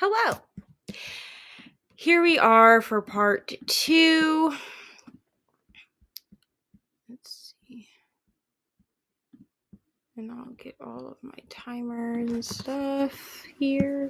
Hello. Here we are for part 2. Let's see. And I'll get all of my timers and stuff here.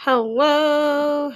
Hello.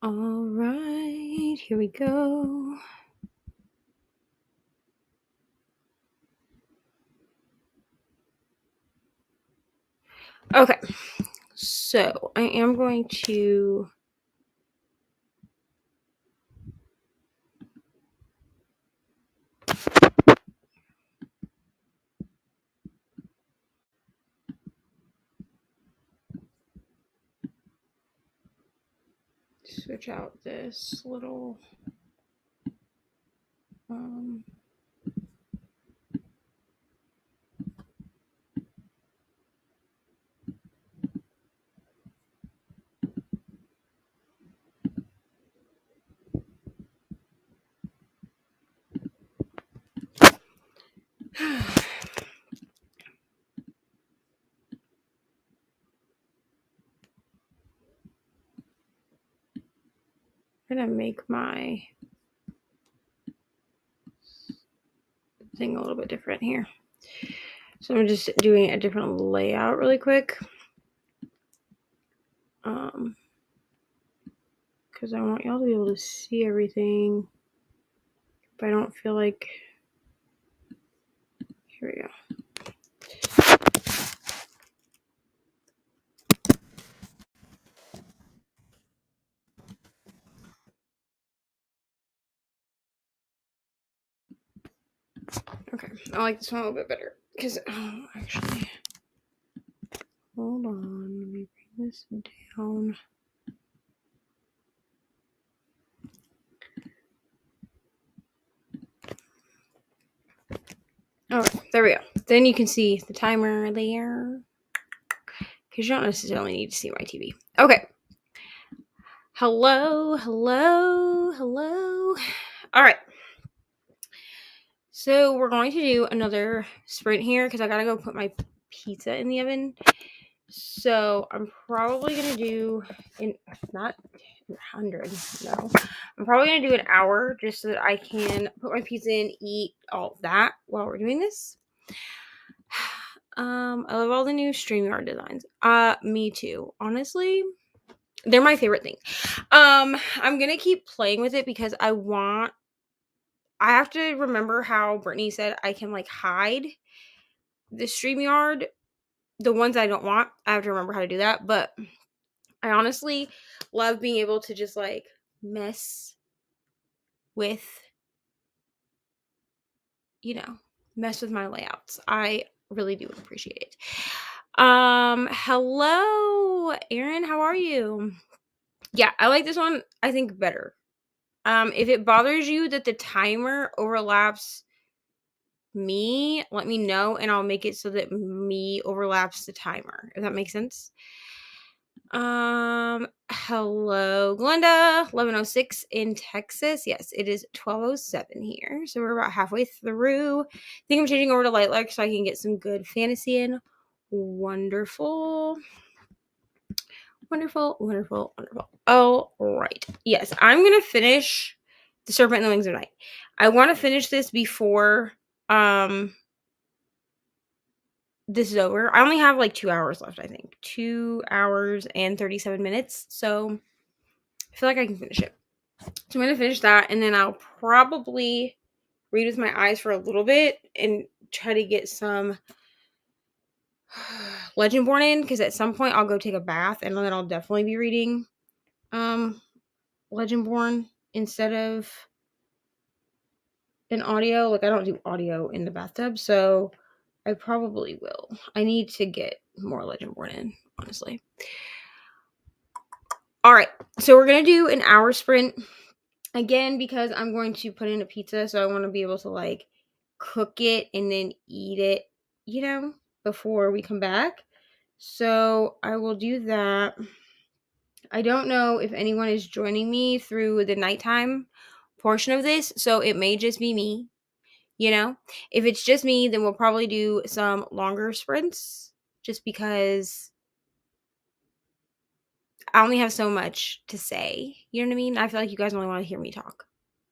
All right, here we go. Okay, so I am going to switch out this little I'm gonna make my thing a little bit different here. So I'm just doing a different layout really quick. Because I want y'all to be able to see everything. But I don't feel like... Here we go. Okay, I like this one a little bit better. Because, actually... Hold on, let me bring this down. Okay, there we go. Then you can see the timer there. Because you don't necessarily need to see my TV. Okay. Hello. All right. So we're going to do another sprint here because I gotta go put my pizza in the oven. So I'm probably gonna do not 100. No, I'm probably gonna do an hour just so that I can put my pizza in, eat all of that while we're doing this. I love all the new StreamYard designs. Me too. Honestly, they're my favorite thing. I'm gonna keep playing with it because I have to remember how Brittany said I can like hide the StreamYard, the ones I don't want. I have to remember how to do that, but I honestly love being able to just like mess with my layouts. I really do appreciate it. Hello, Erin, how are you? Yeah, I like this one, I think, better. If it bothers you that the timer overlaps me, let me know, and I'll make it so that me overlaps the timer, if that makes sense. Hello, Glenda, 11:06 in Texas. Yes, it is 12:07 here, so we're about halfway through. I think I'm changing over to Light Luck so I can get some good fantasy in. Wonderful. Wonderful, wonderful, wonderful. Oh, right. Yes, I'm going to finish The Serpent and the Wings of Night. I want to finish this before this is over. I only have like 2 hours left, I think. 2 hours and 37 minutes. So I feel like I can finish it. So I'm going to finish that, and then I'll probably read with my eyes for a little bit and try to get some Legendborn in, because at some point I'll go take a bath, and then I'll definitely be reading Legendborn instead of an audio. Like, I don't do audio in the bathtub, so I probably will. I need to get more Legendborn in, honestly. All right, so we're going to do an hour sprint again because I'm going to put in a pizza, so I want to be able to like cook it and then eat it, you know, before we come back. So I will do that. I don't know if anyone is joining me through the nighttime portion of this, so it may just be me, you know. If it's just me, then we'll probably do some longer sprints just because I only have so much to say. You know what I mean? I feel like you guys only want to hear me talk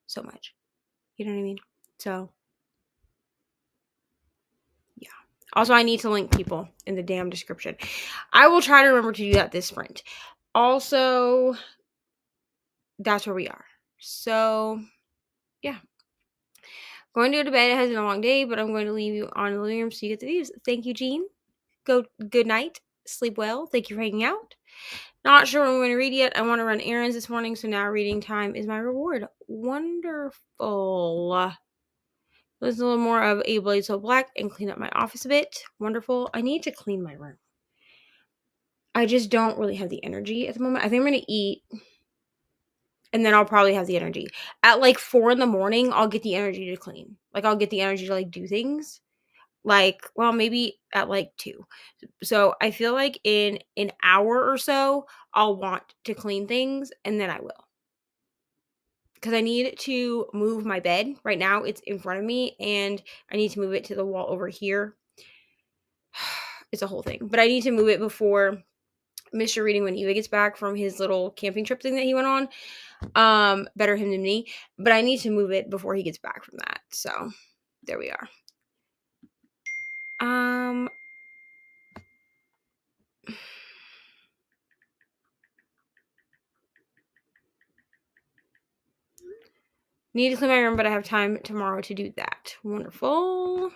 so much. You know what I mean? So, yeah. Also, I need to link people in the damn description. I will try to remember to do that this sprint. Also, that's where we are. So, yeah. Going to go to bed. It has been a long day, but I'm going to leave you on the living room so you get the views. Thank you, Jean. Good night. Sleep well. Thank you for hanging out. Not sure what I'm going to read yet. I want to run errands this morning, so now reading time is my reward. Wonderful. There's a little more of A Blade So Black and clean up my office a bit. Wonderful. I need to clean my room. I just don't really have the energy at the moment. I think I'm going to eat, and then I'll probably have the energy. At like 4 in the morning, I'll get the energy to clean. Like, I'll get the energy to like do things. Like, well, maybe at like 2. So I feel like in an hour or so, I'll want to clean things, and then I will. Because I need to move my bed. Right now, it's in front of me, and I need to move it to the wall over here. It's a whole thing. But I need to move it before Mr. Reading when Eva gets back from his little camping trip thing that he went on. Better him than me. But I need to move it before he gets back from that. So, there we are. Need to clean my room, but I have time tomorrow to do that. Wonderful.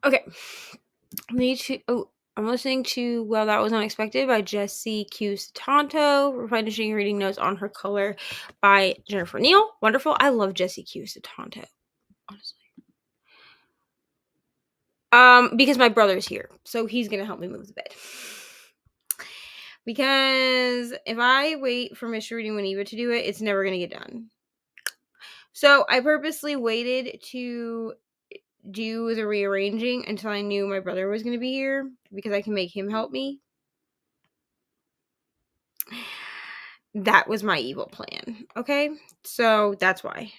Okay. I'm listening to Well, That Was Unexpected by Jessie Q. Satanto. We're finishing reading notes on Her Color by Jennifer Neal. Wonderful. I love Jessie Q. Satanto, honestly. Because my brother's here, so he's gonna help me move the bed. Because if I wait for Mr. Reading with Eva to do it, it's never gonna get done. So I purposely waited to do the rearranging until I knew my brother was going to be here because I can make him help me. That was my evil plan. Okay? So that's why.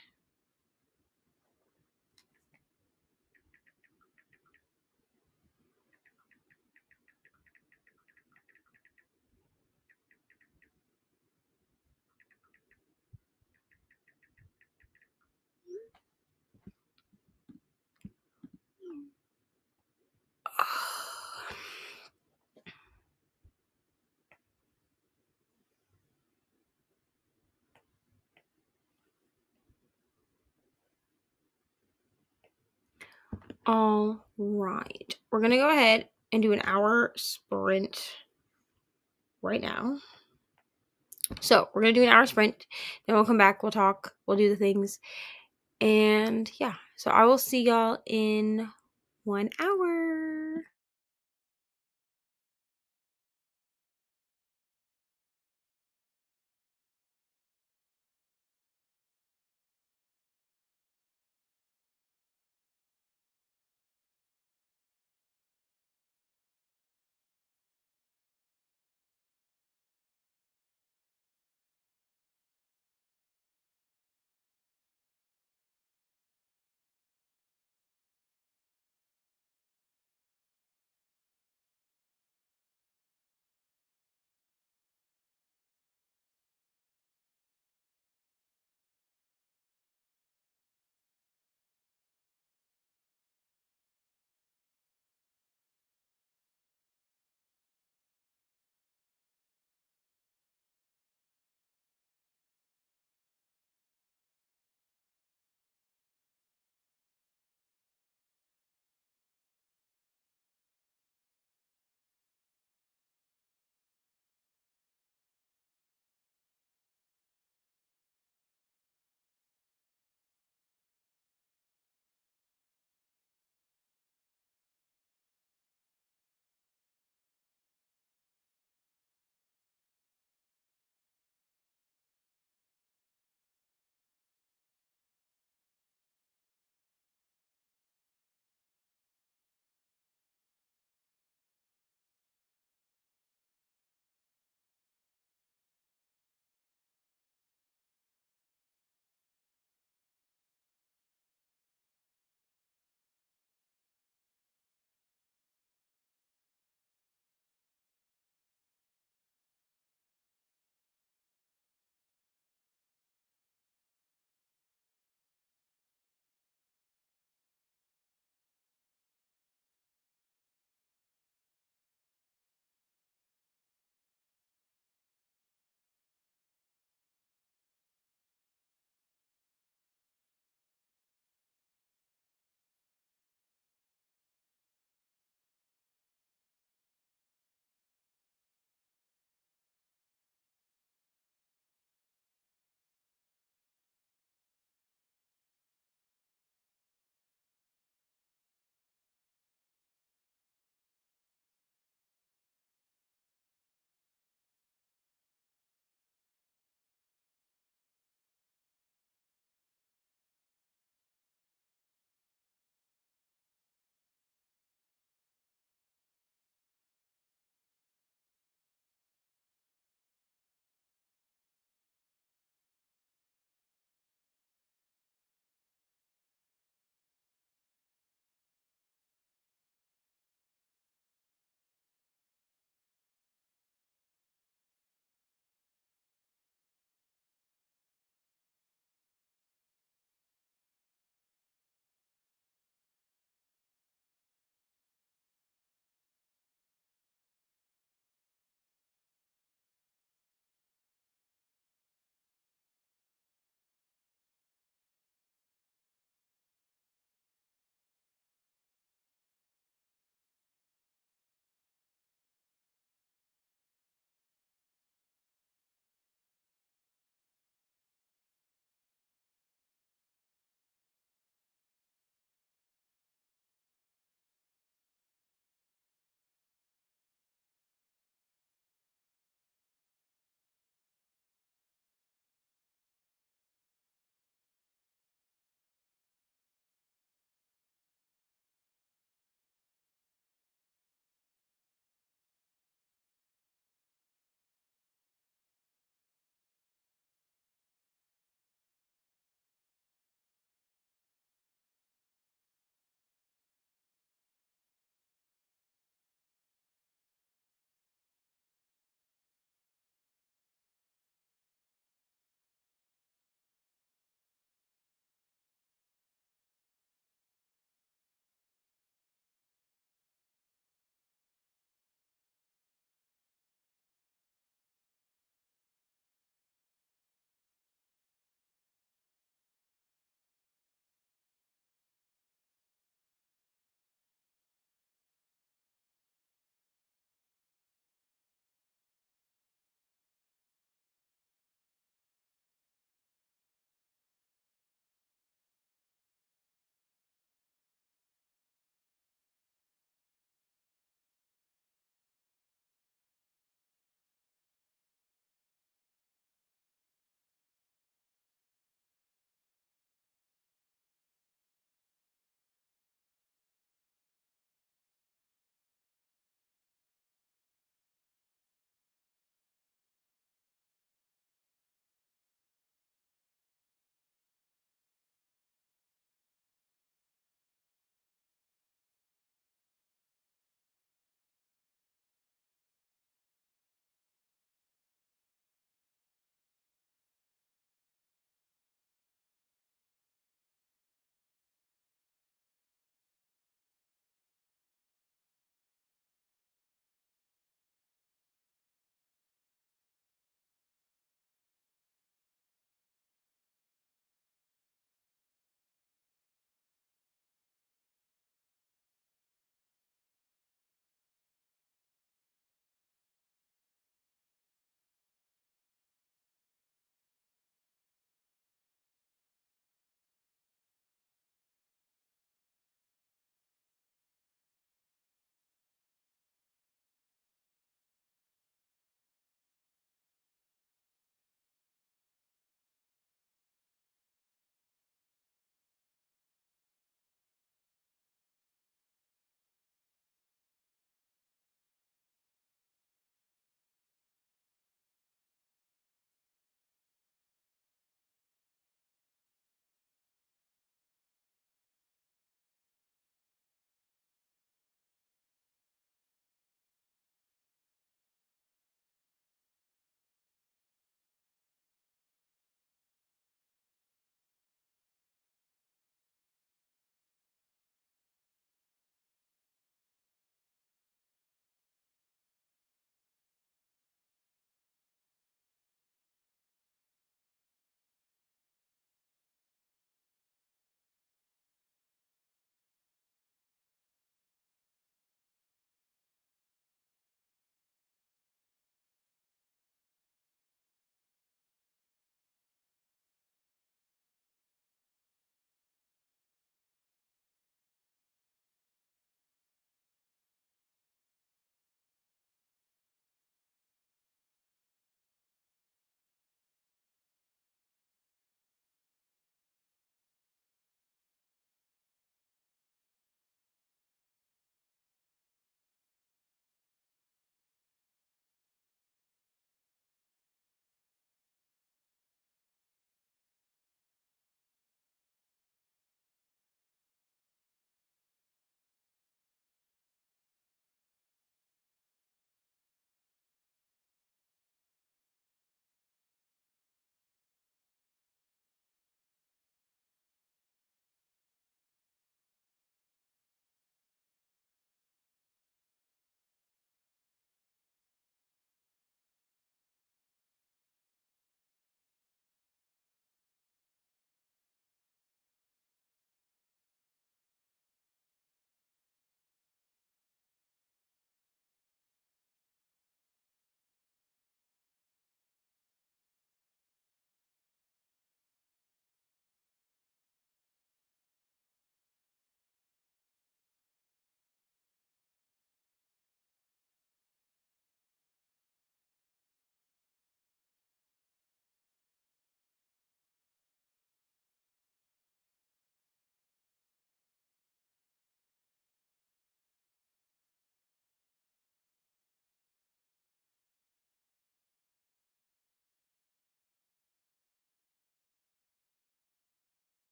All right. We're going to go ahead and do an hour sprint. right now. So we're going to do an hour sprint. Then we'll come back. We'll talk. We'll do the things. And yeah, so I will see y'all in 1 hour.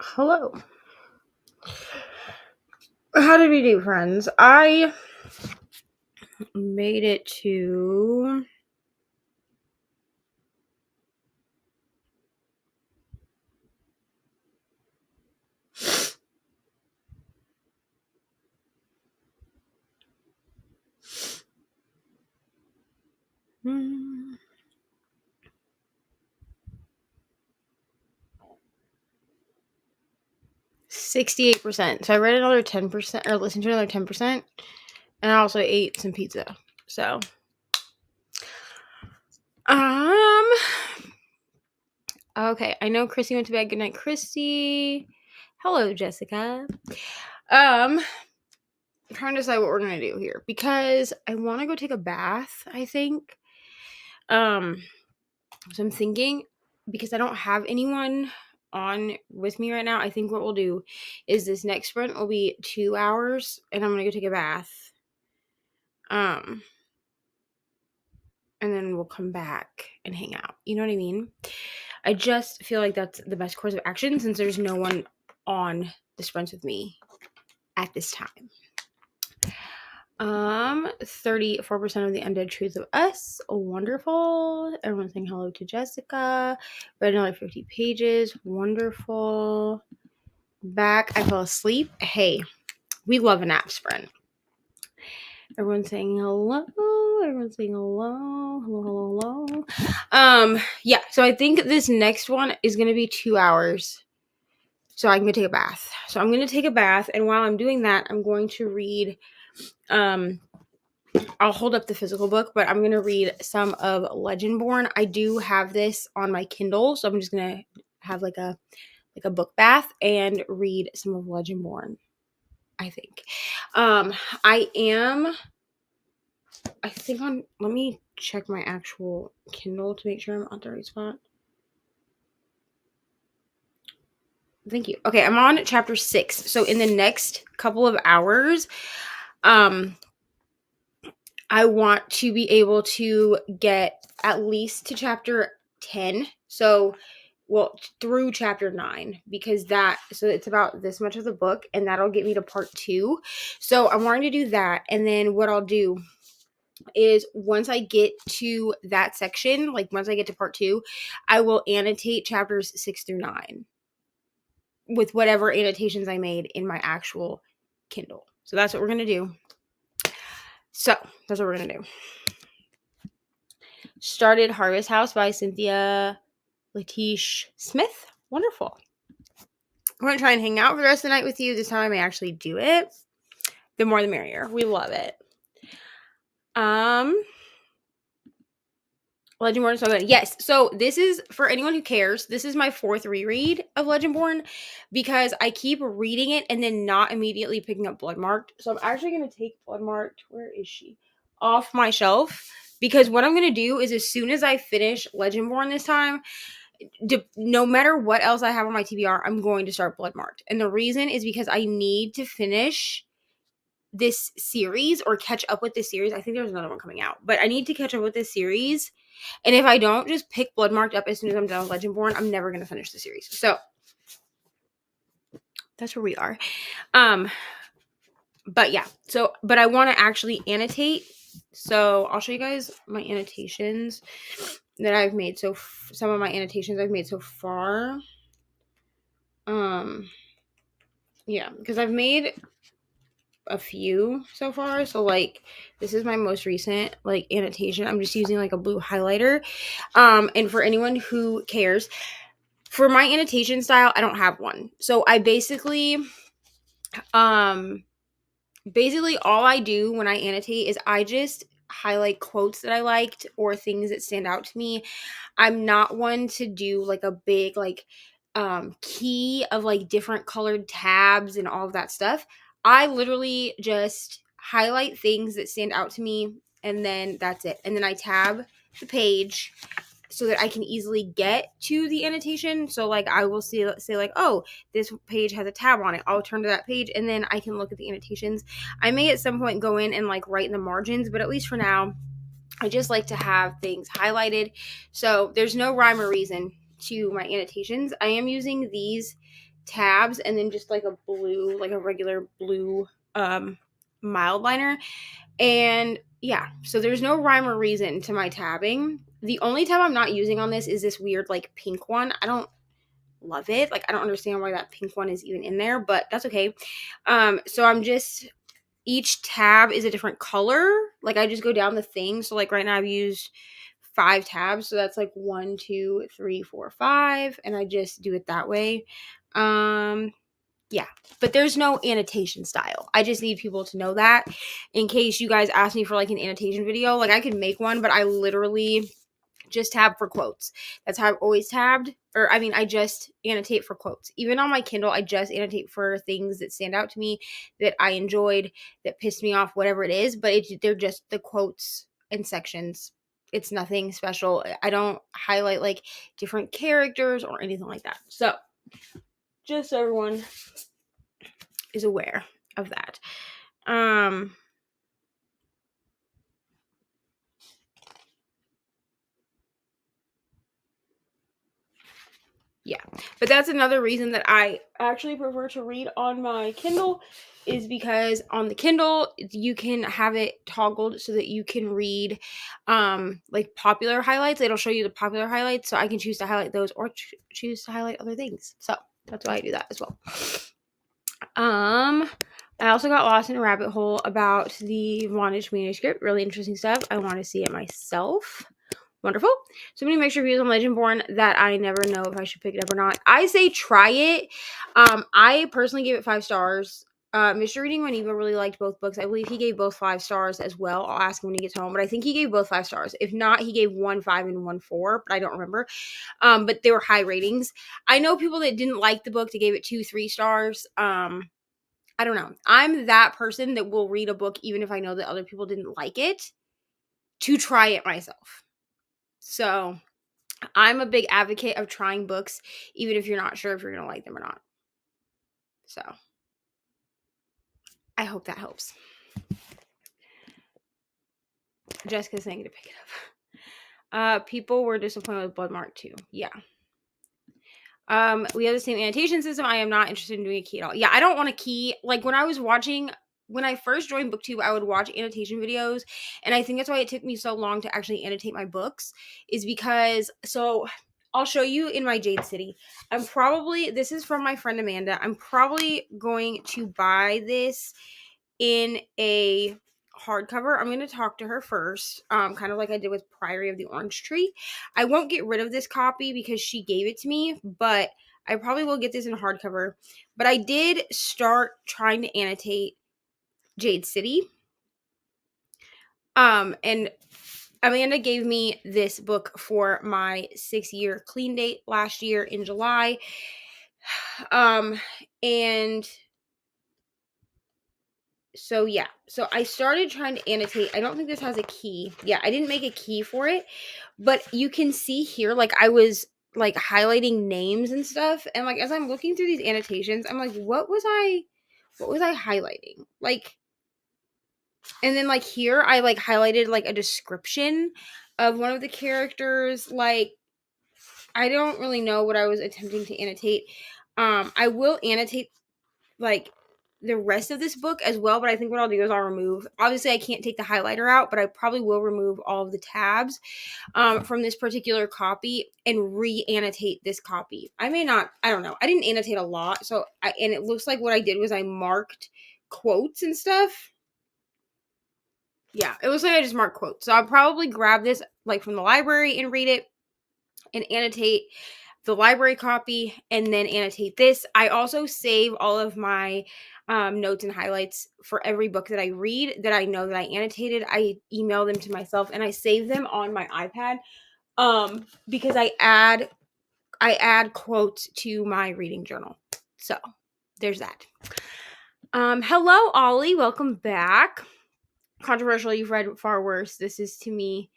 Hello. How did we do, friends? I made it to... Hmm. 68%. So I read another 10%, or listened to another 10%, and I also ate some pizza. So, okay. I know Chrissy went to bed. Good night, Chrissy. Hello, Jessica. I'm trying to decide what we're gonna do here because I want to go take a bath. I think. So I'm thinking because I don't have anyone on with me right now. I think what we'll do is this next sprint will be 2 hours, and I'm gonna go take a bath. And then we'll come back and hang out. You know what I mean? I just feel like that's the best course of action since there's no one on the sprints with me at this time. 34% of the undead truths of us. Wonderful. Everyone's saying hello to Jessica. Read another 50 pages. Wonderful. Back. I fell asleep. Hey, we love a nap sprint. Everyone's saying hello. Everyone's saying hello. Hello. Yeah, so I think this next one is going to be 2 hours. So I can go take a bath. So I'm going to take a bath. And while I'm doing that, I'm going to read, I'll hold up the physical book, but I'm going to read some of Legendborn. I do have this on my Kindle. So I'm just going to have like a book bath and read some of Legendborn, I think. Let me check my actual Kindle to make sure I'm at the right spot. Thank you. Okay, I'm on chapter 6. So in the next couple of hours, I want to be able to get at least to chapter 10. So, through chapter 9, because it's about this much of the book, and that'll get me to part 2. So I'm wanting to do that, and then what I'll do is once I get to that section, like once I get to part 2, I will annotate chapters 6 through 9 with whatever annotations I made in my actual Kindle. So that's what we're going to do. Started Harvest House by Cynthia Latish Smith. Wonderful. We're going to try and hang out for the rest of the night with you. This time I may actually do it. The more the merrier. We love it. Legendborn is so good. Yes. So this is, for anyone who cares, this is my 4th reread of Legendborn because I keep reading it and then not immediately picking up Bloodmarked. So I'm actually going to take Bloodmarked, where is she? Off my shelf, because what I'm going to do is as soon as I finish Legendborn this time, no matter what else I have on my TBR, I'm going to start Bloodmarked. And the reason is because I need to finish this series or catch up with this series. I think there's another one coming out, but I need to catch up with this series. And if I don't just pick Bloodmarked up as soon as I'm done with Legendborn, I'm never going to finish the series. So that's where we are. But yeah, but I want to actually annotate. So I'll show you guys my annotations that I've made. So some of my annotations I've made so far. Yeah, because I've made a few so far. So like this is my most recent like annotation. I'm just using like a blue highlighter. And for anyone who cares, for my annotation style, I don't have one. So I basically all I do when I annotate is I just highlight quotes that I liked or things that stand out to me. I'm not one to do like a big like key of like different colored tabs and all of that stuff. I literally just highlight things that stand out to me, and then that's it. And then I tab the page so that I can easily get to the annotation. So like I will say like, oh, this page has a tab on it. I'll turn to that page and then I can look at the annotations. I may at some point go in and like write in the margins, but at least for now, I just like to have things highlighted. So there's no rhyme or reason to my annotations. I am using these tabs and then just like a blue, like a regular blue mild liner. And yeah, so there's no rhyme or reason to my tabbing. The only tab I'm not using on this is this weird like pink one. I don't love it. Like I don't understand why that pink one is even in there, but that's okay. So I'm just, each tab is a different color. Like I just go down the thing. So like right now I've used 5 tabs. So that's like 1, 2, 3, 4, 5. And I just do it that way. Yeah, but there's no annotation style. I just need people to know that in case you guys ask me for like an annotation video. Like I could make one, but I literally just tab for quotes. That's how I've always tabbed. Or I mean, I just annotate for quotes. Even on my Kindle, I just annotate for things that stand out to me, that I enjoyed, that pissed me off, whatever it is. But they're just the quotes and sections. It's nothing special. I don't highlight like different characters or anything like that. So just so everyone is aware of that. Yeah, but that's another reason that I actually prefer to read on my Kindle, is because on the Kindle you can have it toggled so that you can read like popular highlights. It'll show you the popular highlights, so I can choose to highlight those or choose to highlight other things. So that's why I do that as well. I also got lost in a rabbit hole about the Vonage manuscript. Really interesting stuff. I want to see it myself. Wonderful. So many mixed reviews on Legendborn that I never know if I should pick it up or not. I say try it. I personally gave it 5 stars. Mr. Reading when Eva really liked both books. I believe he gave both 5 stars as well. I'll ask him when he gets home, but I think he gave both 5 stars. If not, he gave 1 5 and 1 4, but I don't remember. But they were high ratings. I know people that didn't like the book, they gave it 2 3 stars. I don't know. I'm that person that will read a book even if I know that other people didn't like it, to try it myself. So I'm a big advocate of trying books, even if you're not sure if you're going to like them or not. So I hope that helps. Jessica's saying to pick it up. People were disappointed with Bloodmark too. Yeah. We have the same annotation system. I am not interested in doing a key at all. Yeah, I don't want a key. Like when I first joined BookTube, I would watch annotation videos, and I think that's why it took me so long to actually annotate my books, is because, so I'll show you in my Jade City. This is from my friend Amanda. I'm probably going to buy this in a hardcover. I'm going to talk to her first, kind of like I did with Priory of the Orange Tree. I won't get rid of this copy because she gave it to me, but I probably will get this in hardcover. But I did start trying to annotate Jade City. And Amanda gave me this book for my 6-year clean date last year in July. And so yeah, so I started trying to annotate. I don't think this has a key. Yeah, I didn't make a key for it, but you can see here, like I was like highlighting names and stuff, and like as I'm looking through these annotations, I'm like, what was I highlighting? Like, and then like here I like highlighted like a description of one of the characters. Like I don't really know what I was attempting to annotate. I will annotate like the rest of this book as well, but I think what I'll do is I'll remove, obviously I can't take the highlighter out, but I probably will remove all of the tabs from this particular copy and re-annotate this copy. I may not, I don't know. I didn't annotate a lot, and it looks like what I did was I marked quotes and stuff. Yeah, it looks like I just marked quotes. So I'll probably grab this like from the library and read it and annotate the library copy and then annotate this. I also save all of my notes and highlights for every book that I read that I know that I annotated. I email them to myself and I save them on my iPad because I add quotes to my reading journal. So there's that. Hello, Ollie. Welcome back. Controversial. You've read far worse. This is to me.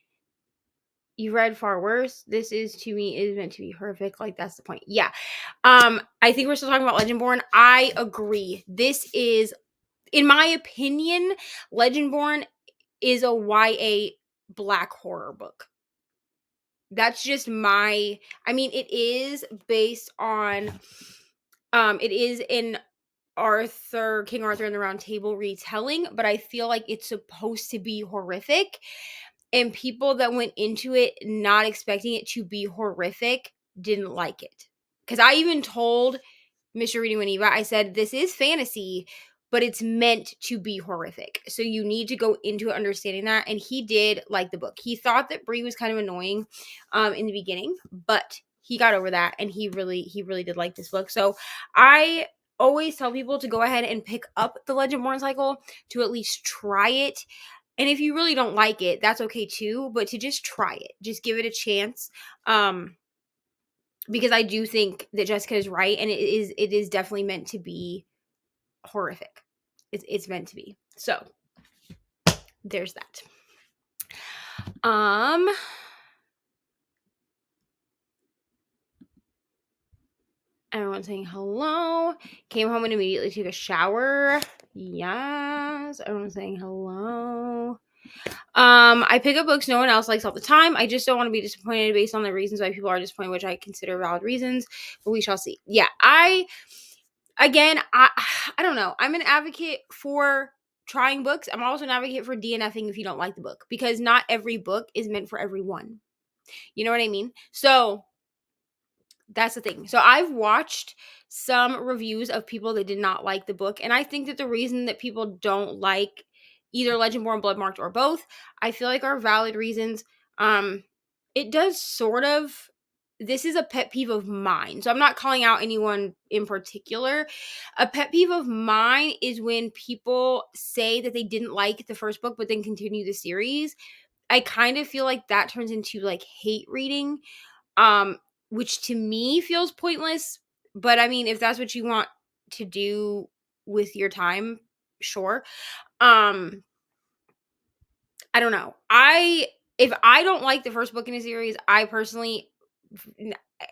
You read far worse. This is to me is meant to be horrific. Like that's the point. Yeah. I think we're still talking about Legendborn. I agree. This is, in my opinion, Legendborn is a YA black horror book. That's just I mean, it is based on It is an King Arthur and the Round Table retelling, but I feel like it's supposed to be horrific. And people that went into it not expecting it to be horrific didn't like it. Because I even told Mr. Reading with Eva, I said, this is fantasy, but it's meant to be horrific. So you need to go into it understanding that. And he did like the book. He thought that Bree was kind of annoying in the beginning, but he got over that, and he really did like this book. So I always tell people to go ahead and pick up the Legend-Born cycle, to at least try it. And if you really don't like it, that's okay too, but to just try it. Just give it a chance. Because I do think that Jessica is right, and it is definitely meant to be horrific. It's meant to be. So there's that. Everyone's saying hello. Came home and immediately took a shower. Yes. Everyone's saying hello. I pick up books no one else likes all the time. I just don't want to be disappointed based on the reasons why people are disappointed, which I consider valid reasons, but we shall see. Yeah, I don't know. I'm an advocate for trying books. I'm also an advocate for DNFing if you don't like the book, because not every book is meant for everyone. You know what I mean? So that's the thing. So I've watched some reviews of people that did not like the book, and I think that the reason that people don't like either Legend-Born, Bloodmarked, or both, I feel like are valid reasons. It does sort of, this is a pet peeve of mine, so I'm not calling out anyone in particular. A pet peeve of mine is when people say that they didn't like the first book but then continue the series. I kind of feel like that turns into like hate reading, which to me feels pointless. But I mean, if that's what you want to do with your time, sure. I don't know. If I don't like the first book in a series, I personally,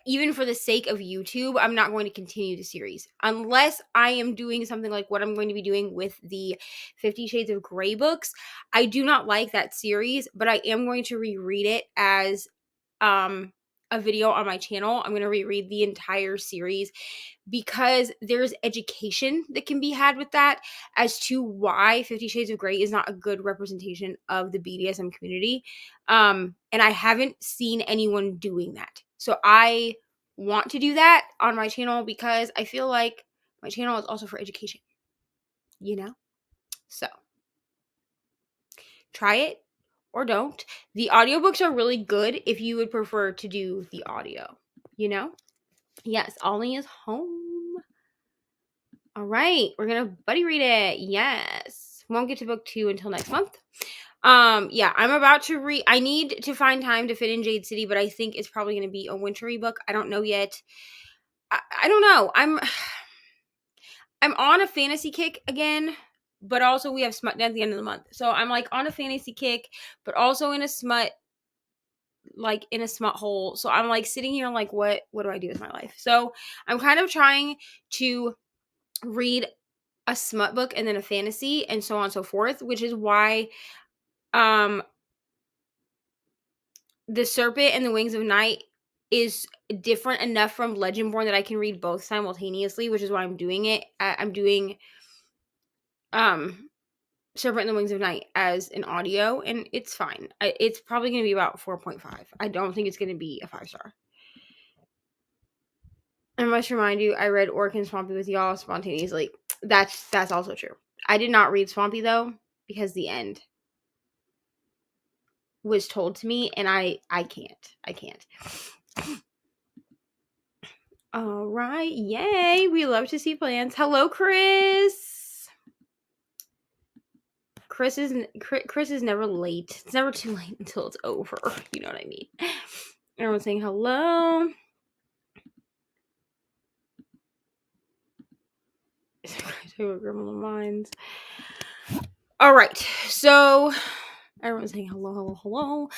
even for the sake of YouTube, I'm not going to continue the series unless I am doing something like what I'm going to be doing with the 50 Shades of Grey books. I do not like that series, but I am going to reread it as a video on my channel. I'm going to reread the entire series because there's education that can be had with that as to why 50 Shades of Grey is not a good representation of the BDSM community. And I haven't seen anyone doing that. So I want to do that on my channel because I feel like my channel is also for education, you know? So try it or don't. The audiobooks are really good if you would prefer to do the audio, you know? Yes, Ollie is home. All right, we're gonna buddy read it. Yes. Won't get to book 2 until next month. Yeah, I'm about to read. I need to find time to fit in Jade City, but I think it's probably gonna be a wintry book. I don't know yet. I don't know. I'm on a fantasy kick again, but also we have smut at the end of the month. So I'm like on a fantasy kick, but also in a smut, like in a smut hole. So I'm like sitting here like, what do I do with my life? So I'm kind of trying to read a smut book and then a fantasy and so on and so forth, which is why The Serpent and the Wings of Night is different enough from Legend-Born that I can read both simultaneously, which is why I'm doing it. I'm doing Serpent and the Wings of Night as an audio, and it's fine. It's probably going to be about 4.5. I don't think it's going to be a 5-star. I must remind you, I read Orc and Swampy with y'all spontaneously. That's also true. I did not read Swampy though, because the end was told to me, and I can't. All right, yay! We love to see plans. Hello, Chris. Chris is never late. It's never too late until it's over. You know what I mean? Everyone's saying hello. Gremlin Minds. All right, so everyone's saying hello. All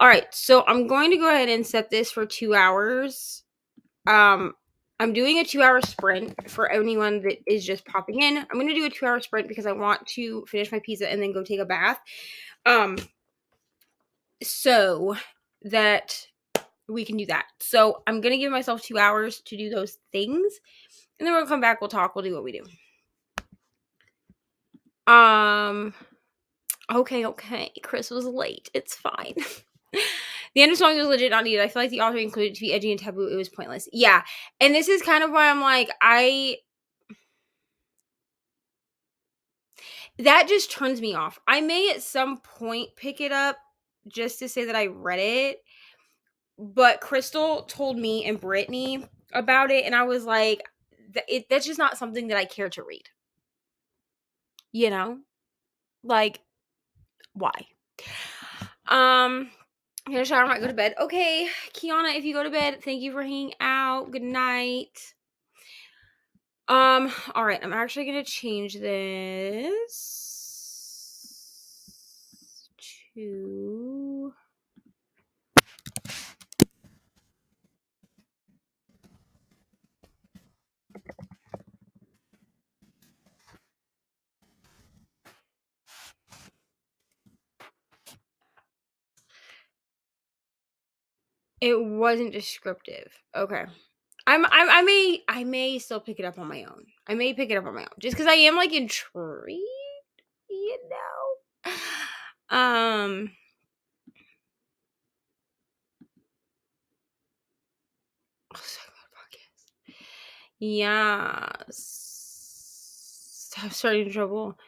right, so I'm going to go ahead and set this for 2 hours. I'm doing a 2-hour sprint for anyone that is just popping in. I'm going to do a 2-hour sprint because I want to finish my pizza and then go take a bath. So that we can do that. So I'm going to give myself 2 hours to do those things. And then we'll come back, we'll talk, we'll do what we do. Okay. Chris was late. It's fine. The end of the song was legit not needed. I feel like the author included it to be edgy and taboo. It was pointless. Yeah. And this is kind of why I'm like, that just turns me off. I may at some point pick it up just to say that I read it. But Crystal told me and Brittany about it, and I was like, that's just not something that I care to read. You know? Like, why? I'm gonna shower, I might go to bed. Okay, Kiana, if you go to bed, thank you for hanging out. Good night. All right, I'm actually gonna change this to it wasn't descriptive. Okay. I may still pick it up on my own. I may pick it up on my own just because I am like intrigued, you know. Yes. Stop starting trouble.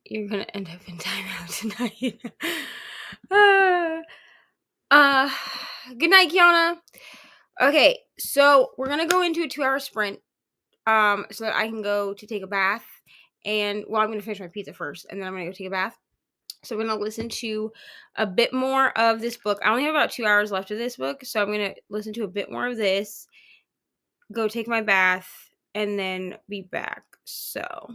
You're gonna end up in timeout tonight. Good night, Kiana. Okay, so we're gonna go into a 2-hour sprint. So that I can go to take a bath. And I'm gonna finish my pizza first, and then I'm gonna go take a bath. So I'm gonna listen to a bit more of this book. I only have about 2 hours left of this book, so I'm gonna listen to a bit more of this, go take my bath, and then be back. So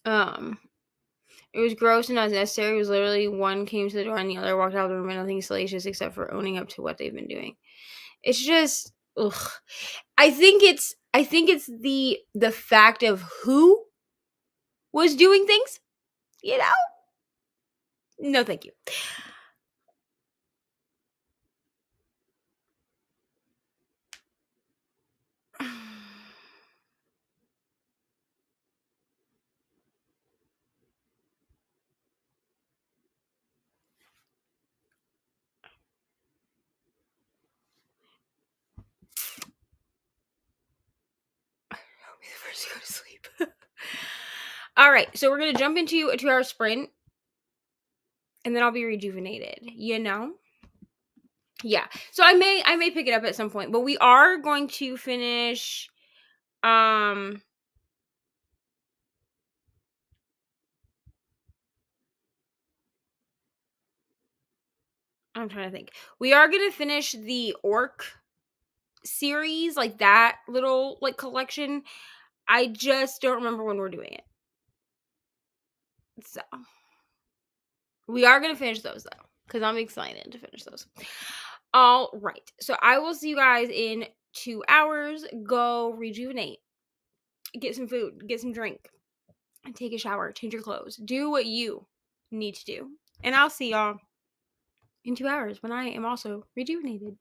it was gross and unnecessary. It was literally one came to the door and the other walked out of the room and nothing salacious except for owning up to what they've been doing. It's just ugh. I think it's the fact of who was doing things, you know? No, thank you. I'll be the first to go to sleep. All right, so we're gonna jump into a 2-hour sprint, and then I'll be rejuvenated. You know? Yeah. So I may pick it up at some point, but we are going to finish. I'm trying to think. We are gonna finish the orc series, like that little like collection. I just don't remember when we're doing it. So we are gonna finish those though, because I'm excited to finish those. All right. So I will see you guys in 2 hours. Go rejuvenate. Get some food, get some drink, and take a shower, change your clothes. Do what you need to do. And I'll see y'all in 2 hours when I am also rejuvenated.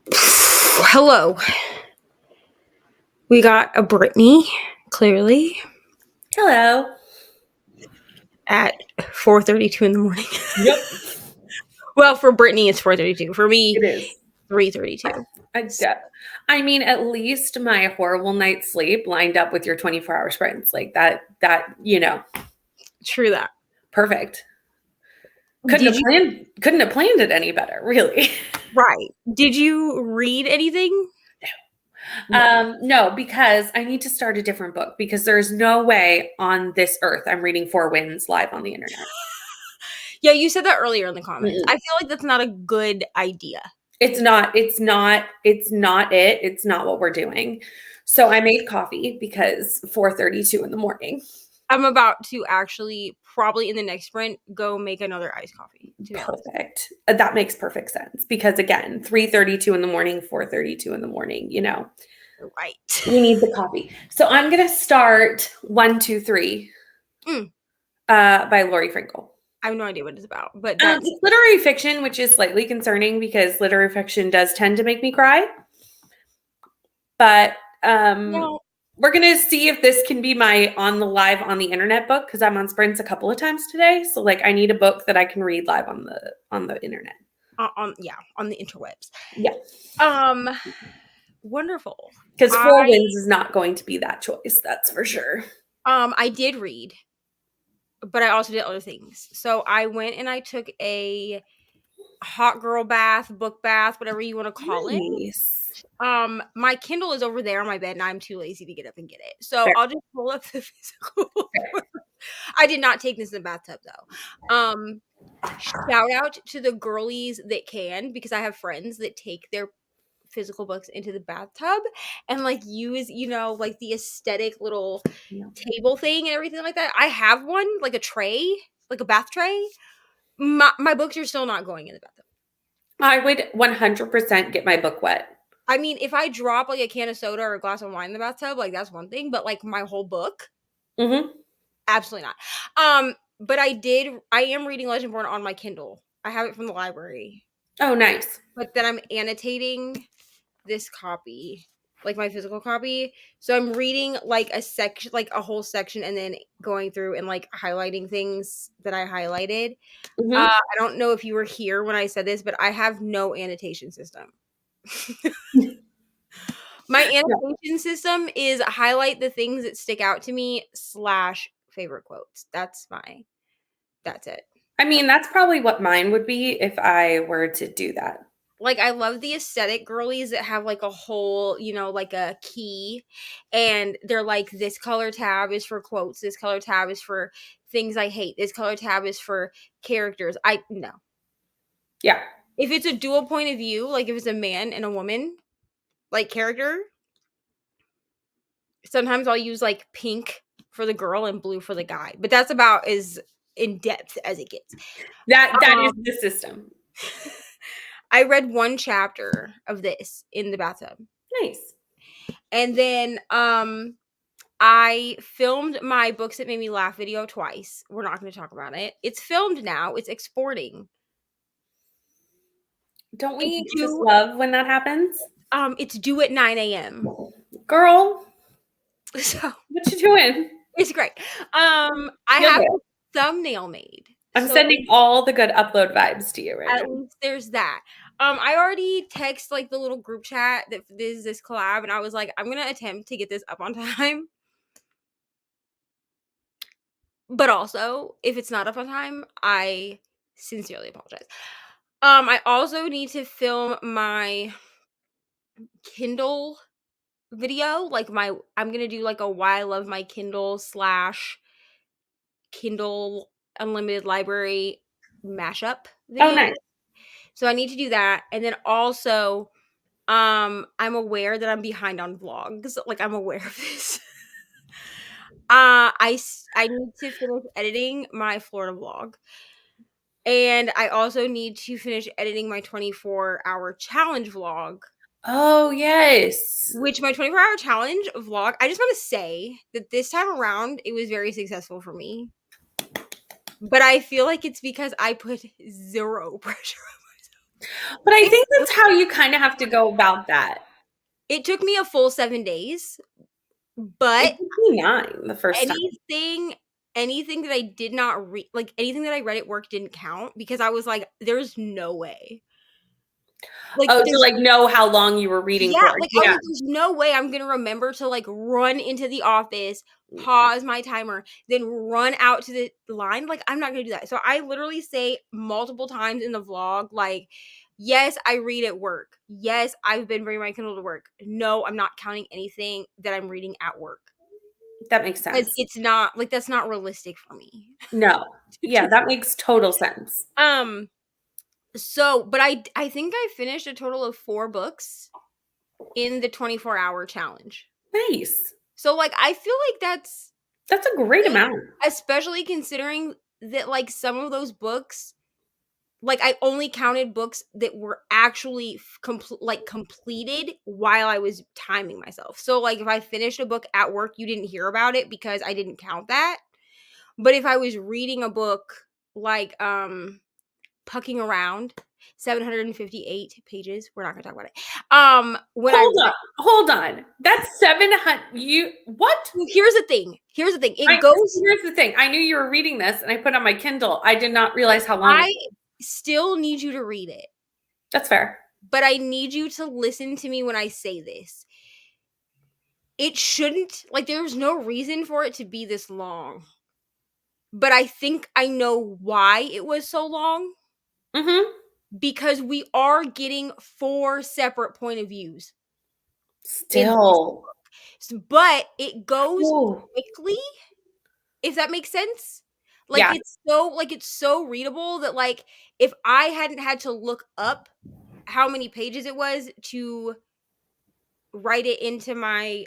Hello. We got a Brittany, clearly, Hello. at 4:32 in the morning. Yep, Well, for Brittany, it's 4:32. For me, it is. 3:32. I mean, at least my horrible night's sleep lined up with your 24-hour sprints. Like that, True that. perfect. Couldn't Did have you? planned it any better, really. Right. Did you read anything? No. No, because I need to start a different book because there's no way on this earth I'm reading Four Winds live on the internet. Yeah, you said that earlier in the comments. I Mm-mm. feel like that's not a good idea. It's not it. It's not what we're doing. So I made coffee because 4:32 in the morning. I'm about to actually, probably in the next sprint, go make another iced coffee, to be honest. Perfect. That makes perfect sense because again, 3:32 in the morning, 4:32 in the morning, Right. we need the coffee. So I'm gonna start 1, 2, 3 Mm. by Lori Frankel. I have no idea what it's about, but that's It's literary fiction, which is slightly concerning because literary fiction does tend to make me cry. But well, we're gonna see if this can be my on the internet book because I'm on sprints a couple of times today. So like I need a book that I can read live on the internet. on the interwebs. Yeah. Wonderful. Because Four I Winds is not going to be that choice, that's for sure. I did read, but I also did other things. So I went and I took a hot girl bath, book bath, whatever you want to call it. Nice. My Kindle is over there on my bed and I'm too lazy to get up and get it. So Fair, I'll just pull up the physical. fair. I did not take this in the bathtub though. Shout out to the girlies that can, because I have friends that take their physical books into the bathtub and like use, like the aesthetic little No. table thing and everything like that. I have one, like a tray, like a bath tray. My books are still not going in the bathtub. I would 100% get my book wet. I mean, if I drop like a can of soda or a glass of wine in the bathtub, like that's one thing, but like my whole book, Mm-hmm. absolutely not. But I am reading Legendborn on my Kindle. I have it from the library. Oh, nice. But then I'm annotating this copy, like my physical copy. So I'm reading like a section, like a whole section, and then going through and like highlighting things that I highlighted. Mm-hmm. I don't know if you were here when I said this, but I have no annotation system. My No. annotation system is highlight the things that stick out to me / favorite quotes. That's it. I mean, that's probably what mine would be if I were to do that. Like, I love the aesthetic girlies that have like a whole, like a key, and they're like, this color tab is for quotes, this color tab is for things I hate, this color tab is for characters. No. Yeah. If it's a dual point of view, like if it's a man and a woman, like character, sometimes I'll use like pink for the girl and blue for the guy. But that's about as in depth as it gets. That is Um, the system. I read one chapter of this in the bathtub. Nice. And then I filmed my books that made me laugh video twice. We're not going to talk about it. It's filmed now. It's exporting. Don't It's we just due. love when that happens? It's due at 9 a.m. Girl, So what you doing? it's great. I You'll have do a it. thumbnail made. I'm So sending all the good upload vibes to you right at now. least there's that. I already text like the little group chat that this collab, and I was like, I'm gonna attempt to get this up on time. But also, if it's not up on time, I sincerely apologize. I also need to film my Kindle video, like I'm gonna do like a why I love my Kindle / Kindle Unlimited Library mashup Oh, video. nice. So I need to do that, and then also, I'm aware that I'm behind on vlogs. Like I'm aware of this. I need to finish editing my Florida vlog. And I also need to finish editing my 24-hour challenge vlog, Oh, yes. which my 24-hour challenge vlog, I just want to say that this time around, it was very successful for me. But I feel like it's because I put zero pressure on myself. But I It think that's how you kind of have to go about that. it took me a full 7 days, but It took me 9 the first time. anything that I did not read, like, anything that I read at work didn't count because I was like, "There's no way." Like, Oh, to there's like know how long you were reading yeah, for. like, I was Yeah. like, "There's no way I'm gonna remember to, like, run into the office, pause my timer, then run out to the line." Like, I'm not gonna do that. So I literally say multiple times in the vlog, like, "Yes, I read at work. Yes, I've been bringing my Kindle to work. No, I'm not counting anything that I'm reading at work." That makes 'Cause sense. it's not like, that's not realistic for me. No. Yeah, that makes total sense. Um, so but I think I finished a total of 4 books in the 24-hour challenge. Nice. So, like, I feel like that's That's a great good, amount. especially considering that, like, some of those books, like, I only counted books that were actually completed while I was timing myself. So, like, if I finished a book at work, you didn't hear about it because I didn't count that. But if I was reading a book like, Pucking Around, 758 pages, we're not gonna talk about it. When I read Hold on. That's 700. You what? here's the thing, I it goes Here's the thing. I knew you were reading this, and I put it on my Kindle. I did not realize how long. I still need you to read it, That's fair. but I need you to listen to me when I say this. It shouldn't, like, there's no reason for it to be this long, but I think I know why it was so long, Mm-hmm. because we are getting 4 separate point of views in this Still. book. But it goes Ooh. quickly, if that makes sense. Yeah. Like, it's so readable that, like, if I hadn't had to look up how many pages it was to write it into my,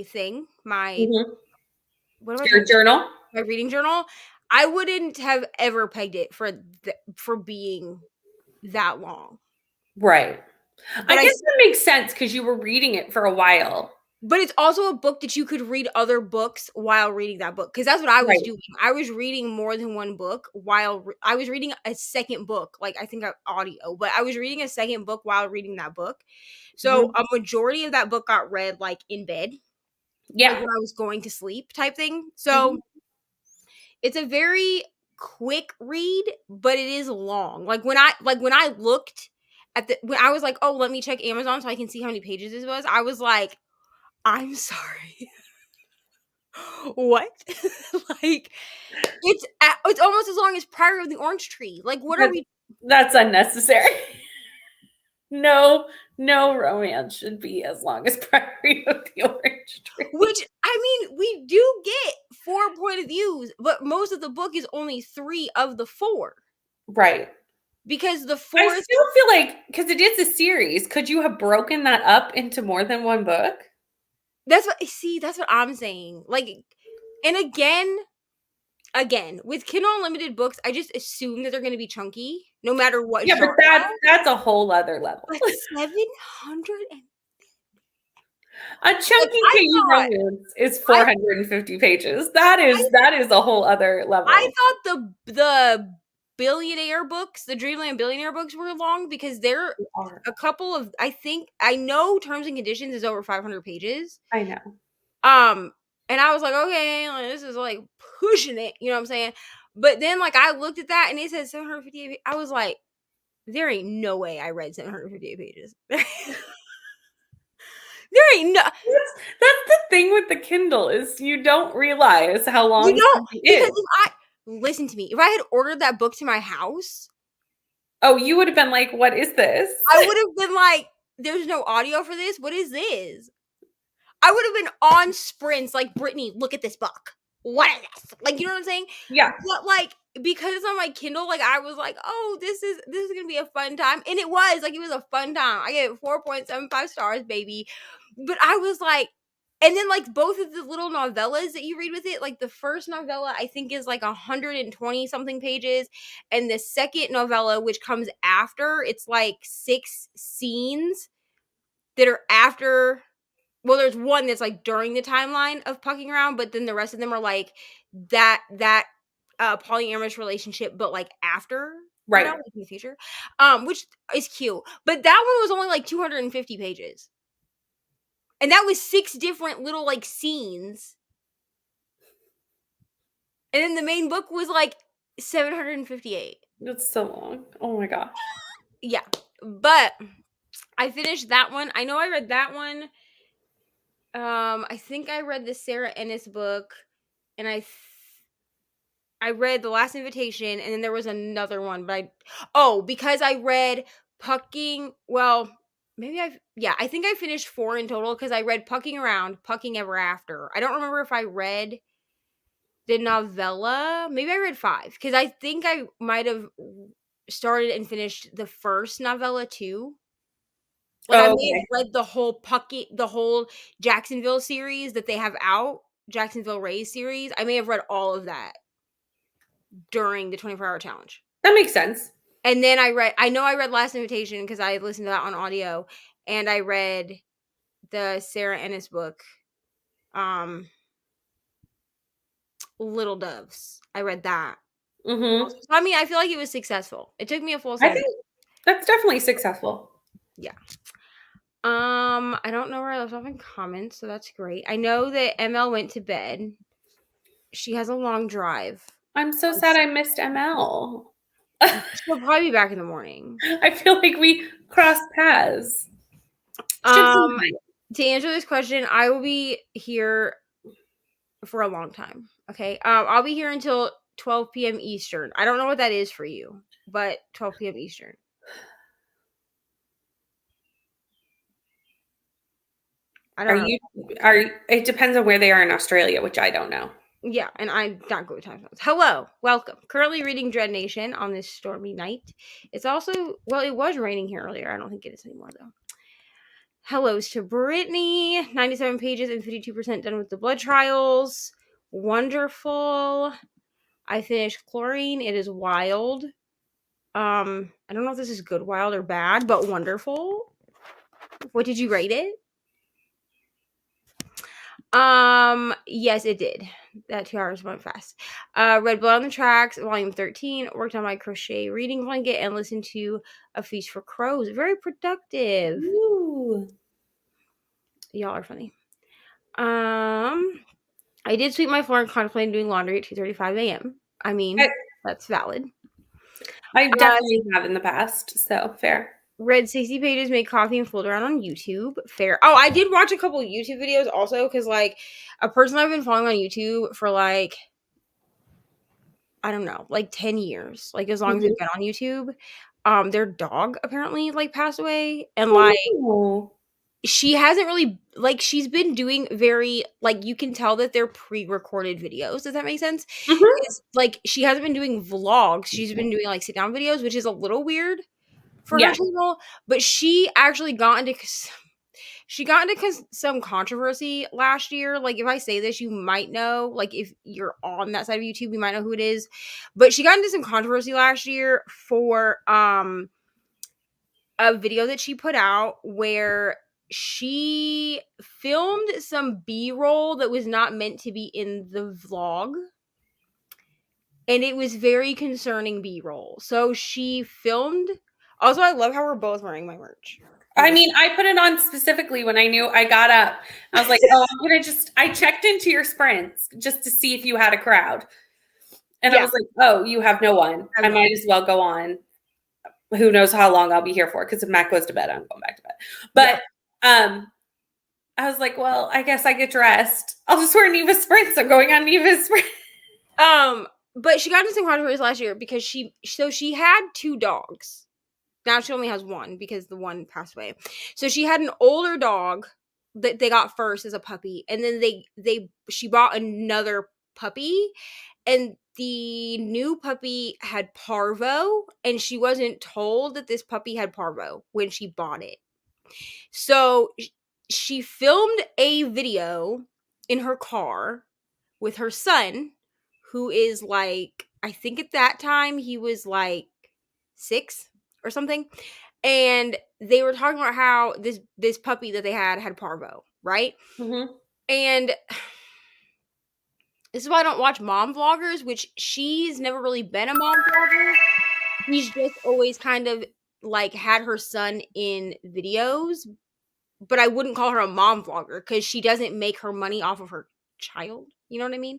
thing, my Mm-hmm. what am I Your trying to journal. my reading journal, I wouldn't have ever pegged it for being that long. Right. I But I guess that makes sense because you were reading it for a while. But it's also a book that you could read other books while reading that book, because that's what I was Right. doing. I was reading more than one book while I was reading a second book, like, I think, audio, but I was reading a second book while reading that book. So, Mhm. a majority of that book got read, like, in bed, like, Yeah. when I was going to sleep type thing. Mhm. So, it's a very quick read, but it is long. When I looked at the when I was like, "Oh, let me check Amazon so I can see how many pages this was," I was like, "I'm sorry." What? Like, it's almost as long as Priory of the Orange Tree. Like, what are That's we that's unnecessary. No, no romance should be as long as Priory of the Orange Tree. which, I mean, we do get 4 point of views, but most of the book is only 3 of the 4. Right. Because the I 4th still feel like because it is a series, could you have broken that up into more than one book? that's what I'm saying. Like, and again, with Kindle Unlimited books, I just assume that they're gonna be chunky no matter what Yeah, but genre. that's a whole other level. But 700 and A like, chunky KU romance is I 450 pages. I That is a whole other I level. thought the billionaire books, the Dreamland billionaire books were long because they're They are. a couple of I know terms and conditions is over 500 pages. I know. Um and I was like, okay, like, this is like pushing it, you know what I'm saying? But then, like, I looked at that and it said 758. I was like, there ain't no way I read 758 pages. There ain't no That's the thing with the Kindle is you don't realize how you long know something because is. if I listen to me, if I had ordered that book to my house, Oh, you would have been like, "What is this?" I would have been like, there's no audio for this. What is this? I would have been on sprints like, Brittany, look at this book. What is this? Like, you know what I'm saying? Yeah. But, like, because it's on my Kindle, like, I was like, oh, this is gonna be a fun time. And it was a fun time. I gave it 4.75 stars, baby. But I was like, and then, like, both of the little novellas that you read with it, like, the first novella I think is like 120 something pages, and the second novella, which comes after, it's like 6 scenes that are after. Well, there's one that's, like, during the timeline of Pucking Around, but then the rest of them are, like, that a polyamorous relationship, but like after, Right. like in the future, which is cute. But that one was only like 250 pages, and that was 6 different little like scenes, and then the main book was like 758. It's so long. Oh my gosh. Yeah, but I finished that one. I know I read that one. I think I read the Sarah Ennis book, and I read The Last Invitation, and then there was another one, but because I read Pucking, well, I think I finished 4 in total because I read Pucking Around, Pucking Ever After. I don't remember if I read the novella. Maybe I read 5 because I think I might have started and finished the first novella too. Like I may have read the whole Jacksonville series that they have out, Jacksonville Rays series. I may have read all of that during the 24-hour challenge. That makes sense. And then I know I read Last Invitation because I listened to that on audio, and I read the Sarah Ennis book, Little Doves. I read that. Mm-hmm. So, I mean, I feel like it was successful. It took me a full I season. think that's definitely successful. Yeah. I don't know where I left off in comments, so that's great. I know that ML went to bed. She has a long drive. I'm so sad I missed ML. She'll probably be back in the morning. I feel like we crossed paths. To answer this question, I will be here for a long time. Okay. I'll be here until 12 p.m. Eastern. I don't know what that is for you, but 12 p.m. Eastern. I don't know. It depends on where they are in Australia, which I don't know. Yeah, and I'm not good with time zones. Hello, welcome. Currently reading Dread Nation on this stormy night. It's also, it was raining here earlier. I don't think it is anymore, though. Hellos to Brittany. 97 pages and 52% done with the blood trials. Wonderful. I finished Chlorine. It is wild. I don't know if this is good, wild, or bad, but wonderful. What did you rate it? Yes, it did. That 2 hours went fast. Read Blood on the Tracks, volume 13. Worked on my crochet reading blanket and listened to A Feast for Crows. Very productive. Ooh. Y'all are funny. I did sweep my floor and contemplated doing laundry at 2:35 a.m. I mean, that's valid. I definitely have in the past, so fair. Read 60 pages, made coffee, and fooled around on YouTube. Fair. Oh, I did watch a couple of YouTube videos also because, like, a person I've been following on YouTube for, like, I don't know, like 10 years. Like, as long as they've been on YouTube. Their dog apparently, like, passed away. And, she hasn't really, like, she's been doing very, like, you can tell that they're pre-recorded videos. Does that make sense? It's, like, she hasn't been doing vlogs. She's been doing, like, sit-down videos, which is a little weird for her channel. But she actually got into some controversy last year. Like, if I say this, you might know. Like, if you're on that side of YouTube, you might know who it is. But she got into some controversy last year for a video that she put out where she filmed some B-roll that was not meant to be in the vlog. And it was very concerning B-roll. So she filmed. Also, I love how we're both wearing my merch. I mean, I put it on specifically when I knew I got up. I was like, I checked into your sprints just to see if you had a crowd. And I was like, oh, you have no one. I might as well go on. Who knows how long I'll be here for? Because if Matt goes to bed, I'm going back to bed. But I was like, well, I guess I get dressed. I'll just wear Neva's sprints. I'm going on Neva's sprints. But she got into some controversy last year because she had 2 dogs. Now she only has 1 because the one passed away. So she had an older dog that they got first as a puppy, and then she bought another puppy, and the new puppy had parvo, and she wasn't told that this puppy had parvo when she bought it. So she filmed a video in her car with her son, who is like, I think at that time he was like 6 or something. And they were talking about how this puppy that they had parvo, right? Mm-hmm. And This is why I don't watch mom vloggers, which she's never really been a mom vlogger. She's just always kind of like had her son in videos, but I wouldn't call her a mom vlogger because she doesn't make her money off of her child. You know what I mean?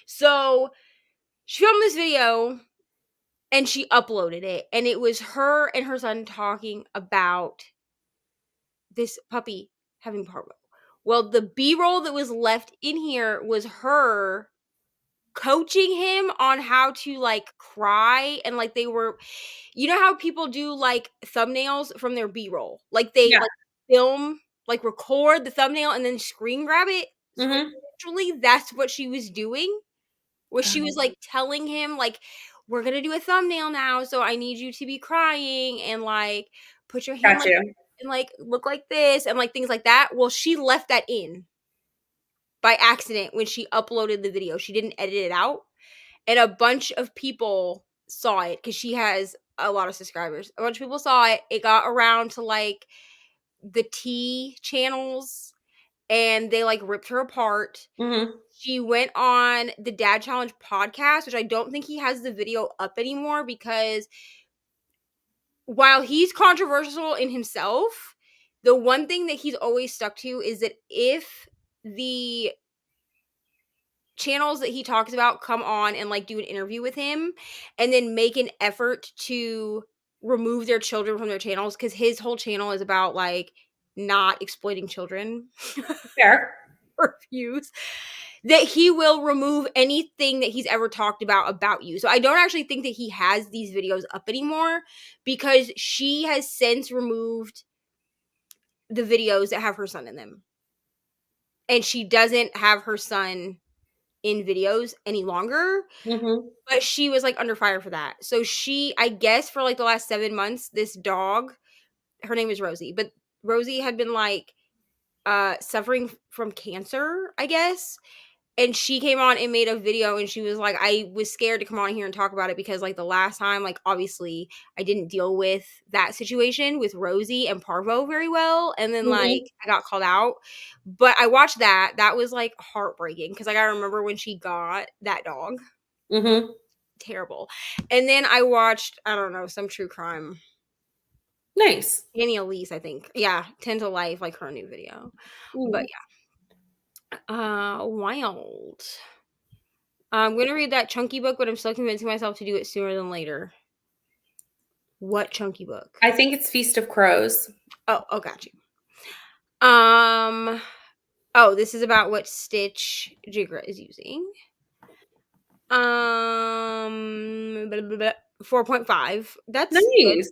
So she filmed this video and she uploaded it, and it was her and her son talking about this puppy having parvo. Well, the B-roll that was left in here was her coaching him on how to like cry, and like they were, you know how people do like thumbnails from their B-roll, like they Yeah. like film, like record the thumbnail and then screen grab it. So Mhm. literally that's what she was doing, was she was like telling him like, we're gonna do a thumbnail now, so I need you to be crying and like put your hand Got like you. and like look like this and like things like that. Well, she left that in by accident when she uploaded the video. She didn't edit it out, and a bunch of people saw it because she has a lot of subscribers. A bunch of people saw it. It got around to like the T channels, and they like ripped her apart. Mhm. She went on the Dad Challenge podcast, which I don't think he has the video up anymore, because while he's controversial in himself, the one thing that he's always stuck to is that if the channels that he talks about come on and like do an interview with him and then make an effort to remove their children from their channels, because his whole channel is about like not exploiting children Fair. for views, that he will remove anything that he's ever talked about you. So I don't actually think that he has these videos up anymore, because she has since removed the videos that have her son in them. And she doesn't have her son in videos any longer. Mhm. But she was like under fire for that. So she, I guess for like the last 7 months, this dog, her name is Rosie, but Rosie had been like suffering from cancer, I guess. And she came on and made a video, and she was like, I was scared to come on here and talk about it because like the last time, like obviously I didn't deal with that situation with Rosie and Parvo very well. And then like Mhm. I got called out. But I watched that. That was like heartbreaking because like I remember when she got that dog. Mhm. Terrible. And then I watched, I don't know, some true crime. Nice. Annie Elise, I think. Yeah, 10 to Life, like her new video. But Mm. yeah. Wild. I'm gonna read that chunky book, but I'm still convincing myself to do it sooner than later. What chunky book? I think it's Feast of Crows. Oh, got you. Oh, this is about what Stitch Jigra is using. Blah, blah, blah, 4.5. That's good. Nice.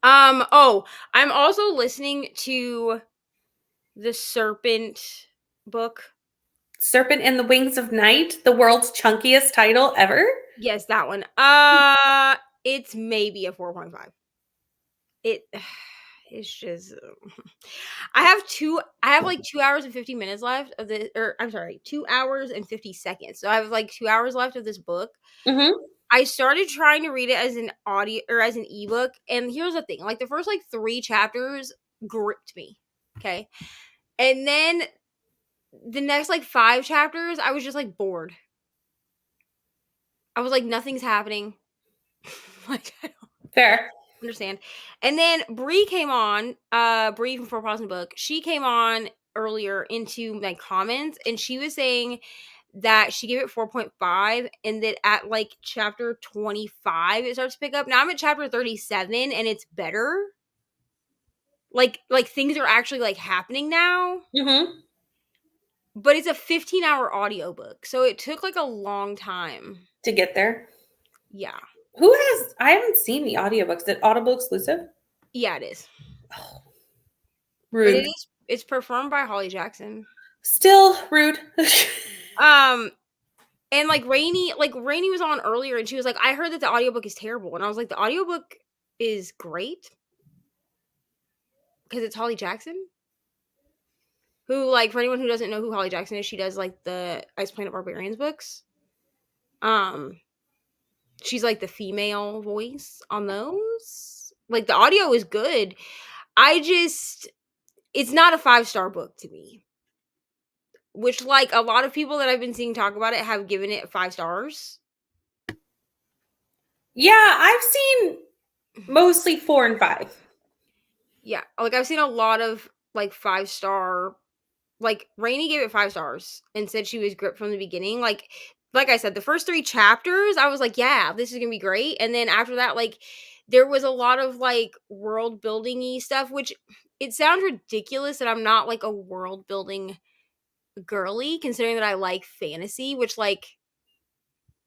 Oh, I'm also listening to the Serpent book. Serpent and the Wings of Night, the world's chunkiest title ever. Yes, that one. It's maybe a 4.5. It's just I have like 2 hours and 50 minutes left of the, or I'm sorry, 2 hours and 50 seconds. So I have like 2 hours left of this book. Mhm. I started trying to read it as an audio or as an ebook, and here's the thing, like the first like 3 chapters gripped me. Okay? And then the next like 5 chapters I was just like bored. I was like, nothing's happening. Like I don't Fair. understand. And then Bree came on, Bree from Four Paws in the Book. She came on earlier into my comments, and she was saying that she gave it 4.5, and that at like chapter 25 it starts to pick up. Now I'm at chapter 37 and it's better. Like things are actually like happening now. Mhm. But it's a 15-hour audiobook, so it took like a long time. To get there. Yeah. Who has? I haven't seen the audiobooks. Is it Audible exclusive? Yeah, it is. Oh, But rude. it's performed by Holly Jackson. Still rude. Um and Reni was on earlier, and she was like, I heard that the audiobook is terrible. And I was like, the audiobook is great because it's Holly Jackson. Who, like, for anyone who doesn't know who Holly Jackson is, she does like the Ice Planet Barbarians books. She's like the female voice on those. Like the audio is good. It's not a 5-star book to me. which, like, a lot of people that I've been seeing talk about it have given it 5 stars. Yeah, I've seen mostly 4 and 5. Yeah, like, I've seen a lot of, like, 5-star, like, Reni gave it 5 stars and said she was gripped from the beginning. Like I said, the first 3 chapters, I was like, "Yeah, this is gonna be great," and then after that, like, there was a lot of, like, world building-y stuff, which it sounds ridiculous that I'm not, like, a world building girly, considering that I like fantasy, which, like,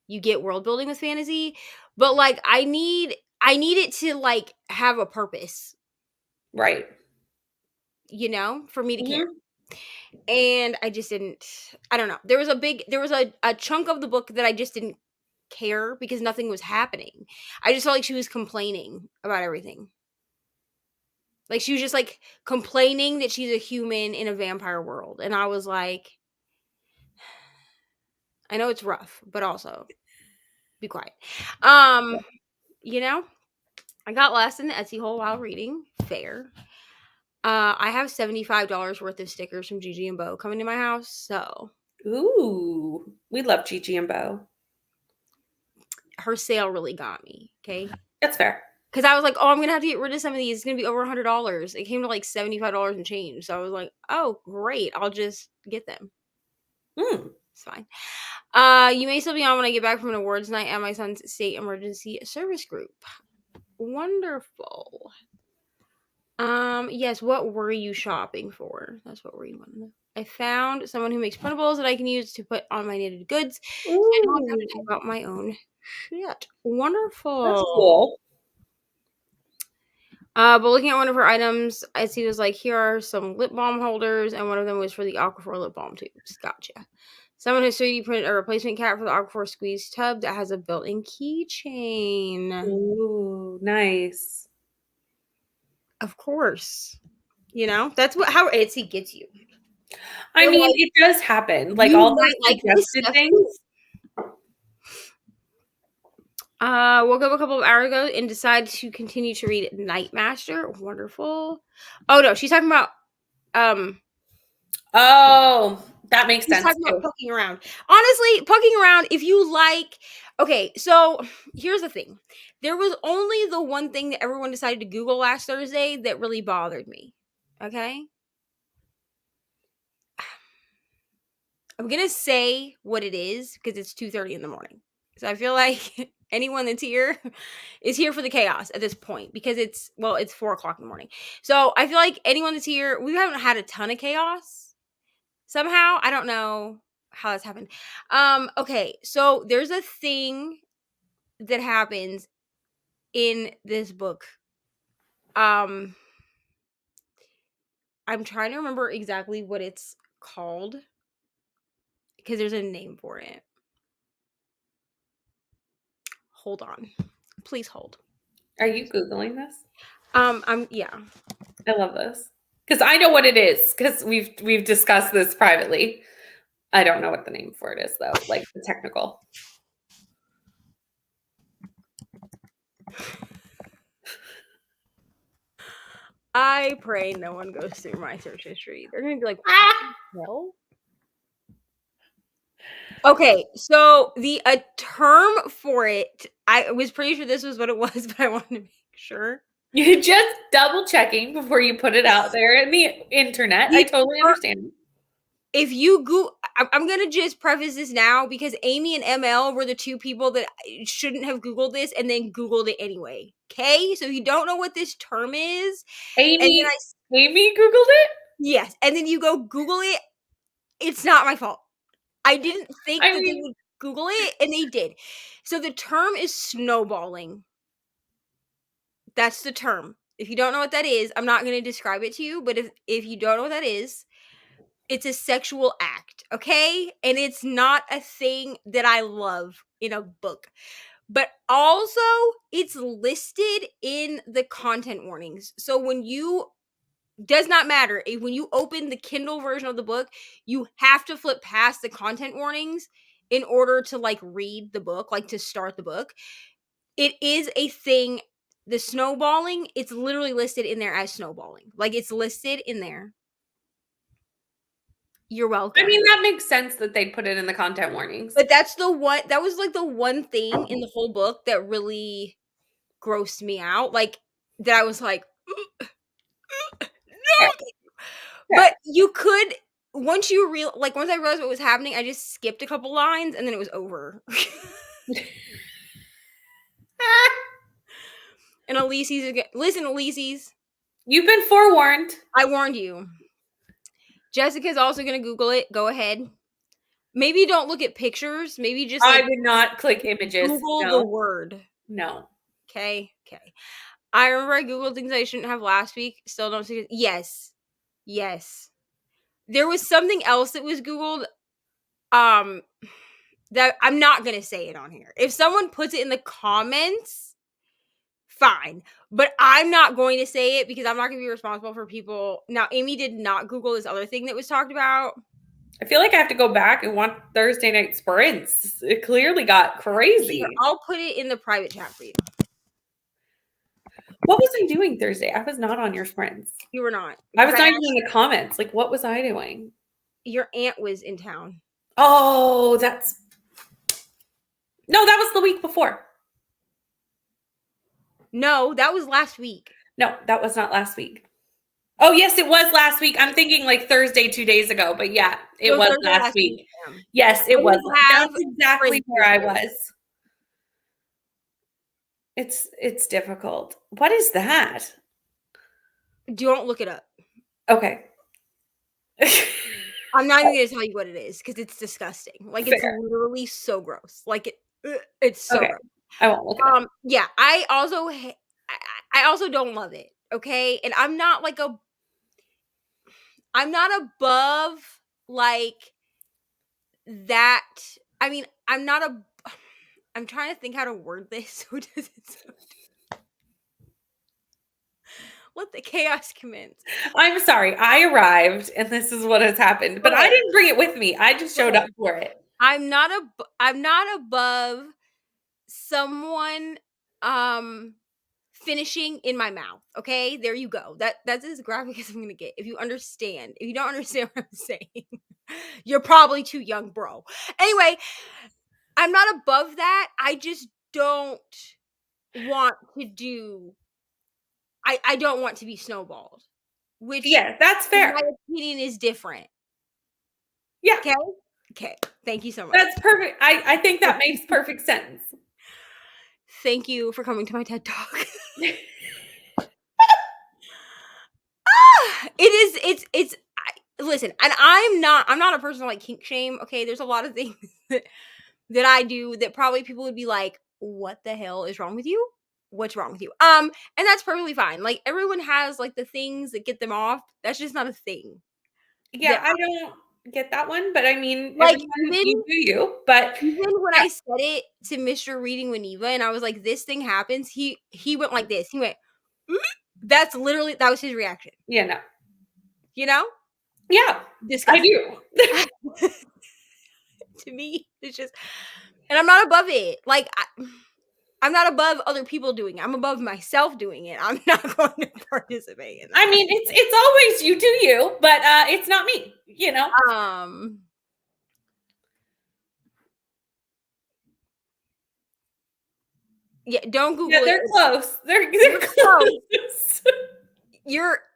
you get world building with fantasy, but, like, I need it to, like, have a purpose, Right. for me to care. Mhm. And I just didn't. I don't know. There was a chunk of the book that I just didn't care because nothing was happening. I just felt like she was complaining about everything. Like, she was just, like, complaining that she's a human in a vampire world, and I was like, I know it's rough, but also be quiet. You know, I got lost in the Etsy hole while reading. Fair. I have $75 worth of stickers from Gigi and Bo coming to my house, so Ooh, we love Gigi and Bo. her sale really got me. Okay. That's fair. Because I was like, oh, I'm going to have to get rid of some of these. It's going to be over $100. It came to like $75 and change. So I was like, oh, great. I'll just get them. It's fine. You may still be on when I get back from an awards night at my son's state emergency service group. Wonderful. Yes, what were you shopping for? That's what we want to know. I found someone who makes printables that I can use to put on my knitted goods. So I don't have to type out my own shit. Wonderful. That's cool. But looking at one of her items, Etsy was like, here are some lip balm holders, and one of them was for the Aquaphor lip balm tubes. Gotcha. Someone has 3D printed a replacement cap for the Aquaphor squeeze tub that has a built-in keychain. Ooh, nice. Of course. That's how Etsy gets you. I They're mean, like, it does happen. Like, you all those might like this suggested stuff things. too. Woke up a couple of hours ago and decided to continue to read Nightmaster. Wonderful. Oh no, she's talking about Oh, that makes she's sense talking too. about poking around. Honestly, poking around, if you like. Okay, so here's the thing. There was only the one thing that everyone decided to Google last Thursday that really bothered me. Okay? I'm gonna say what it is because it's 2:30 in the morning. So I feel like anyone that's here is here for the chaos at this point because it's 4:00 in the morning. So I feel like anyone that's here, we haven't had a ton of chaos somehow. I don't know how that's happened. Okay, so there's a thing that happens in this book. I'm trying to remember exactly what it's called because there's a name for it. Hold on. Please hold. Are you Googling this? Yeah. I love this. Because I know what it is, because we've discussed this privately. I don't know what the name for it is, though, like the technical. I pray no one goes through my search history. They're gonna be like, "No." Okay, so the term for it, I was pretty sure this was what it was, but I wanted to make sure. You're just double checking before you put it out there in the internet. I totally understand. If you Google, I'm gonna just preface this now because Amy and ML were the two people that shouldn't have Googled this and then Googled it anyway. Okay, so if you don't know what this term is, Amy Googled it? Yes, and then you go Google it. It's not my fault. I didn't think that they would Google it, and they did. So the term is snowballing. That's the term. If you don't know what that is, I'm not going to describe it to you, but if you don't know what that is, it's a sexual act, okay? And it's not a thing that I love in a book. But also, it's listed in the content warnings. So does not matter. When you open the Kindle version of the book, you have to flip past the content warnings in order to read the book, to start the book. It is a thing. The snowballing, it's literally listed in there as snowballing. It's listed in there. You're welcome. I mean, that makes sense that they'd put it in the content warnings. But that was like the one thing in the whole book that really grossed me out. Like, that I was like, no. Yeah. But you could, once I realized what was happening, I just skipped a couple lines and then it was over. And Elise's again. Listen, Elise's. You've been forewarned. I warned you. Jessica's also going to Google it. Go ahead. Maybe don't look at pictures. Maybe just I would not click images. Google the word. No. Okay. I remember I Googled things I shouldn't have last week. Still don't see it. Yes. There was something else that was Googled. That I'm not going to say it on here. If someone puts it in the comments, fine. But I'm not going to say it because I'm not going to be responsible for people. Now, Amy did not Google this other thing that was talked about. I feel like I have to go back and watch Thursday night sprints. It clearly got crazy. Here, I'll put it in the private chat for you. What was I doing Thursday? I was not on your sprints. You were not. I was not even in the comments. Like, what was I doing? Your aunt was in town. Oh, no, that was the week before. No, that was last week. No, that was not last week. Oh, yes, it was last week. I'm thinking like Thursday 2 days ago, but yeah, it was last week. Yes, it was. That's exactly where I was. It's difficult. What is that? Don't look it up. Okay. I'm not even going to tell you what it is because it's disgusting. Like, it's literally so gross. Like, it's so gross. I won't look it up. Yeah, I also don't love it, okay? And I'm not above, like, that. I mean, I'm trying to think how to word this. So does it sound? Let the chaos commence. I'm sorry. I arrived and this is what has happened, but I didn't bring it with me. I just showed up for it. I'm not above someone finishing in my mouth. Okay, there you go. That's as graphic as I'm gonna get. If you understand. If you don't understand what I'm saying, you're probably too young, bro. Anyway, I'm not above that. I just don't want to do. I don't want to be snowballed. Which, yeah, that's fair. My opinion is different. Yeah. Okay. Thank you so much. That's perfect. I think that makes perfect sense. Thank you for coming to my TED Talk. Listen, and I'm not a person like kink shame. Okay, there's a lot of things that I do that probably people would be like, what the hell is wrong with you? What's wrong with you? And that's perfectly fine. Like, everyone has like the things that get them off. That's just not a thing. Yeah, I don't get that one, but I mean, like, you do you. But even when I said it to Mr. Reading with Neva, and I was like, "This thing happens," he went like this. He went, that was his reaction. Yeah, no. You know? Yeah, I do. To me, it's just, and I'm not above it. Like, I'm not above other people doing it. I'm above myself doing it. I'm not going to participate in that. I mean, it's always you do you, but it's not me, you know? Yeah, don't Google it. They're close. They're close.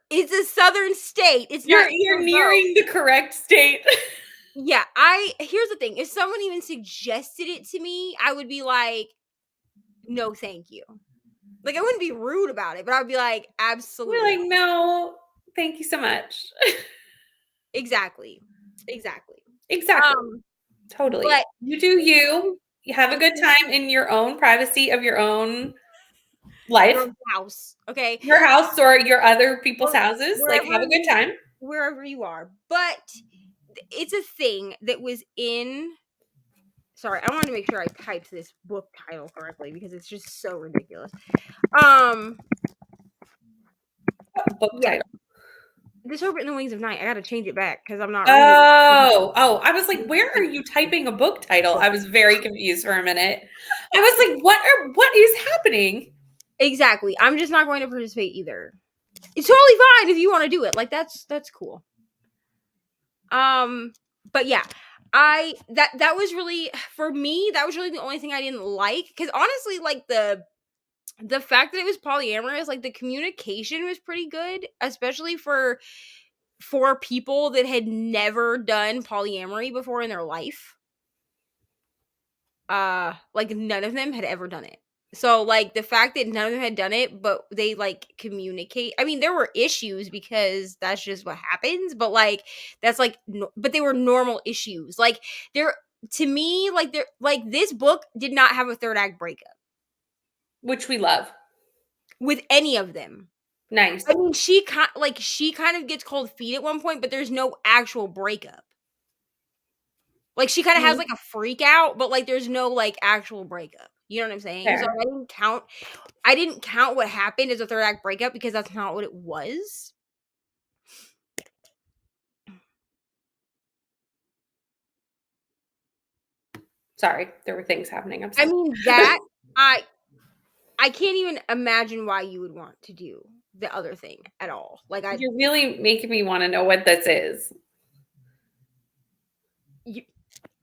It's a southern state. You're nearing the correct state. Yeah, here's the thing. If someone even suggested it to me, I would be like, no, thank you. Like, I wouldn't be rude about it, but I'd be like, absolutely. You're like, no, thank you so much. Exactly. Totally. But you do you. You have a good time in your own privacy of your own life. Your house, okay? Your house or your other people's houses. Like, have a good time. Wherever you are. But it's a thing that was in... Sorry, I wanted to make sure I typed this book title correctly because it's just so ridiculous. Book title. This Hope in the Wings of Night. I got to change it back because I'm not. Oh! I was like, where are you typing a book title? I was very confused for a minute. I was like, what is happening? Exactly. I'm just not going to participate either. It's totally fine if you want to do it. Like, that's cool. But yeah, that was really, for me, that was really the only thing I didn't like, because honestly, like the fact that it was polyamorous, like the communication was pretty good, especially for people that had never done polyamory before in their life. Like none of them had ever done it. So like the fact that none of them had done it, but they like communicate. I mean, there were issues because that's just what happens, but like that's like but they were normal issues. Like there, to me, like there, like this book did not have a third act breakup Which we love. with any of them. Nice. I mean, she kind of gets cold feet at one point, but there's no actual breakup. Like she kind of has like a freak out, but like there's no like actual breakup. You know what I'm saying? Fair. So I didn't count what happened as a third act breakup because that's not what it was. Sorry, there were things happening. I mean, that I can't even imagine why you would want to do the other thing at all. Like You're really making me want to know what this is.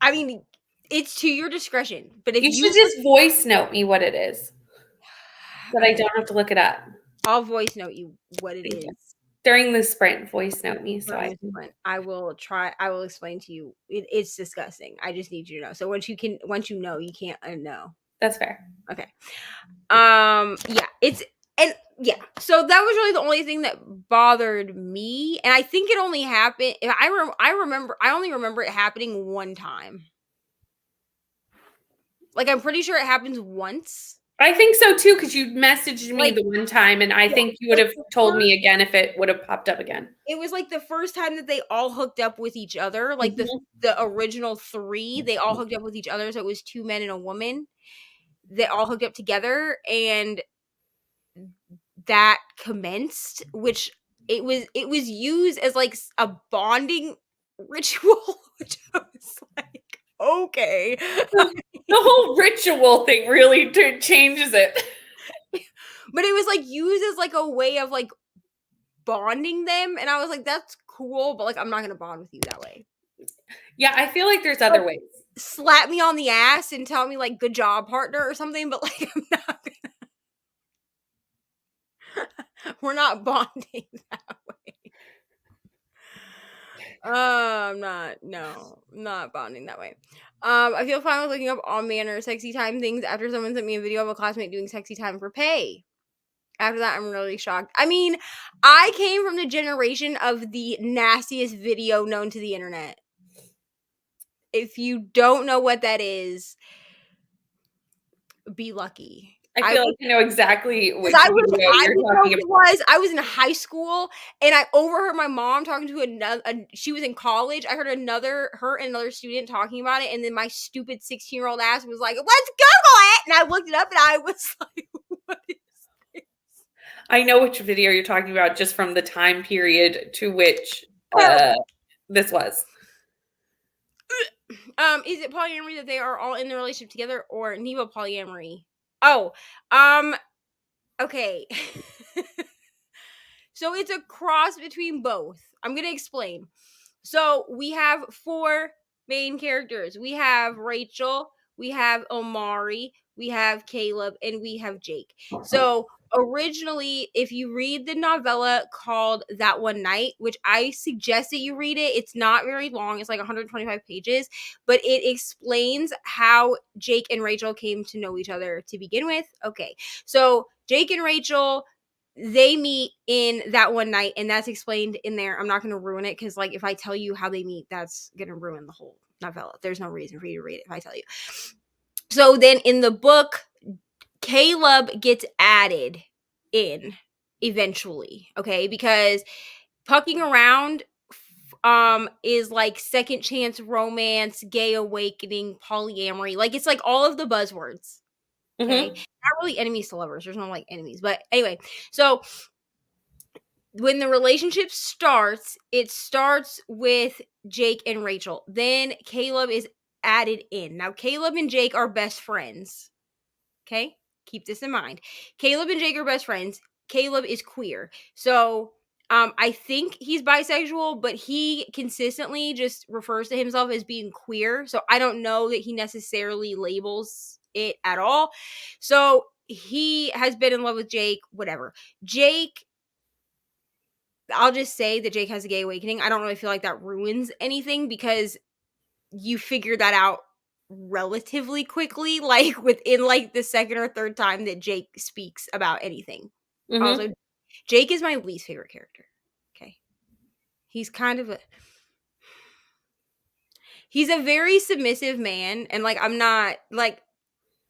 I mean, it's to your discretion. But if you should just voice note me what it is, but I don't have to look it up. I'll voice note you what it is. During the sprint, voice note me so I will try. I will explain to you. It's disgusting. I just need you to know. So once you know, you can't unknow. That's fair. Okay. Yeah. So that was really the only thing that bothered me, and I think it only happened. I only remember it happening one time. Like I'm pretty sure it happens once. I think so too, because you messaged me the one time, and I think you would have told me again if it would have popped up again. It was like the first time that they all hooked up with each other, like the original 3, they all hooked up with each other. So it was 2 men and a woman that all hooked up together, and that commenced, which it was used as like a bonding ritual, which I was like, okay. The whole ritual thing really changes it. But it was like used as like a way of like bonding them, and I was like, that's cool, but like I'm not gonna bond with you that way. Yeah, I feel like there's other ways. Slap me on the ass and tell me like good job, partner, or something, but like I'm not gonna we're not bonding that way. I'm not bonding that way. I feel fine with looking up all manner of sexy time things after someone sent me a video of a classmate doing sexy time for pay. After that, I'm really shocked. I mean, I came from the generation of the nastiest video known to the internet. If you don't know what that is, be lucky. I feel like you know exactly what I was in high school, and I overheard my mom talking to she was in college. I heard her and another student talking about it, and then my stupid 16-year-old ass was like, let's Google it! And I looked it up, and I was like, what is this? I know which video you're talking about just from the time period to which this was. Is it polyamory that they are all in the relationship together, or Neva polyamory? Oh, okay. So it's a cross between both. I'm gonna explain. So we have 4 main characters. We have Rachel, we have Omari, we have Caleb, and we have Jake. So originally, if you read the novella called That One Night, which I suggest that you read it, it's not very long, it's like 125 pages, but it explains how Jake and Rachel came to know each other to begin with. Okay, so Jake and Rachel, they meet in That One Night, and that's explained in there. I'm not going to ruin it because, like, if I tell you how they meet, that's going to ruin the whole novella. There's no reason for you to read it if I tell you. So then in the book, Caleb gets added in eventually, okay? Because pucking around is like second chance romance, gay awakening, polyamory. Like, it's like all of the buzzwords. Okay. Not really enemies to lovers. There's no like enemies. But anyway, so when the relationship starts, it starts with Jake and Rachel. Then Caleb is added in. Now, Caleb and Jake are best friends. Okay? Keep this in mind. Caleb and Jake are best friends. Caleb is queer. So I think he's bisexual, but he consistently just refers to himself as being queer. So I don't know that he necessarily labels it at all. So he has been in love with Jake, whatever. Jake, I'll just say that Jake has a gay awakening. I don't really feel like that ruins anything because you figure that out relatively quickly, like within like the second or third time that Jake speaks about anything. Mm-hmm. Also, Jake is my least favorite character. Okay. He's kind of he's a very submissive man, and like I'm not like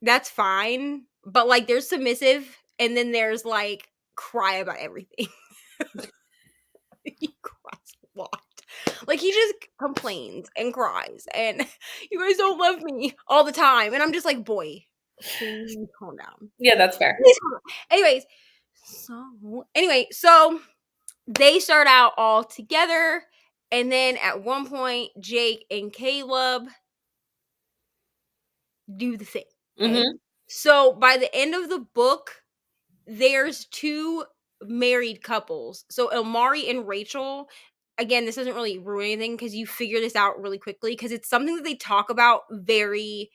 that's fine, but like there's submissive and then there's like cry about everything. He cries a lot. Like he just complains and cries and you guys don't love me all the time. And I'm just like, boy, please calm down. Yeah, that's fair. Anyways, so they start out all together, and then at one point, Jake and Caleb do the thing. Okay? Mm-hmm. So by the end of the book, there's two married couples. So Omari and Rachel. Again, this doesn't really ruin anything because you figure this out really quickly because it's something that they talk about very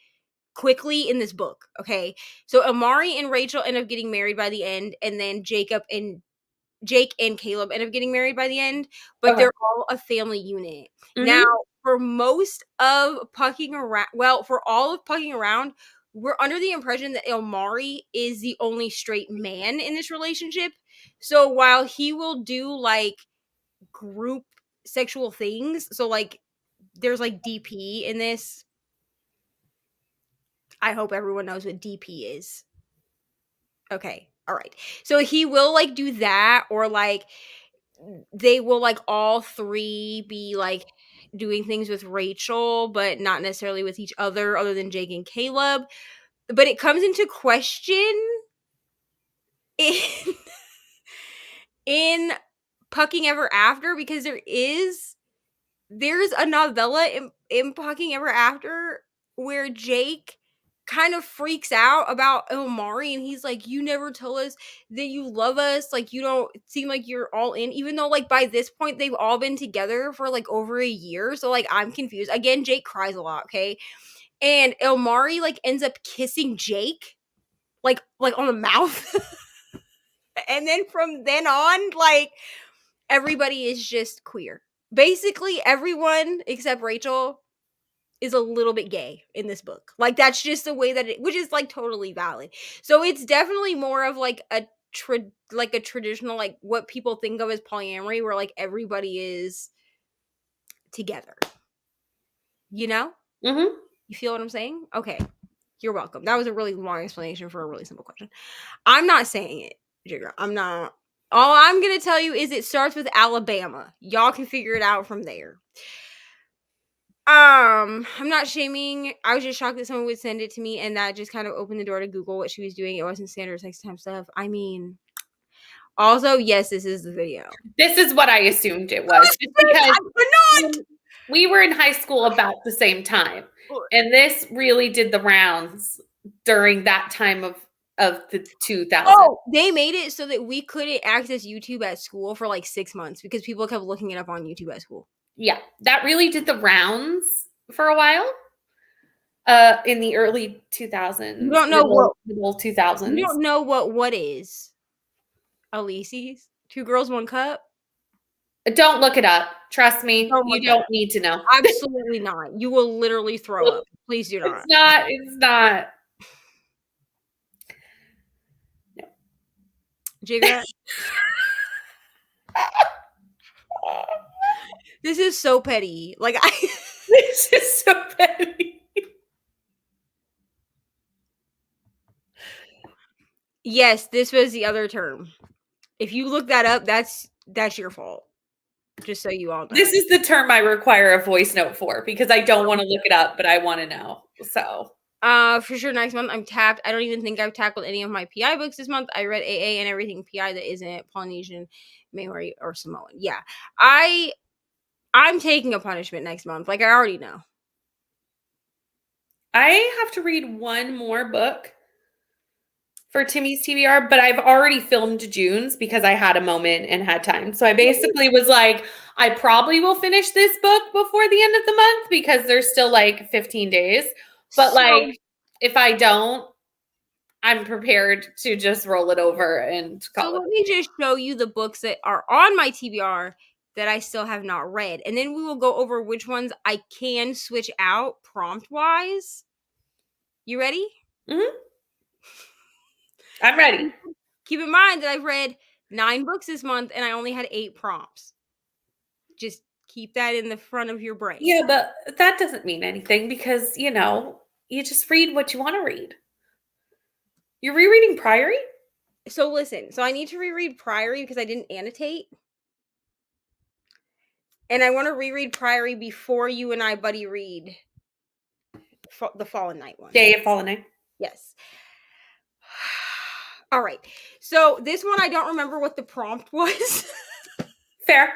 quickly in this book. Okay. So Omari and Rachel end up getting married by the end, and then Jake and Caleb end up getting married by the end, but Okay. they're all a family unit. Mm-hmm. Now, for most of for all of Pucking Around, we're under the impression that Omari is the only straight man in this relationship. So while he will do like group sexual things, so like there's like DP in this. I hope everyone knows what DP is. Okay. All right. So he will like do that, or like they will like all three be like doing things with Rachel, but not necessarily with each other than Jake and Caleb. But it comes into question in in Pucking Ever After because there's a novella in Pucking Ever After where Jake kind of freaks out about Omari, and he's like, you never tell us that you love us, like you don't seem like you're all in, even though like by this point they've all been together for like over a year. So like I'm confused. Again, Jake cries a lot, okay? And Omari like ends up kissing Jake like on the mouth. And then from then on, like everybody is just queer. Basically everyone except Rachel is a little bit gay in this book. Like that's just the way that which is like totally valid. So it's definitely more of like a traditional like what people think of as polyamory where like everybody is together. You know? Mm-hmm. You feel what I'm saying? Okay. You're welcome. That was a really long explanation for a really simple question. I'm not saying it, Jigger. I'm not. All I'm going to tell you is it starts with Alabama. Y'all can figure it out from there. I'm not shaming. I was just shocked that someone would send it to me, and that just kind of opened the door to Google what she was doing. It wasn't standard sex time stuff. I mean, also, yes, this is the video. This is what I assumed it was. Just because we were in high school about the same time, and this really did the rounds during that time of the 2000s. Oh, they made it so that we couldn't access YouTube at school for like 6 months because people kept looking it up on YouTube at school. Yeah, that really did the rounds for a while. In the early 2000s. You don't know middle 2000s. You don't know what is Alici's 2 Girls 1 Cup? Don't look it up. Trust me, you don't need to know. Absolutely not. You will literally throw up. Please do not. It's not. No. Jigger. This is so petty. Like This is so petty. Yes, this was the other term. If you look that up, that's your fault. Just so you all know. This is the term I require a voice note for because I don't want to look it up, but I want to know. So for sure next month I'm tapped. I don't even think I've tackled any of my PI books this month. I read AA and everything PI that isn't Polynesian, Maori, or Samoan. Yeah. I'm taking a punishment next month. Like I already know. I have to read one more book for Timmy's TBR, but I've already filmed June's because I had a moment and had time. So I basically was like, I probably will finish this book before the end of the month because there's still like 15 days. But like, if I don't, I'm prepared to just roll it over and call it. Let me just show you the books that are on my TBR that I still have not read. And then we will go over which ones I can switch out prompt-wise. You ready? Mm-hmm. I'm ready. Keep in mind that I've read 9 books this month and I only had 8 prompts. Just keep that in the front of your brain. Yeah, but that doesn't mean anything because, you just read what you want to read. You're rereading Priory? So listen, I need to reread Priory because I didn't annotate. And I want to reread Priory before you and I buddy read the Fallen Knight one. Day of Fallen Knight. Yes. All right. So this one, I don't remember what the prompt was. Fair.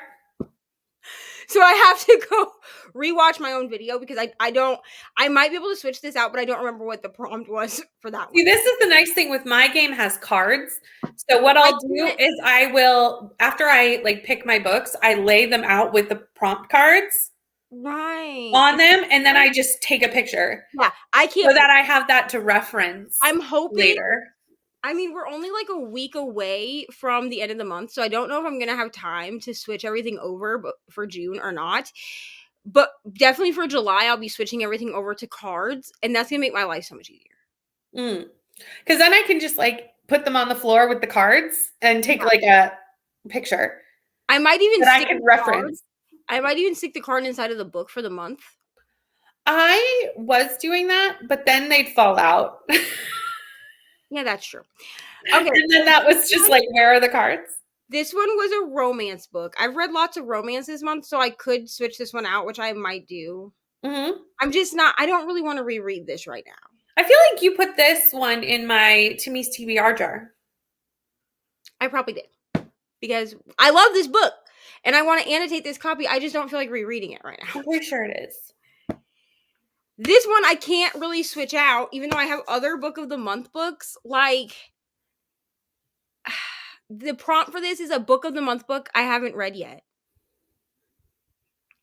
So I have to go rewatch my own video because I might be able to switch this out, but I don't remember what the prompt was for that one. See, this is the nice thing with my game has cards. So what I'll do is I will, after I like pick my books, I lay them out with the prompt cards on them. And then I just take a picture. Yeah, I can't. So that I have that to reference. I'm hoping later. I mean, we're only like a week away from the end of the month, so I don't know if I'm going to have time to switch everything over for June or not. But definitely for July, I'll be switching everything over to cards, and that's going to make my life so much easier. Because then I can just like put them on the floor with the cards and take like a picture. I might even I can reference. I might even stick the card inside of the book for the month. I was doing that, but then they'd fall out. Yeah, that's true. Okay. And then that was just like, where are the cards? This one was a romance book. I've read lots of romance this month, so I could switch this one out, which I might do. Mm-hmm. I'm just not, I don't really want to reread this right now. I feel like you put this one in my Timmy's TBR jar. I probably did. Because I love this book, and I want to annotate this copy. I just don't feel like rereading it right now. I'm pretty sure it is. This one I can't really switch out, even though I have other book of the month books. Like, the prompt for this is a book of the month book I haven't read yet.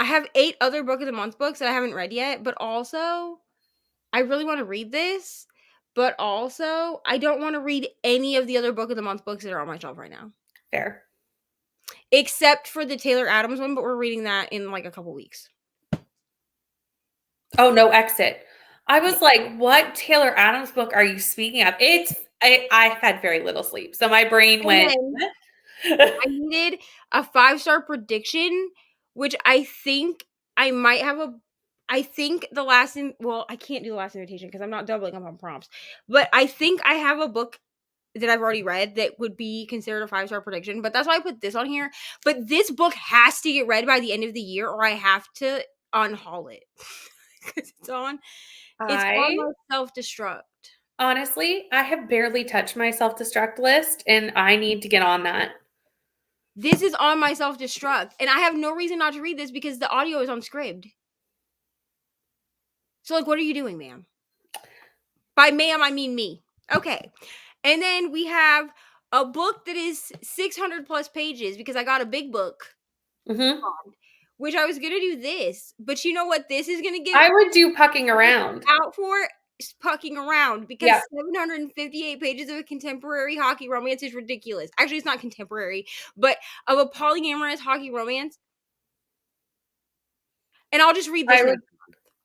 I have 8 other book of the month books that I haven't read yet, but also I really want to read this, but also I don't want to read any of the other book of the month books that are on my shelf right now. Fair. Except for the Taylor Adams one, but we're reading that in like a couple weeks. Oh, No Exit. I was like, what Taylor Adams book are you speaking of? I've had very little sleep. So my brain went. I needed a 5-star prediction, which I think I might have I think the last, I can't do the last invitation because I'm not doubling up on prompts, but I think I have a book that I've already read that would be considered a 5-star prediction, but that's why I put this on here. But this book has to get read by the end of the year or I have to unhaul it. Because it's on my self-destruct. Honestly, I have barely touched my self-destruct list, and I need to get on that. This is on my self-destruct, and I have no reason not to read this because the audio is unscribed. So, like, what are you doing, ma'am? By ma'am, I mean me. Okay. And then we have a book that is 600 plus pages because I got a big book. Mm-hmm. Which I was going to do this, but you know what this is going to get? I would do Pucking Around. Out for Pucking Around because 758 pages of a contemporary hockey romance is ridiculous. Actually, it's not contemporary, but of a polyamorous hockey romance. And I'll just read this.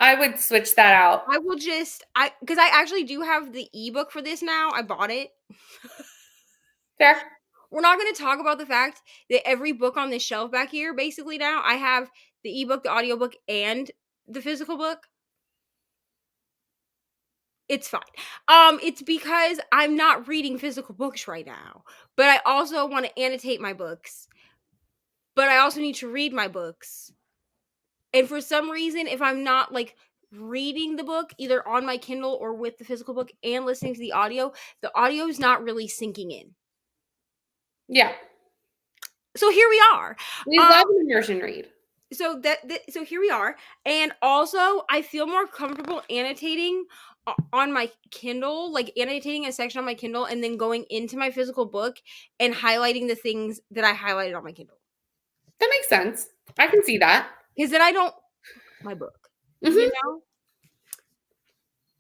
I would switch that out. I will just, because I actually do have the ebook for this now. I bought it. Fair. We're not going to talk about the fact that every book on this shelf back here, basically now, I have the ebook, the audiobook, and the physical book. It's fine. It's because I'm not reading physical books right now. But I also want to annotate my books. But I also need to read my books. And for some reason, if I'm not, like, reading the book, either on my Kindle or with the physical book and listening to the audio is not really sinking in. Yeah. So here we are. We love an immersion read. So so here we are. And also, I feel more comfortable annotating on my Kindle, like annotating a section on my Kindle and then going into my physical book and highlighting the things that I highlighted on my Kindle. That makes sense. I can see that. Because then I don't my book. Mm-hmm. You know?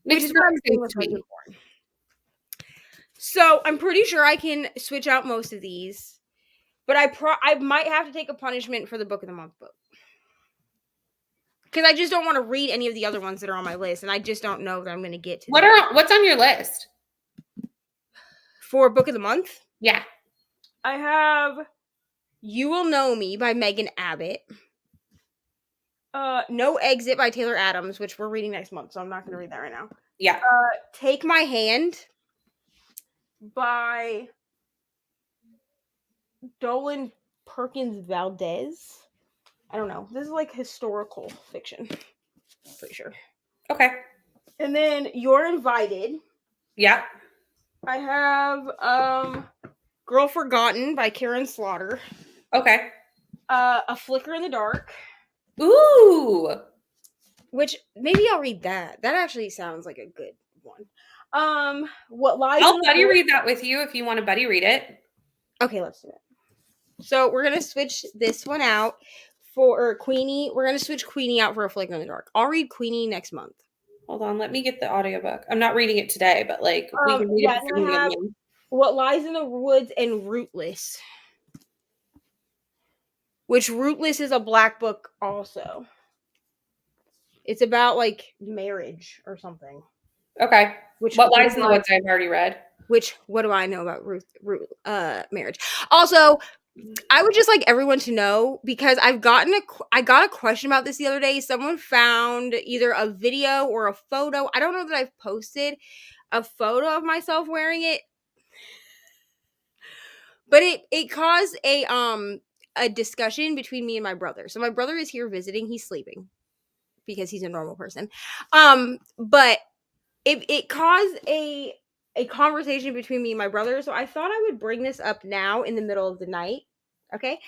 Which is what I'm doing with my book. So I'm pretty sure I can switch out most of these. But I might have to take a punishment for the book of the month book. Because I just don't want to read any of the other ones that are on my list, and I just don't know that I'm going to get to What's on your list? For book of the month? Yeah. I have You Will Know Me by Megan Abbott. No Exit by Taylor Adams, which we're reading next month, so I'm not going to read that right now. Yeah. Take My Hand by Dolan Perkins Valdez. I don't know. This is like historical fiction. Pretty sure. Okay. And then You're Invited. Yeah. I have Girl Forgotten by Karen Slaughter. Okay. A Flicker in the Dark. Ooh. Which maybe I'll read that. That actually sounds like a good one. What Lies I'll in the buddy Woods. read that with you if you want to buddy read it. Okay, let's do it. So we're gonna switch this one out for Queenie. We're gonna switch Queenie out for A Flicker in the Dark. I'll read Queenie next month. Hold on, let me get the audiobook. I'm not reading it today, but like we can read it before we get in. What Lies in the Woods and Rootless. Which Rootless is a black book also. It's about like marriage or something. Okay. What Lies in the Woods I've already read. Which, what do I know about marriage? Also, I would just like everyone to know, because I got a question about this the other day. Someone found either a video or a photo. I don't know that I've posted a photo of myself wearing it, but it caused a discussion between me and my brother. So my brother is here visiting. He's sleeping because he's a normal person. But it caused a conversation between me and my brother. So I thought I would bring this up now in the middle of the night. Okay.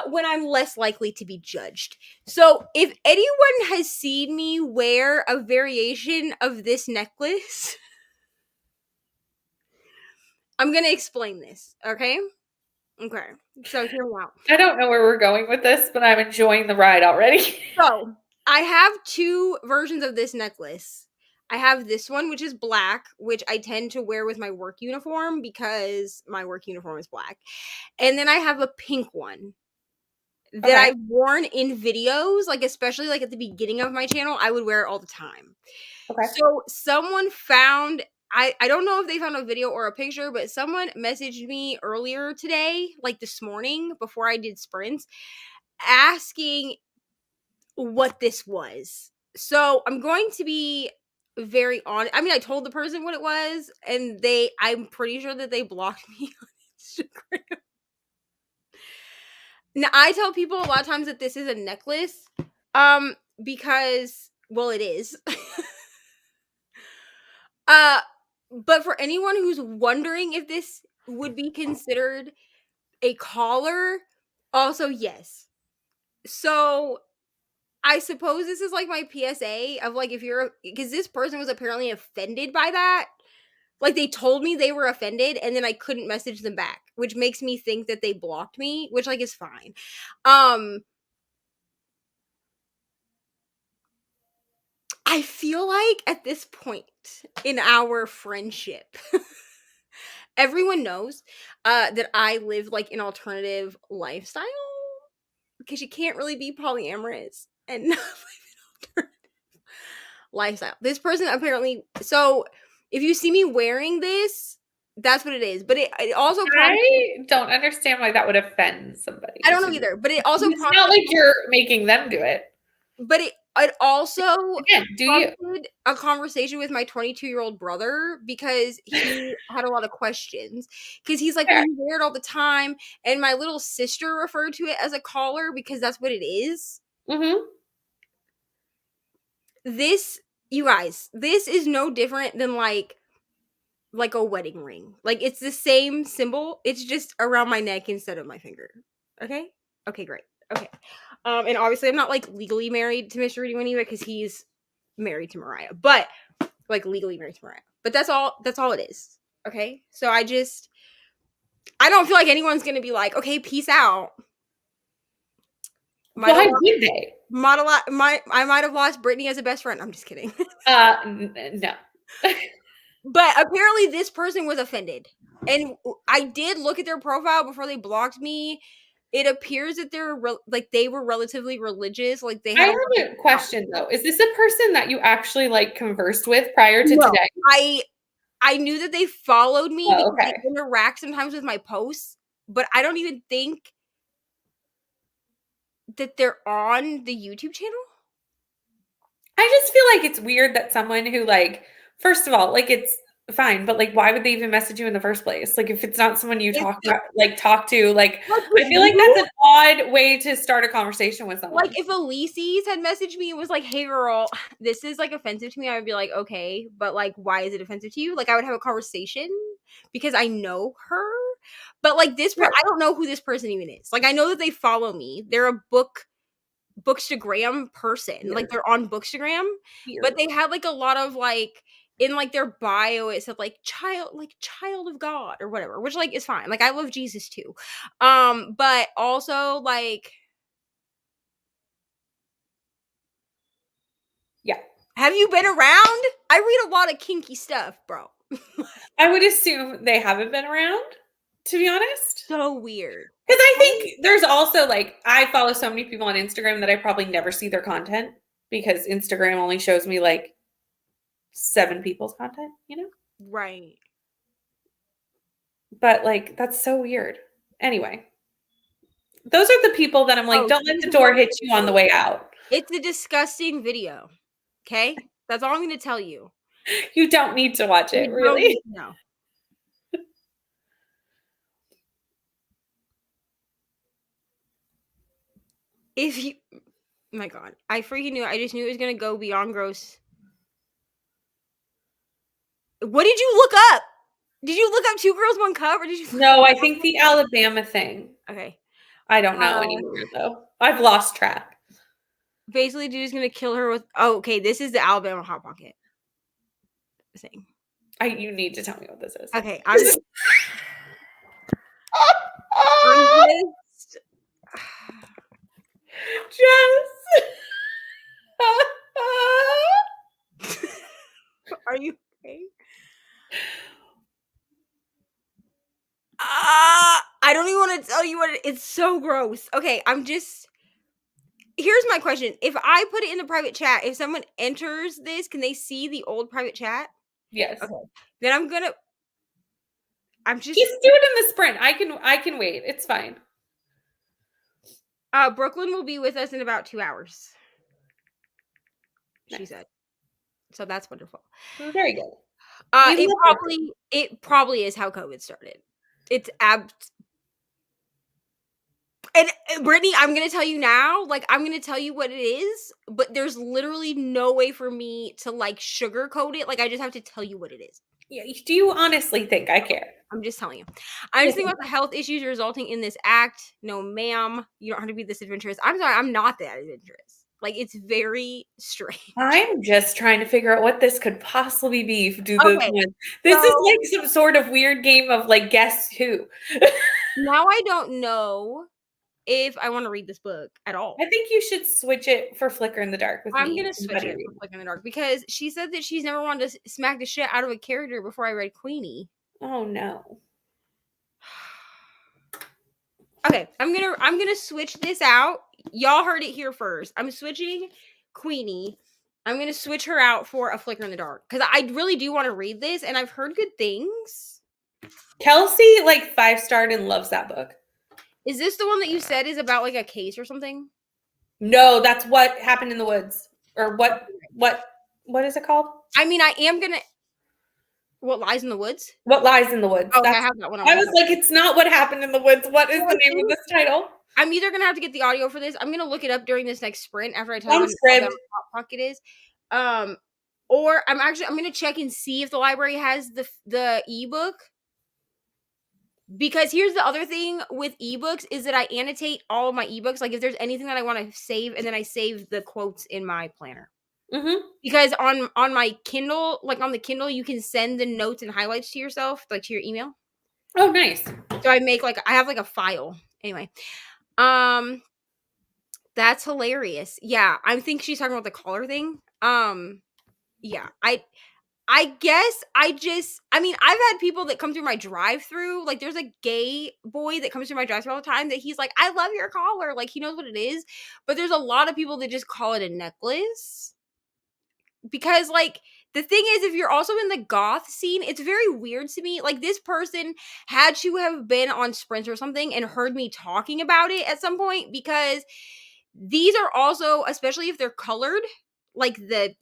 When I'm less likely to be judged. So if anyone has seen me wear a variation of this necklace, I'm going to explain this. Okay. Okay. So hear me out. I don't know where we're going with this, but I'm enjoying the ride already. So I have two versions of this necklace. I have this one, which is black, which I tend to wear with my work uniform because my work uniform is black. And then I have a pink one that I've worn in videos, like especially like at the beginning of my channel. I would wear it all the time. Okay. So someone found, I don't know if they found a video or a picture, but someone messaged me earlier today, like this morning before I did sprints, asking what this was. So I'm going to be very honest. I mean, I told the person what it was, and I'm pretty sure that they blocked me on Instagram. Now, I tell people a lot of times that this is a necklace, because, well, it is. But for anyone who's wondering if this would be considered a collar, also yes. So I suppose this is like my PSA of like, because this person was apparently offended by that. Like they told me they were offended and then I couldn't message them back, which makes me think that they blocked me, which like is fine. I feel like at this point in our friendship, everyone knows that I live like an alternative lifestyle, because you can't really be polyamorous and not live an alternative lifestyle. This person apparently, so if you see me wearing this, that's what it is. But it also I don't understand why that would offend somebody. I don't know either. But it also it's not like you're making them do it. But it also prompted a conversation with my 22-year-old brother, because he had a lot of questions. Because he's like, well, you wear it all the time. And my little sister referred to it as a collar because that's what it is. Mm-hmm. This, you guys, this is no different than like a wedding ring. Like it's the same symbol. It's just around my neck instead of my finger. Okay? Okay, great. Okay. And obviously I'm not like legally married to Mr. Reedy Winnie because he's married to Mariah. But like legally married to Mariah. But that's all it is. Okay? So I don't feel like anyone's gonna be like, okay, peace out. Why would they? I might have lost Brittany as a best friend. I'm just kidding. No. But apparently this person was offended. And I did look at their profile before they blocked me. It appears that they were relatively religious. Like they had I have a question though. Is this a person that you actually like conversed with prior to today? I knew that they followed me because okay. they interact sometimes with my posts, but I don't even think that they're on the YouTube channel. I just feel like it's weird that someone who like, first of all, like it's fine, but like why would they even message you in the first place? Like if it's not someone you talk to, like I feel like that's an odd way to start a conversation with someone. Like if Elise's had messaged me and was like, hey girl, this is like offensive to me, I would be like, okay, but like why is it offensive to you? Like I would have a conversation because I know her. But like this I don't know who this person even is. Like I know that they follow me. They're a Bookstagram person. Weird. Like they're on Bookstagram. Weird. But they had like a lot of like in like their bio it said like child of God or whatever, which like is fine. Like I love Jesus too. But also like yeah. Have you been around? I read a lot of kinky stuff, bro. I would assume they haven't been around, to be honest. So weird. Because I think there's also like, I follow so many people on Instagram that I probably never see their content because Instagram only shows me like 7 people's content, you know? Right. But like, that's so weird. Anyway, those are the people that I'm like, don't let the door hit you on the way out. It's a disgusting video. Okay? That's all I'm going to tell you. You don't need to watch it, really. No. If you, my God, I freaking knew. I just knew it was going to go beyond gross. What did you look up? Did you look up 2 Girls, 1 Cup? Or did you? No, I think the Alabama thing. Okay. I don't know anymore, though. I've lost track. Basically, dude's going to kill her with, oh, okay, this is the Alabama Hot Pocket thing. You need to tell me what this is. Okay, I'm just Are you okay? I don't even want to tell you what it's so gross. Okay, here's my question. If I put it in the private chat, if someone enters this, can they see the old private chat? Yes. Okay. Then just do it in the sprint. I can wait. It's fine. Brooklyn will be with us in about 2 hours. Nice. She said. So that's wonderful. Very good. It probably is how COVID started. It's and Brittany, I'm going to tell you now, like, I'm going to tell you what it is, but there's literally no way for me to, like, sugarcoat it. Like, I just have to tell you what it is. Yeah. Do you honestly think I care? I'm just telling you. I'm just thinking about the health issues resulting in this act. No, ma'am. You don't have to be this adventurous. I'm sorry. I'm not that adventurous. Like, it's very strange. I'm just trying to figure out what this could possibly be. This is like some sort of weird game of, like, guess who. Now I don't know if I want to read this book at all. I think you should switch it for Flicker in the Dark with me. I'm going to switch it for Flicker in the Dark because she said that she's never wanted to smack the shit out of a character before I read Queenie. Oh, no. Okay, I'm gonna switch this out. Y'all heard it here first. I'm switching Queenie. I'm gonna switch her out for A Flicker in the Dark because I really do want to read this, and I've heard good things. Kelsey, like, 5-starred and loves that book. Is this the one that you said is about like a case or something? No, that's What Happened in the Woods, or what is it called? I mean, I am gonna. What Lies in the Woods? What Lies in the Woods? Oh, I have that one. I was like, it's not What Happened in the Woods. What is the name of this title? I'm either gonna have to get the audio for this. I'm gonna look it up during this next sprint after I tell you what the Hot Pocket is. Or I'm gonna check and see if the library has the ebook. Because here's the other thing with ebooks is that I annotate all of my ebooks. Like if there's anything that I want to save, and then I save the quotes in my planner. Because on my Kindle, like on the Kindle, you can send the notes and highlights to yourself, like to your email. Oh, nice. So I have like a file. Anyway, that's hilarious. Yeah, I think she's talking about the collar thing. Yeah, I guess I've had people that come through my drive-through. Like, there's a gay boy that comes through my drive-through all the time that he's like, I love your collar. Like, he knows what it is. But there's a lot of people that just call it a necklace. Because, like, the thing is, if you're also in the goth scene, it's very weird to me. Like, this person had to have been on Sprint or something and heard me talking about it at some point, because these are also, especially if they're colored, like the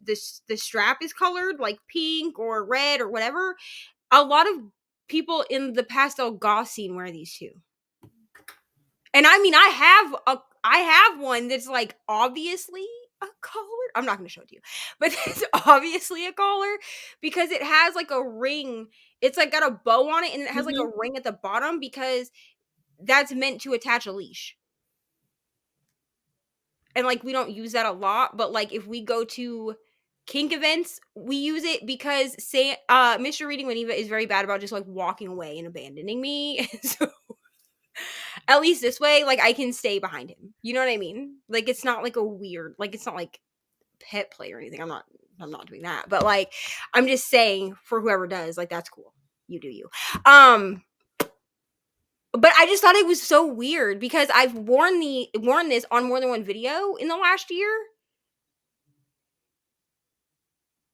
strap is colored, like pink or red or whatever. A lot of people in the pastel goth scene wear these too. And I mean, I have one that's like obviously a collar. I'm not going to show it to you, but it's obviously a collar because it has like a ring. It's like got a bow on it, and it has like a ring at the bottom because that's meant to attach a leash. And like, we don't use that a lot, but like if we go to kink events, we use it because Mr. Reading with Eva is very bad about just like walking away and abandoning me. So at least this way, like, I can stay behind him. You know what I mean? Like, it's not like a weird, like, it's not like pet play or anything. I'm not doing that. But like, I'm just saying, for whoever does, like, that's cool. You do you. But I just thought it was so weird because I've worn this on more than one video in the last year.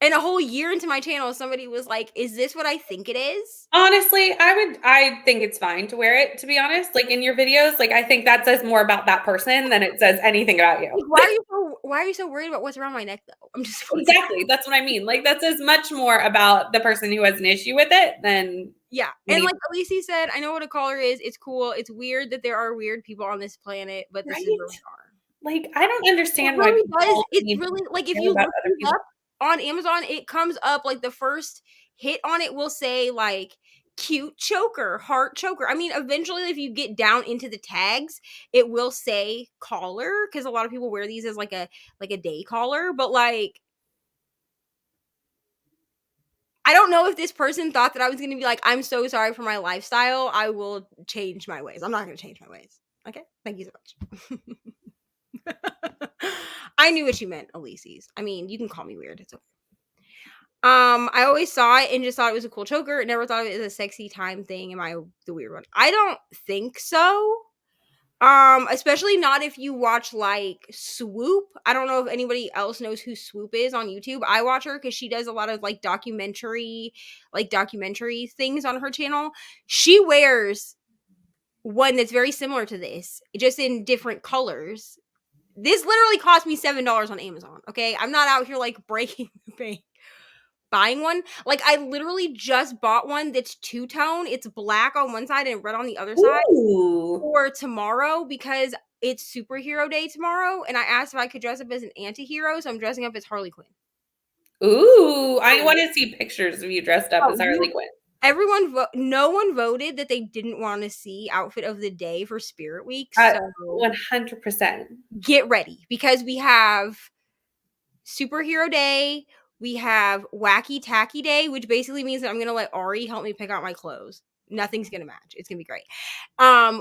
And a whole year into my channel, somebody was like, is this what I think it is? Honestly, I think it's fine to wear it, to be honest. Like, in your videos, like, I think that says more about that person than it says anything about you. Like, why are you so worried about what's around my neck, though? I'm just exactly. That's what I mean. Like, that says much more about the person who has an issue with it than yeah. And like Elise said, I know what a collar is. It's cool. It's weird that there are weird people on this planet, but this is where we are. Like, I don't understand why people it's really like, if you look it up on Amazon, it comes up like the first hit on it will say like cute choker, heart choker. I mean, eventually if you get down into the tags, it will say collar, because a lot of people wear these as like a day collar. But like, I don't know if this person thought that I was going to be like, I'm so sorry for my lifestyle, I will change my ways. I'm not going to change my ways. Okay, thank you so much. I knew what you meant, Elise's. I mean, you can call me weird. It's okay. I always saw it and just thought it was a cool choker. Never thought of it as a sexy time thing. Am I the weird one? I don't think so. Especially not if you watch like Swoop. I don't know if anybody else knows who Swoop is on YouTube. I watch her because she does a lot of like documentary things on her channel. She wears one that's very similar to this, just in different colors. This literally cost me $7 on Amazon. Okay, I'm not out here like breaking the bank buying one. Like, I literally just bought one that's two-tone. It's black on one side and red on the other side for tomorrow because it's superhero day tomorrow. And I asked if I could dress up as an anti-hero, so I'm dressing up as Harley Quinn. Ooh, I want to see pictures of you dressed up as Harley Quinn. No one voted that they didn't want to see outfit of the day for Spirit Week. So 100%. Get ready, because we have superhero day. We have wacky tacky day, which basically means that I'm going to let Ari help me pick out my clothes. Nothing's going to match. It's going to be great.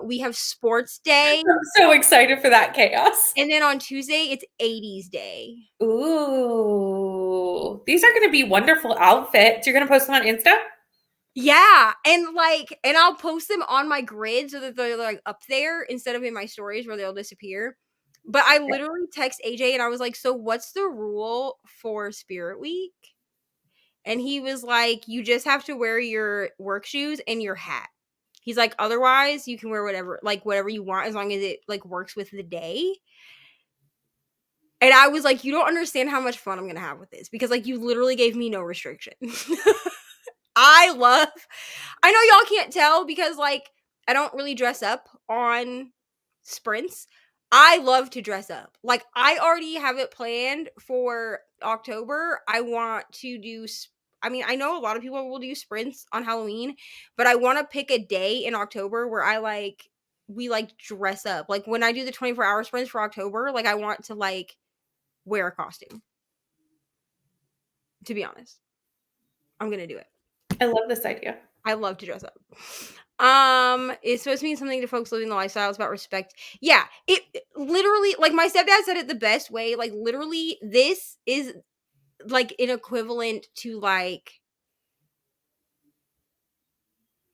We have sports day. I'm so excited for that chaos. And then on Tuesday, it's 80s day. Ooh, these are going to be wonderful outfits. You're going to post them on Insta? Yeah. And I'll post them on my grid so that they're like up there instead of in my stories where they'll disappear. But I literally text AJ and I was like, so what's the rule for Spirit Week? And he was like, you just have to wear your work shoes and your hat. He's like, otherwise you can wear whatever you want as long as it like works with the day. And I was like, you don't understand how much fun I'm going to have with this, because like, you literally gave me no restriction. I know y'all can't tell because like, I don't really dress up on sprints. I love to dress up. Like, I already have it planned for October. I want to do, I mean, I know a lot of people will do sprints on Halloween, but I want to pick a day in October where we dress up. Like, when I do the 24-hour sprints for October, like, I want to like wear a costume. To be honest, I'm gonna do it. I love this idea. I love to dress up. It's supposed to mean something to folks living the lifestyle. It's about respect. Yeah, it literally, like my stepdad said it the best way. Like literally, this is like an equivalent to like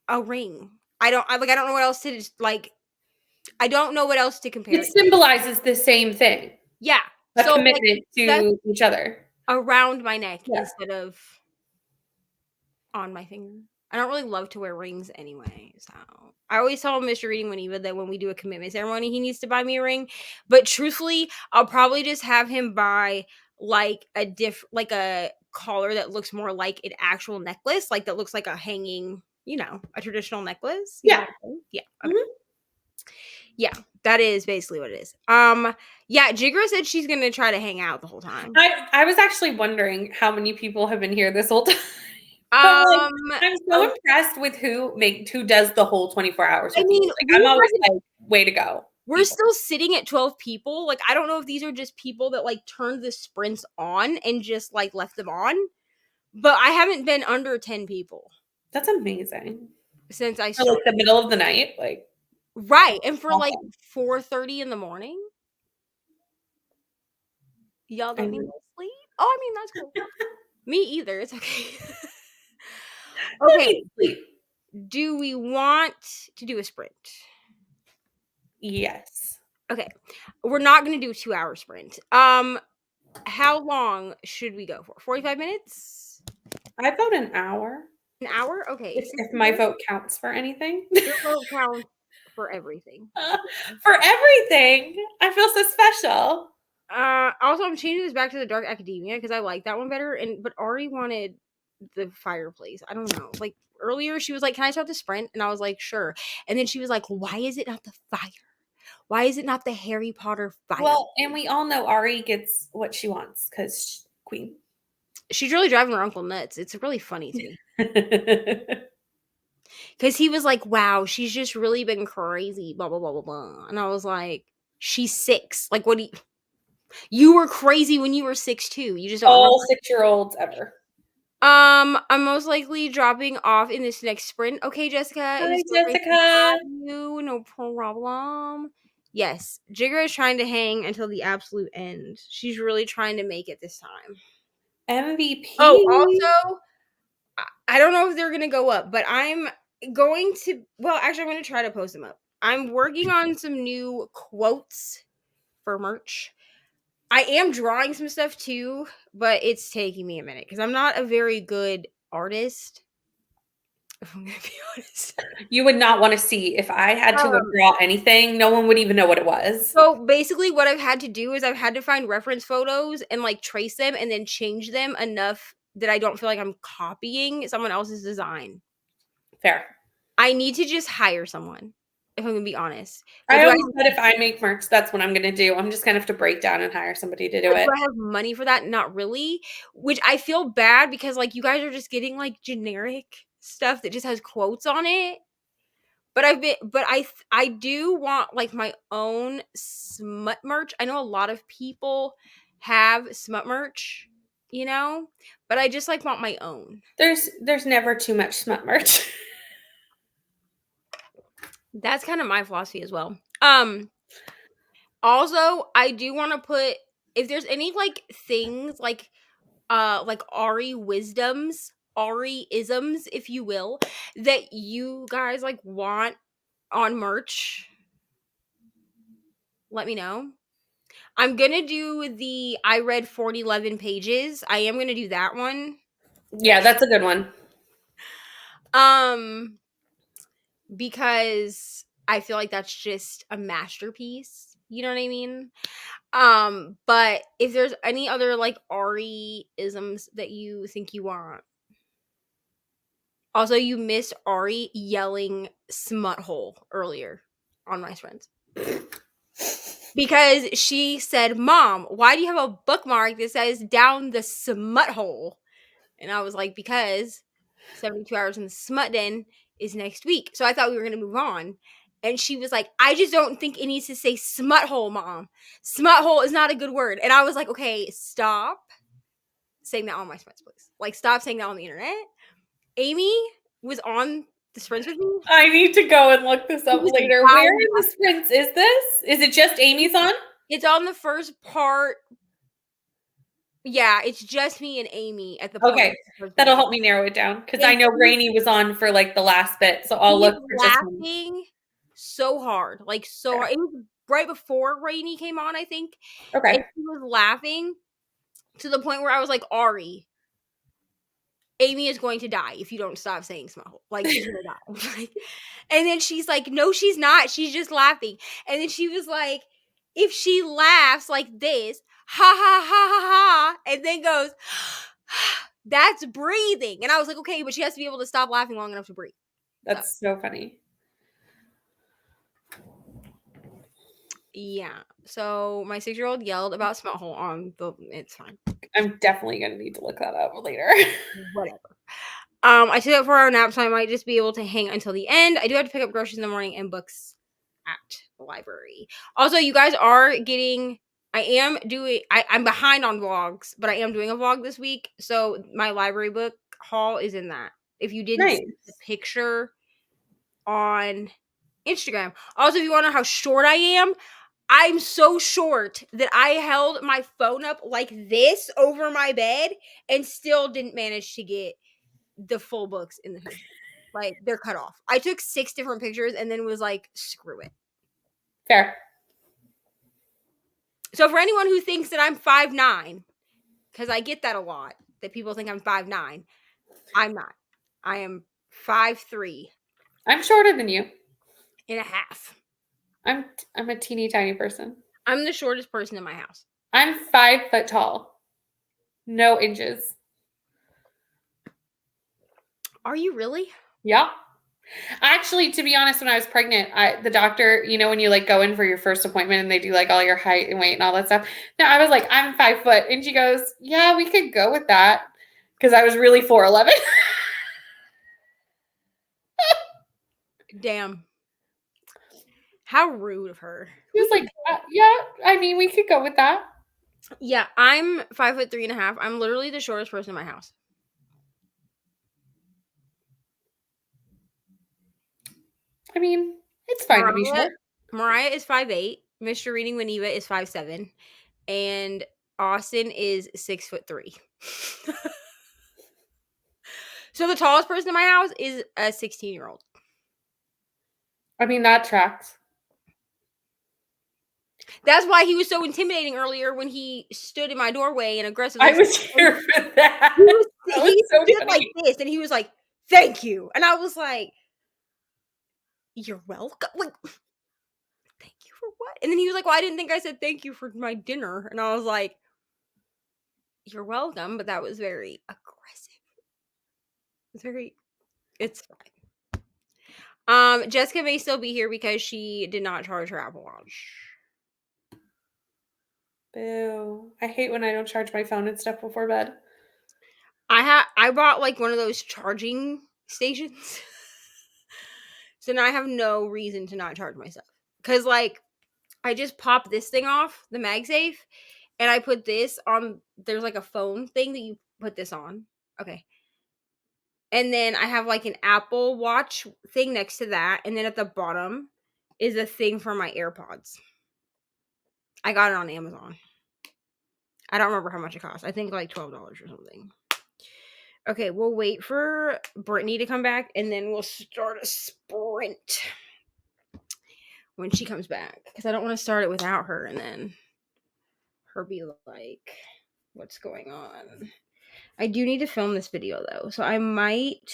a ring. I don't know what else to like. I don't know what else to compare. It symbolizes the same thing. Yeah, A so commitment to each other. Around my neck instead of on my finger. I don't really love to wear rings anyway, so I always tell Mr. Reading when Eva that when we do a commitment ceremony, he needs to buy me a ring. But truthfully, I'll probably just have him buy like a collar that looks more like an actual necklace, like that looks like a hanging, a traditional necklace. Yeah. Yeah. Okay. Mm-hmm. Yeah, that is basically what it is. Yeah, Jigra said she's gonna try to hang out the whole time. I was actually wondering how many people have been here this whole time. I'm so impressed with who does the whole 24 hours. I mean, I'm always like, way to go. We're still sitting at 12 people. Like, I don't know if these are just people that like turned the sprints on and just like left them on, but I haven't been under 10 people. That's amazing. Since I started. Like the middle of the night, like. Right, and for like 4:30 in the morning. Y'all don't need to sleep? Oh, I mean, that's cool. Me either. It's okay. Okay. Do we want to do a sprint? Yes. Okay. We're not going to do a 2-hour sprint. How long should we go for? 45 minutes? I vote an hour. An hour? Okay. If my vote counts for anything. Your vote counts for everything. For everything. I feel so special. Also, I'm changing this back to the Dark Academia because I like that one better. But Ari wanted the fireplace. I don't know. Like earlier, she was like, "Can I start the sprint?" And I was like, "Sure." And then she was like, "Why is it not the fire? Why is it not the Harry Potter fire?" Well, and we all know Ari gets what she wants because queen. She's really driving her uncle nuts. It's really funny to me. Because he was like, "Wow, she's just really been crazy." Blah blah blah blah blah. And I was like, "She's 6. Like, what do you were crazy when you were 6 too. You just don't all 6-year-olds ever." I'm most likely dropping off in this next sprint. Okay, Jessica. Hi, Jessica. You, no problem. Yes, Jigger is trying to hang until the absolute end. She's really trying to make it this time. MVP. Oh, also, I don't know if they're gonna go up, but I'm going to. Well, actually, I'm gonna try to post them up. I'm working on some new quotes for merch. I am drawing some stuff too, but it's taking me a minute because I'm not a very good artist. If I'm gonna be honest, you would not want to see if I had to draw anything. No one would even know what it was. So basically, what I've had to do is I've had to find reference photos and like trace them and then change them enough that I don't feel like I'm copying someone else's design. Fair. I need to just hire someone. If I'm gonna be honest, I always said if I make merch, that's what I'm gonna do. I'm just gonna have to break down and hire somebody to do it. Do I have money for that? Not really. Which I feel bad because like you guys are just getting like generic stuff that just has quotes on it. But I do want like my own smut merch. I know a lot of people have smut merch, but I just like want my own. There's never too much smut merch. That's kind of my philosophy as well. Also, I do want to put if there's any like things like Ari wisdoms, Ari isms, if you will, that you guys like want on merch, let me know. I'm gonna do the I read 411 pages. I am gonna do that one. Yeah, that's a good one. Because I feel like that's just a masterpiece. You know what I mean? But if there's any other like Ari-isms that you think you want. Also, you missed Ari yelling smut hole earlier on my friends. Because she said, "Mom, why do you have a bookmark that says down the smut hole?" And I was like, because 72 Hours in the Smut Den is next week. So I thought we were going to move on. And she was like, "I just don't think it needs to say smut hole, Mom. Smut hole is not a good word." And I was like, okay, stop. saying that on my sprints, please. Like, stop saying that on the internet. Amy was on the sprints with me. I need to go and look this up later. Where in the sprints is this? Is it just Amy's on? It's on the first part. Yeah, it's just me and Amy at the point. Okay, that'll help me narrow it down because I know Reni was on for like the last bit, so I'll look for just laughing so hard, like so hard. It was right before Reni came on, I think. Okay, and she was laughing to the point where I was like, Ari, Amy is going to die if you don't stop saying small. Like, she's gonna die. Like, and then she's like, no, she's not. She's just laughing. And then she was like, if she laughs like this, ha ha ha ha ha, and then goes, that's breathing. And I was like, okay, but she has to be able to stop laughing long enough to breathe. That's so funny. Yeah. So my 6-year-old yelled about smut hole on the. It's fine. I'm definitely gonna need to look that up later. Whatever. I took it for our nap, so I might just be able to hang until the end. I do have to pick up groceries in the morning and books at the library. Also, you guys are getting. I'm behind on vlogs, but I am doing a vlog this week. So my library book haul is in that. If you didn't see the picture on Instagram. Also, if you want to know how short I am, I'm so short that I held my phone up like this over my bed and still didn't manage to get the full books in the picture. Like, they're cut off. I took 6 different pictures and then was like, screw it. Fair. So for anyone who thinks that I'm 5'9", because I get that a lot, that people think I'm 5'9", I'm not. I am 5'3". I'm shorter than you. And a half. I'm a teeny tiny person. I'm the shortest person in my house. I'm 5 foot tall. No inches. Are you really? Yeah. Actually, to be honest, when I was pregnant, the doctor, you know, when you like go in for your first appointment and they do like all your height and weight and all that stuff. No, I was like, I'm 5 foot. And she goes, yeah, we could go with that. Because I was really 4'11". Damn. How rude of her. She was like, yeah, I mean, we could go with that. Yeah, I'm 5'3.5". I'm literally the shortest person in my house. I mean, it's fine to be short. Mariah is 5'8". Mr. Reading Winiva is 5'7". And Austin is 6'3". So the tallest person in my house is a 16-year-old. I mean, that tracks. That's why he was so intimidating earlier when he stood in my doorway and aggressively. I was here for that. He stood like this, and he was like, "Thank you," and I was like, "You're welcome." Like, thank you for what? And then he was like, "Well, I didn't think I said thank you for my dinner," and I was like, "You're welcome," but that was very aggressive. It's fine. Jessica may still be here because she did not charge her Apple Watch. Boo. I hate when I don't charge my phone and stuff before bed. I bought like one of those charging stations. So now I have no reason to not charge myself. Because like I just pop this thing off, the MagSafe, and I put this on. There's like a phone thing that you put this on. Okay. And then I have like an Apple Watch thing next to that. And then at the bottom is a thing for my AirPods. I got it on Amazon. I don't remember how much it cost. I think like $12 or something. Okay, we'll wait for Brittany to come back and then we'll start a sprint when she comes back. Because I don't want to start it without her and then her be like, what's going on? I do need to film this video though. So I might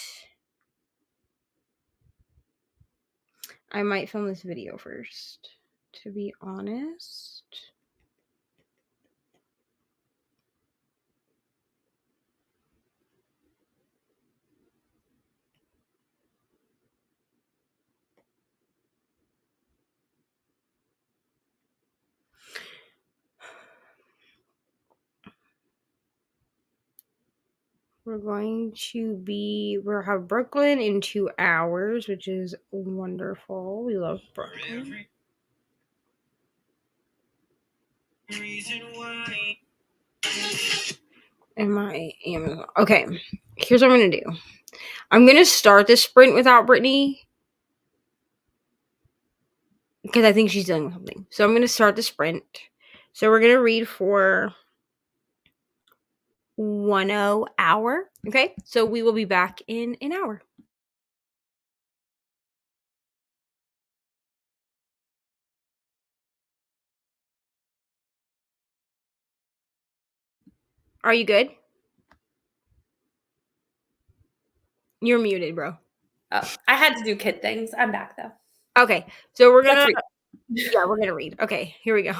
film this video first, to be honest. We'll have Brooklyn in 2 hours, which is wonderful. We love Brooklyn. in my Amazon. Okay, here's what I'm gonna do. I'm gonna start the sprint without Brittany because I think she's dealing with something. So I'm gonna start the sprint. So we're gonna read for 1 hour. Okay, so we will be back in an hour. Are you good? You're muted, bro. Oh, I had to do kid things. I'm back though. Okay, so we're gonna Let's read. yeah, we're gonna read. Okay, here we go.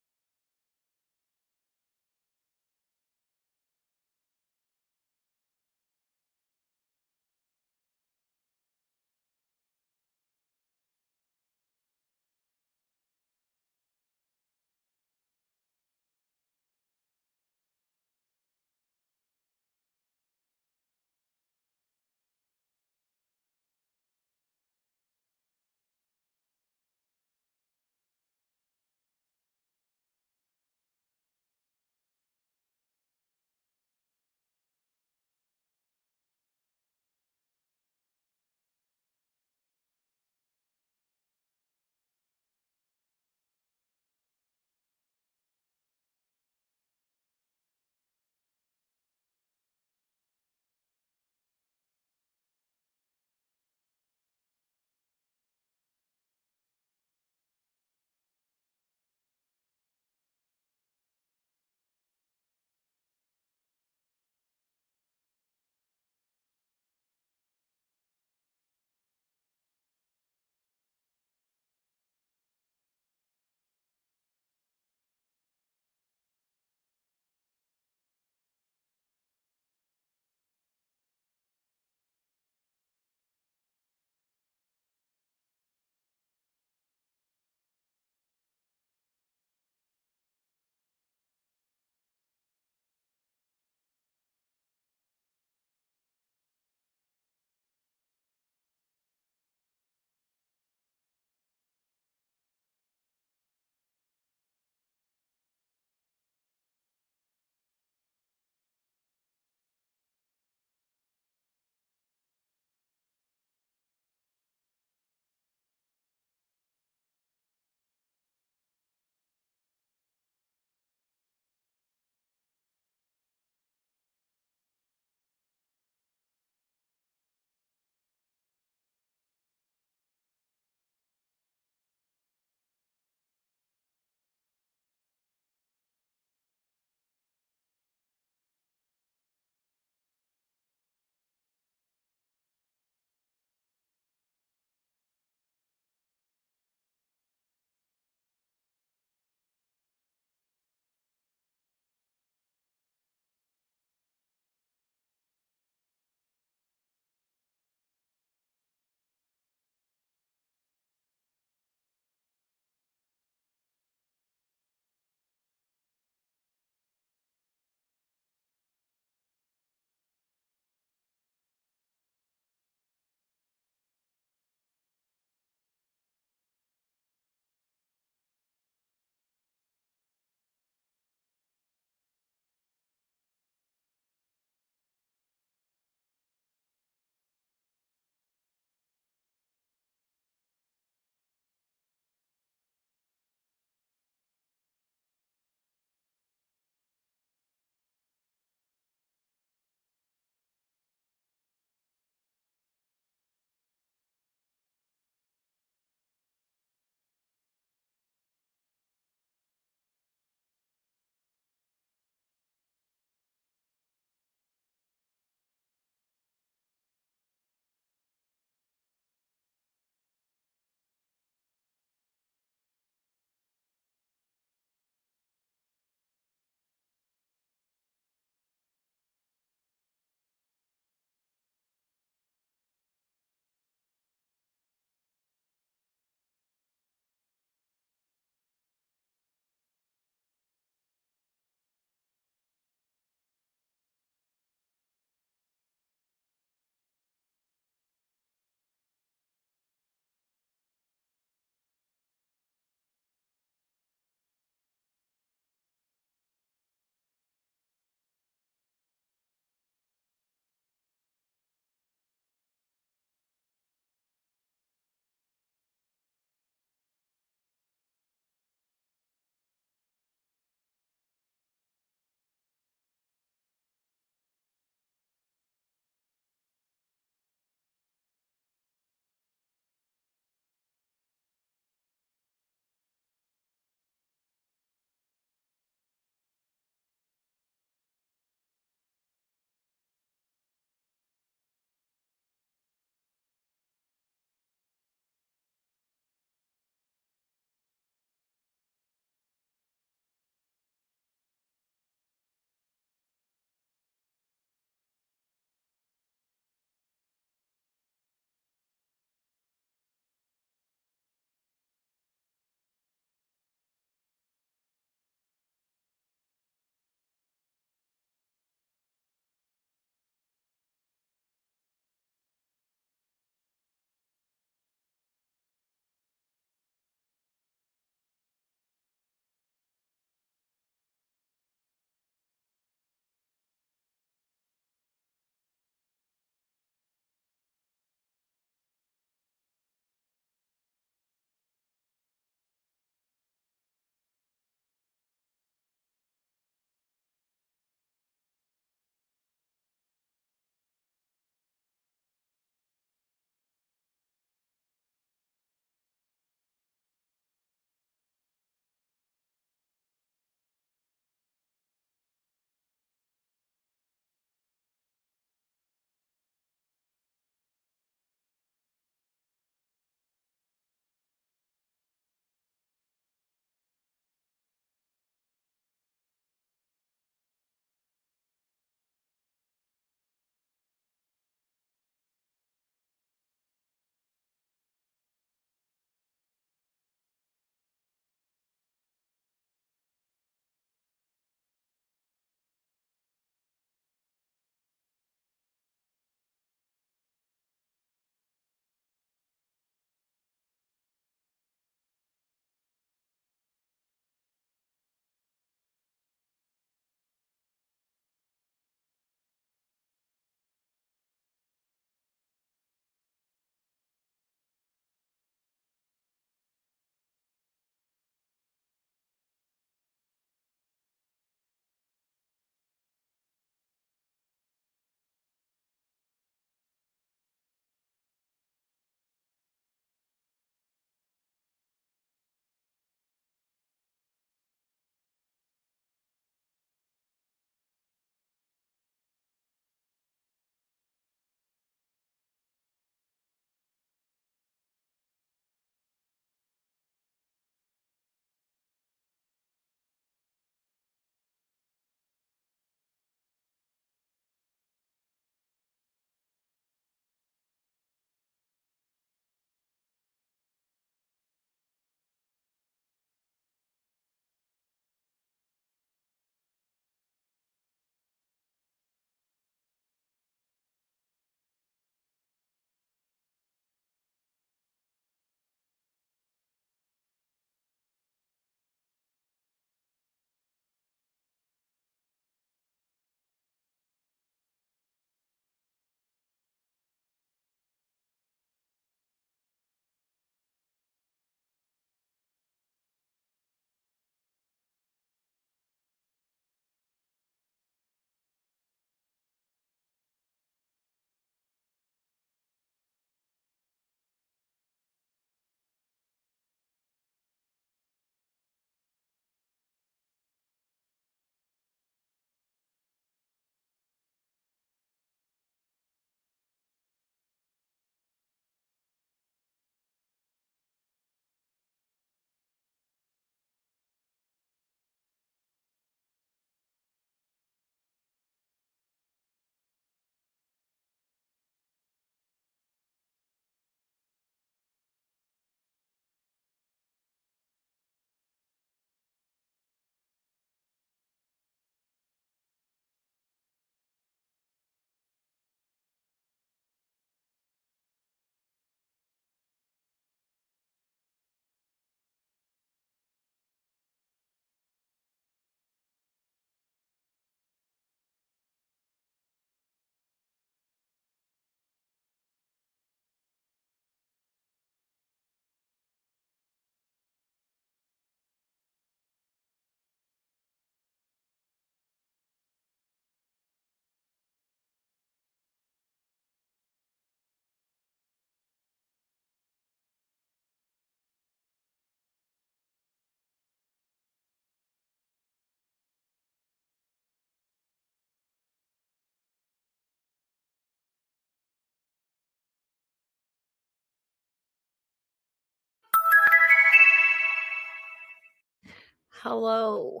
Hello.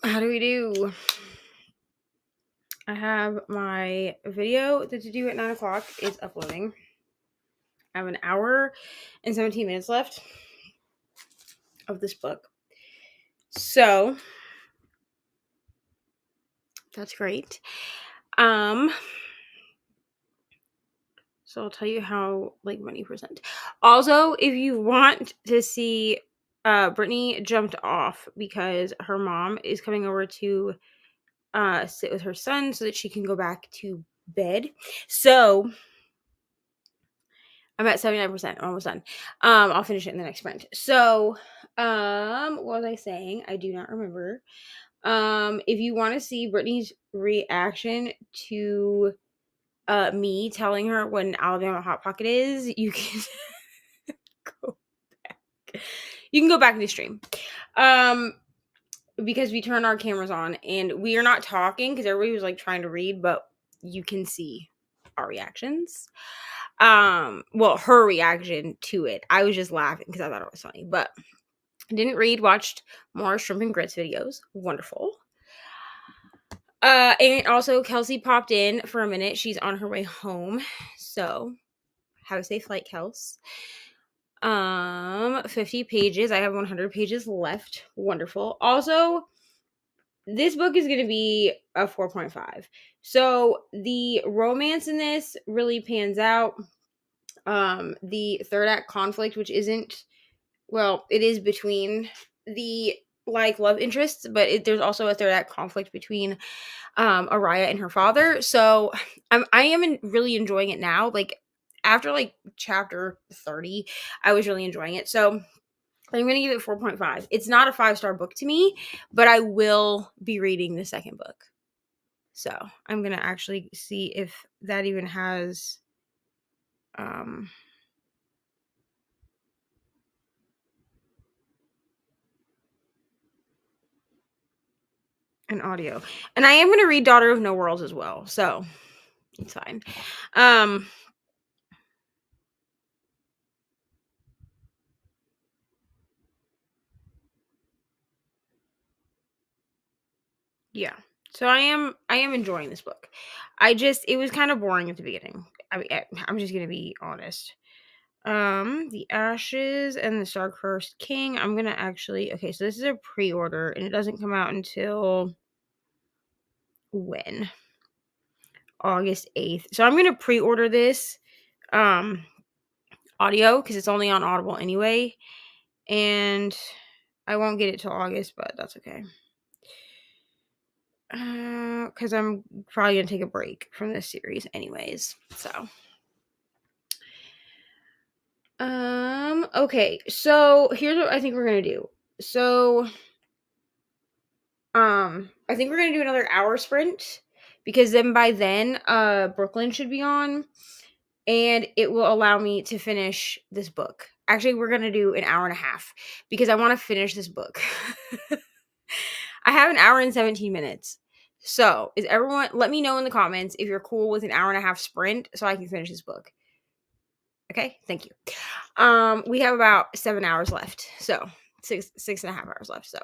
How do we do? I have my video that's to do at 9 o'clock. It's uploading. I have an hour and 17 minutes left of this book. So that's great. So I'll tell you how like money percent. Also, if you want to see Brittany jumped off because her mom is coming over to sit with her son so that she can go back to bed. So I'm at 79%. I'm almost done. I'll finish it in the next sprint. So, what was I saying? I do not remember. If you want to see Brittany's reaction to me telling her what an Alabama Hot Pocket is, you can go back. You can go back in the stream. Because we turned our cameras on and we are not talking because everybody was like trying to read, but you can see our reactions. Well, her reaction to it. I was just laughing because I thought it was funny, but didn't read, watched more shrimp and grits videos. Wonderful. And also Kelsey popped in for a minute. She's on her way home. So have a safe flight, Kels. 50 pages. I have 100 pages left. Wonderful. Also, this book is going to be a 4.5. So the romance in this really pans out. The third act conflict, which isn't, well, it is between the like love interests, but there's also a third act conflict between Araya and her father. So I am really enjoying it now. Like after like chapter 30, I was really enjoying it. So I'm going to give it 4.5. It's not a 5-star book to me, but I will be reading the second book. So I'm going to actually see if that even has an audio. And I am going to read Daughter of No Worlds as well. So it's fine. Yeah. So I am enjoying this book. It was kind of boring at the beginning. I mean, I'm just going to be honest. The Ashes and the Star-Cursed King. I'm going to actually, okay, so this is a pre-order and it doesn't come out until when? August 8th. So I'm going to pre-order this audio because it's only on Audible anyway. And I won't get it till August, but that's okay. Because I'm probably going to take a break from this series anyways. So okay, so here's what I think we're gonna do. So I think we're gonna do another hour sprint because then by then Brooklyn should be on and it will allow me to finish this book. Actually, we're gonna do an hour and a half because I want to finish this book. I have an hour and 17 minutes. So is everyone, let me know in the comments if you're cool with an hour and a half sprint so I can finish this book. Okay, thank you. We have about 7 hours left. So 6.5 hours left. So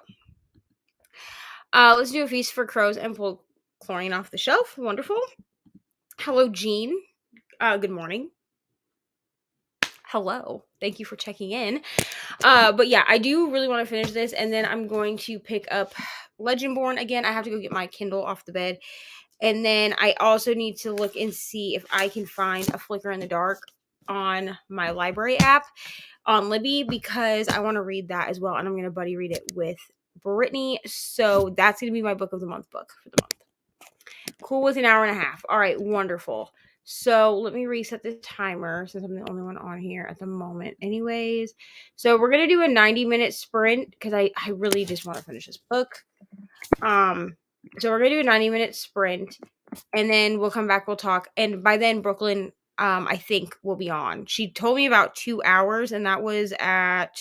let's do a feast for crows and pull chlorine off the shelf. Wonderful. Hello, Jean. Good morning. Hello. Thank you for checking in. But yeah, I do really want to finish this, and then I'm going to pick up Legendborn again. I have to go get my Kindle off the bed. And then I also need to look and see if I can find a Flicker in the Dark on my library app on Libby because I want to read that as well. And I'm going to buddy read it with Brittany. So that's going to be my book of the month book for the month. Cool with an hour and a half. All right, wonderful. So let me reset the timer since I'm the only one on here at the moment. Anyways, so we're going to do a 90-minute sprint because I really just want to finish this book. So we're going to do a 90-minute sprint and then we'll come back, we'll talk. And by then, Brooklyn, I think will be on. She told me about 2 hours and that was at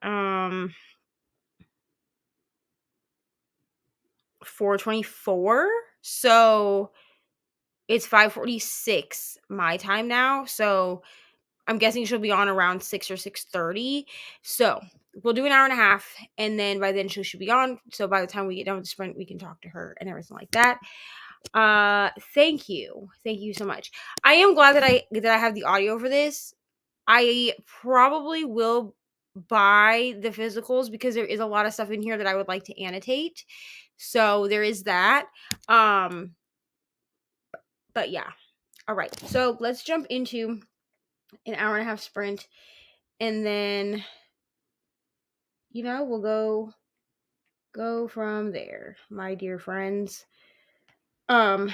4:24. So it's 5:46 my time now. So I'm guessing she'll be on around 6 or 6:30. So we'll do an hour and a half, and then by then she should be on. So by the time we get done with the sprint, we can talk to her and everything like that. Thank you so much. I am glad that I have the audio for this. I probably will buy the physicals because there is a lot of stuff in here that I would like to annotate. So there is that. But yeah. All right. So let's jump into an hour and a half sprint, and then we'll go from there, my dear friends. All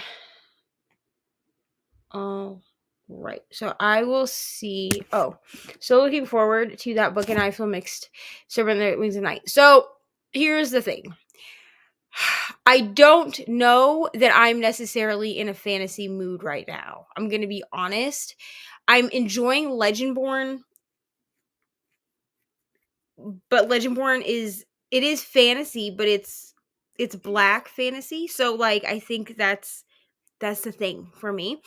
right. So I will see. Oh, so looking forward to that book, and I feel mixed. Servant the Wings of Night. So here's the thing. I don't know that I'm necessarily in a fantasy mood right now. I'm going to be honest. I'm enjoying Legendborn, but Legendborn is fantasy, but it's black fantasy. So like I think that's the thing for me.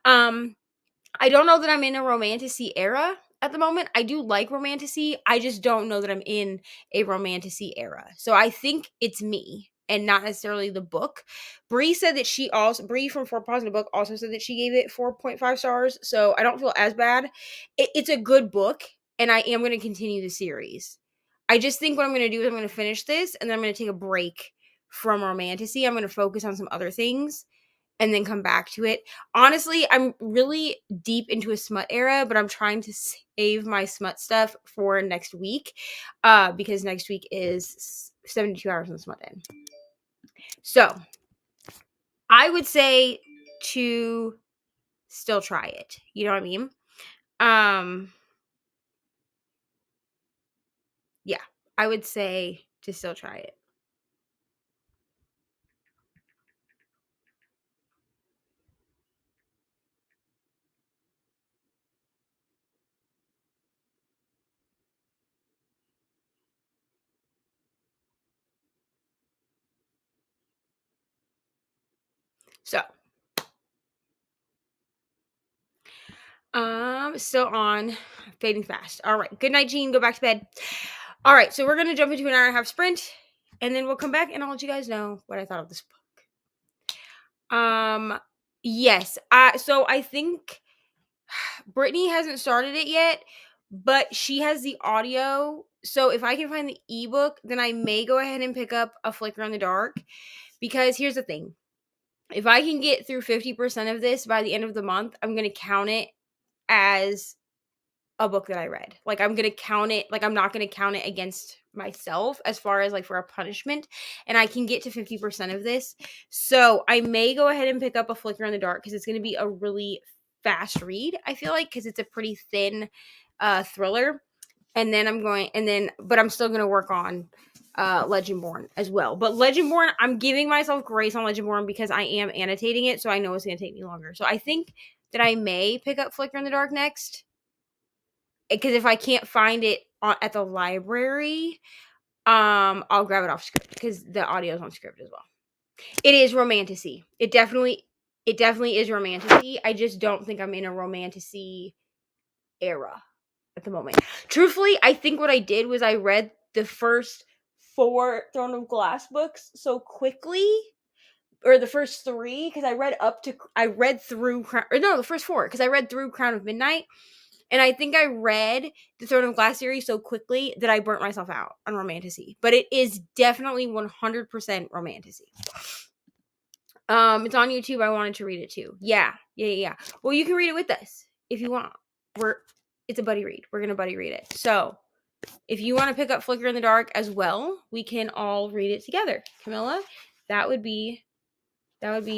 I don't know that I'm in a romantasy era at the moment. I do like romantasy. I just don't know that I'm in a romantasy era. So I think it's me and not necessarily the book. Bree said that Bree from Four Paws in a Book also said that she gave it 4.5 stars. So I don't feel as bad. It's a good book, and I am going to continue the series. I just think what I'm going to do is I'm going to finish this, and then I'm going to take a break from romantasy. I'm going to focus on some other things and then come back to it. Honestly, I'm really deep into a smut era, but I'm trying to save my smut stuff for next week because next week is 72 hours on the smut end. So I would say to still try it. You know what I mean? Yeah, I would say to still try it. So, still on Fading Fast. All right. Good night, Jean. Go back to bed. All right. So we're going to jump into an hour and a half sprint, and then we'll come back and I'll let you guys know what I thought of this book. Yes. So I think Brittany hasn't started it yet, but she has the audio. So if I can find the ebook, then I may go ahead and pick up A Flicker in the Dark, because here's the thing. If I can get through 50% of this by the end of the month, I'm going to count it as a book that I read. Like I'm going to count it, like I'm not going to count it against myself as far as like for a punishment, and I can get to 50% of this. So I may go ahead and pick up A Flicker in the Dark because it's going to be a really fast read, I feel like, because it's a pretty thin thriller. And then but I'm still going to work on Legendborn as well. But Legendborn, I'm giving myself grace on Legendborn because I am annotating it, so I know it's going to take me longer. So I think that I may pick up Flicker in the Dark next, because if I can't find it at the library, I'll grab it off script because the audio is on script as well. It is romantasy. It definitely is romantasy. I just don't think I'm in a romantasy era at the moment. Truthfully, I think what I did was I read the first 4 Throne of Glass books so quickly, or the first 3, because the first 4, because I read through Crown of Midnight, and I think I read the Throne of Glass series so quickly that I burnt myself out on romantasy. But it is definitely 100% romantasy. It's on YouTube. I wanted to read it too. Yeah. Well, you can read it with us if you want. It's a buddy read. We're gonna buddy read it. So if you want to pick up Flicker in the Dark as well, we can all read it together. Camilla, that would be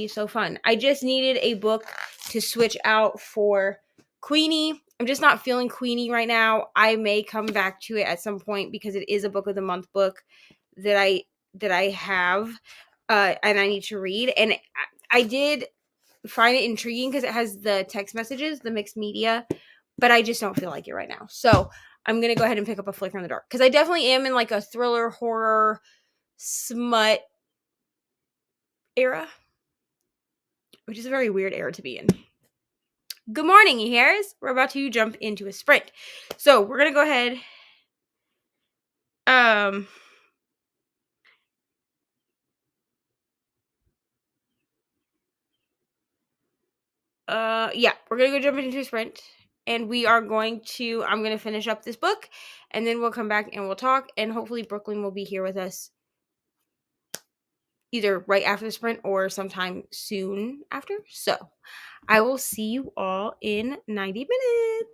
so fun. I just needed a book to switch out for Queenie. I'm just not feeling Queenie right now. I may come back to it at some point because it is a book of the month book that I have and I need to read. And I did find it intriguing because it has the text messages, the mixed media, but I just don't feel like it right now. So I'm going to go ahead and pick up A Flicker in the Dark because I definitely am in like a thriller, horror, smut era, which is a very weird era to be in. Good morning, you hairs. We're about to jump into a sprint. So we're gonna go ahead. Yeah, we're gonna go jump into a sprint, and I'm gonna finish up this book, and then we'll come back and we'll talk, and hopefully Brooklyn will be here with us either right after the sprint or sometime soon after. So I will see you all in 90 minutes.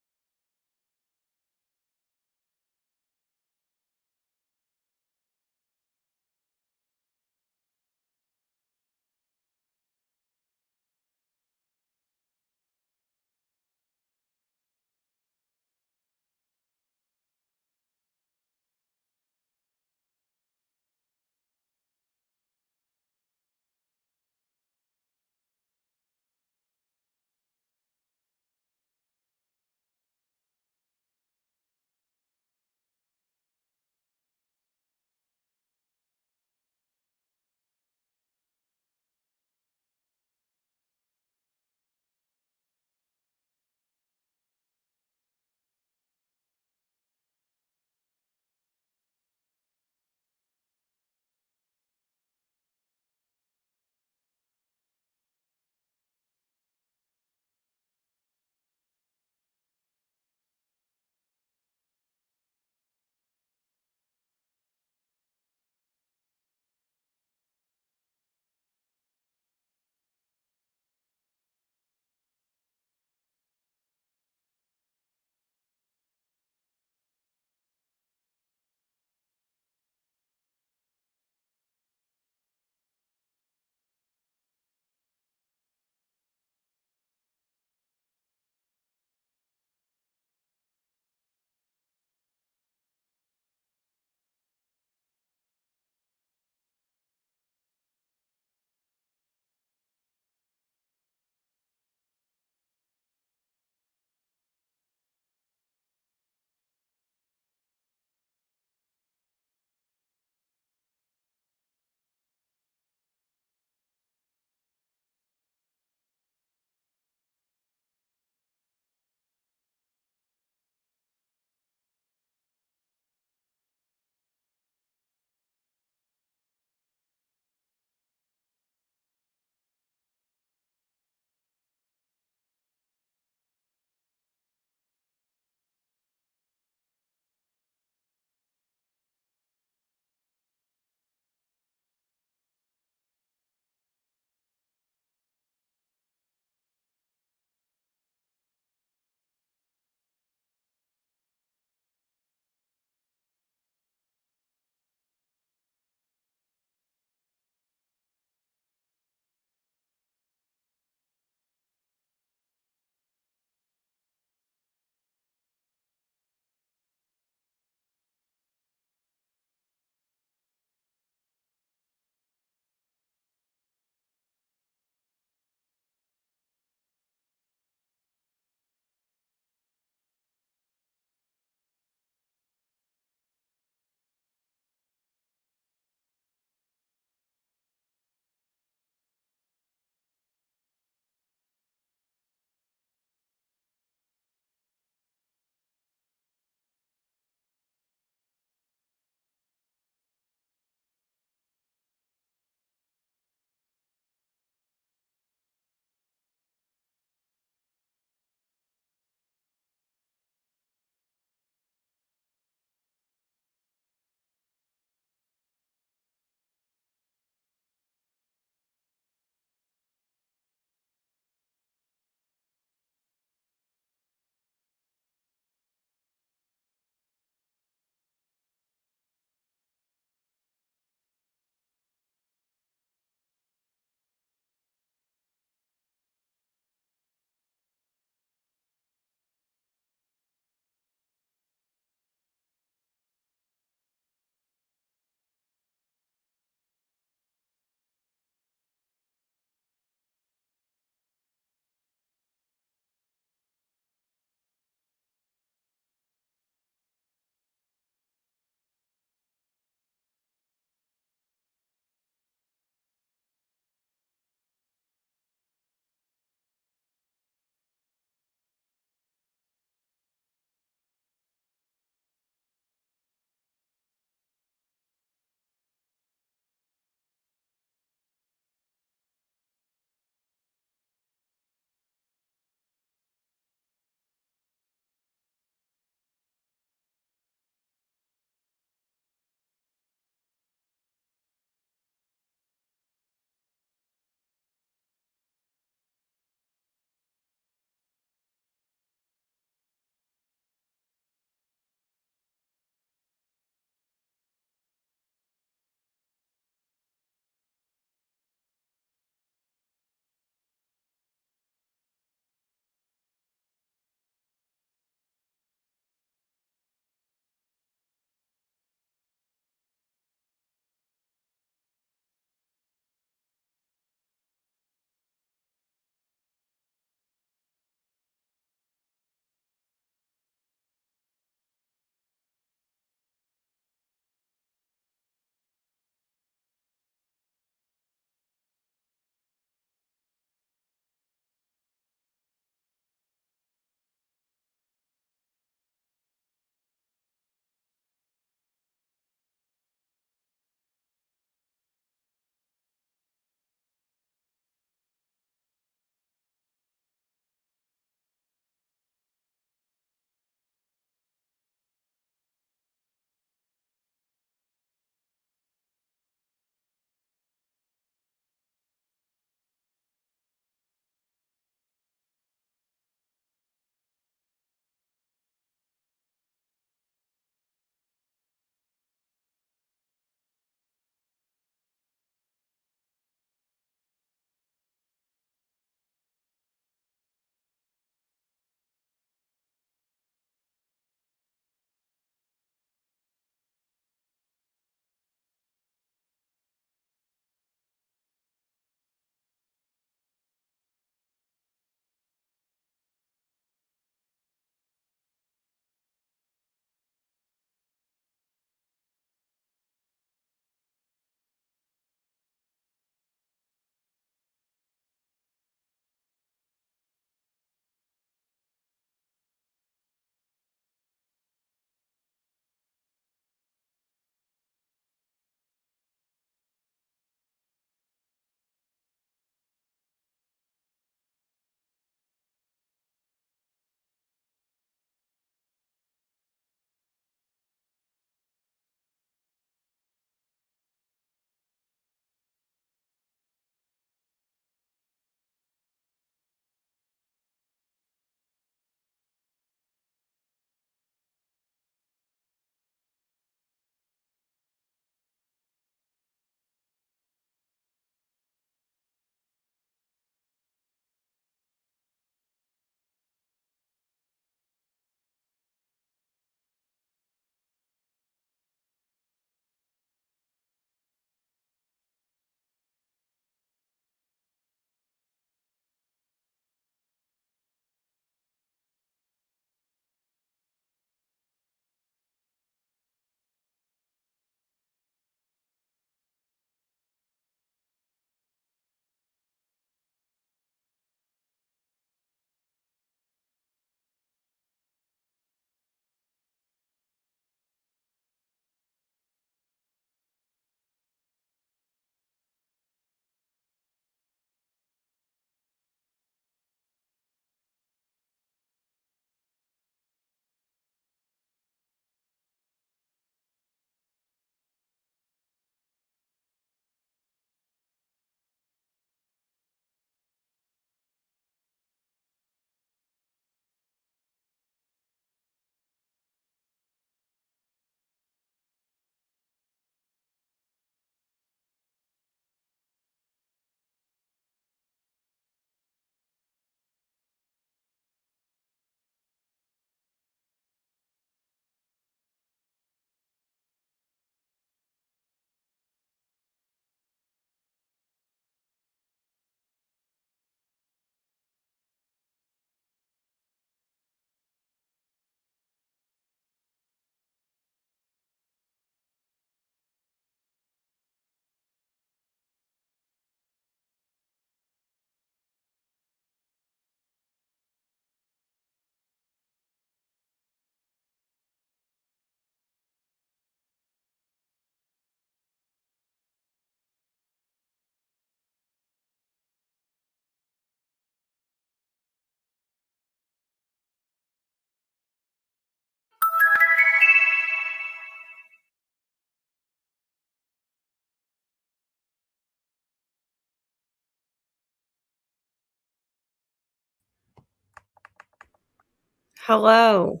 Hello.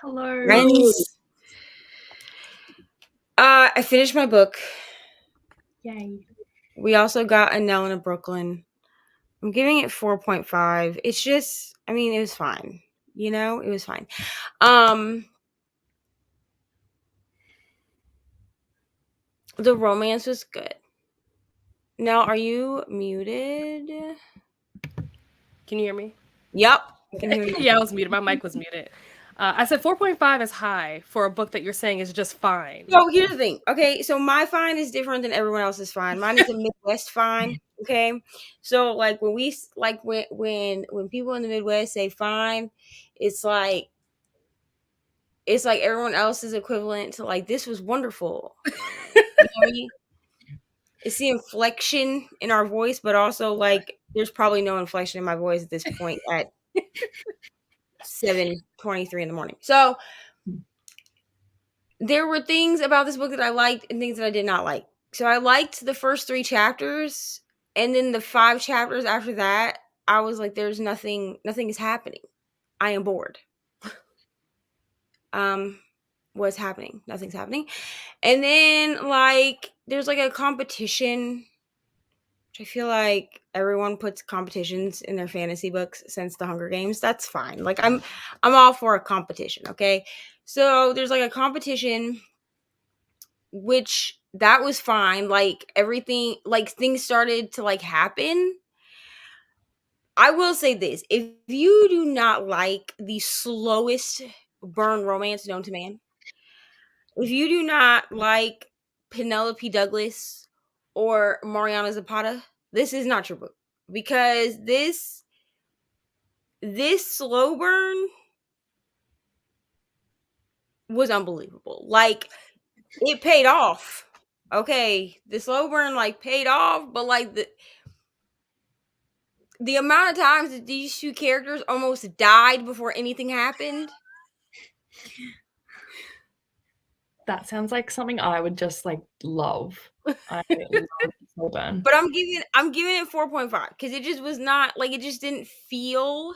Hello. Friends. I finished my book. Yay. We also got a Nell in a Brooklyn. I'm giving it 4.5. It's just, I mean, it was fine. You know, it was fine. The romance was good. Nell, are you muted? Can you hear me? Yep. I can hear you. Yeah, I was muted. My mic was muted. I said 4.5 is high for a book that you're saying is just fine. So here's the thing. Okay, so my fine is different than everyone else's fine. Mine is a Midwest fine. Okay, so like when we like when people in the Midwest say fine, it's like everyone else's equivalent to like this was wonderful. You know what I mean? It's the inflection in our voice, but also like there's probably no inflection in my voice at this point at 7:23 in the morning. So there were things about this book that I liked and things that I did not like. So I liked the first 3 chapters, and then the 5 chapters after that, I was like, there's nothing is happening. I am bored. What's happening? Nothing's happening. And then like there's like a competition, which I feel like everyone puts competitions in their fantasy books since the Hunger Games. That's fine. Like I'm all for a competition, okay? So there's like a competition, which that was fine. Like everything, like things started to like happen. I will say this: if you do not like the slowest burn romance known to man, if you do not like Penelope Douglas or Mariana Zapata, this is not your book, because this slow burn was unbelievable. Like it paid off. Okay, the slow burn like paid off, but like the amount of times that these 2 characters almost died before anything happened. That sounds like something I would just like love. I love slow burn. But I'm giving it 4.5 because it just was not like, it just didn't feel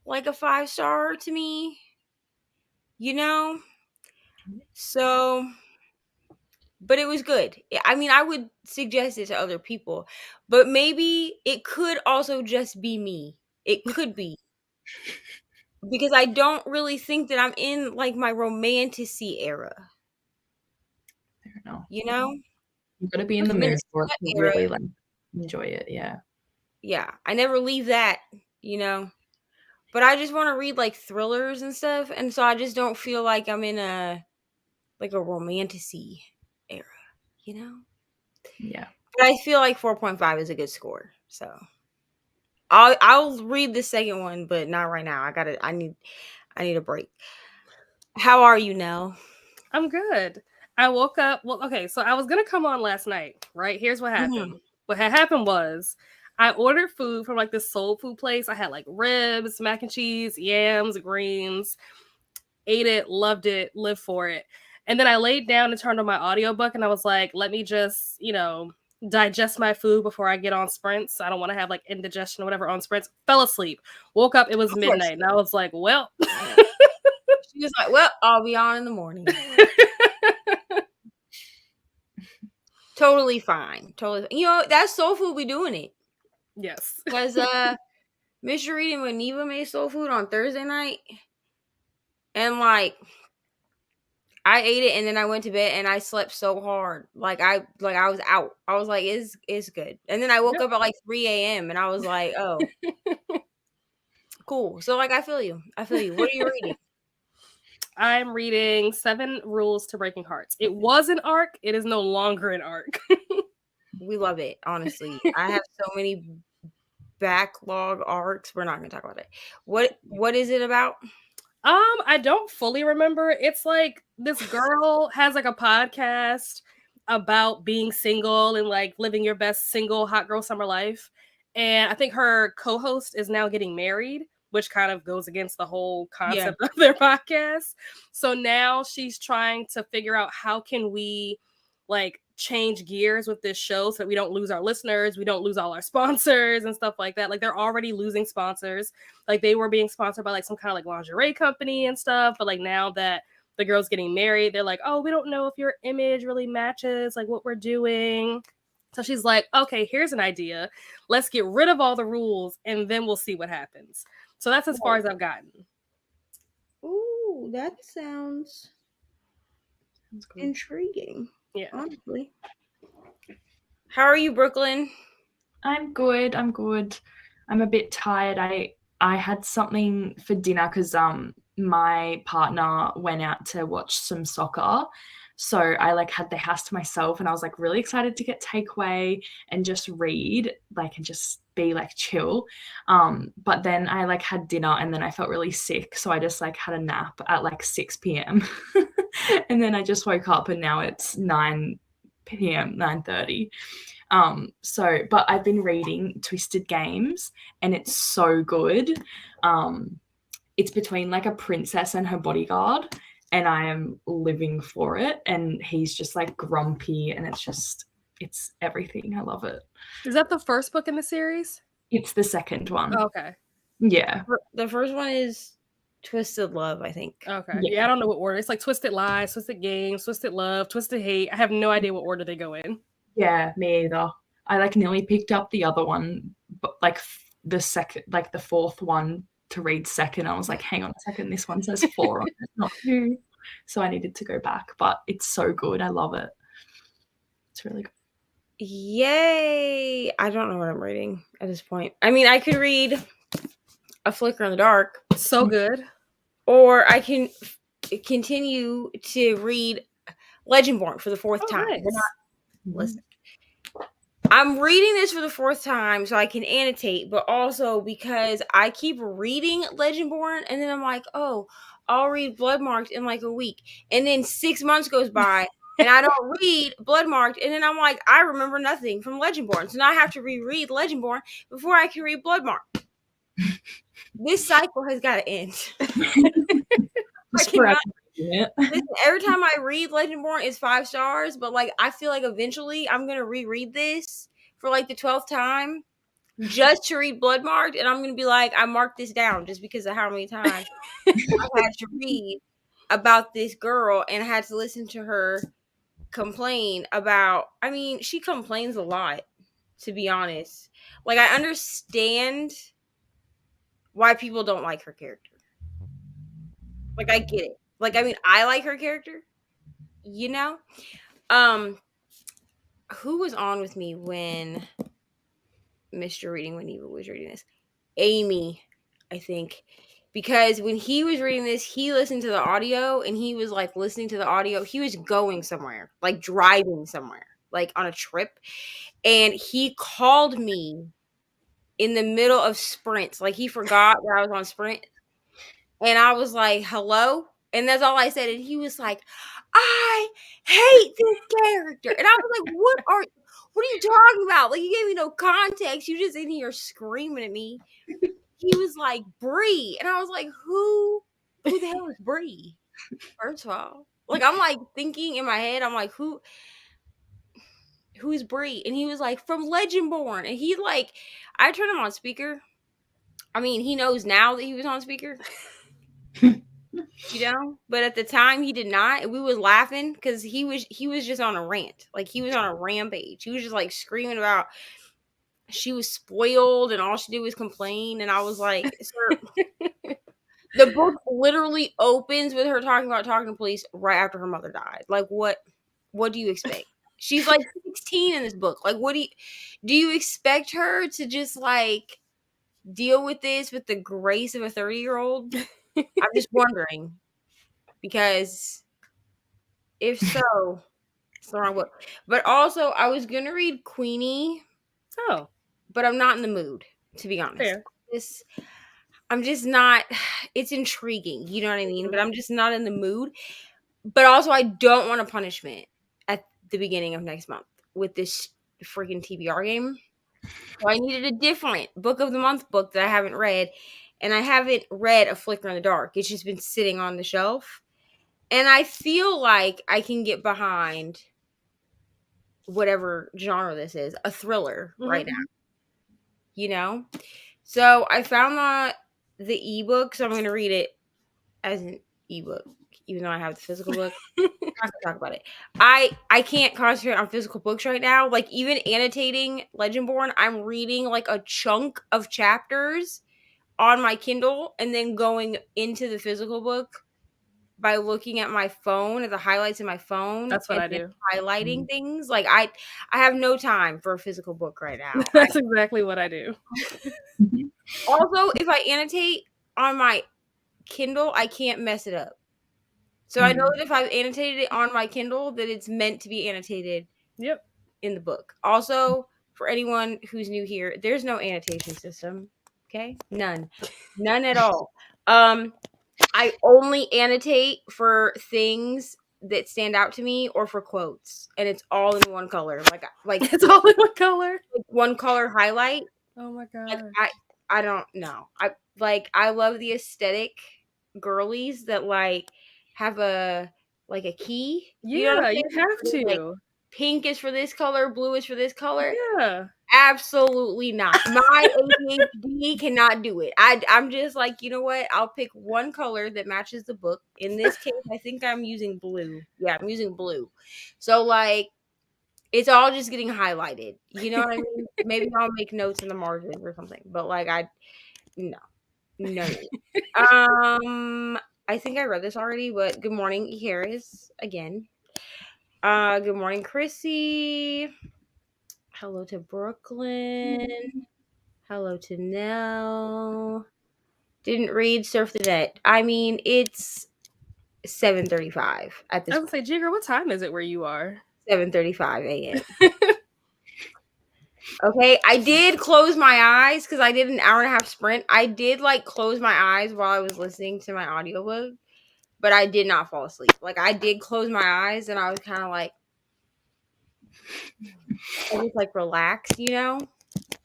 like a 5-star to me. You know? So, but it was good. I mean, I would suggest it to other people, but maybe it could also just be me. It could be. Because I don't really think that I'm in like my romanticy era. Fair enough. You know? You gotta be in the mood for it to really like enjoy it, yeah. Yeah, I never leave that, you know. But I just want to read like thrillers and stuff, and so I just don't feel like I'm in a like a romanticy era, you know. Yeah. But I feel like 4.5 is a good score, so I'll read the second one, but not right now. I need a break. How are you, Nell? I'm good. I woke up. Well, okay, so I was gonna come on last night, right? Here's what happened. What had happened was I ordered food from like this soul food place. I had like ribs, mac and cheese, yams, greens, ate it, loved it, lived for it. And then I laid down and turned on my audiobook and I was like, let me just, digest my food before I get on sprints. I don't want to have like indigestion or whatever on sprints. Fell asleep. Woke up, it was midnight. And I was like, well. She was like, well, I'll be on in the morning. Totally fine. Totally. You know, that's soul food. We doing it. Yes. Because Mr. Reading when Neva made soul food on Thursday night, and like I ate it and then I went to bed and I slept so hard. Like I was out. I was like, it's good. And then I woke up at like 3 a.m. and I was like, oh. Cool. So like I feel you. What are you reading? I'm reading 7 Rules to Breaking Hearts. It was an arc. It is no longer an arc. We love it, honestly. I have so many backlog arcs. We're not going to talk about it. What is it about? I don't fully remember. It's like this girl has like a podcast about being single and like living your best single hot girl summer life. And I think her co-host is now getting married, which kind of goes against the whole concept of their podcast. So now she's trying to figure out how can we like change gears with this show so that we don't lose our listeners, we don't lose all our sponsors and stuff like that. Like they're already losing sponsors. Like they were being sponsored by like some kind of like lingerie company and stuff, but like now that the girl's getting married, they're like, oh, we don't know if your image really matches like what we're doing. So she's like, okay, here's an idea. Let's get rid of all the rules and then we'll see what happens. So that's as far as I've gotten. Ooh, that sounds intriguing. Yeah. Honestly. How are you, Brooklyn? I'm good. I'm a bit tired. I had something for dinner because my partner went out to watch some soccer. So I like had the house to myself and I was like really excited to get takeaway and just read, like, and just be like chill. But then I like had dinner and then I felt really sick. So I just like had a nap at like 6 p.m. and then I just woke up and now it's 9 p.m., 9:30. But I've been reading Twisted Games and it's so good. It's between like a princess and her bodyguard and I am living for it. And he's just like grumpy and it's everything. I love it. Is that the first book in the series? It's the second one. Oh, okay. Yeah. The first one is Twisted Love, I think. Okay. Yeah, I don't know what order. It's like Twisted Lies, Twisted Games, Twisted Love, Twisted Hate. I have no idea what order they go in. Yeah, me either. I like nearly picked up the other one, but like the fourth one to read second. I was like, hang on a second, this one says 4 on it, not 2. So I needed to go back, but it's so good. I love it. It's really good. Yay! I don't know what I'm reading at this point. I mean, I could read A Flicker in the Dark. So good. Or I can continue to read Legendborn for the 4th time. Nice. Listen. I'm reading this for the 4th time so I can annotate, but also because I keep reading Legendborn and then I'm like, oh, I'll read Bloodmarked in like a week. And then 6 months goes by and I don't read Bloodmarked. And then I'm like, I remember nothing from Legendborn. So now I have to reread Legendborn before I can read Bloodmarked. This cycle has got to end. I cannot. Listen, every time I read Legendborn, it's 5 stars, but like I feel like eventually I'm gonna reread this for like the 12th time just to read Bloodmarked, and I'm gonna be like, I marked this down just because of how many times I had to read about this girl and I had to listen to her complain about. I mean, she complains a lot, to be honest. Like I understand why people don't like her character. Like I get it. Like, I mean, I like her character, you know? Who was on with me when Mr. Reading when Eva was reading this? Amy, I think. Because when he was reading this, he listened to the audio and he was like listening to the audio. He was going somewhere, like driving somewhere, like on a trip. And he called me in the middle of sprints. Like he forgot that I was on sprint. And I was like, hello? And that's all I said. And he was like, I hate this character. And I was like, what are you talking about? Like, you gave me no context. You just in here screaming at me. He was like, Bree. And I was like, who the hell is Bree? First of all. Like, I'm like thinking in my head, I'm like, who's Bree? And he was like, from Legendborn. And he like, I turned him on speaker. I mean, he knows now that he was on speaker. You know, but at the time he did not. We was laughing because he was just on a rant. Like he was on a rampage. He was just like screaming about she was spoiled and all she did was complain. And I was like, sir, the book literally opens with her talking to the police right after her mother died. Like what do you expect? She's like 16 in this book. Like what do you expect her to just like deal with this with the grace of a 30-year-old? I'm just wondering, because if so, it's the wrong book. But also, I was gonna read Queenie. Oh, but I'm not in the mood, to be honest. Fair. I'm just not. It's intriguing, you know what I mean. But I'm just not in the mood. But also, I don't want a punishment at the beginning of next month with this freaking TBR game. So I needed a different book of the month book that I haven't read. And I haven't read A Flicker in the Dark. It's just been sitting on the shelf. And I feel like I can get behind whatever genre this is, a thriller right now. You know? So I found the ebook, so I'm going to read it as an ebook, even though I have the physical book. I'm not going to talk about it. I can't concentrate on physical books right now. Like, even annotating Legendborn, I'm reading like a chunk of chapters on my Kindle and then going into the physical book by looking at my phone, at the highlights in my phone. That's what and I do. Highlighting things. Like, I have no time for a physical book right now. That's exactly what I do. Also, if I annotate on my Kindle, I can't mess it up. So I know that if I've annotated it on my Kindle, that it's meant to be annotated in the book. Also, for anyone who's new here, there's no annotation system. Okay? None at all. I only annotate for things that stand out to me or for quotes, and it's all in one color. Like It's all in one color. Like one color highlight. Oh my god. Like I don't know. I love the aesthetic girlies that like have a key. Yeah, you have to. Like, pink is for this color, blue is for this color. Yeah. Absolutely not. My ADHD cannot do it. I'm just like, you know what? I'll pick one color that matches the book. In this case, I think I'm using blue. Yeah, I'm using blue. So like, it's all just getting highlighted. You know what I mean? Maybe I'll make notes in the margin or something. But like, no. I think I read this already, but good morning, Harris, again. Good morning, Chrissy. Hello to Brooklyn. Hello to Nell. Didn't read Surf the Net. I mean, it's 7:35 at this I would say, Jigger, what time is it where you are? 7:35 a.m. Okay, I did close my eyes because I did an hour and a half sprint. I did like close my eyes while I was listening to my audiobook, but I did not fall asleep. Like, I did close my eyes and I was kind of like, I just like relaxed, you know?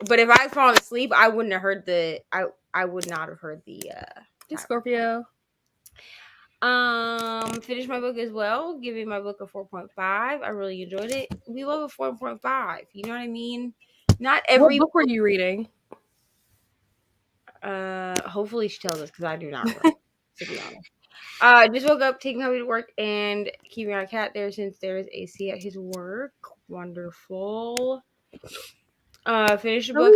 But if I'd fallen asleep, I wouldn't have heard I would not have heard the Hey, Scorpio. Finished my book as well, giving my book a 4.5. I really enjoyed it. We love a 4.5. You know what I mean? Not every What book were you reading? Hopefully she tells us because I do not know, to be honest. Just woke up, taking hubby to work, and keeping our cat there since there is AC at his work. Wonderful. Finished the book.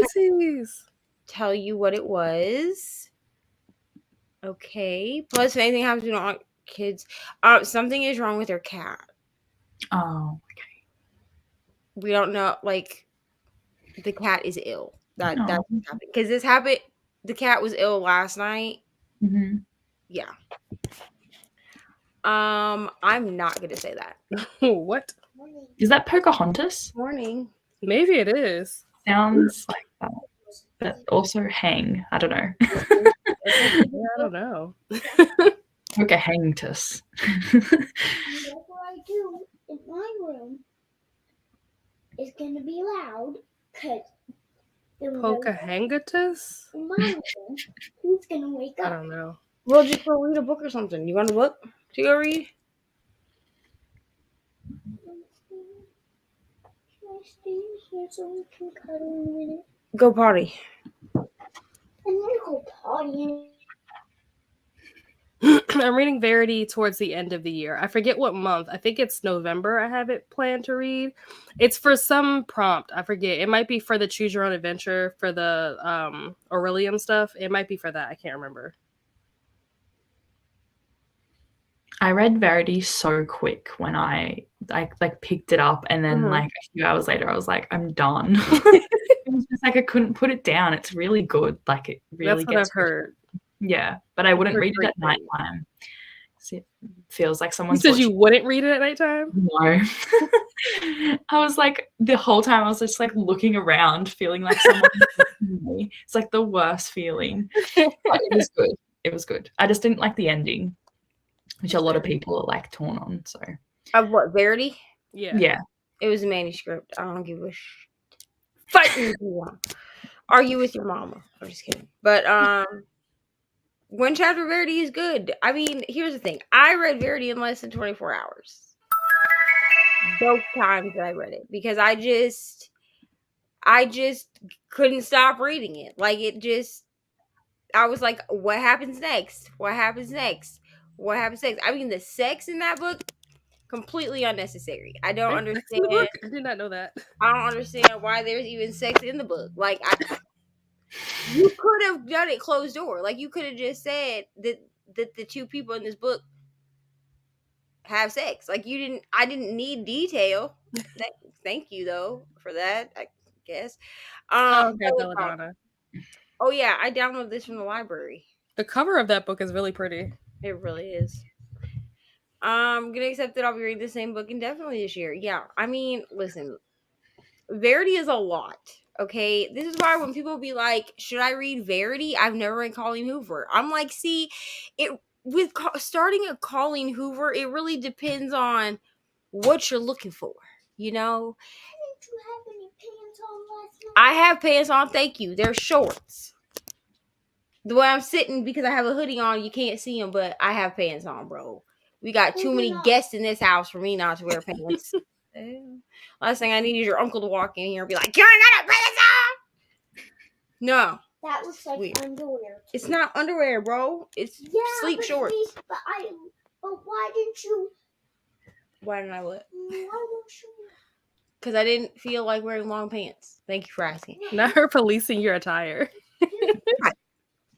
Tell you what it was. Okay. Plus, if anything happens, we don't want kids. Something is wrong with their cat. Oh, okay. We don't know. Like, the cat is ill. That's what happened. Because this happened. The cat was ill last night. Mm-hmm. Yeah. I'm not gonna say that. What? Is that Pocahontas? Morning. Maybe it is. Sounds like that. But also hang. I don't know. I don't know. Pocahontas. That's what I do in my room. It's gonna be loud because Pocahontas? in my room, who's gonna wake I up? don't know. Well, just go read a book or something. You want a book to go read? Can I stay here so we can cuddle in a minute? Go potty. I'm gonna go potty. I'm reading Verity towards the end of the year. I forget what month. I think it's November I have it planned to read. It's for some prompt. I forget. It might be for the Choose Your Own Adventure for the Aurelium stuff. It might be for that. I can't remember. I read Verity so quick when I like picked it up, and then like a few hours later I was like, I'm done. It was just like I couldn't put it down. It's really good. Like, it really That's what I've heard. Yeah, but I wouldn't read it at nighttime. It feels like someone said you wouldn't read it at nighttime? No. I was like, the whole time I was just like looking around, feeling like someone was looking at me. It's like the worst feeling. But it was good. It was good. I just didn't like the ending, which a lot of people are like torn on. So Of what, Verity? Yeah. It was a manuscript. I don't give a fight me if you want. Argue with your mama. I'm just kidding. But one chapter of Verity is good. I mean, here's the thing. I read Verity in less than 24 hours. both times that I read it because I just couldn't stop reading it. Like I was like, what happens next? What happens next? What happens next? I mean, the sex in that book completely unnecessary. I don't There's sex in the understand. book? I did not know that. I don't understand why there's even sex in the book. Like you could have done it closed door. Like you could have just said that the two people in this book have sex. Like I didn't need detail. Thank you though for that, I guess. Okay, Belladonna. Oh yeah, I downloaded this from the library. The cover of that book is really pretty. It really is. I'm gonna accept that I'll be reading the same book indefinitely this year. Yeah, I mean, listen, Verity is a lot. Okay, this is why when people be like, "Should I read Verity?" I've never read Colleen Hoover. I'm like, see, it with starting a Colleen Hoover, it really depends on what you're looking for. You know, Didn't you have any pants on last night? I have pants on. Thank you. They're shorts. The way I'm sitting because I have a hoodie on, you can't see them, but I have pants on, bro. We got too many guests in this house for me not to wear pants. Last thing I need is your uncle to walk in here and be like, "You're not a pants on." No, That looks like weird. underwear. It's not underwear, bro. It's sleep shorts. But why didn't you? Why didn't I what? Why don't you? Because I didn't feel like wearing long pants. Thank you for asking. Not her policing your attire.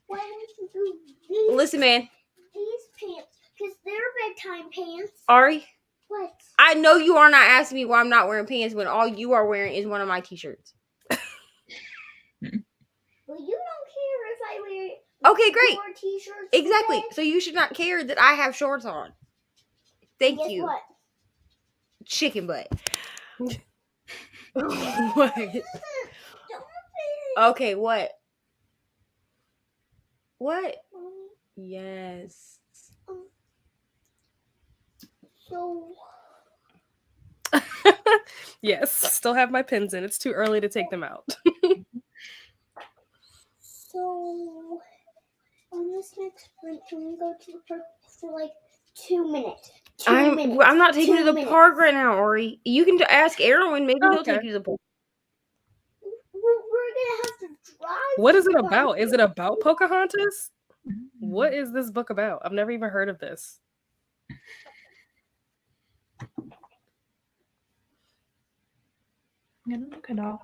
Why don't you do these? Listen, man. These pants, because they're bedtime pants. Ari, What? I know you are not asking me why I'm not wearing pants when all you are wearing is one of my t-shirts. Well, you don't care if I wear. Okay, great. Your t-shirts. Exactly. Today. So you should not care that I have shorts on. Thank Guess you. What? Chicken butt. What? Don't say Okay, what? What? it. Yes. So. Yes, still have my pins in. It's too early to take them out. So. On this next sprint, can we go to the park for like 2 minutes? I'm not taking you to the 2 minutes. park right now, Ori. You can ask Erwin. Maybe he'll Okay. take you to the park. We're gonna have to drive. What is to it the about? park. Is it about Pocahontas? What is this book about? I've never even heard of this. I'm gonna look it up.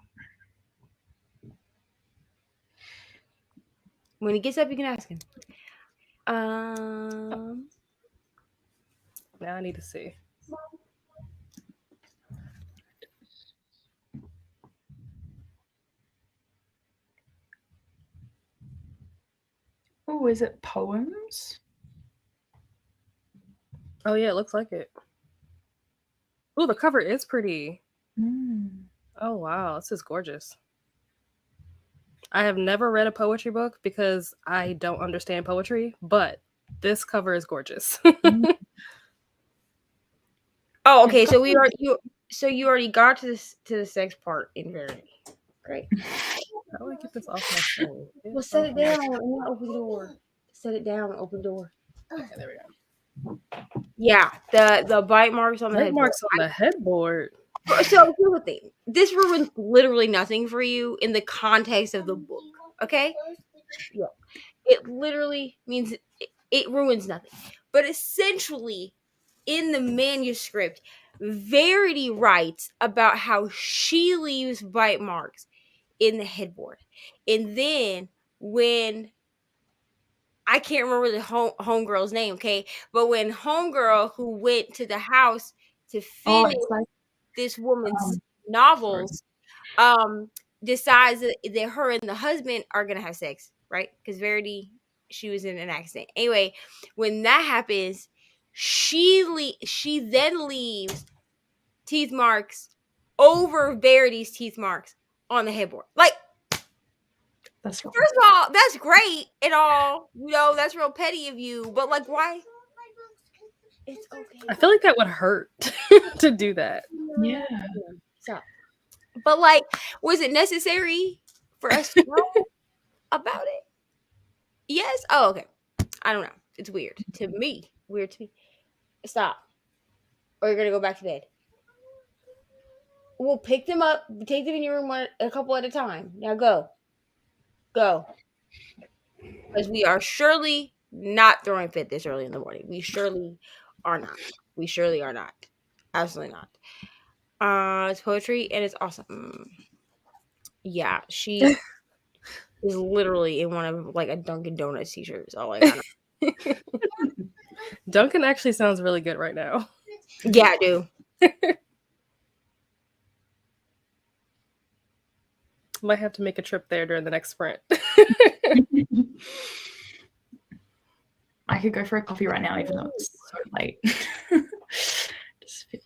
When he gets up, you can ask him. Now I need to see. Oh, is it poems? Oh yeah, it looks like it. Oh, the cover is pretty. Oh wow, this is gorgeous. I have never read a poetry book because I don't understand poetry, but this cover is gorgeous. Oh, okay. So you already got to the sex part in Verity. Great. How do I get this off my phone? Well, set it down and then open the door. Set it down and open the door. Okay, there we go. Yeah, the bite marks on the Red headboard. marks on the headboard. So here's the thing. This ruins literally nothing for you in the context of the book. Okay? Yeah. It literally means it ruins nothing. But essentially, in the manuscript, Verity writes about how she leaves bite marks in the headboard. And then when I can't remember the homegirl's name, okay? But when homegirl who went to the house to finish this woman's novels, decides that her and the husband are gonna have sex, right? Because Verity, she was in an accident. Anyway, when that happens, she then leaves teeth marks over Verity's teeth marks on the headboard. Like, That's first of all, that's great and all. You know, that's real petty of you. But like, why? It's okay. I feel like that would hurt to do that. Yeah. So, but like, was it necessary for us to know about it? Yes. Oh, okay. I don't know. It's weird to me. Weird to me. Stop. Or you're gonna go back to bed. We'll pick them up, take them in your room a couple at a time. Now go. Go. Because we are surely not throwing a fit this early in the morning. We surely are not. We surely are not. Absolutely not. It's poetry and it's awesome. Yeah, she is literally in one of like a Dunkin' Donuts t-shirt. So like, I don't. Dunkin' actually sounds really good right now. Yeah, I do. Might have to make a trip there during the next sprint. I could go for a coffee right now, even though it's so late. Just feel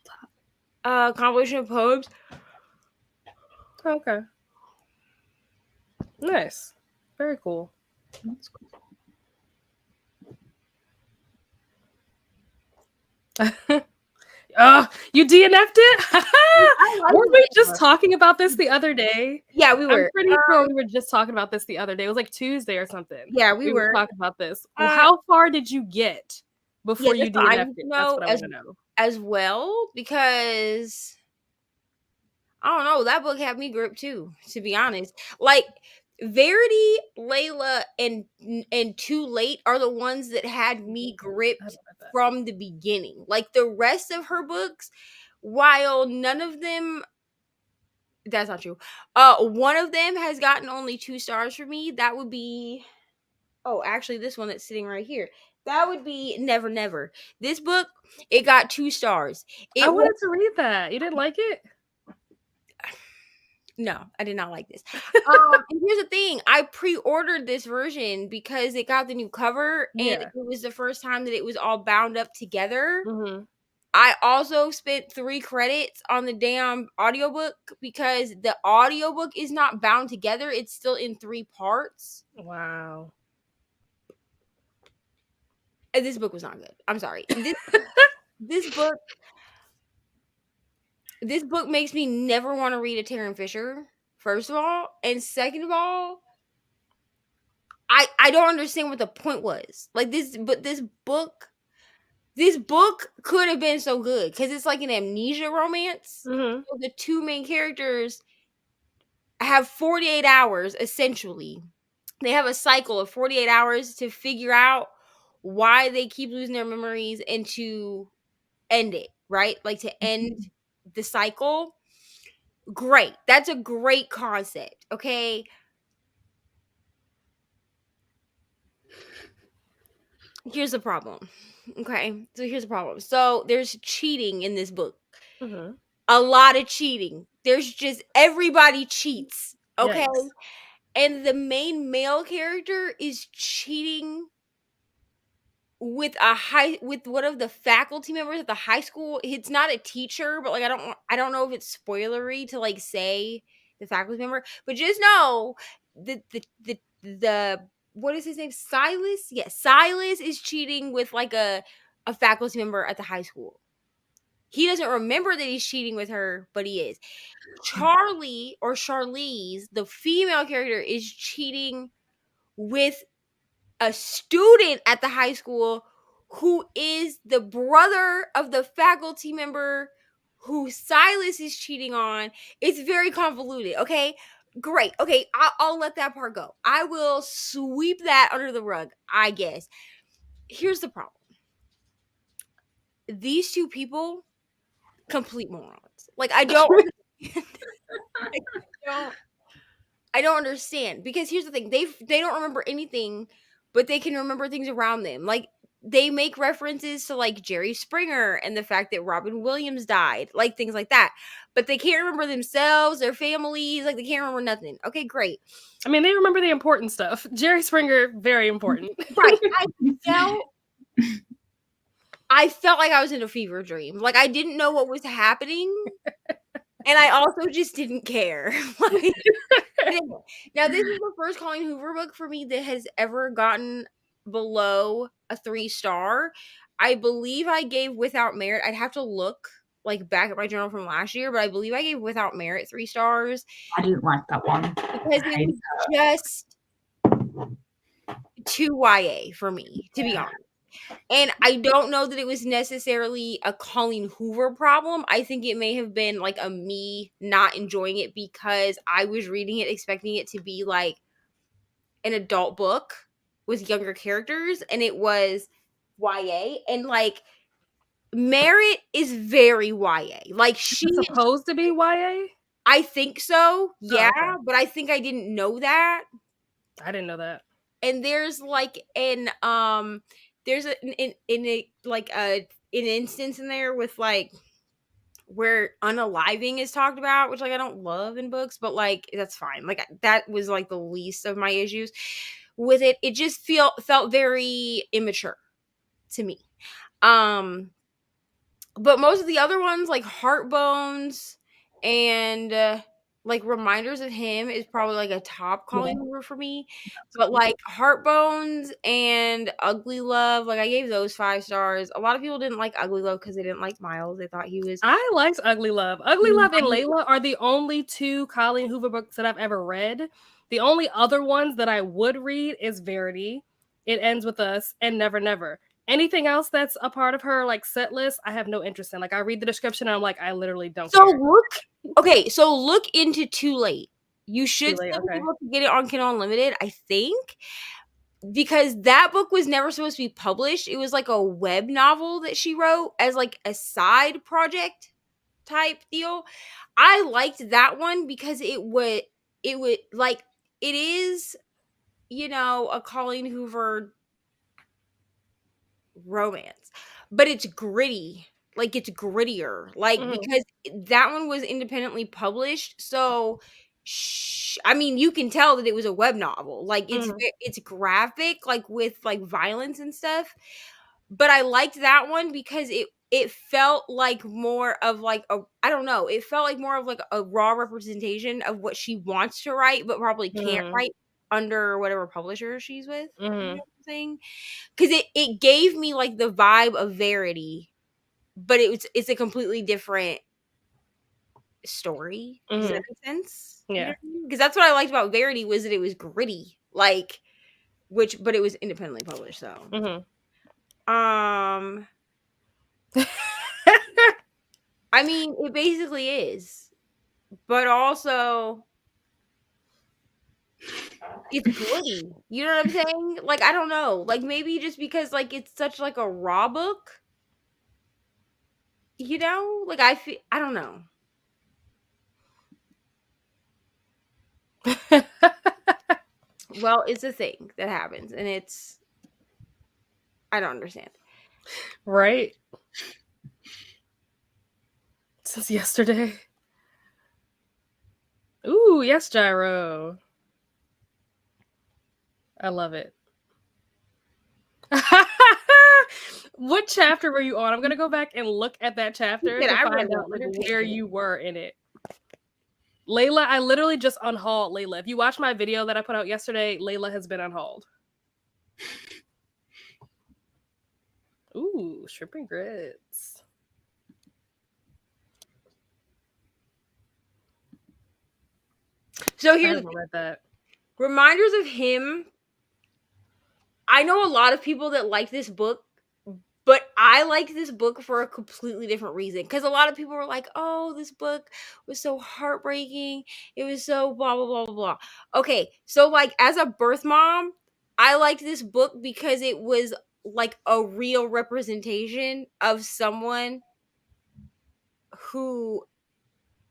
that. Compilation of poems. Okay. Nice. Very cool. That's cool. You DNF'd it? Weren't we just talking about this the other day? Yeah, we were. I'm pretty sure we were just talking about this the other day. It was like Tuesday or something. Yeah, we were talking about this. How far did you get before you DNF'd it? That's what I want to know. As well, because I don't know, that book had me gripped too, to be honest. Like Verity, Layla, and Too Late are the ones that had me gripped from the beginning. Like the rest of her books, while none of them, that's not true. One of them has gotten only 2 stars for me. That would be, actually this one that's sitting right here. That would be Never Never. This book, it got 2 stars. I wanted to read that. You didn't like it? No, I did not like this. And here's the thing. I pre-ordered this version because it got the new cover and it was the first time that it was all bound up together. Mm-hmm. I also spent 3 credits on the damn audiobook because the audiobook is not bound together. It's still in 3 parts. Wow. And this book was not good. I'm sorry. This book makes me never want to read a Taryn Fisher, first of all. And second of all, I don't understand what the point was. Like this book could have been so good because it's like an amnesia romance. Mm-hmm. So the 2 main characters have 48 hours, essentially. They have a cycle of 48 hours to figure out why they keep losing their memories and to end it, right? Like to end the cycle. Great. That's a great concept. Okay. Here's the problem. Okay. So here's the problem. So there's cheating in this book. Mm-hmm. A lot of cheating. There's just everybody cheats. Okay. Yikes. And the main male character is cheating with one of the faculty members at the high school. It's not a teacher, but like I don't know if it's spoilery to like say the faculty member, but just know that the what is his name? Silas? Yes, Silas is cheating with like a faculty member at the high school. He doesn't remember that he's cheating with her, but he is. Charlie or Charlize, the female character, is cheating with a student at the high school who is the brother of the faculty member who Silas is cheating on. It's very convoluted. Okay, great. Okay, I'll let that part go. I will sweep that under the rug, I guess. Here's the problem. These 2 people, complete morons. Like I don't I don't understand, because here's the thing. They don't remember anything, but they can remember things around them. Like they make references to like Jerry Springer and the fact that Robin Williams died, like things like that. But they can't remember themselves, their families, like they can't remember nothing. Okay, great. I mean, they remember the important stuff. Jerry Springer, very important. Right. I felt like I was in a fever dream. Like I didn't know what was happening. And I also just didn't care. Like, now, this is the first Colleen Hoover book for me that has ever gotten below a 3-star. I believe I gave Without Merit. I'd have to look like back at my journal from last year, but I believe I gave Without Merit 3 stars. I didn't like that one because it was just too YA for me, to be honest. And I don't know that it was necessarily a Colleen Hoover problem. I think it may have been like a me not enjoying it because I was reading it expecting it to be like an adult book with younger characters, and it was YA. And like Merritt is very YA. Like she It's supposed to be YA? I think so. Yeah, okay. but I think I didn't know that. I didn't know that. And there's like an there's an instance in there with like where unaliving is talked about, which like I don't love in books, but like that's fine. Like that was like the least of my issues with it. It just felt very immature to me. But most of the other ones, like Heartbones and like Reminders of Him, is probably like a top Colleen Hoover for me. But like Heartbones and Ugly Love, like I gave those 5 stars. A lot of people didn't like Ugly Love because they didn't like Miles. They thought he was. I liked Ugly Love. Ugly Love and Layla are the only 2 Colleen Hoover books that I've ever read. The only other ones that I would read is Verity, It Ends With Us, and Never Never. Anything else that's a part of her like set list, I have no interest in. Like I read the description and I'm like, I literally don't care. So look into Too Late. You should Too Late, still be okay. able to get it on Kindle Unlimited, I think. Because that book was never supposed to be published. It was like a web novel that she wrote as like a side project type deal. I liked that one because it would like it is, you know, a Colleen Hoover romance, but it's gritty. Like it's grittier. Like because that one was independently published, so I mean, you can tell that it was a web novel. Like it's graphic, like with like violence and stuff. But I liked that one because it felt like more of like a, I don't know, it felt like more of like a raw representation of what she wants to write, but probably can't write under whatever publisher she's with. You know what I'm saying? Because it gave me like the vibe of Verity, but it's a completely different story. Does that make sense? Yeah. Because that's what I liked about Verity was that it was gritty, like but it was independently published. So, I mean, it basically is, but also it's gritty. You know what I'm saying? Like I don't know, like maybe just because like it's such like a raw book. You know, like I don't know. Well, it's a thing that happens, and I don't understand. Right? Since yesterday. Ooh, yes, Gyro. I love it. What chapter were you on? I'm gonna go back and look at that chapter to find out like, where you were in it. Layla, I literally just unhauled Layla. If you watch my video that I put out yesterday, Layla has been unhauled. Ooh, shrimp and grits. So here's that. Reminders of Him. I know a lot of people that like this book, but I like this book for a completely different reason. Because a lot of people were like, oh, this book was so heartbreaking. It was so blah, blah, blah, blah, blah. Okay, so like as a birth mom, I liked this book because it was like a real representation of someone who,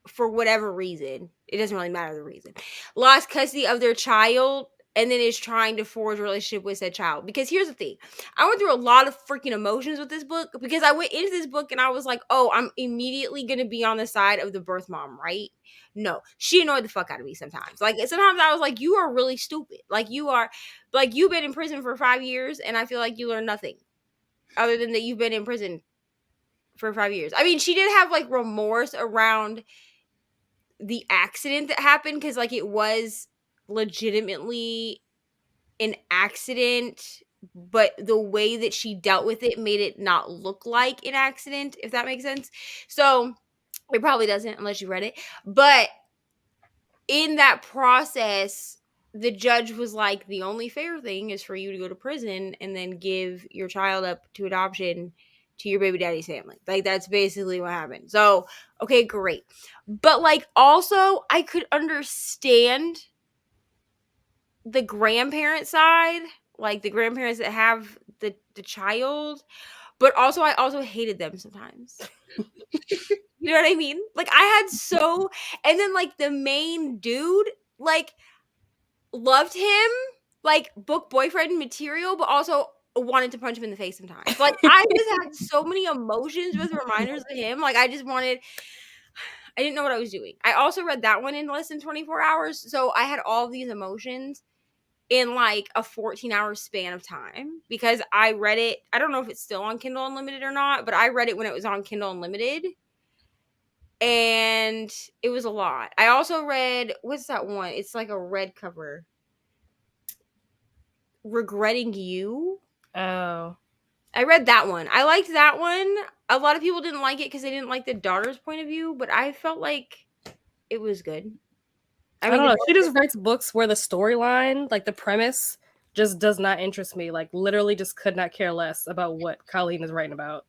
for whatever reason, it doesn't really matter the reason, lost custody of their child and then is trying to forge a relationship with that child. Because here's the thing, I went through a lot of freaking emotions with this book because I went into this book and I was like, oh, I'm immediately going to be on the side of the birth mom, right? No, she annoyed the fuck out of me sometimes. Like sometimes I was like, you are really stupid. Like you've been in prison for 5 years and I feel like you learned nothing other than that you've been in prison for 5 years. I mean, she did have like remorse around the accident that happened because like it was legitimately an accident, but the way that she dealt with it made it not look like an accident, if that makes sense. So it probably doesn't unless you read it, but in that process the judge was like, the only fair thing is for you to go to prison and then give your child up to adoption to your baby daddy's family. Like, that's basically what happened. So, okay, great. But, like, also, I could understand the grandparent side, like the grandparents that have the child, but also I also hated them sometimes. You know what I mean? Like, I had so, and then like the main dude, like, loved him, like book boyfriend material, but also wanted to punch him in the face sometimes. Like, I just had so many emotions with reminders of him. Like, I didn't know what I was doing. I also read that one in less than 24 hours, so I had all these emotions in like a 14-hour span of time, because I read it. I don't know if it's still on Kindle Unlimited or not, but I read it when it was on Kindle Unlimited, and it was a lot. I also read, what's that one? It's like a red cover. Regretting You. Oh. I read that one. I liked that one. A lot of people didn't like it because they didn't like the daughter's point of view, but I felt like it was good. I don't know. She just writes books where the storyline, like the premise, just does not interest me. Like, literally just could not care less about what Colleen is writing about.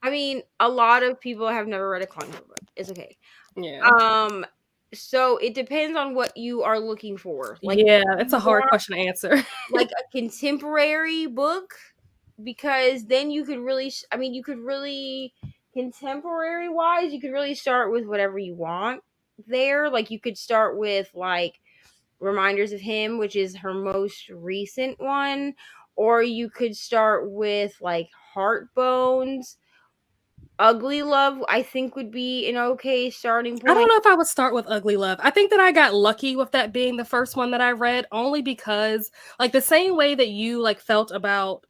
I mean, a lot of people have never read a Colleen Hoover book. It's okay. Yeah. So it depends on what you are looking for. Like, yeah, it's a hard question to answer. Like a contemporary book, because then you could really, contemporary wise, you could really start with whatever you want there. Like, you could start with like Reminders of Him, which is her most recent one, or you could start with like Heartbones. Ugly Love, I think, would be an okay starting point. I don't know if I would start with Ugly Love. I think that I got lucky with that being the first one that I read, only because, like, the same way that you like felt about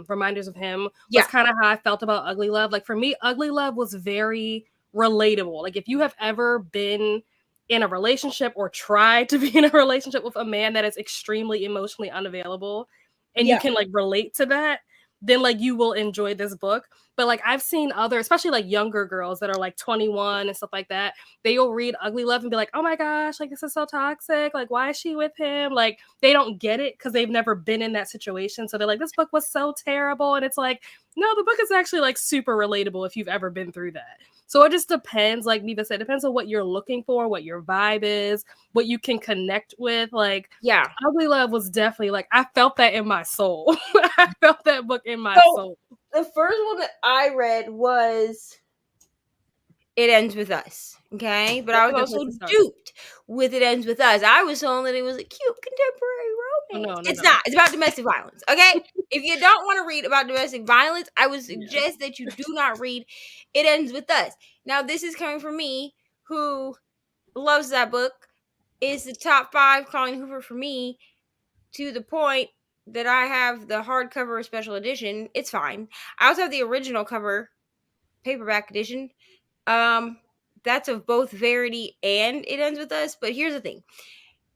Reminders of Him was kind of how I felt about Ugly Love. Like, for me, Ugly Love was very relatable. Like, if you have ever been in a relationship or tried to be in a relationship with a man that is extremely emotionally unavailable, and you can like relate to that, then like you will enjoy this book. But like, I've seen other, especially like younger girls that are like 21 and stuff like that, they'll read Ugly Love and be like, oh my gosh, like, this is so toxic, like, why is she with him? Like, they don't get it because they've never been in that situation, so they're like, this book was so terrible. And it's like, no, the book is actually like super relatable if you've ever been through that. So it just depends, like Neva said, it depends on what you're looking for, what your vibe is, what you can connect with. Like, Ugly Love was definitely like, I felt that in my soul. I felt that book in my soul. The first one that I read was It Ends With Us. Okay, but I was also duped with It Ends With Us. I was told that it was a cute contemporary romance. It's not. It's about domestic violence. Okay, if you don't want to read about domestic violence, I would suggest that you do not read It Ends With Us. Now, this is coming from me, who loves that book. It's the top 5 Colleen Hoover for me, to the point that I have the hardcover special edition. It's fine. I also have the original cover paperback edition. That's of both Verity and It Ends With Us. But here's the thing.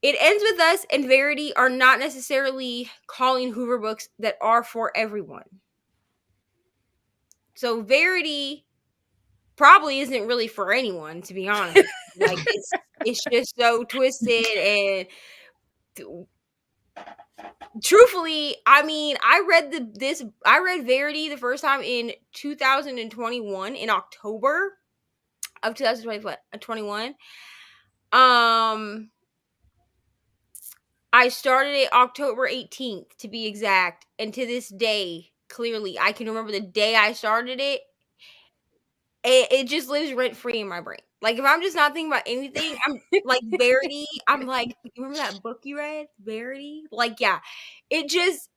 It Ends With Us and Verity are not necessarily Colleen Hoover books that are for everyone. So Verity probably isn't really for anyone, to be honest. Like, it's just so twisted, and truthfully, I mean, I read Verity the first time in 2021, in October of 2021. I started it October 18th, to be exact, and to this day, clearly, I can remember the day I started it. It just lives rent free in my brain. Like, if I'm just not thinking about anything, I'm like, Verity. I'm like, you remember that book you read, Verity? Like, yeah, it just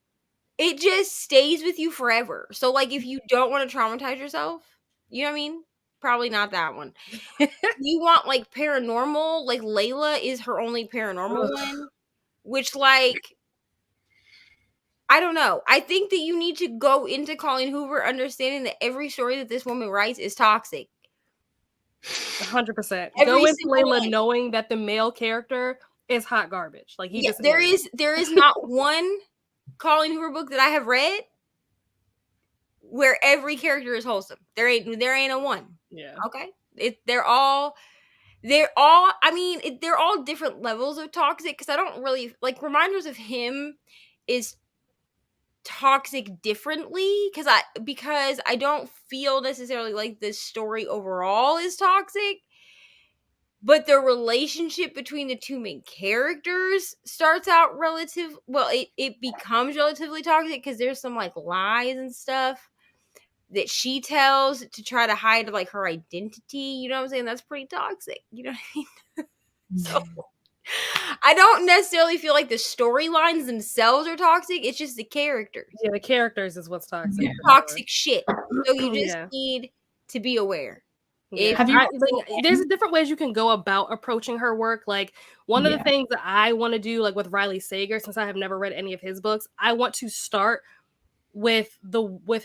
stays with you forever. So, like, if you don't want to traumatize yourself, you know what I mean? Probably not that one. You want like paranormal, like Layla is her only paranormal one, which, like, I don't know. I think that you need to go into Colleen Hoover understanding that every story that this woman writes is toxic. 100%. Go into Layla knowing that the male character is hot garbage. Like, he just there is not one Colleen Hoover book that I have read where every character is wholesome. There ain't a one. Yeah. Okay. They're all they're all, I mean, they're all different levels of toxic, because I don't really like Reminders of Him is toxic differently, because I don't feel necessarily like the story overall is toxic, but the relationship between the two main characters starts out it becomes relatively toxic, because there's some like lies and stuff that she tells to try to hide like her identity. You know what I'm saying? That's pretty toxic. You know what I mean? So I don't necessarily feel like the storylines themselves are toxic. It's just the characters. Yeah, the characters is what's toxic. Yeah. Toxic shit. So you just Yeah. need to be aware. Yeah. There's different ways you can go about approaching her work. Like one of the things that I want to do, like with Riley Sager, since I have never read any of his books, I want to start with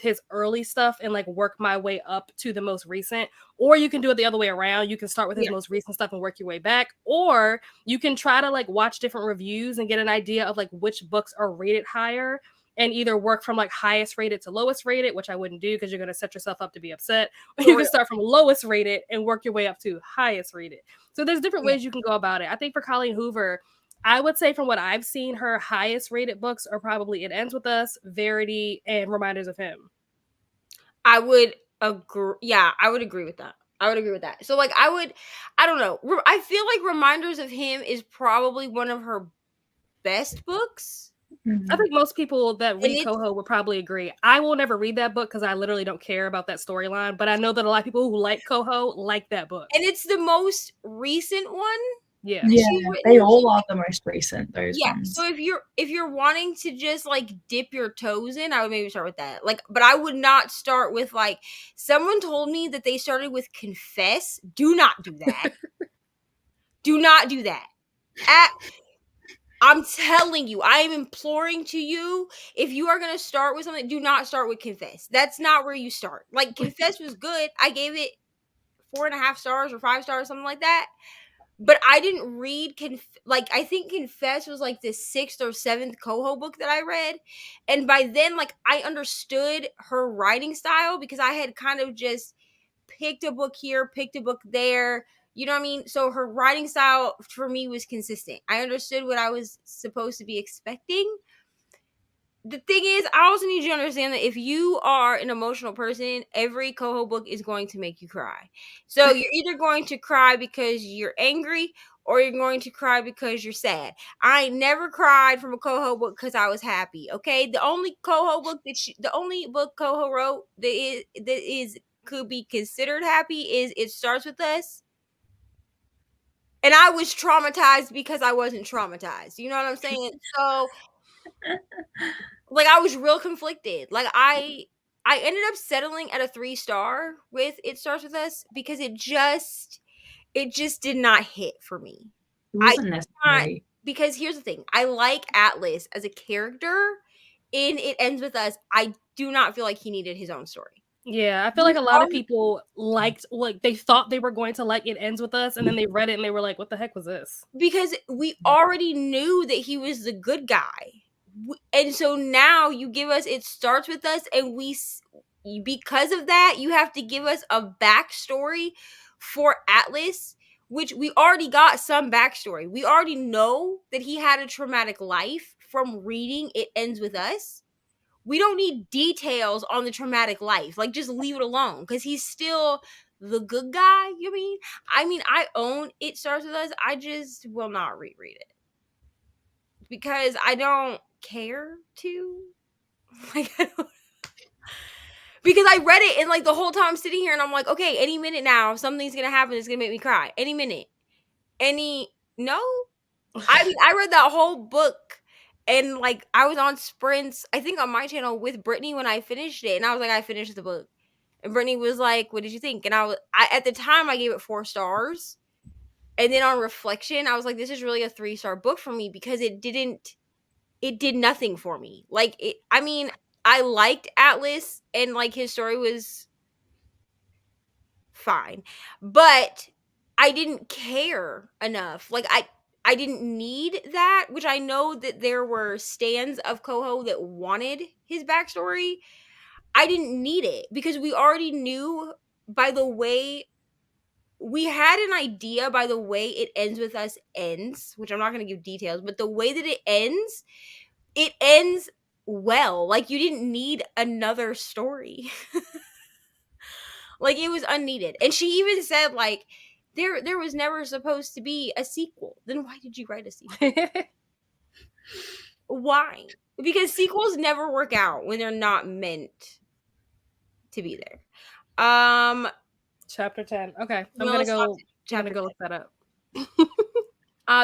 his early stuff and like work my way up to the most recent. Or you can do it the other way around. You can start with his most recent stuff and work your way back. Or you can try to like watch different reviews and get an idea of like which books are rated higher, and either work from like highest rated to lowest rated, which I wouldn't do because you're going to set yourself up to be upset. Or you can start from lowest rated and work your way up to highest rated. So there's different ways you can go about it. I think for Colleen Hoover, I would say from what I've seen, her highest rated books are probably It Ends With Us, Verity, and Reminders of Him. I would agree. Yeah, I would agree with that. So like I don't know. I feel like Reminders of Him is probably one of her best books. I think most people that read Coho would probably agree. I will never read that book because I literally don't care about that storyline, but I know that a lot of people who like Coho like that book. And it's the most recent one. Yeah. They all are the most recent, those ones. So if you're wanting to just like dip your toes in, I would maybe start with that. Like, but I would not start with like, someone told me that they started with Confess. Do not do that. Do not do that. I'm telling you, I am imploring to you, if you are going to start with something, do not start with Confess. That's not where you start. Like, Confess was good. I gave it 4.5 stars or 5 stars, something like that. But I didn't read, I think Confess was like the 6th or 7th Coho book that I read. And by then, like, I understood her writing style because I had kind of just picked a book here, picked a book there. You know what I mean? So her writing style for me was consistent. I understood what I was supposed to be expecting. The thing is, I also need you to understand that if you are an emotional person, every Coho book is going to make you cry. So you're either going to cry because you're angry or you're going to cry because you're sad. I never cried from a Coho book because I was happy. Okay, the only Coho book the only book Coho wrote that could be considered happy is It Starts With Us. And I was traumatized because I wasn't traumatized. You know what I'm saying? So, like, I was real conflicted. Like, I ended up settling at a 3-star with It Starts With Us because it just did not hit for me. It wasn't necessary. Because here's the thing. I like Atlas as a character. In It Ends With Us, I do not feel like he needed his own story. Yeah, I feel like a lot of people they thought they were going to like It Ends With Us, and then they read it and they were like, what the heck was this? Because we already knew that he was the good guy. And so now you give us It Starts With Us, and because of that, you have to give us a backstory for Atlas, which we already got some backstory. We already know that he had a traumatic life from reading It Ends With Us. We don't need details on the traumatic life. Like, just leave it alone, because he's still the good guy. You mean? I own It Starts With Us. I just will not reread it because I don't care to. Like, because I read it and like the whole time I'm sitting here and I'm like, okay, any minute now something's gonna happen. It's gonna make me cry. Any minute. No. I read that whole book. And, like, I was on sprints, I think on my channel with Brittany when I finished it. And I was like, I finished the book. And Brittany was like, what did you think? And at the time, I gave it 4 stars. And then on reflection, I was like, this is really a 3-star book for me because it did nothing for me. Like, I liked Atlas and, like, his story was fine. But I didn't care enough. Like, I didn't need that, which I know that there were stans of Coho that wanted his backstory. I didn't need it because we already knew by the way we had an idea by the way it ends with us ends, which I'm not going to give details, but the way that it ends well. Like, you didn't need another story. Like, it was unneeded. And she even said, like, there was never supposed to be a sequel. Then why did you write a sequel? Why? Because sequels never work out when they're not meant to be there. Chapter 10. Okay. I'm No, gonna let's go. talk I'm chapter gonna go look that up.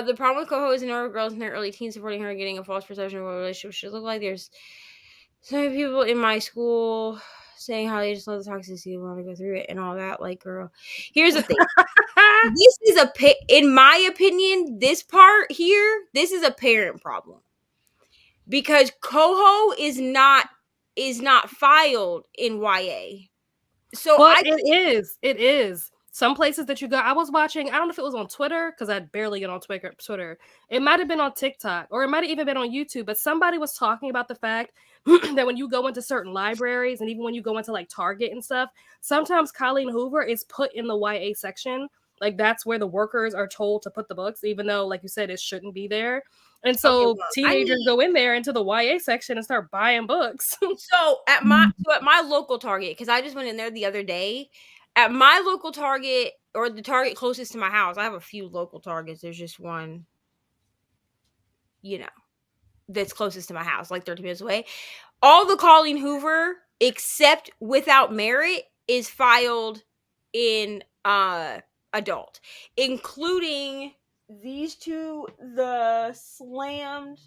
The problem with Coho is a number of girls in their early teens supporting her, getting a false perception of what a relationship should look like. There's so many people in my school saying how they just love the toxicity and want to go through it and all that. Like, girl, here's the thing. This is in my opinion, this part here, this is a parent problem. Because Coho is not filed in YA. So But it is. Some places that you go, I was watching, I don't know if it was on Twitter, because I barely get on Twitter. It might have been on TikTok, or it might have even been on YouTube, but somebody was talking about the fact that when you go into certain libraries, and even when you go into like Target and stuff, sometimes Colleen Hoover is put in the YA section. Like, that's where the workers are told to put the books, even though, like you said, it shouldn't be there. And so teenagers go in there into the YA section and start buying books. So at my local Target, because I just went in there the other day, at my local Target, or the Target closest to my house, I have a few local Targets. There's just one, that's closest to my house, like 30 minutes away. All the Colleen Hoover, except Without Merit, is filed in adult, including these two, the Slammed.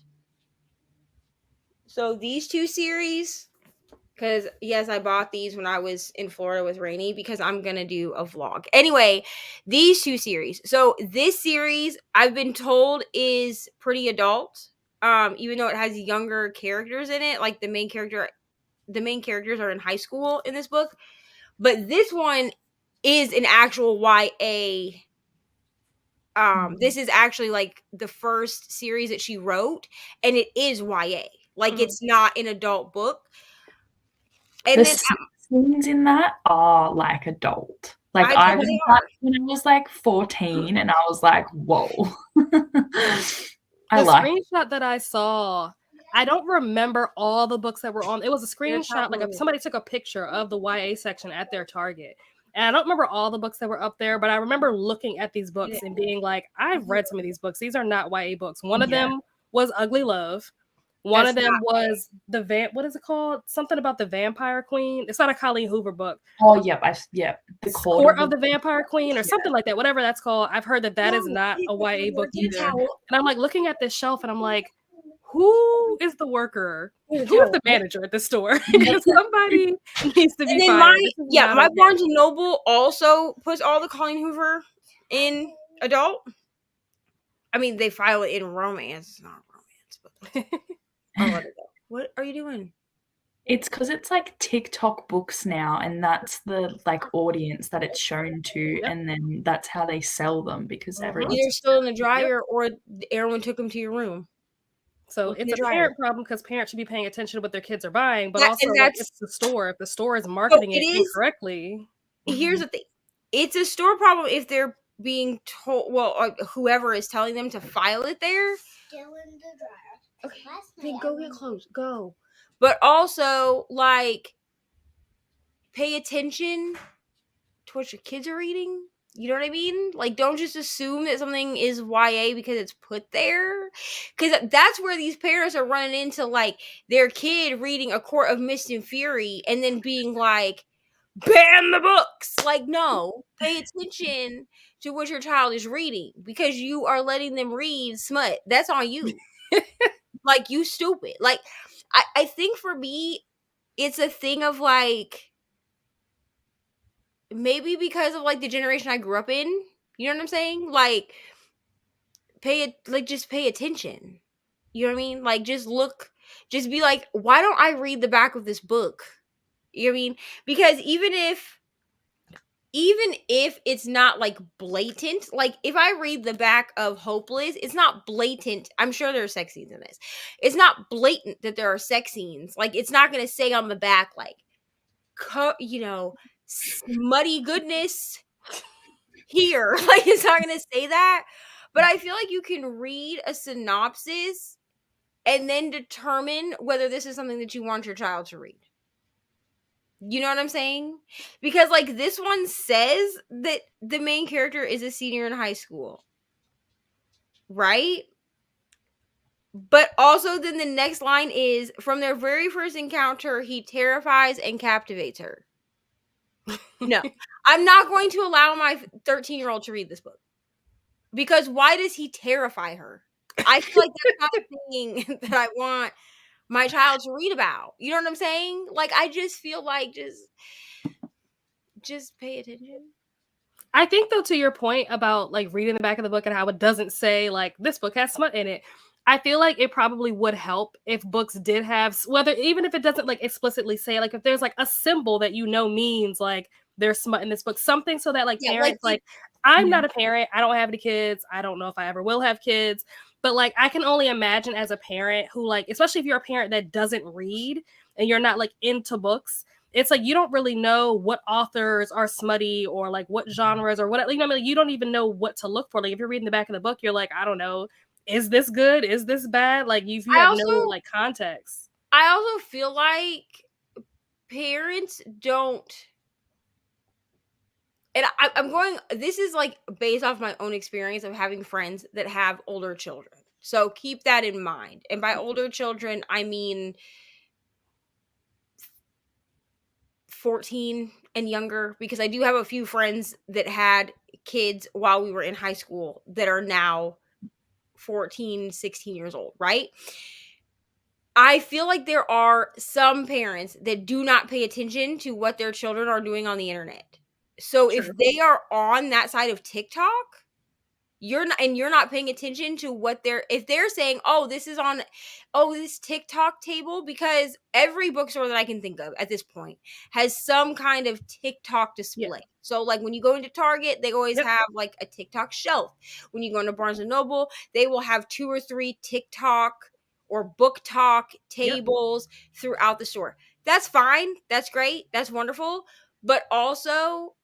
So these two series, because yes, I bought these when I was in Florida with Reni, because I'm gonna do a vlog. Anyway, these two series. So this series, I've been told, is pretty adult. Even though it has younger characters in it, like the main characters are in high school in this book. But this one is an actual YA. This is actually like the first series that she wrote, and it is YA. Like, it's not an adult book. And the then scenes in that are like adult. Like, I was when I was like 14, and I was like, whoa. The screenshot that I saw, I don't remember all the books that were on. It was a screenshot, like somebody took a picture of the YA section at their Target. And I don't remember all the books that were up there, but I remember looking at these books and being like, I've read some of these books. These are not YA books. One of them was Ugly Love. One of them was what is it called? Something about the Vampire Queen. It's not a Colleen Hoover book. Oh, yep. The Court of the Vampire Queen, or something like that, whatever that's called. I've heard that is not a YA book either. And I'm like looking at this shelf and I'm like, who is the worker? Who is the manager at the store? Somebody needs to be fired. My Barnes and Noble also puts all the Colleen Hoover in adult. I mean, they file it in romance. It's not romance, but I'll let it go. What are you doing? It's because it's like TikTok books now, and that's the like audience that it's shown to, and then that's how they sell them, because everyone's either still in the dryer or everyone took them to your room. So it's a parent problem, because parents should be paying attention to what their kids are buying, but also it's the store. If the store is marketing it incorrectly. Here's the thing. It's a store problem if they're being told, whoever is telling them to file it there. Still in the dryer. Okay, then go get clothes. Go. But also, like, pay attention to what your kids are reading. You know what I mean? Like, don't just assume that something is YA because it's put there. Because that's where these parents are running into, like, their kid reading A Court of Mist and Fury and then being like, ban the books. Like, no. Pay attention to what your child is reading, because you are letting them read smut. That's on you. Like, you stupid. Like, I think for me, it's a thing of, like, maybe because of, like, the generation I grew up in. You know what I'm saying? Like, just pay attention. You know what I mean? Like, just be like, why don't I read the back of this book? You know what I mean? Because even if it's not, like, blatant, like, if I read the back of Hopeless, it's not blatant. I'm sure there are sex scenes in this. It's not blatant that there are sex scenes. Like, it's not going to say on the back, like, smutty goodness. here. Like, it's not going to say that. But I feel like you can read a synopsis and then determine whether this is something that you want your child to read. You know what I'm saying? Because, like, this one says that the main character is a senior in high school. Right? But also then the next line is, from their very first encounter, he terrifies and captivates her. No, I'm not going to allow my 13-year-old to read this book. Because why does he terrify her? I feel like that's not a thing that I want my child to read about. You know what I'm saying? Like, I just feel like just pay attention. I think, though, to your point about like reading the back of the book and how it doesn't say like this book has smut in it, I feel like it probably would help if books did have, whether even if it doesn't like explicitly say, like if there's like a symbol that you know means like there's smut in this book, something so that like parents, like I'm not a parent, I don't have any kids, I don't know if I ever will have kids, but like I can only imagine as a parent who, like, especially if you're a parent that doesn't read and you're not like into books, it's like you don't really know what authors are smutty or like what genres or what, you know, I mean, you don't even know what to look for. Like if you're reading the back of the book, you're like, I don't know, is this good? Is this bad? Like you have no like context. I also feel like parents don't, and I'm going, this is like based off my own experience of having friends that have older children. So keep that in mind. And by older children, I mean 14 and younger, because I do have a few friends that had kids while we were in high school that are now 14, 16 years old, right? I feel like there are some parents that do not pay attention to what their children are doing on the internet. So if they are on that side of TikTok, you're not paying attention to what if they're saying, oh, this is on, this TikTok table, because every bookstore that I can think of at this point has some kind of TikTok display. Yeah. So like when you go into Target, they always have like a TikTok shelf. When you go into Barnes and Noble, they will have 2 or 3 TikTok or book talk tables throughout the store. That's fine. That's great. That's wonderful. But also,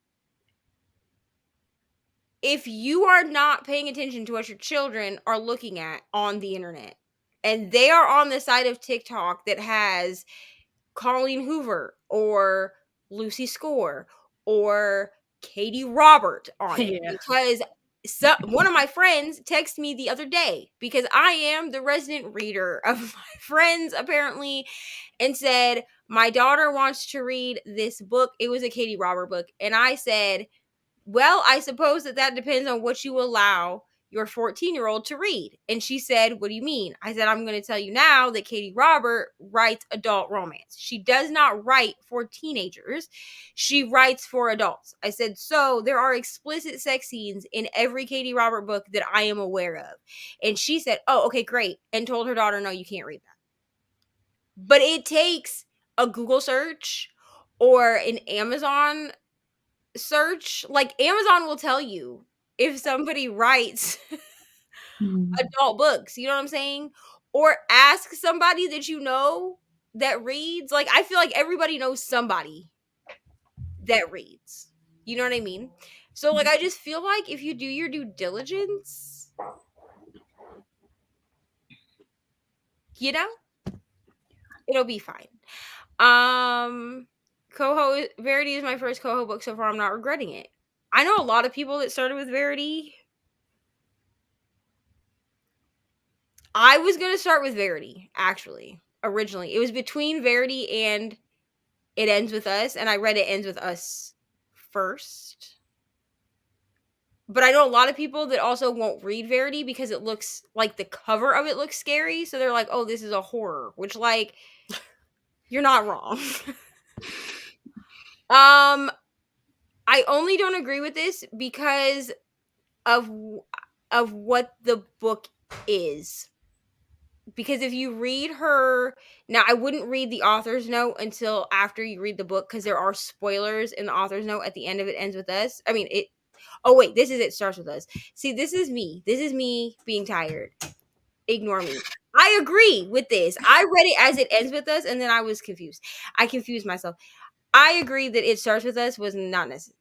if you are not paying attention to what your children are looking at on the internet, and they are on the side of TikTok that has Colleen Hoover or Lucy Score or Katie Robert on it, because one of my friends texted me the other day, because I am the resident reader of my friends apparently, and said, my daughter wants to read this book. It was a Katie Robert book. And I said, well, I suppose that depends on what you allow your 14-year-old to read. And she said, what do you mean? I said, I'm going to tell you now that Katie Robert writes adult romance. She does not write for teenagers. She writes for adults. I said, so there are explicit sex scenes in every Katie Robert book that I am aware of. And she said, oh, okay, great. And told her daughter, no, you can't read that. But it takes a Google search or an Amazon search. Like Amazon will tell you if somebody writes adult books, you know what I'm saying? Or ask somebody that you know that reads. Like I feel like everybody knows somebody that reads. You know what I mean? So like I just feel like if you do your due diligence, you know, it'll be fine. Coho Verity is my first Coho book so far. I'm not regretting it. I know a lot of people that started with Verity. I was going to start with Verity, actually, originally. It was between Verity and It Ends With Us, and I read It Ends With Us first. But I know a lot of people that also won't read Verity because it looks like the cover of it looks scary. So they're like, oh, this is a horror, which, like, you're not wrong. I only don't agree with this because of what the book is. Because if you read her, now I wouldn't read the author's note until after you read the book, because there are spoilers in the author's note at the end of It Ends With Us. I mean, this is It Starts With Us. See, this is me being tired. Ignore me. I agree with this. I read it as It Ends With Us, and then I was confused. I confused myself. I agree that It Starts With Us was not necessary.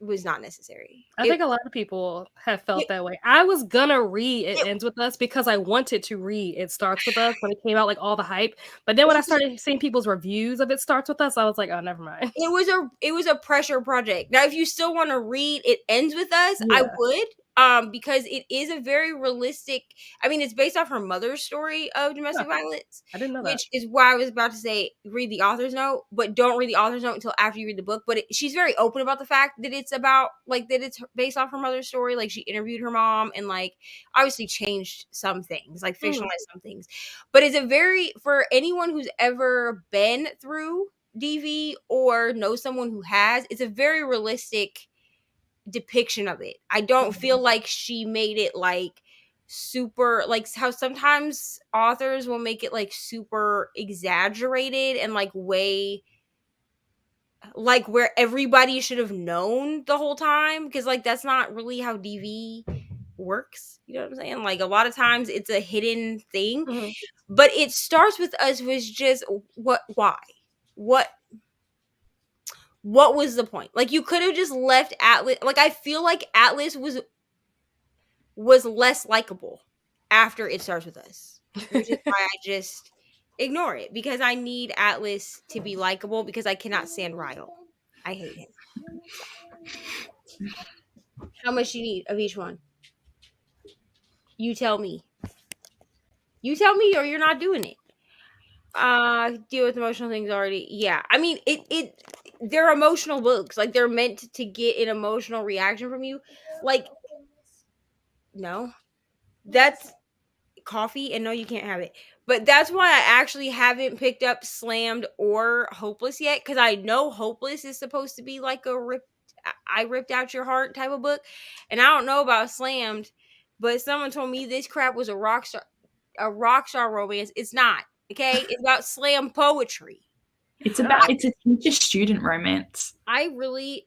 was not necessary. I think a lot of people have felt that way. I was gonna read It Ends With Us because I wanted to read It Starts With Us when it came out, like all the hype. But then when I started seeing people's reviews of It Starts With Us, I was like, oh, never mind. It was a pressure project. Now, if you still want to read It Ends With Us, I would. Because it is a very realistic. I mean, it's based off her mother's story of domestic violence. I didn't know that. Which is why I was about to say read the author's note, but don't read the author's note until after you read the book. But she's very open about the fact that it's about like that it's based off her mother's story. Like she interviewed her mom and like obviously changed some things, like fictionalized some things. But it's a very for anyone who's ever been through DV or knows someone who has, it's a very realistic depiction of it. I don't feel like she made it like super like how sometimes authors will make it like super exaggerated and like way like where everybody should have known the whole time, because like that's not really how DV works, you know what I'm saying? Like a lot of times it's a hidden thing. But It Starts With Us was just why what was the point? Like you could have just left Atlas. Like I feel like Atlas was less likable after It Starts With Us, which is why I just ignore it, because I need Atlas to be likable because I cannot stand Ryle. I hate him. How much do you need of each one? You tell me. You tell me, or you're not doing it. Deal with emotional things already. Yeah, I mean they're emotional books. Like they're meant to get an emotional reaction from you. Like no, that's coffee, and no, you can't have it. But that's why I actually haven't picked up Slammed or Hopeless yet, because I know Hopeless is supposed to be like I ripped out your heart type of book, and I don't know about Slammed, but someone told me this crap was a rock star romance. It's not. Okay, it's about slam poetry. It's a teacher student romance. I really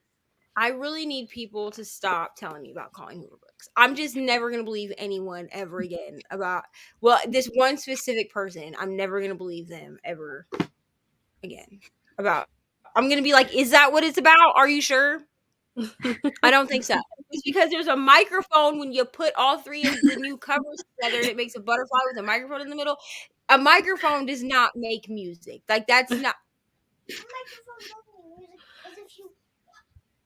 need people to stop telling me about Colleen Hoover books. I'm just never gonna believe anyone ever again about this one specific person. I'm never gonna believe them ever again about. I'm gonna be like, is that what it's about? Are you sure? I don't think so. It's because there's a microphone when you put all three of the new covers together and it makes a butterfly with a microphone in the middle. A microphone does not make music. Like that's not.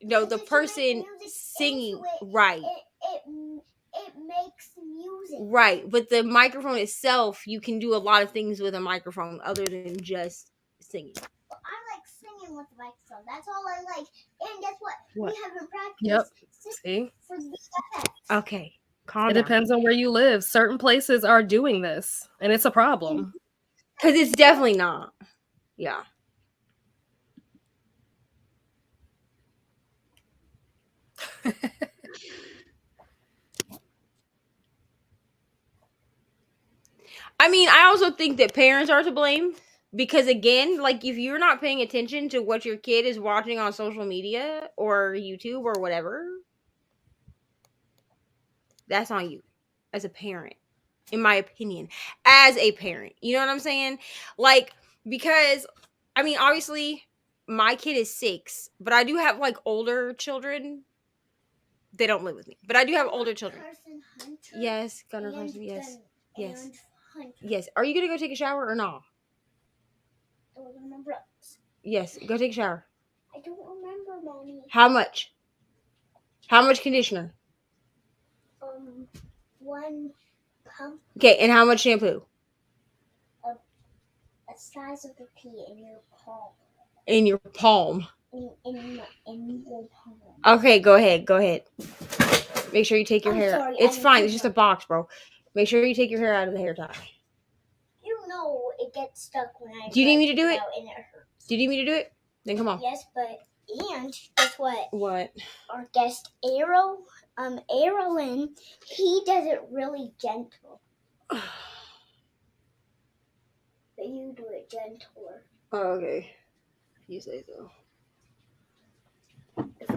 No, the person singing, right? It makes music, right? But the microphone itself, you can do a lot of things with a microphone other than just singing. Well, I like singing with the microphone. That's all I like. And guess what? What? We haven't practiced. Yep. See? For the effects. Okay, calm It down. depends on where you live. Certain places are doing this, and it's a problem. Because it's definitely not. Yeah. I mean, I also think that parents are to blame, because again, like if you're not paying attention to what your kid is watching on social media or YouTube or whatever, that's on you as a parent, in my opinion, as a parent. You know what I'm saying? Like, because I mean, obviously my kid is 6, but I do have like older children. They don't live with me, but I do have older children. Yes, Gunner Carson. Yes. Yes. Yes. Are you going to go take a shower or not? I don't remember. Yes. Go take a shower. I don't remember, Mommy. How much? How much conditioner? 1 pump. Okay. And how much shampoo? The size of the pea in your palm. In your palm. In your palm. Okay. Go ahead. Go ahead. Make sure you take your hair. Sorry, It's fine. It's just a box, bro. Make sure you take your hair out of the hair tie. You know it gets stuck when I. Do you need me to do it? And it hurts. Do you need me to do it? Then come on. Yes, but guess what? What? Our guest Arlen, he does it really gentle. But you do it gentler. Oh, okay. You say so.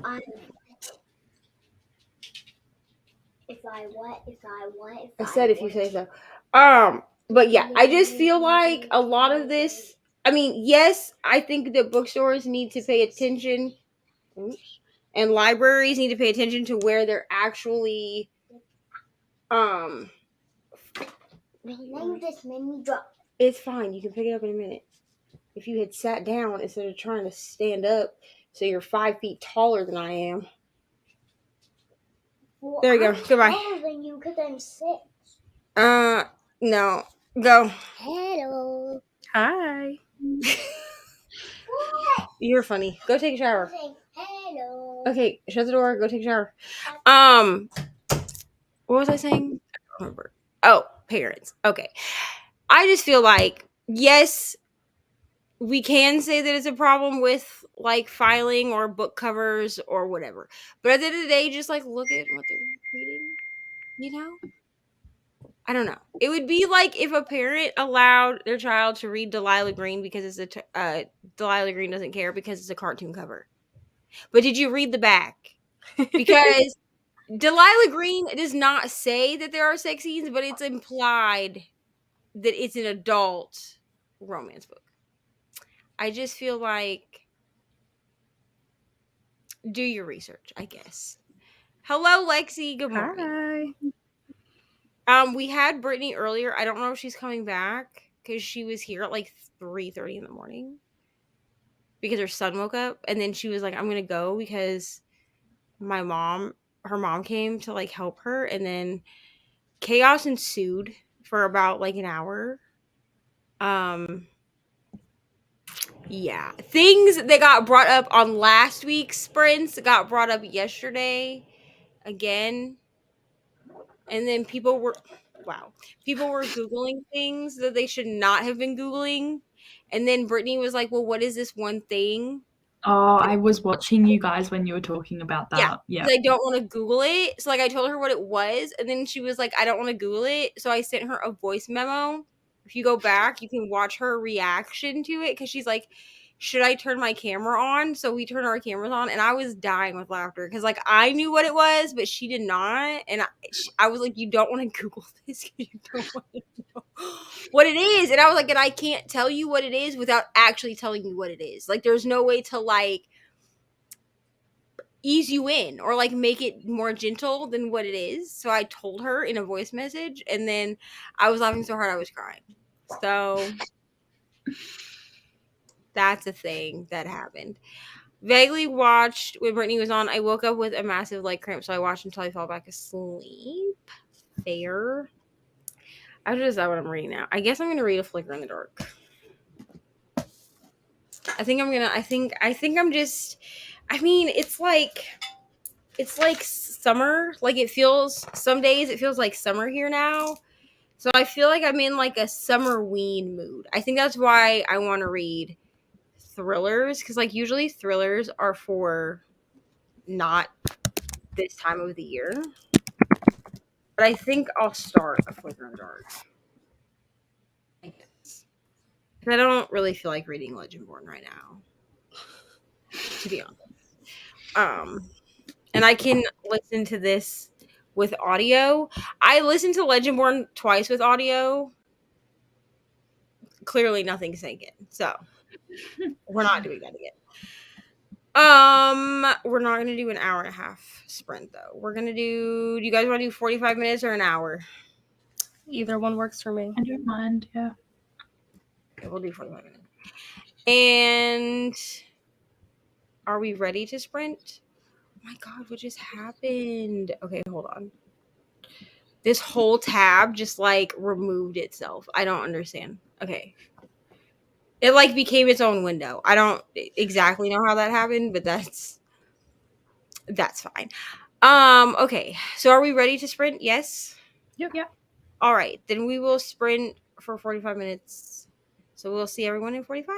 I said if you say so. But yeah, I just feel like a lot of this. I mean, yes, I think that bookstores need to pay attention. Oops. and libraries need to pay attention to where they're actually really. Now you just made me drop. It's fine. You can pick it up in a minute. If you had sat down instead of trying to stand up so you're 5 feet taller than I am. Well, There you go. I'm Goodbye. taller than you because I'm 6. No. Go. Hello. Hi. What? You're funny. Go take a shower. Saying hello. Okay, shut the door. Go take a shower. What was I saying? I don't remember. Oh, parents. Okay. I just feel like, yes, we can say that it's a problem with like filing or book covers or whatever. But at the end of the day, just like look at what they're reading, you know? I don't know. It would be like if a parent allowed their child to read Delilah Green because it's Delilah Green doesn't care because it's a cartoon cover. But did you read the back? Because Delilah Green does not say that there are sex scenes, but it's implied that it's an adult romance book. I just feel like do your research, I guess. Hello, Lexi. Good morning. Hi. We had Brittany earlier. I don't know if she's coming back because she was here at like 3:30 in the morning because her son woke up, and then she was like, "I'm gonna go because her mom came to like help her," and then chaos ensued for about like an hour. Yeah, things that got brought up on last week's sprints got brought up yesterday again, and then people were googling things that they should not have been googling, and then Brittany was like, well, what is this one thing? Oh, I was watching you guys when you were talking about that. Yeah. I don't want to Google it. So like I told her what it was, and then she was like, I don't want to Google it. So I sent her a voice memo. If you go back, you can watch her reaction to it because she's like, should I turn my camera on? So we turned our cameras on, and I was dying with laughter because like I knew what it was, but she did not. And I was like, you don't want to Google this because you don't want to know what it is. And I was like, and I can't tell you what it is without actually telling you what it is. Like there's no way to like ease you in or like make it more gentle than what it is. So I told her in a voice message, and then I was laughing so hard I was crying. So that's a thing that happened. Vaguely watched when Brittany was on. I woke up with a massive leg cramp, so I watched until I fell back asleep. Fair. I have to decide what I'm reading now. I guess I'm gonna read A Flicker in the Dark. I think I'm just I mean, it's like summer. Like it feels some days it feels like summer here now. So I feel like I'm in like a summer-ween mood. I think that's why I want to read thrillers, because like usually thrillers are for not this time of the year. But I think I'll start A Flicker in the Dark. I guess. I don't really feel like reading Legendborn right now, to be honest. And I can listen to this with audio. I listened to Legendborn twice with audio. Clearly nothing sinking. So we're not doing that again. We're not gonna do an hour and a half sprint though. We're gonna do you guys want to do 45 minutes or an hour? Either one works for me. I don't mind, yeah. Okay, we'll do 45 minutes. And are we ready to sprint? Oh my god, what just happened? Okay, hold on. This whole tab just like removed itself. I don't understand. Okay. It like became its own window. I don't exactly know how that happened, but that's fine. Okay. So are we ready to sprint? Yes. Yep. All right. Then we will sprint for 45 minutes. So we'll see everyone in 45.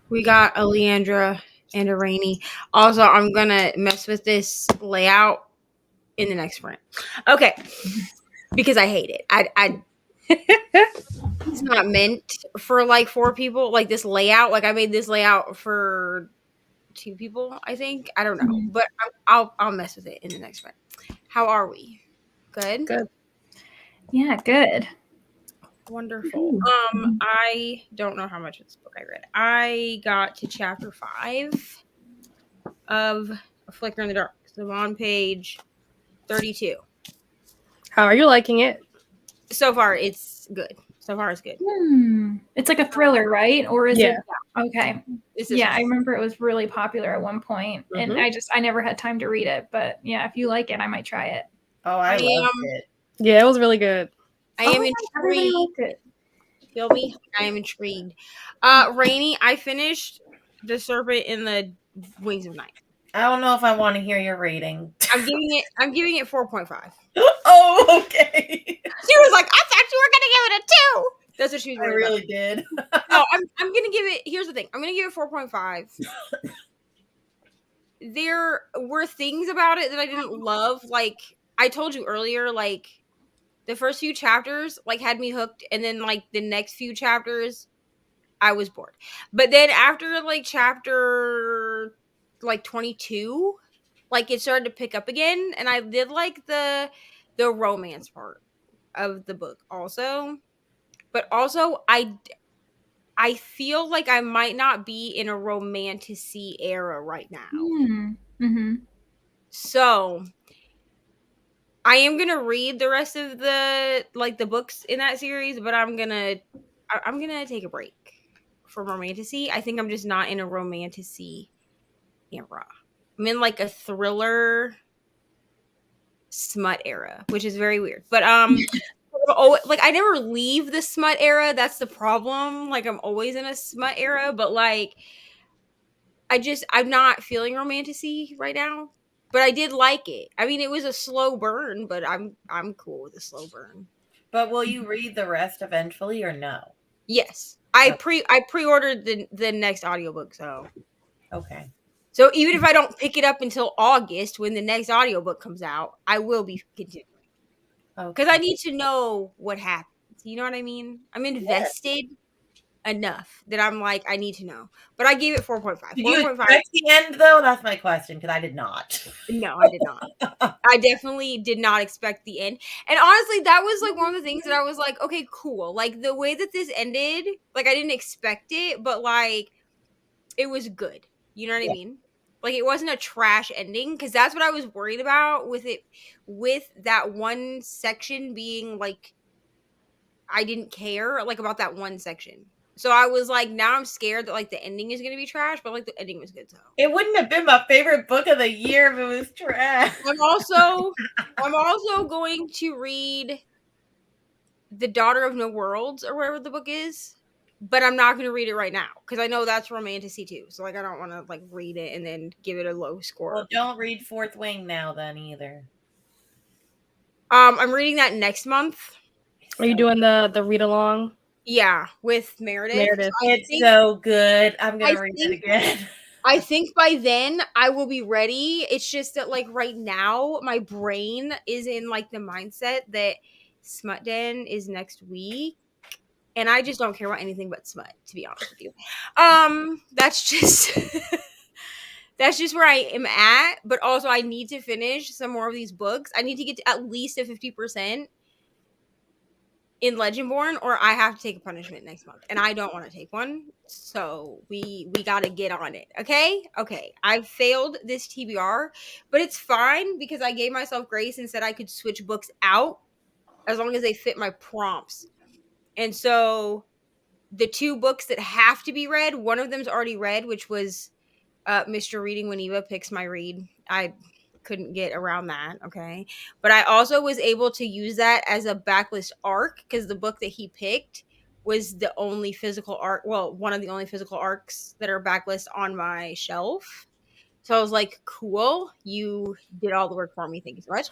We got a Leandra and a Reni. Also, I'm gonna mess with this layout in the next sprint. Okay, because I hate it. I it's not meant for like 4 people. Like this layout. Like I made this layout for 2 people. I think I don't know, but I'll mess with it in the next sprint. How are we? Good. Good. Yeah, good. Wonderful. I don't know how much of this book I read. I got to chapter 5 of A Flicker in the Dark. So I'm on page 32. How are you liking it? So far, it's good. So far, it's good. It's like a thriller, right? Or is Yeah. it? Okay. This is Yeah, I remember it was really popular at one point, and I never had time to read it. But yeah, if you like it, I might try it. Oh, I loved it. Yeah, it was really good. I am Everybody intrigued. liked it. Feel me? I am intrigued. Reni, I finished The Serpent in the Wings of Night. I don't know if I want to hear your rating. I'm giving it 4.5. Oh, okay. She was like, I thought you were gonna give it a 2. That's what she was. I worried really about. did. No, I'm gonna give it. Here's the thing. I'm gonna give it 4.5. There were things about it that I didn't love. Like I told you earlier, like the first few chapters like had me hooked, and then like the next few chapters, I was bored. But then after like chapter like 22, like it started to pick up again, and I did like the romance part of the book also. But also I feel like I might not be in a romantic-y era right now. So I am gonna read the rest of the books in that series, but I'm gonna take a break from romantic-y. I think I'm just not in a romantic-y era. I'm in like a thriller smut era, which is very weird. But like I never leave the smut era. That's the problem. Like I'm always in a smut era, but like I'm not feeling romantic-y right now. But I did like it. I mean, it was a slow burn, but I'm cool with a slow burn. But will you read the rest eventually or no? Yes. I pre-ordered the next audiobook, so okay. So even if I don't pick it up until August when the next audiobook comes out, I will be continuing. Because I need to know what happens. You know what I mean? I'm invested enough that I'm like, I need to know. But I gave it 4.5. Did you expect the end, though? That's my question, because I did not. No, I did not. I definitely did not expect the end. And honestly, that was like one of the things that I was like, okay, cool. Like the way that this ended, like I didn't expect it, but like it was good. You know what I mean? Like it wasn't a trash ending, because that's what I was worried about with it, with that one section being like, I didn't care like about that one section. So I was like, now I'm scared that like the ending is gonna be trash, but like the ending was good. So it wouldn't have been my favorite book of the year if it was trash. I'm also going to read The Daughter of No Worlds or whatever the book is, but I'm not going to read it right now because I know that's romantic-y too. So like I don't want to like read it and then give it a low score. Well, don't read Fourth Wing now then either. I'm reading that next month. Are you doing the read along? Yeah, with Meredith. It's so good. I'm gonna read it again. I think by then I will be ready. It's just that like right now my brain is in like the mindset that Smut Den is next week. And I just don't care about anything but smut, to be honest with you. That's just that's just where I am at. But also I need to finish some more of these books. I need to get to at least a 50% in Legendborn, or I have to take a punishment next month. And I don't want to take one. So we gotta get on it. Okay? I failed this TBR, but it's fine because I gave myself grace and said I could switch books out as long as they fit my prompts. And so the 2 books that have to be read, one of them's already read, which was Mr. Reading When Eva Picks My Read. I couldn't get around that, okay? But I also was able to use that as a backlist arc because the book that he picked was the only physical arc, well, one of the only physical arcs that are backlist on my shelf. So I was like, cool, you did all the work for me. Thank you so much.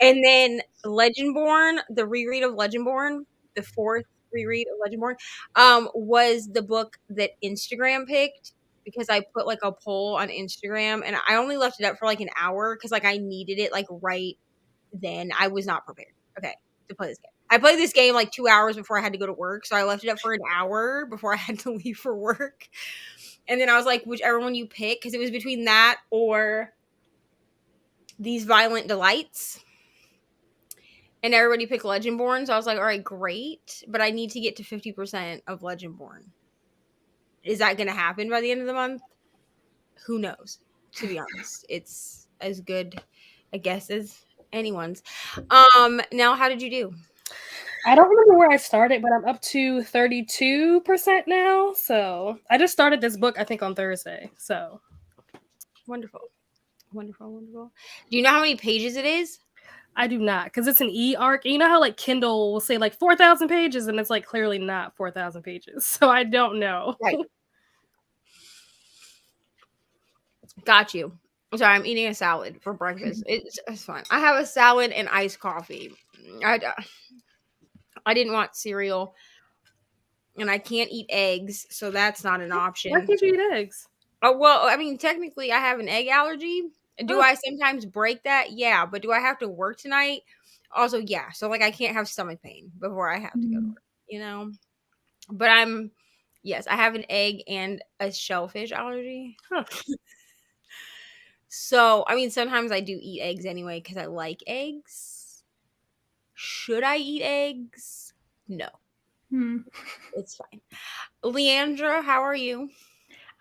And then Legendborn, the reread of Legendborn, the 4th reread of Legendborn, was the book that Instagram picked. because I put like a poll on Instagram and I only left it up for like an hour because like I needed it like right then. I was not prepared. Okay, to play this game. I played this game like 2 hours before I had to go to work, so I left it up for an hour before I had to leave for work. And then I was like, whichever one you pick, because it was between that or These Violent Delights. And everybody picked Legendborn, so I was like, all right, great, but I need to get to 50% of Legendborn. Is that going to happen by the end of the month? Who knows, to be honest. It's as good, I guess, as anyone's. Now, how did you do? I don't remember where I started, but I'm up to 32% now. So I just started this book, I think, on Thursday. So Wonderful. Wonderful. Do you know how many pages it is? I do not, because it's an e-arc. You know how like Kindle will say like 4,000 pages, and it's like clearly not 4,000 pages. So I don't know. Right. Got you. Sorry, I'm eating a salad for breakfast. It's fine. I have a salad and iced coffee. I didn't want cereal, and I can't eat eggs, so that's not an option. Why can't you eat eggs? Oh, well, I mean, technically, I have an egg allergy. Do I sometimes break that? Yeah, but do I have to work tonight? Also, yeah. So, like, I can't have stomach pain before I have to go to work, you know? But yes, I have an egg and a shellfish allergy. Huh. So, I mean, sometimes I do eat eggs anyway because I like eggs. Should I eat eggs? No. It's fine. Leandra, how are you?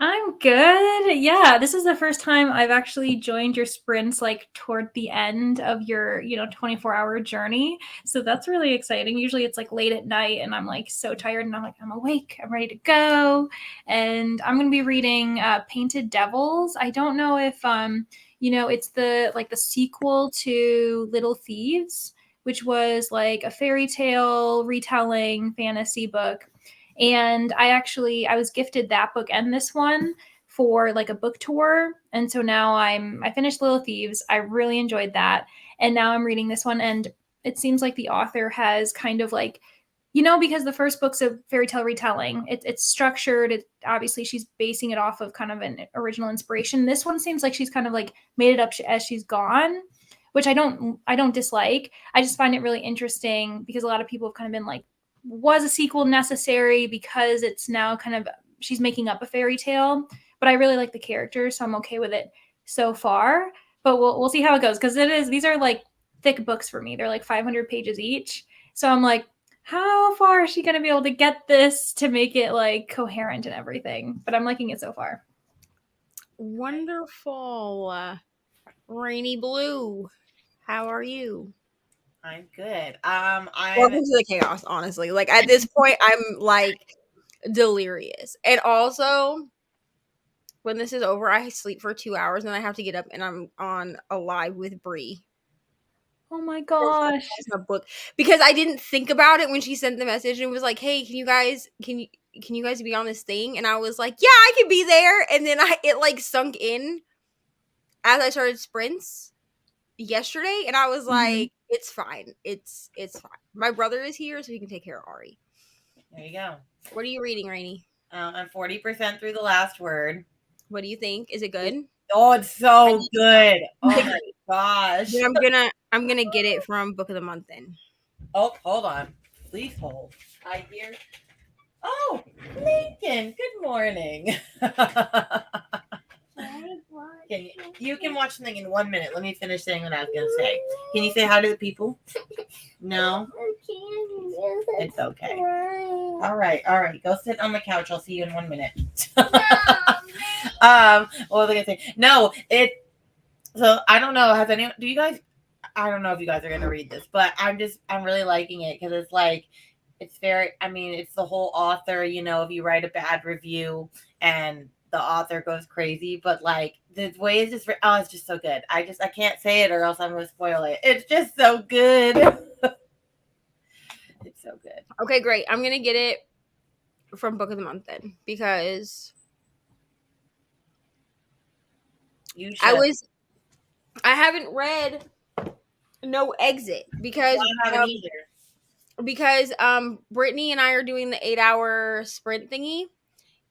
I'm good. Yeah, this is the first time I've actually joined your sprints like toward the end of your, 24-hour journey. So that's really exciting. Usually it's like late at night and I'm like so tired and I'm like, I'm awake. I'm ready to go. And I'm going to be reading Painted Devils. I don't know if, it's the sequel to Little Thieves, which was like a fairy tale retelling fantasy book. And I was gifted that book and this one for like a book tour. And so now I finished Little Thieves. I really enjoyed that. And now I'm reading this one. And it seems like the author has kind of like, because the first book's a fairy tale retelling, it's structured. Obviously she's basing it off of kind of an original inspiration. This one seems like she's kind of like made it up as she's gone, which I don't dislike. I just find it really interesting because a lot of people have kind of been like, was a sequel necessary because it's now kind of she's making up a fairy tale, but I really like the characters, so I'm okay with it so far. But we'll see how it goes because these are like thick books for me. They're like 500 pages each, so I'm like, how far is she going to be able to get this to make it like coherent and everything? But I'm liking it so far. Wonderful. Rainy Blue, how are you? I'm good. Welcome to the chaos, honestly. Like at this point, I'm like delirious. And also, when this is over, I sleep for 2 hours and I have to get up and I'm on a live with Bree. Oh my gosh. A book. Because I didn't think about it when she sent the message and was like, hey, can you guys be on this thing? And I was like, yeah, I can be there. And then it like sunk in as I started sprints yesterday, and I was like, it's fine. It's fine. My brother is here, so he can take care of Ari. There you go. What are you reading, Reni? I'm 40% through the last word. What do you think? Is it good? Oh, it's so good. Oh my gosh. I'm gonna get it from Book of the Month then. Oh, hold on. Please hold. I hear. Oh, Lincoln. Good morning. You can watch something in 1 minute. Let me finish saying what I was going to say. Can you say hi to the people? No? It's okay. All right. Go sit on the couch. I'll see you in 1 minute. What was I going to say? No, so I don't know. Do you guys, I don't know if you guys are going to read this, but I'm really liking it because it's like, it's the whole author, if you write a bad review and the author goes crazy, but like the way it's just it's just so good. I can't say it or else I'm gonna spoil it. It's just so good. It's so good. Okay, great. I'm gonna get it from Book of the Month then because you should. I haven't read No Exit because I haven't either. Because Brittany and I are doing the 8-hour sprint thingy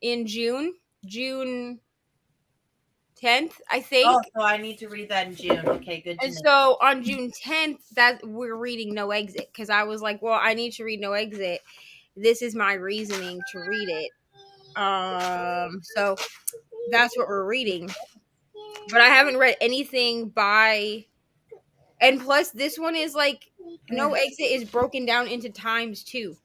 in June 10th, I think. Oh, so I need to read that in June. Okay, good to And know. so on June 10th, that we're reading No Exit because I was like, well, I need to read No Exit. This is my reasoning to read it. So that's what we're reading. But I haven't read anything by, and plus this one is like No Exit is broken down into times too.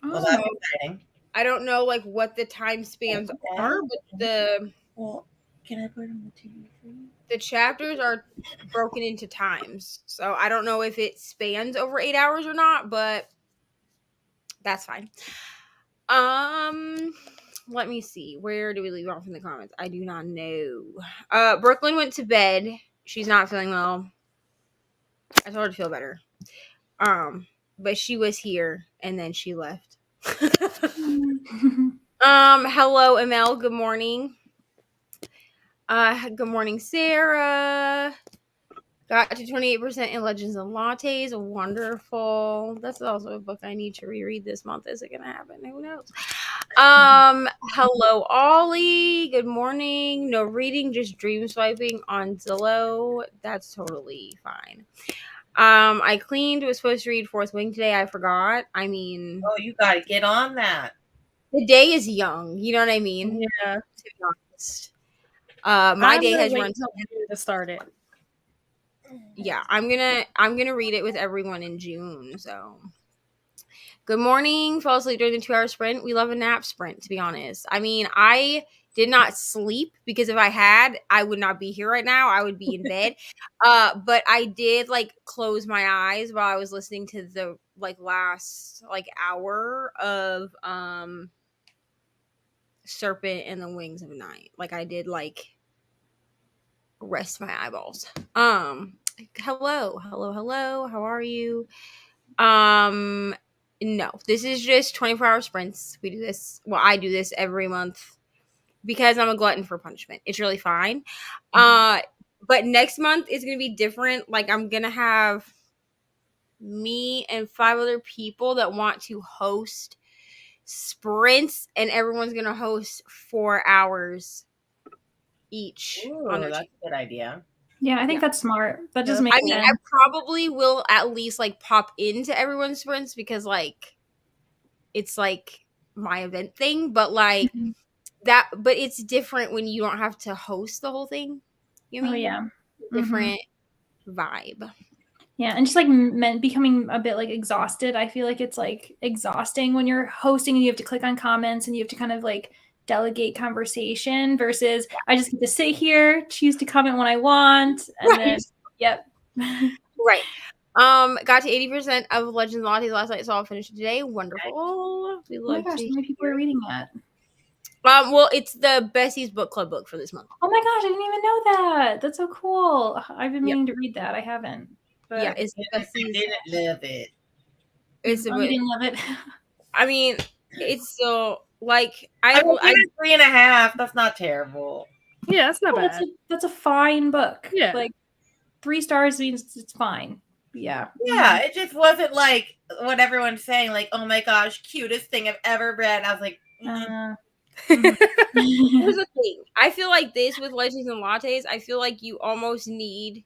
Well, that's exciting. I don't know like what the time spans are, but Well, can I put on the TV for you? the chapters are broken into times. So I don't know if it spans over 8 hours or not, but that's fine. Let me see. Where do we leave off in the comments? I do not know. Brooklyn went to bed. She's not feeling well. I told her to feel better. But she was here and then she left. Hello, ML. Good morning. Good morning, Sarah. Got to 28% in Legends and Lattes. Wonderful. That's also a book I need to reread this month. Is it gonna happen? Who knows? Hello, Ollie. Good morning. No reading, just dream swiping on Zillow. That's totally fine. I cleaned, was supposed to read Fourth Wing today. I forgot. I mean, Oh, you gotta get on that. the day is young. You know what I mean? Yeah. To be honest. My day has run to start it. Yeah, I'm gonna read it with everyone in June. So, good morning. Fall asleep during the 2-hour sprint. We love a nap sprint, to be honest. I mean, I did not sleep because if I had, I would not be here right now. I would be in bed. But I did like close my eyes while I was listening to the like last like hour of Serpent and the Wings of Night. Like I did like rest my eyeballs. Hello. How are you? No, this is just 24-hour sprints. We do this. Well, I do this every month because I'm a glutton for punishment. It's really fine. But next month is going to be different. Like I'm going to have me and 5 other people that want to host sprints and everyone's going to host 4 hours each. Ooh, that's a good idea. Yeah, I think that's smart. That just makes sense. I probably will at least like pop into everyone's sprints because like it's like my event thing, but like that. But it's different when you don't have to host the whole thing. You know what I mean? Yeah, different vibe. Yeah, and just like becoming a bit like exhausted. I feel like it's like exhausting when you're hosting and you have to click on comments and you have to kind of like delegate conversation versus I just get to sit here, choose to comment when I want, and then yep. Right. Got to 80% of Legends and Lattes last night, so I'll finish it today. Wonderful. We Oh my gosh, how many people are reading that? Well, it's the Bessie's book club book for this month. Oh my gosh, I didn't even know that. That's so cool. I've been meaning to read that. I haven't. But yeah, it's I didn't love it. It's you didn't love it. I mean, it's so like I give it 3.5. That's not terrible. Yeah, that's not bad. That's a fine book. Yeah, like 3 stars means it's fine. Yeah. Yeah, it just wasn't like what everyone's saying, like, oh my gosh, cutest thing I've ever read. I was like, Here's the thing. I feel like this with Legends and Lattes, I feel like you almost need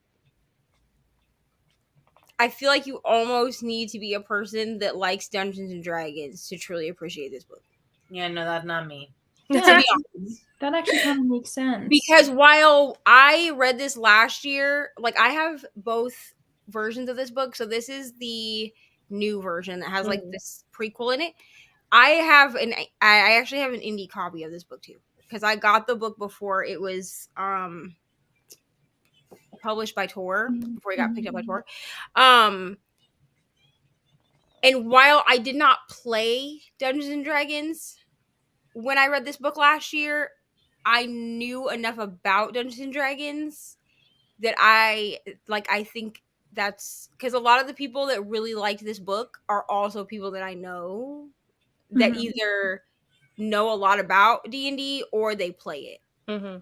to be a person that likes Dungeons and Dragons to truly appreciate this book. Yeah, no, that's not me. Yeah, that actually kind of makes sense. Because while I read this last year, like I have both versions of this book. So this is the new version that has like this prequel in it. I actually have an indie copy of this book too. Because I got the book before it was published by Tor, before it got picked up by Tor. And while I did not play Dungeons and Dragons when I read this book last year, I knew enough about Dungeons and Dragons that I think that's because a lot of the people that really liked this book are also people that I know that either know a lot about D&D or they play it. Yeah.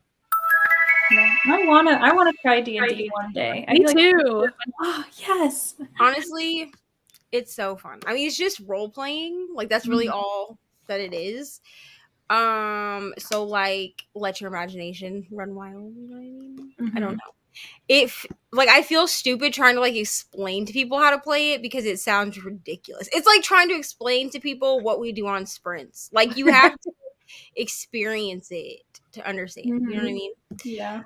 I wanna try D&D one day. Me too. Oh yes. Honestly, it's so fun. I mean, it's just role playing. Like that's really all that it is. So like let your imagination run wild, you know what I mean? I don't Mhm. know. If like I feel stupid trying to like explain to people how to play it because it sounds ridiculous. It's like trying to explain to people what we do on sprints. Like you have to experience it to understand. You know what I mean? Yeah.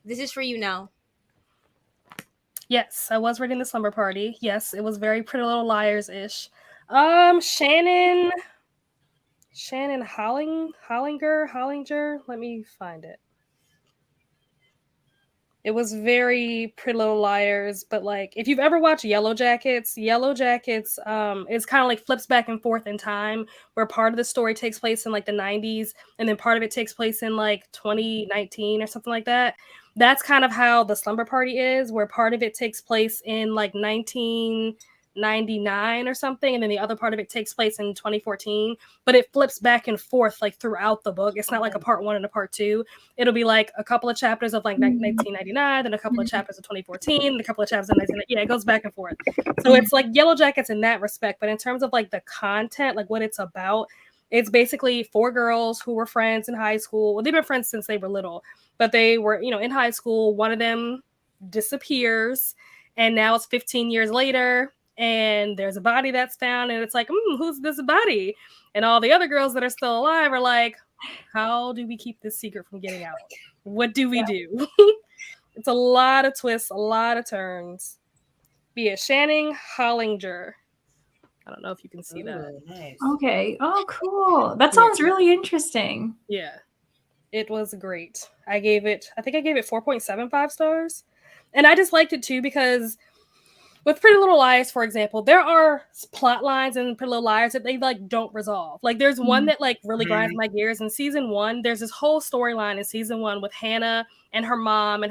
This is for you now. Yes, I was reading The Slumber Party. Yes, it was very Pretty Little Liars-ish. Shannon Hollinger. Let me find it. It was very Pretty Little Liars, but like if you've ever watched Yellow Jackets is kind of like flips back and forth in time, where part of the story takes place in like the 90s and then part of it takes place in like 2019 or something like that. That's kind of how The Slumber Party is, where part of it takes place in like 1999 or something, and then the other part of it takes place in 2014, but it flips back and forth like throughout the book. It's not like a part 1 and a part 2. It'll be like a couple of chapters of like 1999, then a couple of chapters of 2014, and a couple of chapters of 1999. Yeah, it goes back and forth. So it's like Yellow Jackets in that respect, but in terms of like the content, like what it's about, it's basically 4 girls who were friends in high school. Well, they've been friends since they were little, but they were, in high school. One of them disappears, and now it's 15 years later, and there's a body that's found, and it's like, who's this body? And all the other girls that are still alive are like, how do we keep this secret from getting out? What do we do? It's a lot of twists, a lot of turns. Be it Shannon Hollinger. I don't know if you can see that. Ooh, nice. Okay. Oh, cool. That sounds really interesting. Yeah. It was great. I think I gave it 4.75 stars. And I just liked it too because with Pretty Little Liars, for example, there are plot lines in Pretty Little Liars that they like don't resolve. Like there's one that like really grinds my gears. In season 1, there's this whole storyline in season 1 with Hannah and her mom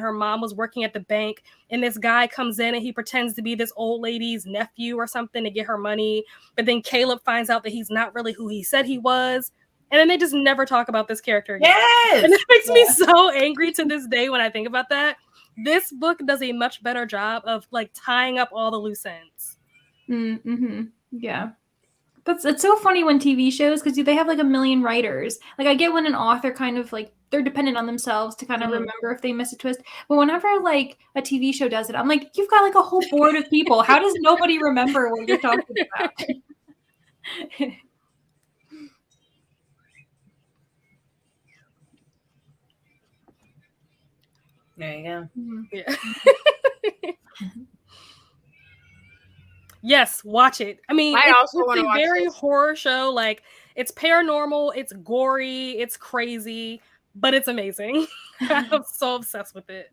was working at the bank, and this guy comes in and he pretends to be this old lady's nephew or something to get her money. But then Caleb finds out that he's not really who he said he was. And then they just never talk about this character again. Yes! And it makes me so angry to this day when I think about that. This book does a much better job of like tying up all the loose ends. Yeah. It's so funny when TV shows, because they have like a million writers. Like I get when an author kind of like they're dependent on themselves to kind of remember if they miss a twist. But whenever like a TV show does it, I'm like, you've got like a whole board of people. How does nobody remember what you're talking about? There you go. Yeah. Yes, watch it. I mean, it's a very horror show. Like, it's paranormal, it's gory, it's crazy, but it's amazing. I'm so obsessed with it.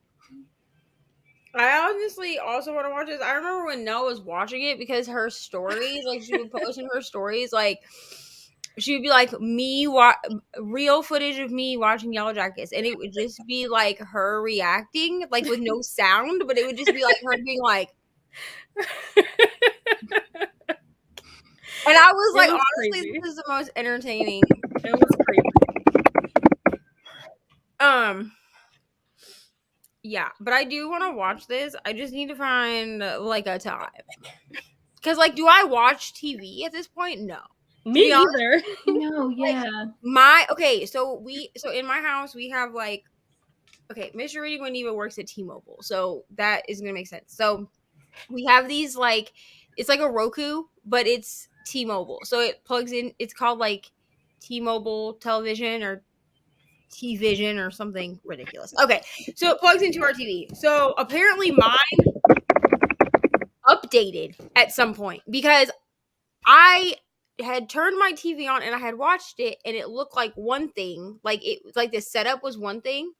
I honestly also want to watch this. I remember when Nell was watching it because her stories, like she would post in her stories, like she would be like real footage of me watching Yellow Jackets, and it would just be like her reacting, like with no sound, but it would just be like her being like. And I was like, honestly, crazy. This is the most entertaining. It was crazy. Yeah, but I do want to watch this. I just need to find like a time. Because like, do I watch TV at this point? No. Me either. No, yeah. So in my house we have like, Mr. Reading when Eva works at T-Mobile, so that is gonna make sense. So we have these like, it's like a Roku, but it's T-Mobile. So it plugs in. It's called like T-Mobile television or T-Vision or something ridiculous. Okay, so it plugs into our TV. So apparently mine updated at some point because I had turned my TV on and I had watched it and it looked like one thing. Like the setup was one thing.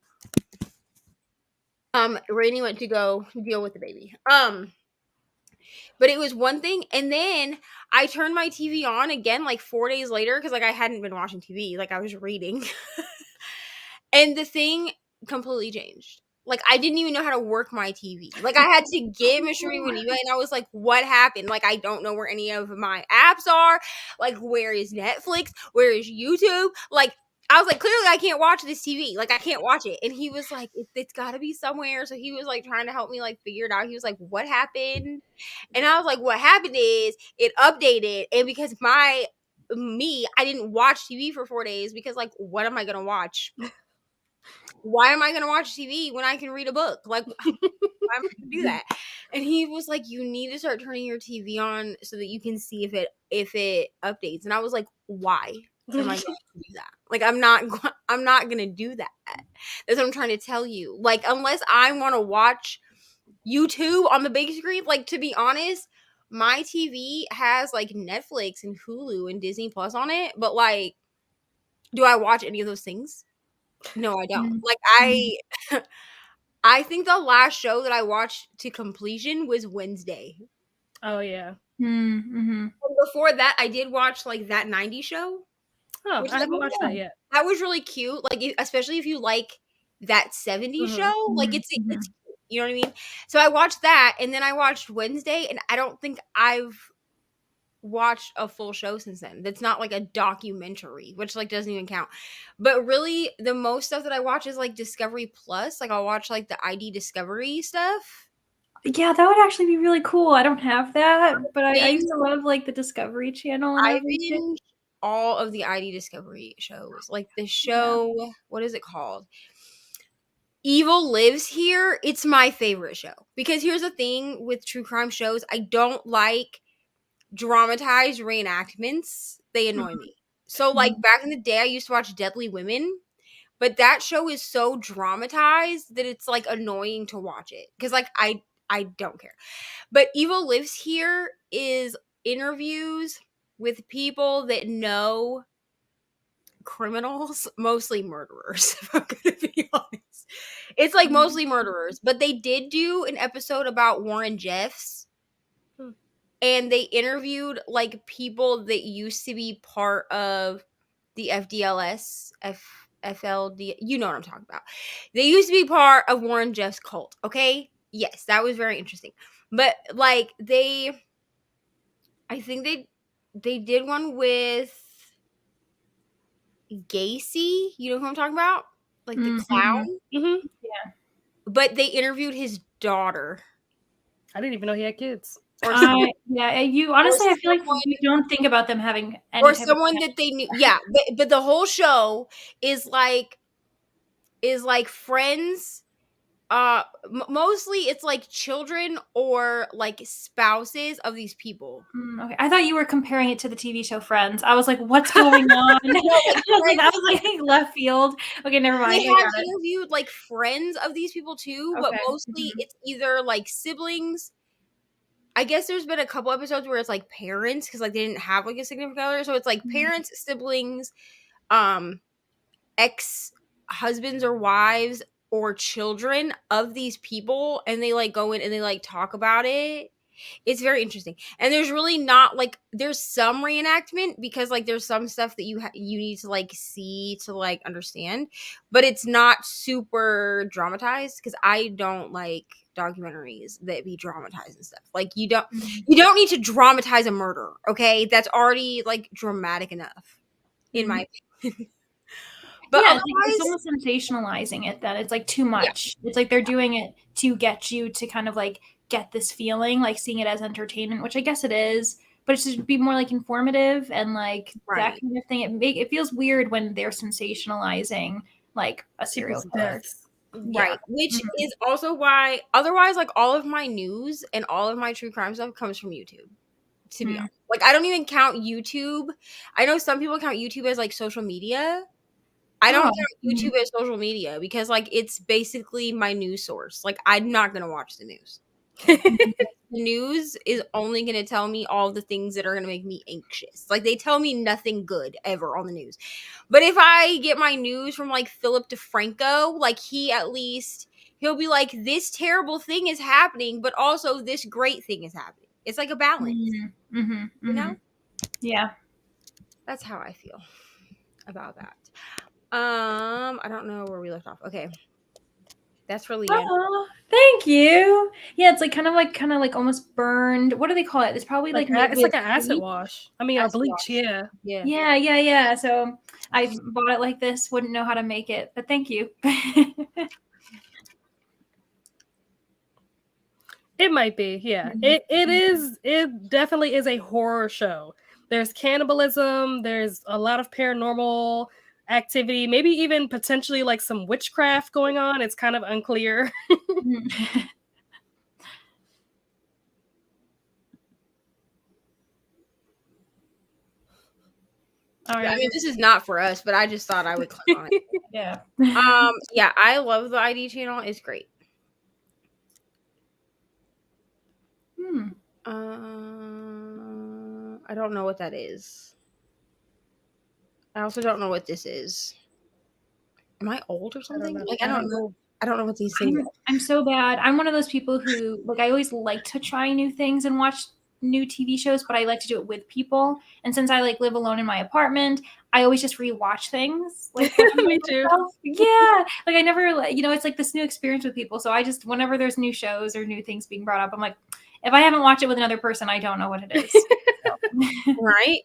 Reni went to go deal with the baby. But it was one thing, and then I turned my TV on again like 4 days later because like I hadn't been watching TV, like I was reading, and the thing completely changed. Like I didn't even know how to work my TV. Like I had to get Mr. Waniba, and I was like, "What happened? Like I don't know where any of my apps are. Like where is Netflix? Where is YouTube? Like." I was like, clearly I can't watch this TV. Like, I can't watch it. And he was like, it's got to be somewhere. So he was like trying to help me like figure it out. He was like, what happened? And I was like, what happened is it updated. And because my me, I didn't watch TV for 4 days because, like, what am I gonna watch? Why am I gonna watch TV when I can read a book? Like, why am I gonna do that? And he was like, you need to start turning your TV on so that you can see if it updates. And I was like, why am I going to do that? Like, I'm not gonna do that. That's what I'm trying to tell you. Like, unless I want to watch YouTube on the big screen, like, to be honest, my TV has like Netflix and Hulu and Disney Plus on it, but like, do I watch any of those things? No, I don't. Like, I think the last show that I watched to completion was Wednesday. Oh yeah. Mm-hmm. And before that, I did watch like That 90s Show. Oh, I haven't watched that yet. That was really cute. Like, especially if you like That 70s Show, like it's you know what I mean? So I watched that, and then I watched Wednesday, and I don't think I've watched a full show since then. That's not like a documentary, which like doesn't even count. But really, the most stuff that I watch is like Discovery Plus. Like, I'll watch like the ID Discovery stuff. Yeah, that would actually be really cool. I don't have that, but I used to love like the Discovery Channel and I everything. binged all of the ID Discovery shows. Like the show, what is it called? Evil Lives Here. It's my favorite show. Because here's the thing with true crime shows, I don't like dramatized reenactments. They annoy me. So like back in the day, I used to watch Deadly Women, but that show is so dramatized that it's like annoying to watch it because like I don't care. But Evil Lives Here is interviews with people that know criminals, mostly murderers, if I'm gonna be honest. It's like mostly murderers, but they did do an episode about Warren Jeffs, and they interviewed like people that used to be part of the FDLS, FLD, you know what I'm talking about. They used to be part of Warren Jeffs' cult, okay? Yes, that was very interesting. But like I think they did one with Gacy, you know who I'm talking about? Like the clown. Mm-hmm. Yeah. But they interviewed his daughter. I didn't even know he had kids. Yeah, you honestly, I feel like you don't think about them having any or type someone of that they knew. Yeah, but the whole show is like friends. Mostly it's like children or like spouses of these people. Okay, I thought you were comparing it to the TV show Friends. I was like, "What's going on?" I was like left field. Okay, never mind. They have interviewed like friends of these people too, but mostly it's either like siblings. I guess there's been a couple episodes where it's like parents because like they didn't have like a significant other, so it's like parents, siblings, ex-husbands or wives or children of these people, and they like go in and they like talk about it. It's very interesting, and there's really not like there's some reenactment because like there's some stuff that you need to like see to like understand, but it's not super dramatized because I don't like documentaries that be dramatized and stuff. Like you don't need to dramatize a murder, okay? That's already like dramatic enough in my opinion. But yeah, it's almost sensationalizing it that it's like too much. Yeah. It's like they're doing it to get you to kind of like get this feeling, like seeing it as entertainment, which I guess it is, but it should be more like informative and like that kind of thing. It feels weird when they're sensationalizing like a serial killer. Right. Which is also why otherwise like all of my news and all of my true crime stuff comes from YouTube. To be honest. Like I don't even count YouTube. I know some people count YouTube as like social media. I don't count YouTube as social media because like it's basically my news source. Like I'm not gonna watch the news. The news is only gonna tell me all the things that are gonna make me anxious. Like they tell me nothing good ever on the news. But if I get my news from like Philip DeFranco, like he'll be like, this terrible thing is happening, but also this great thing is happening. It's like a balance. You know? Yeah. That's how I feel about that. I don't know where we left off. Okay. That's really it. Oh, thank you. Yeah, it's like kind of like almost burned. What do they call it? It's probably like it's like an acid wash. I mean, a bleach. Yeah. So I bought it like this. Wouldn't know how to make it, but thank you. It might be. Yeah. It is. It definitely is a horror show. There's cannibalism. There's a lot of paranormal activity. Maybe even potentially like some witchcraft going on. It's kind of unclear. All right. I mean, this is not for us, but I just thought I would click on it. Yeah. Yeah, I love the ID channel. It's great. I don't know what that is. I also don't know what this is. Am I old or something? I don't know. I don't know what these things are. I'm so bad. I'm one of those people who I always like to try new things and watch new TV shows, but I like to do it with people. And since I live alone in my apartment, I always just rewatch things. Me too. Yeah. I never, it's like this new experience with people. So I just, whenever there's new shows or new things being brought up, I'm like, if I haven't watched it with another person, I don't know what it is. Right?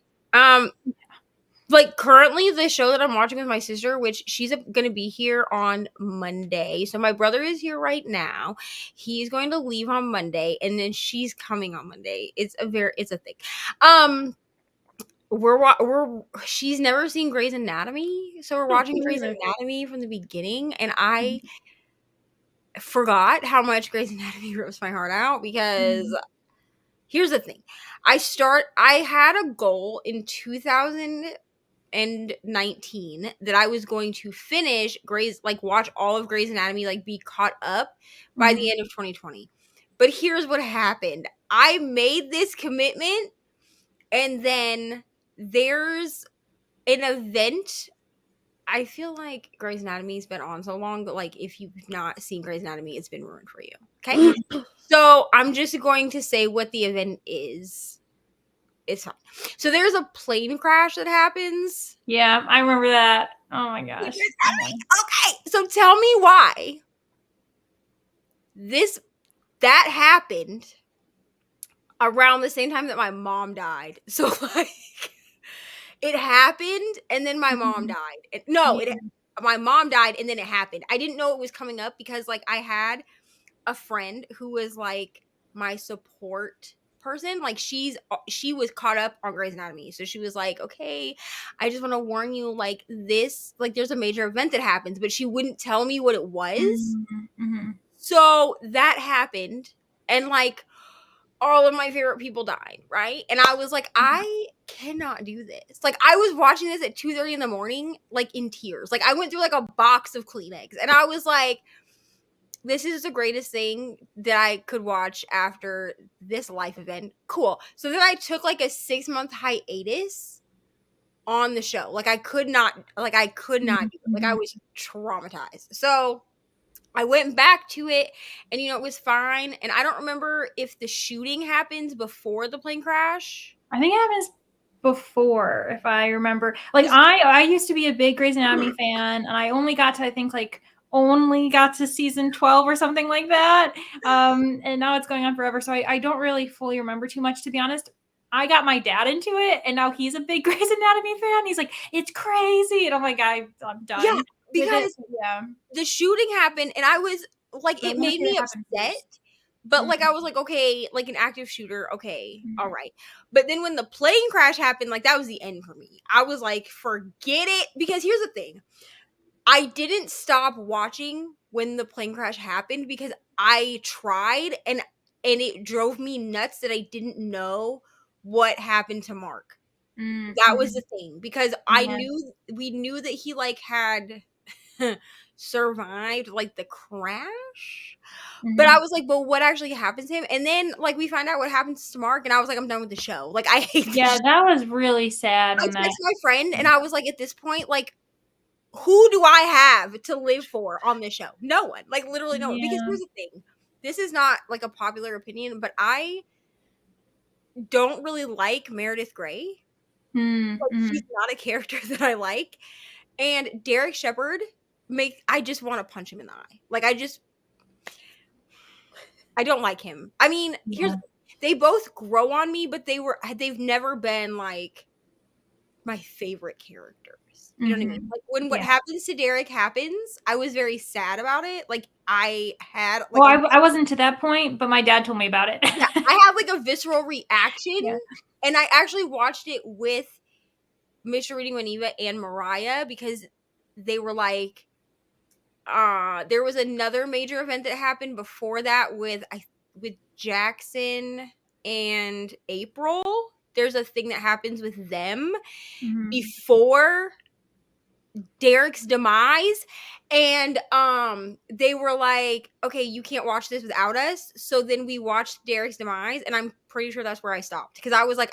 Currently the show that I'm watching with my sister, which she's going to be here on Monday. So my brother is here right now. He's going to leave on Monday and then she's coming on Monday. It's a thing. She's never seen Grey's Anatomy. So we're watching Grey's Anatomy from the beginning and I forgot how much Grey's Anatomy rips my heart out because here's the thing. I had a goal in 2019 that I was going to finish watch all of Grey's Anatomy, be caught up by the end of 2020. But here's what happened. I made this commitment and then there's an event. I feel like Grey's Anatomy's been on so long, but if you've not seen Grey's Anatomy, it's been ruined for you. Okay? So I'm just going to say what the event is. It's fine. So there's a plane crash that happens. Yeah, I remember that. Oh my gosh. Okay, so tell me why that happened around the same time that my mom died. So it happened and then my mom died. My mom died and then it happened. I didn't know it was coming up because I had a friend who was my support person. She was caught up on Grey's Anatomy. So she was like, okay, I just want to warn you, there's a major event that happens, but she wouldn't tell me what it was. So that happened and all of my favorite people died, right? And I was like, I cannot do this. I was watching this at 2:30 in the morning, in tears. I went through a box of Kleenex and I was like, this is the greatest thing that I could watch after this life event. Cool. So then I took a 6-month hiatus on the show. I could not do it. I was traumatized. So I went back to it and it was fine. And I don't remember if the shooting happens before the plane crash. I think it happens before, if I remember. I used to be a big Grey's Anatomy fan and I only got to, I think season 12 or something like that. And now it's going on forever. So I don't really fully remember too much, to be honest. I got my dad into it and now he's a big Grey's Anatomy fan. He's like, it's crazy. And I'm like, I'm done. Yeah, because the shooting happened and I was it made me upset. But I was like, okay, an active shooter. Okay. All right. But then when the plane crash happened, that was the end for me. I was like, forget it. Because here's the thing. I didn't stop watching when the plane crash happened because I tried and it drove me nuts that I didn't know what happened to Mark. That was the thing because we knew that he had survived the crash. But I was like, but what actually happens to him? And then we find out what happens to Mark and I was like, I'm done with the show. I hate this show. That was really sad. I texted my friend and I was like, at this point, who do I have to live for on this show? No one. Literally no one. Because here's the thing. This is not a popular opinion, but I don't really like Meredith Grey. She's not a character that I like. And Derek Shepherd I just want to punch him in the eye. I don't like him. I mean, they both grow on me, but they've never been my favorite characters. You know what I mean? When what happens to Derek happens, I was very sad about it. I had I wasn't to that point, but my dad told me about it. I had a visceral reaction. And I actually watched it with Mr. Reading Waniva and Mariah because they were like, there was another major event that happened before that with Jackson and April. There's a thing that happens with them before Derek's demise, and they were like, okay, you can't watch this without us. So then we watched Derek's demise, and I'm pretty sure that's where I stopped because I was like,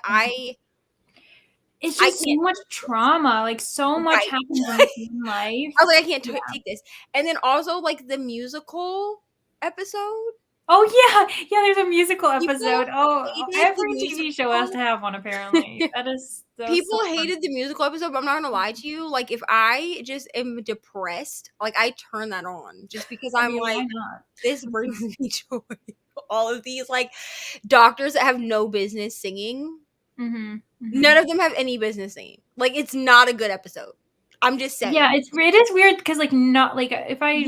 it's just so much trauma, like so much happens in life. I was like, I can't take this. And then also like the musical episode. Oh yeah, there's a musical episode. Every TV show has to have one, apparently. People hated the musical episode, but I'm not gonna lie to you. Like, if I just am depressed, like I turn that on just because I'm like, this brings me joy. All of these like doctors that have no business singing. None of them have any business singing. Like, it's not a good episode. I'm just saying. Yeah, it is weird because like not like if I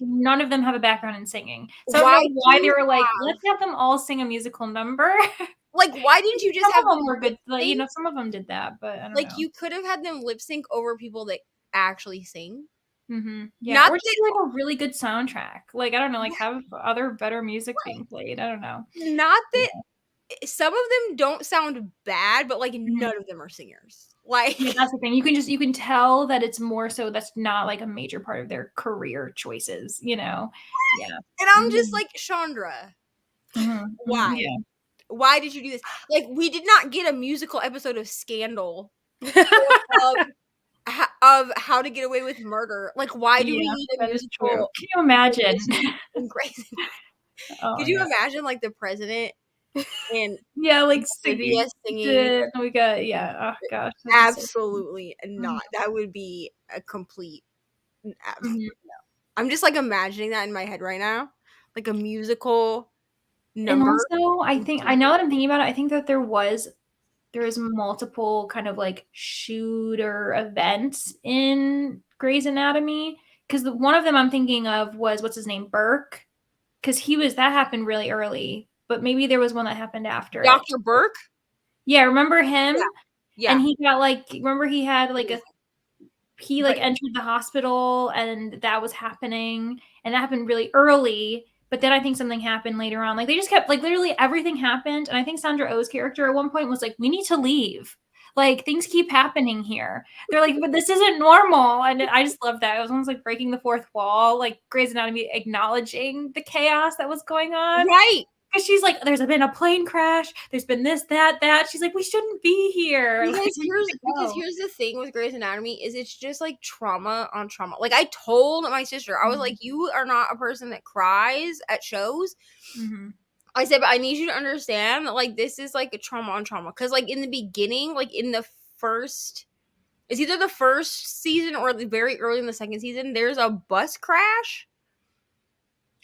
none of them have a background in singing. So I don't know why they were like, let's have them all sing a musical number. Like, why didn't you just have them were good? Like, you know, some of them did that, but I don't know. You could have had them lip sync over people that actually sing. Yeah, not or just like a really good soundtrack. Like, I don't know, like have other better music being played. I don't know. Not that some of them don't sound bad, but like none of them are singers. Like, that's the thing. You can tell that it's more so that's not like a major part of their career choices, you know. Yeah. And I'm just like, Chandra, why? Yeah. Why did you do this? Like, we did not get a musical episode of Scandal of How to Get Away with Murder. Like, why do we need a musical? Can you imagine? Could you imagine like the president and like singing? We got oh gosh, absolutely not. That would be a complete. No. I'm just like imagining that in my head right now, like a musical number. And also, I know that I'm thinking about it. I think that there was multiple kind of like shooter events in Grey's Anatomy because one of them I'm thinking of was what's his name, Burke, because that happened really early. But maybe there was one that happened after. Dr. Burke? Yeah, remember him? Yeah. And he got remember he had entered the hospital and that was happening. And that happened really early. But then I think something happened later on. Like they just kept literally everything happened. And I think Sandra Oh's character at one point was like, we need to leave. Like things keep happening here. They're like, but this isn't normal. And I just love that. It was almost like breaking the fourth wall, like Grey's Anatomy acknowledging the chaos that was going on. Right. Because she's like, there's been a plane crash. There's been this, that. She's like, we shouldn't be here. Because here's the thing with Grey's Anatomy is it's just like trauma on trauma. Like I told my sister, I was like, you are not a person that cries at shows. I said, but I need you to understand that like this is like a trauma on trauma. Because like in the beginning, like in the first, it's either the first season or very early in the second season, there's a bus crash.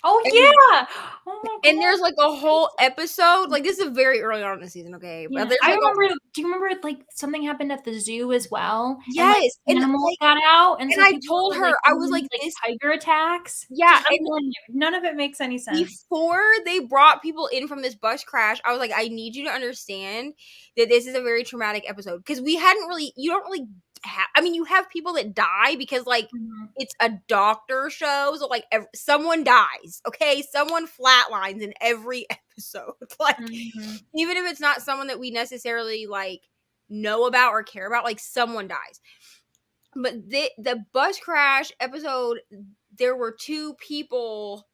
Oh, yeah. Oh, my God. And there's like a whole episode. Like, this is very early on in the season, okay? Yeah. But I remember, do you remember like something happened at the zoo as well? Yes. And animals got out. And so I told her, I was like, this tiger attacks. Yeah. None of it makes any sense. Before they brought people in from this bus crash, I was like, I need you to understand that this is a very traumatic episode. Because you don't really you have people that die because like it's a doctor show, so like someone dies, okay? Someone flatlines in every episode. Like even if it's not someone that we necessarily like know about or care about, like someone dies. But the bus crash episode, there were two people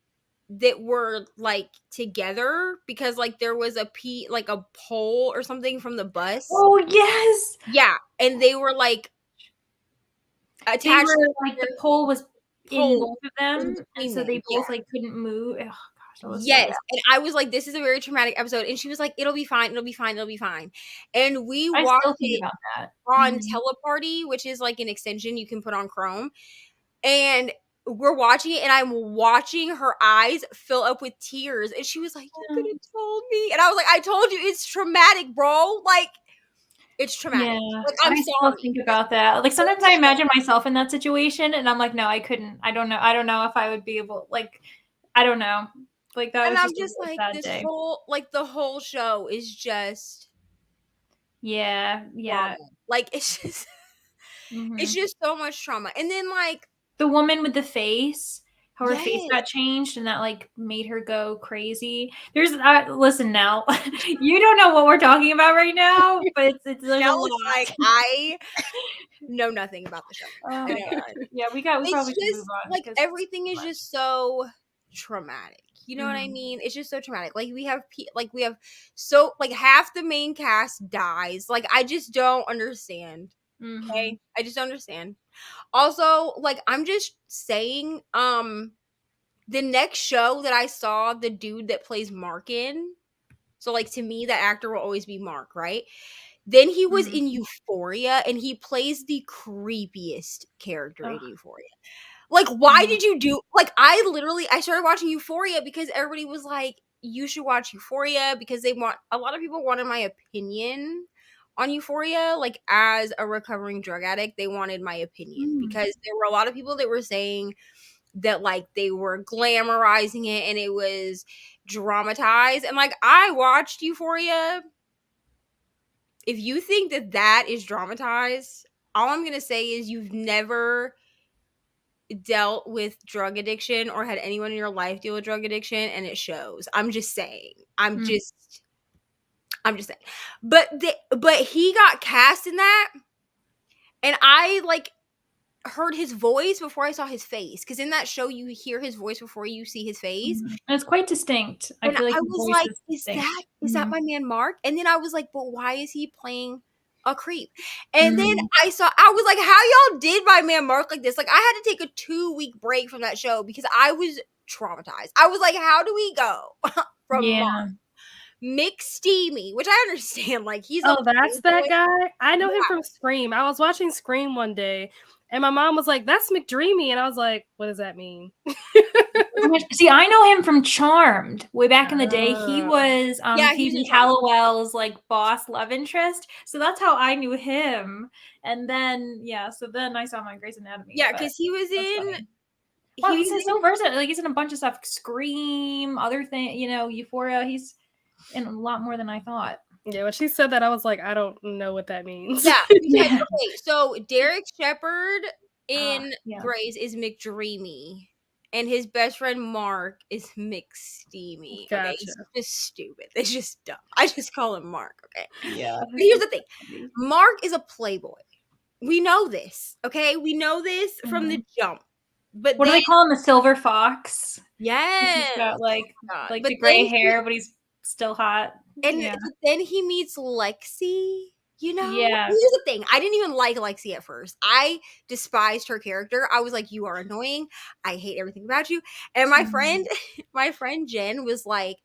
that were like together because like there was a pole or something from the bus. Oh yes. Yeah, and they were like attached. The pole was in both of them, and so they both like couldn't move. Oh gosh, that was yes. So and I was like, this is a very traumatic episode, and she was like, it'll be fine, and we watched it on Teleparty, which is like an extension you can put on Chrome, and we're watching it, and I'm watching her eyes fill up with tears, and she was like, you could have told me, and I was like, I told you, it's traumatic, bro. Like, it's traumatic. Yeah, like, I still think about that. Like sometimes I imagine myself in that situation, and I'm like, no, I couldn't. I don't know if I would be able. Like, I don't know. Like that. And was I'm just like, this day. The whole show is just Yeah. trauma. Like it's Mhm. just so much trauma. And then like The woman with the face, how her face yes. got changed and that like made her go crazy. There's listen now, you don't know what we're talking about right now, but it's there's a Now lot. it's like I know nothing about the show. Oh I my know God. nothing. Yeah, we It's probably should just move on like because everything is just so traumatic. You know what I Mhm. mean? It's just so traumatic. Like we have so like half the main cast dies. Like I just don't understand. Mhm. Okay? I just don't understand. Also, like I'm just saying the next show that I saw the dude that plays Mark in, so like to me that actor will always be Mark, right? Then he was Mhm. in Euphoria and he plays the creepiest character in Ugh. Euphoria. Like, why Mhm. did you do like I started watching Euphoria because everybody was like, you should watch Euphoria because a lot of people wanted my opinion on Euphoria. Like, as a recovering drug addict, they wanted my opinion Mm. because there were a lot of people that were saying that like they were glamorizing it and it was dramatized. And like, I watched Euphoria. If you think that that is dramatized, all I'm gonna say is you've never dealt with drug addiction or had anyone in your life deal with drug addiction, and it shows. I'm just saying. I'm Mm. just saying. But he got cast in that, and I like heard his voice before I saw his face, because in that show you hear his voice before you see his face. Mhm. And it's quite distinct. I And feel like I his was voice like, is is distinct. that Mhm. my man Mark? And then I was like, but why is he playing a creep? And then Mhm. I was like, how y'all did my man Mark like this? Like I had to take a 2-week break from that show because I was traumatized. I was like, how do we go from Mark Yeah. McSteamy, which I understand, like he's a Oh, that's that playboy. guy? I know him Yeah. from Scream. I was watching Scream one day and my mom was like, "That's McDreamy." And I was like, "What does that mean?" See, I know him from Charmed. Way back in the day, he Ah. was Yeah, he was Phoebe in Charmed. Halliwell's like boss love interest. So that's how I knew him. And then so then I saw him on Grey's Anatomy. Yeah, but because he was that's in funny. Wow, he he's was so versatile. Like he's in a bunch of stuff. Scream, other thing, Euphoria. He's in a lot more than I thought. Yeah, when she said that, I was like, I don't know what that means. yeah, because Yeah. okay, so Derek Shepherd in Yeah. Grey's is McDreamy, and his best friend Mark is McSteamy. Okay, he's Gotcha. just stupid. It's just dumb. I just call him Mark. Okay, Yeah. but here's the thing: Mark is a playboy. We know this. Okay, we know this from the jump. But What do then, they call him? The silver fox? yes, He's got like God. the But gray then hair, but he's still hot. and Yeah. but then he meets Lexi. You know, Yeah. here's the thing. I didn't even like Lexi at first. I despised her character. I was like, you are annoying. I hate everything about you. And my friend, my friend Jen was like,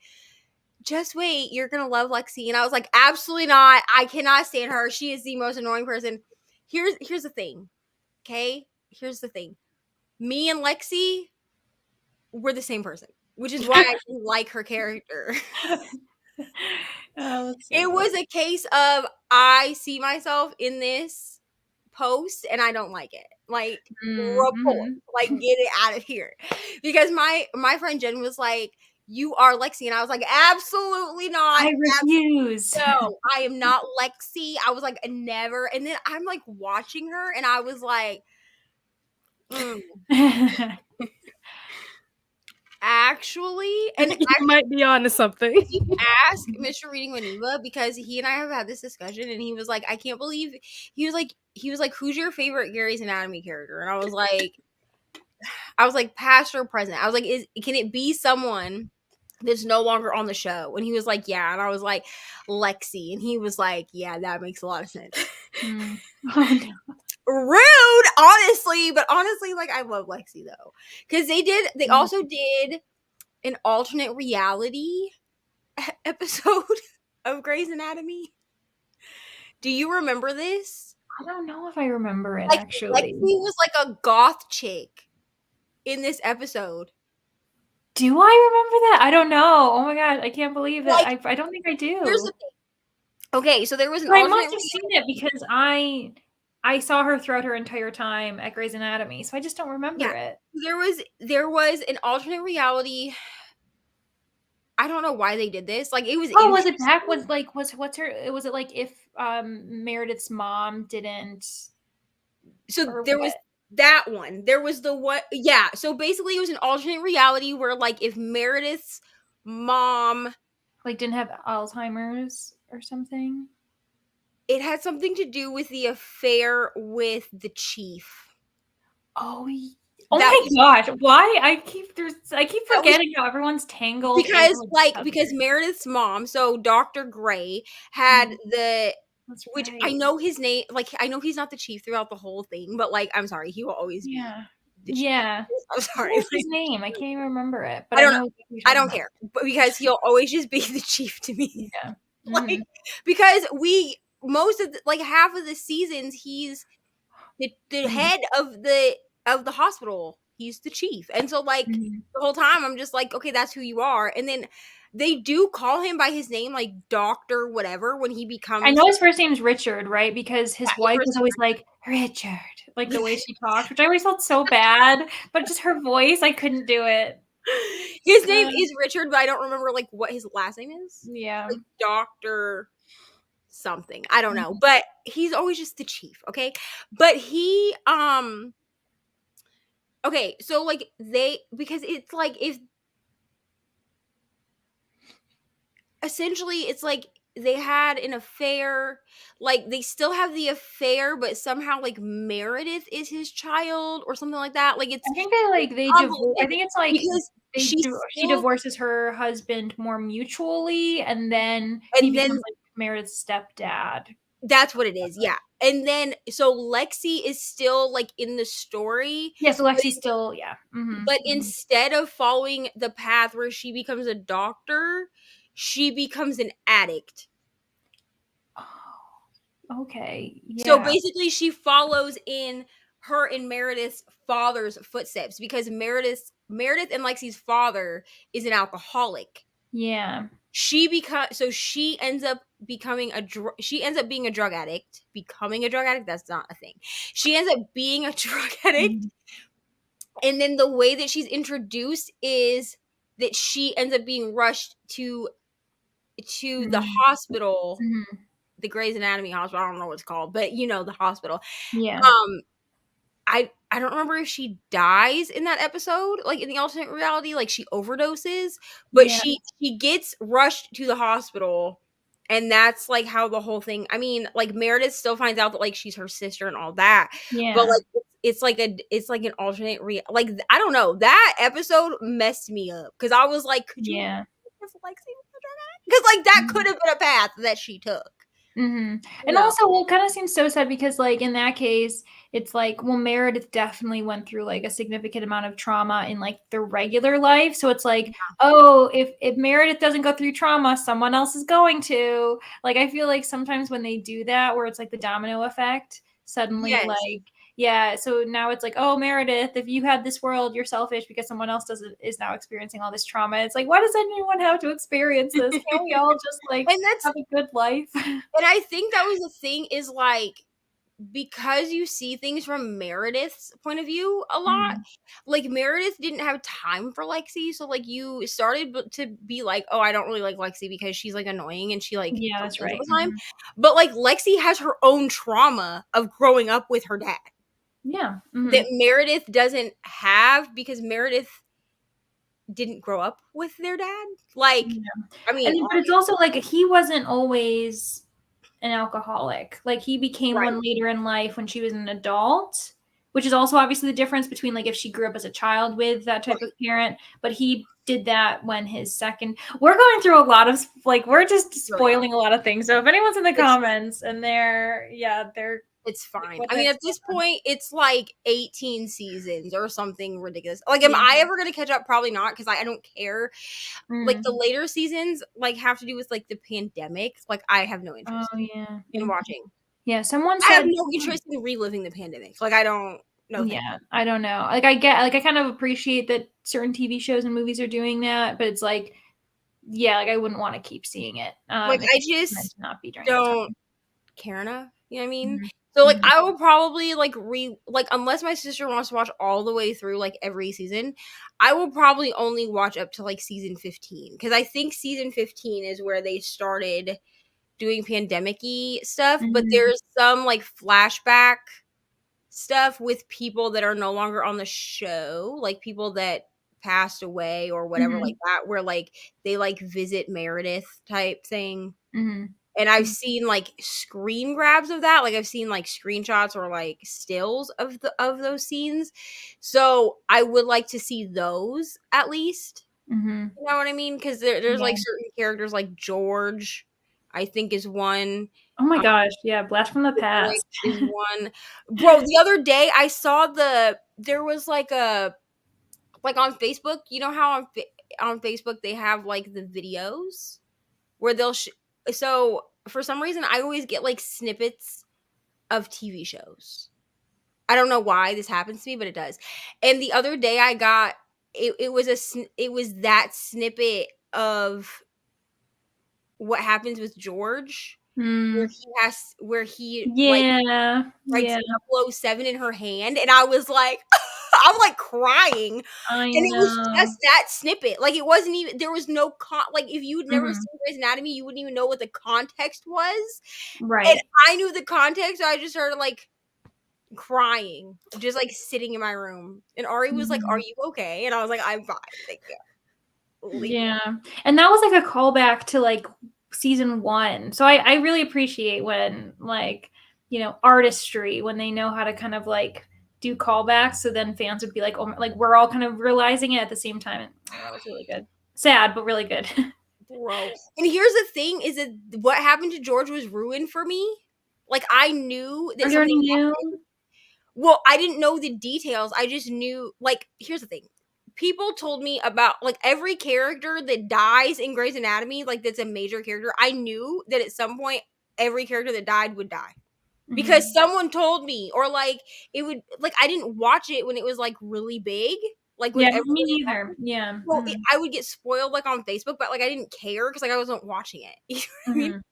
just wait, you're gonna love Lexi. And I was like, absolutely not. I cannot stand her. She is the most annoying person. Here's the thing. Okay? Here's the thing. Me and Lexi were the same person, which is why I didn't like her character. Oh, that's so It was a case of I see myself in this post and I don't like it. Like report, like get it out of here. Because my friend Jen was like, "You are Lexi," and I was like, "Absolutely not. I refuse. No, I am not Lexi." I was like, "Never." And then I'm like watching her, and I was like, actually, and You might be on to something. ask Mr. Reading Waniva because he and I have had this discussion, and he was like, I can't believe he was like, who's your favorite Grey's Anatomy character? And I was like, past or present. I was like, can it be someone that's no longer on the show? And he was like, yeah. And I was like, Lexi. And he was like, yeah, that makes a lot of sense. Oh, no. Rude, honestly, but honestly, like I love Lexi though, because they also did an alternate reality episode of Grey's Anatomy. Do you remember this? I don't know if I remember it Like actually. Lexi was like a goth chick in this episode. Do I remember that? I don't know. Oh my god, I can't believe it. Like, I don't think I do. Here's the thing. Okay, so there was an I alternate must have seen it because I saw her throughout her entire time at Grey's Anatomy, so I just don't remember it. There was an alternate reality I don't know why they did this. Like, it was. Oh, was it back? Was what's her? Was it like if Meredith's mom didn't? So there was that one. There was the what? Yeah. So basically, it was an alternate reality where, like, if Meredith's mom like didn't have Alzheimer's or something. It had something to do with the affair with the chief. Oh my gosh! Why I keep forgetting how everyone's tangled. Because Meredith's mom, so Dr. Gray, had which I know his name. Like, I know he's not the chief throughout the whole thing, but like, I'm sorry, he will always be. Yeah. I'm sorry. What's his name? I can't even remember it. But I don't care, but because he'll always just be the chief to me. Yeah. Like, because most of half of the seasons he's the head of the hospital. He's the chief, and so the whole time I'm just like, okay, that's who you are. And then they do call him by his name, like Doctor whatever, when he becomes. I know his first name's Richard, right? Because his wife was always like Richard, like the way she talked, which I always felt so bad. But just her voice, I couldn't do it. His name is Richard, but I don't remember what his last name is. Yeah, like Doctor something. I don't know, but he's always just the chief. Okay, but he okay, so because it's like if essentially it's like they had an affair, like they still have the affair, but somehow like Meredith is his child or something like that. Like it's I think they divorce. I think it's like because she divorces her husband more mutually, and then he becomes like Meredith's stepdad. That's what it is, yeah. And then so Lexi is still like in the story. Yeah, so Lexi's still, yeah. Mm-hmm. But instead of following the path where she becomes a doctor, she becomes an addict. Oh, okay. Yeah. So basically she follows in her and Meredith's father's footsteps, because Meredith and Lexi's father is an alcoholic. Yeah. She ends up being a drug addict. Becoming a drug addict, that's not a thing. She ends up being a drug addict. And then the way that she's introduced is that she ends up being rushed to the hospital, the Grey's Anatomy hospital. I don't know what it's called, but the hospital. Yeah. I don't remember if she dies in that episode, like in the alternate reality, like she overdoses, but she gets rushed to the hospital, and that's like how the whole thing. I mean, like Meredith still finds out that like she's her sister and all that, but like it's like an alternate like I don't know, that episode messed me up because I was like, could you because like that could have been a path that she took. And also, well, it kind of seems so sad because, like, in that case, it's like, well, Meredith definitely went through like a significant amount of trauma in like the regular life. So it's like, oh, if Meredith doesn't go through trauma, someone else is going to. Like, I feel like sometimes when they do that, where it's like the domino effect, suddenly so now it's like, oh, Meredith, if you had this world, you're selfish because someone else is now experiencing all this trauma. It's like, why does anyone have to experience this? Can't we all just like have a good life? And I think that was the thing, is like, because you see things from Meredith's point of view a lot, like Meredith didn't have time for Lexi, so like you started to be like, oh, I don't really like Lexi because she's like annoying and she like that's right. All the time. But like Lexi has her own trauma of growing up with her dad. Yeah. That Meredith doesn't have, because Meredith didn't grow up with their dad. Like, I mean, but it's also like he wasn't always an alcoholic. Like he became one later in life when she was an adult, which is also obviously the difference between like if she grew up as a child with that type of parent, but he did that when his second. We're going through a lot of like, we're just spoiling a lot of things. So if anyone's in the comments and they're it's fine. I mean, at this point, it's like 18 seasons or something ridiculous. Like, am I ever going to catch up? Probably not, because I don't care. Like, the later seasons, like, have to do with, like, the pandemic. Like, I have no interest in watching. Yeah, someone said... I have no interest in reliving the pandemic. Like, I don't know. Yeah, I don't know. Like, I kind of appreciate that certain TV shows and movies are doing that, but it's like, like, I wouldn't want to keep seeing it. Like, I just not be don't care enough. You know what I mean? So like I will probably like unless my sister wants to watch all the way through like every season, I will probably only watch up to like season 15 because I think season 15 is where they started doing pandemic-y stuff, but there's some like flashback stuff with people that are no longer on the show, like people that passed away or whatever like that, where like they like visit Meredith type thing. And I've seen like screen grabs of that. Like I've seen like screenshots or like stills of those scenes. So I would like to see those at least. You know what I mean? Because there's like certain characters like George, I think is one. Oh my gosh, yeah, Blast from the Past is one. Bro, the other day I saw there was like a like on Facebook. You know how on Facebook they have like the videos where they'll so for some reason I always get like snippets of TV shows. I don't know why this happens to me, but it does. And the other day I got it was that snippet of what happens with George where he like writes 007 in her hand, and I was like I'm like crying. And it was just that snippet. Like it wasn't even, there was no like if you'd never seen Grey's Anatomy, you wouldn't even know what the context was. Right. And I knew the context, so I just started like crying, just like sitting in my room. And Ari was like, "Are you okay?" And I was like, "I'm fine, thank you." Yeah. And that was like a callback to like season 1. So I really appreciate when like, you know, artistry, when they know how to kind of like do callbacks, so then fans would be like, oh, like we're all kind of realizing it at the same time. That was really good. Sad, but really good. Bro. And here's the thing is that what happened to George was ruined for me. Like I knew that something happened. Well, I didn't know the details. I just knew, like, here's the thing. People told me about, like, every character that dies in Grey's Anatomy, like, that's a major character. I knew that at some point, every character that died would die. Because someone told me, or, like, it would, like, I didn't watch it when it was, like, really big. Like, when me neither. Yeah. Well, I would get spoiled, like, on Facebook, but, like, I didn't care because, like, I wasn't watching it. You know what I mean?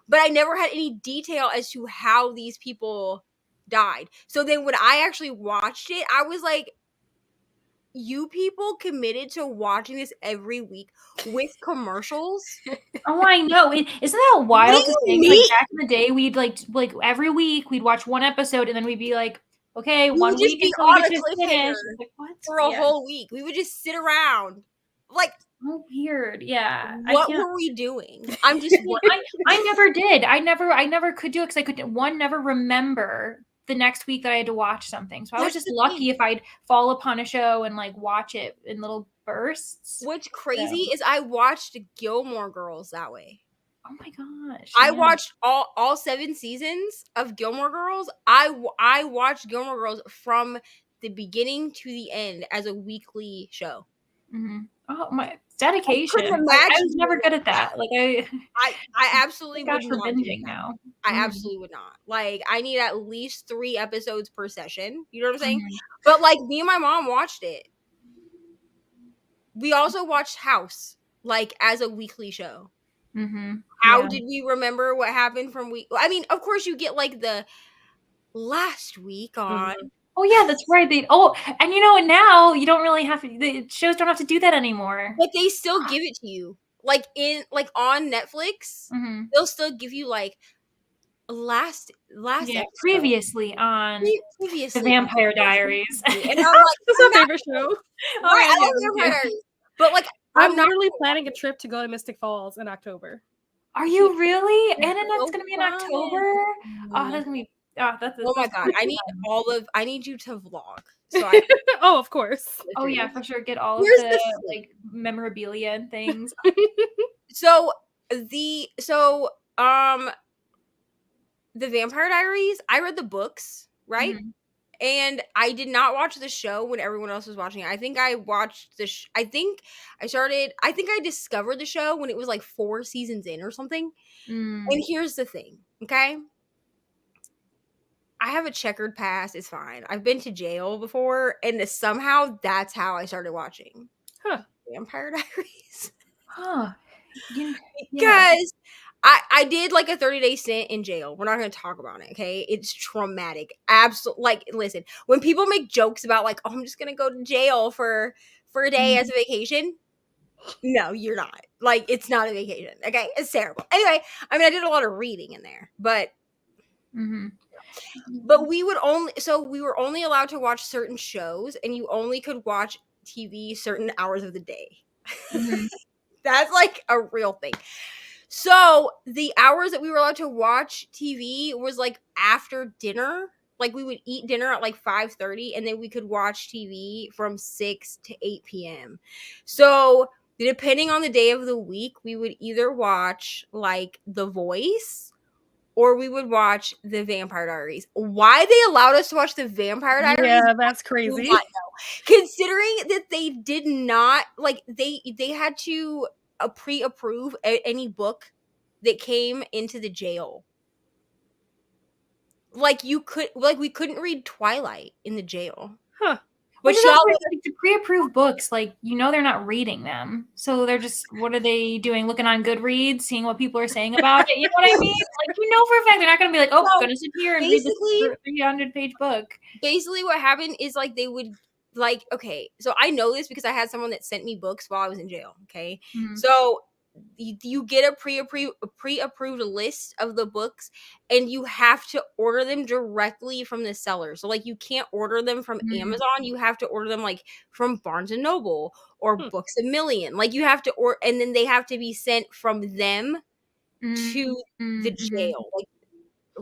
But I never had any detail as to how these people died. So then when I actually watched it, I was like, you people committed to watching this every week with commercials? Oh, I know. Isn't that wild to think? Like back in the day, we'd like every week we'd watch one episode and then we'd be like, okay, we 1 would week just be until on we a get to finish. Like, what? For a whole week. We would just sit around. Like, oh, weird. Yeah. What were we doing? I'm just I never did. I never could do it because I could never remember the next week that I had to watch something. So I was just lucky if I'd fall upon a show and like watch it in little bursts. What's crazy is I watched Gilmore Girls that way. Oh my gosh. I watched all 7 seasons of Gilmore Girls. I watched Gilmore Girls from the beginning to the end as a weekly show. Oh my dedication! I was never good at that. Like I absolutely would not. Binging now. I absolutely would not. Like I need at least 3 episodes per session. You know what I'm saying? But like me and my mom watched it. We also watched House like as a weekly show. How did we remember what happened from week? I mean, of course you get like the last week on. Oh yeah, that's right. And you know, now you don't really have to. The shows don't have to do that anymore. But they still give it to you, like on Netflix. They'll still give you like last episode. Previously on The Vampire Diaries. And I'm like, that's my favorite show. I love Vampire Diaries, but like I'm literally planning a trip to go to Mystic Falls in October. Are you really? And that's gonna be in October. Oh, that's gonna be. Oh my god! I need you to vlog. So oh, of course. Oh yeah, for sure. Get all of the like memorabilia and things. So the Vampire Diaries. I read the books, right? And I did not watch the show when everyone else was watching it. I think I watched I think I discovered the show when it was like 4 seasons in or something. And here's the thing, okay? I have a checkered past. It's fine. I've been to jail before, and somehow that's how I started watching Vampire Diaries. Yeah. Because I did like a 30-day stint in jail. We're not going to talk about it, okay? It's traumatic. Absolutely. Like, listen, when people make jokes about like, oh, I'm just going to go to jail for a day as a vacation. No, you're not. Like, it's not a vacation, okay? It's terrible. Anyway, I mean, I did a lot of reading in there, but but we were only allowed to watch certain shows, and you only could watch TV certain hours of the day. That's like a real thing. So the hours that we were allowed to watch TV was like after dinner. Like we would eat dinner at like 5:30, and then we could watch TV from 6 to 8 p.m. So depending on the day of the week, we would either watch like The Voice or we would watch The Vampire Diaries. Why they allowed us to watch The Vampire Diaries? Yeah, that's I do crazy. not know. Considering that they did not like they had to pre-approve any book that came into the jail. Like we couldn't read Twilight in the jail. Huh. But to pre-approve books, like they're not reading them, so they're just what are they doing? Looking on Goodreads, seeing what people are saying about it. You know what I mean? Like for a fact they're not going to be like, oh, I'm going to sit here and read this 300-page book. Basically, what happened is like they would like okay. So I know this because I had someone that sent me books while I was in jail. Okay, so you get a pre-approved list of the books, and you have to order them directly from the seller. So like you can't order them from Amazon. You have to order them like from Barnes and Noble or Books A Million. Like you have to order, and then they have to be sent from them to the jail. Like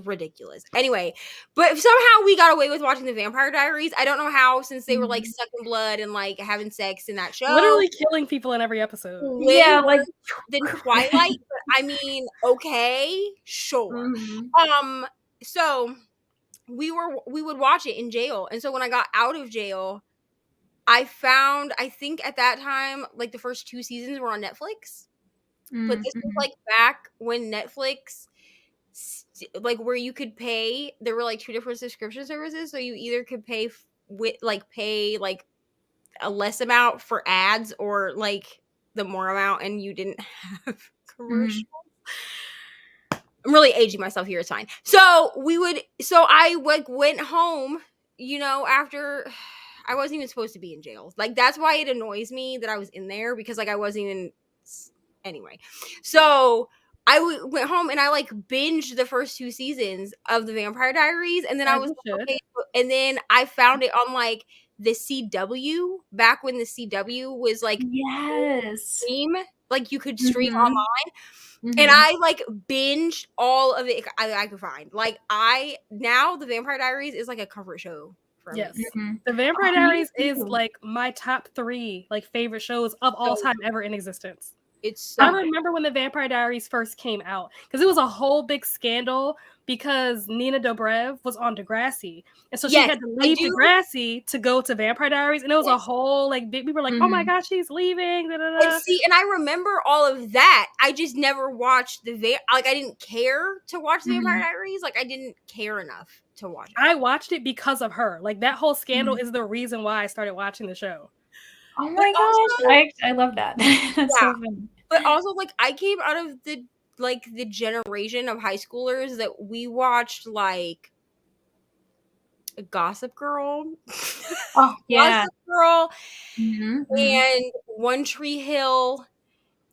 ridiculous. Anyway, but somehow we got away with watching The Vampire Diaries. I don't know how, since they were like sucking blood and like having sex in that show, literally killing people in every episode. Yeah, like the Twilight. But I mean, okay, sure. So we would watch it in jail, and so when I got out of jail, I think at that time like the first 2 seasons were on Netflix, but this was like back when Netflix. Like where you could pay, there were like 2 different subscription services, so you either could pay pay a less amount for ads or like the more amount, and you didn't have commercials. I'm really aging myself here, it's fine. So I like went home, after I wasn't even supposed to be in jail. Like that's why it annoys me that I was in there, because like I wasn't even anyway. So I went home and I like binged the first 2 seasons of The Vampire Diaries, and then I was okay, and then I found it on like the CW back when the CW was like stream, like you could stream online, and I like binged all of it I could find. Like now The Vampire Diaries is like a comfort show for me. Yes, The Vampire Diaries is like my top 3 like favorite shows of all time ever in existence. I remember when The Vampire Diaries first came out, because it was a whole big scandal because Nina Dobrev was on Degrassi, and so she had to leave Degrassi to go to Vampire Diaries, and it was a whole like big. We were like, oh my gosh, she's leaving. Da, da, da. And I remember all of that. I just never watched I didn't care to watch The Vampire Diaries. Like I didn't care enough to watch it. I watched it because of her. Like that whole scandal is the reason why I started watching the show. Oh my gosh, I love that. That's so funny. But also, like, I came out of the generation of high schoolers that we watched, like, Gossip Girl. Oh, yeah. Gossip Girl and One Tree Hill.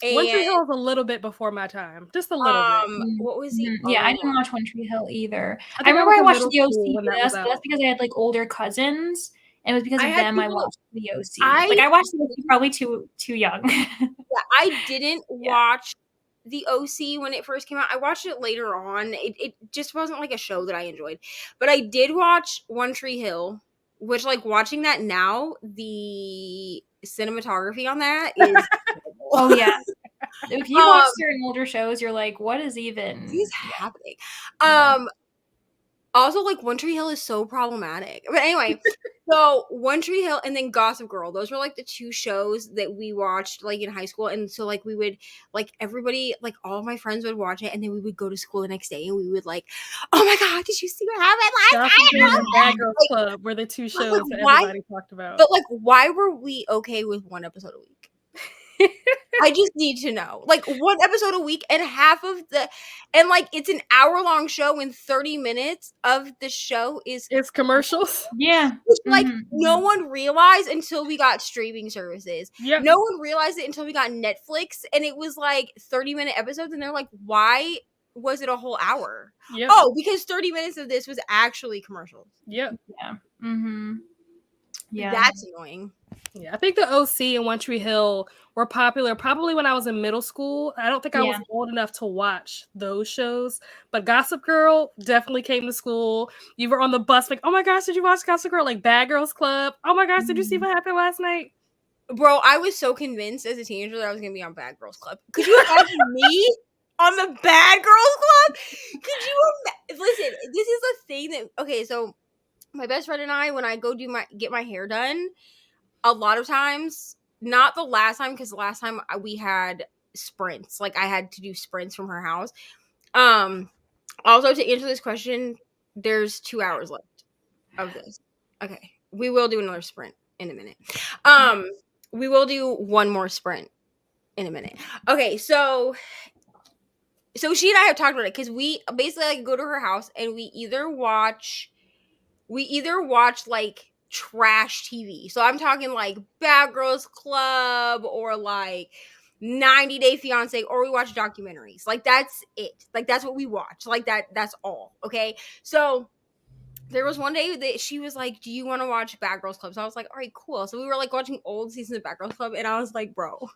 And One Tree Hill was a little bit before my time. Just a little bit. What was he? Yeah, I didn't watch One Tree Hill either. I remember I watched the OC, but that's because I had, like, older cousins. And it was because of them I watched the OC. I watched the OC probably too young. I didn't watch the OC when it first came out. I watched it later on. It just wasn't like a show that I enjoyed. But I did watch One Tree Hill, which like watching that now, the cinematography on that is oh yeah. If you watch certain older shows, you're like, what is happening? Also, like, One Tree Hill is so problematic. But anyway, so One Tree Hill and then Gossip Girl. Those were, like, the 2 shows that we watched, like, in high school. And so, like, we would, like, everybody, like, all of my friends would watch it. And then we would go to school the next day and we would, like, oh, my God, did you see what happened last night? And Bad Girls Club were the 2 shows that everybody talked about. But, like, why were we okay with 1 episode a week? I just need to know. Like, one episode a week, and like, it's an hour-long show, and 30 minutes of the show is It's commercials. Yeah. which, like, Mhm, no mhm. one realized until we got streaming services. Yep. No one realized it until we got Netflix, and it was, like, 30-minute episodes, and they're like, why was it a whole hour? Yep. Oh, because 30 minutes of this was actually commercials. Yep. Yeah. Mm-hmm. Yeah. That's annoying. Yeah, I think the OC and One Tree Hill were popular probably when I was in middle school. I don't think I was Yeah. old enough to watch those shows, but Gossip Girl definitely came to school. You were on the bus like, oh my gosh, did you watch Gossip Girl? Like Bad Girls Club. Oh my gosh, did you see what happened last night? Bro, I was so convinced as a teenager that I was going to be on Bad Girls Club. Could you imagine me on the Bad Girls Club? Could you listen, this is a thing that, okay, so my best friend and I, when I go get my hair done, a lot of times, not the last time, because the last time we had sprints, like I had to do sprints from her house. Also, to answer this question, there's 2 hours left of this. Okay, we will do another sprint in a minute. We will do one more sprint in a minute. Okay, so she and I have talked about it because we basically like go to her house and we either watch like trash TV. So I'm talking like Bad Girls Club or like 90 Day Fiance, or we watch documentaries. Like that's it. Like that's what we watch. Like that's all. Okay. So there was one day that she was like, do you want to watch Bad Girls Club? So I was like, all right, cool. So we were like watching old seasons of Bad Girls Club, and I was like, bro.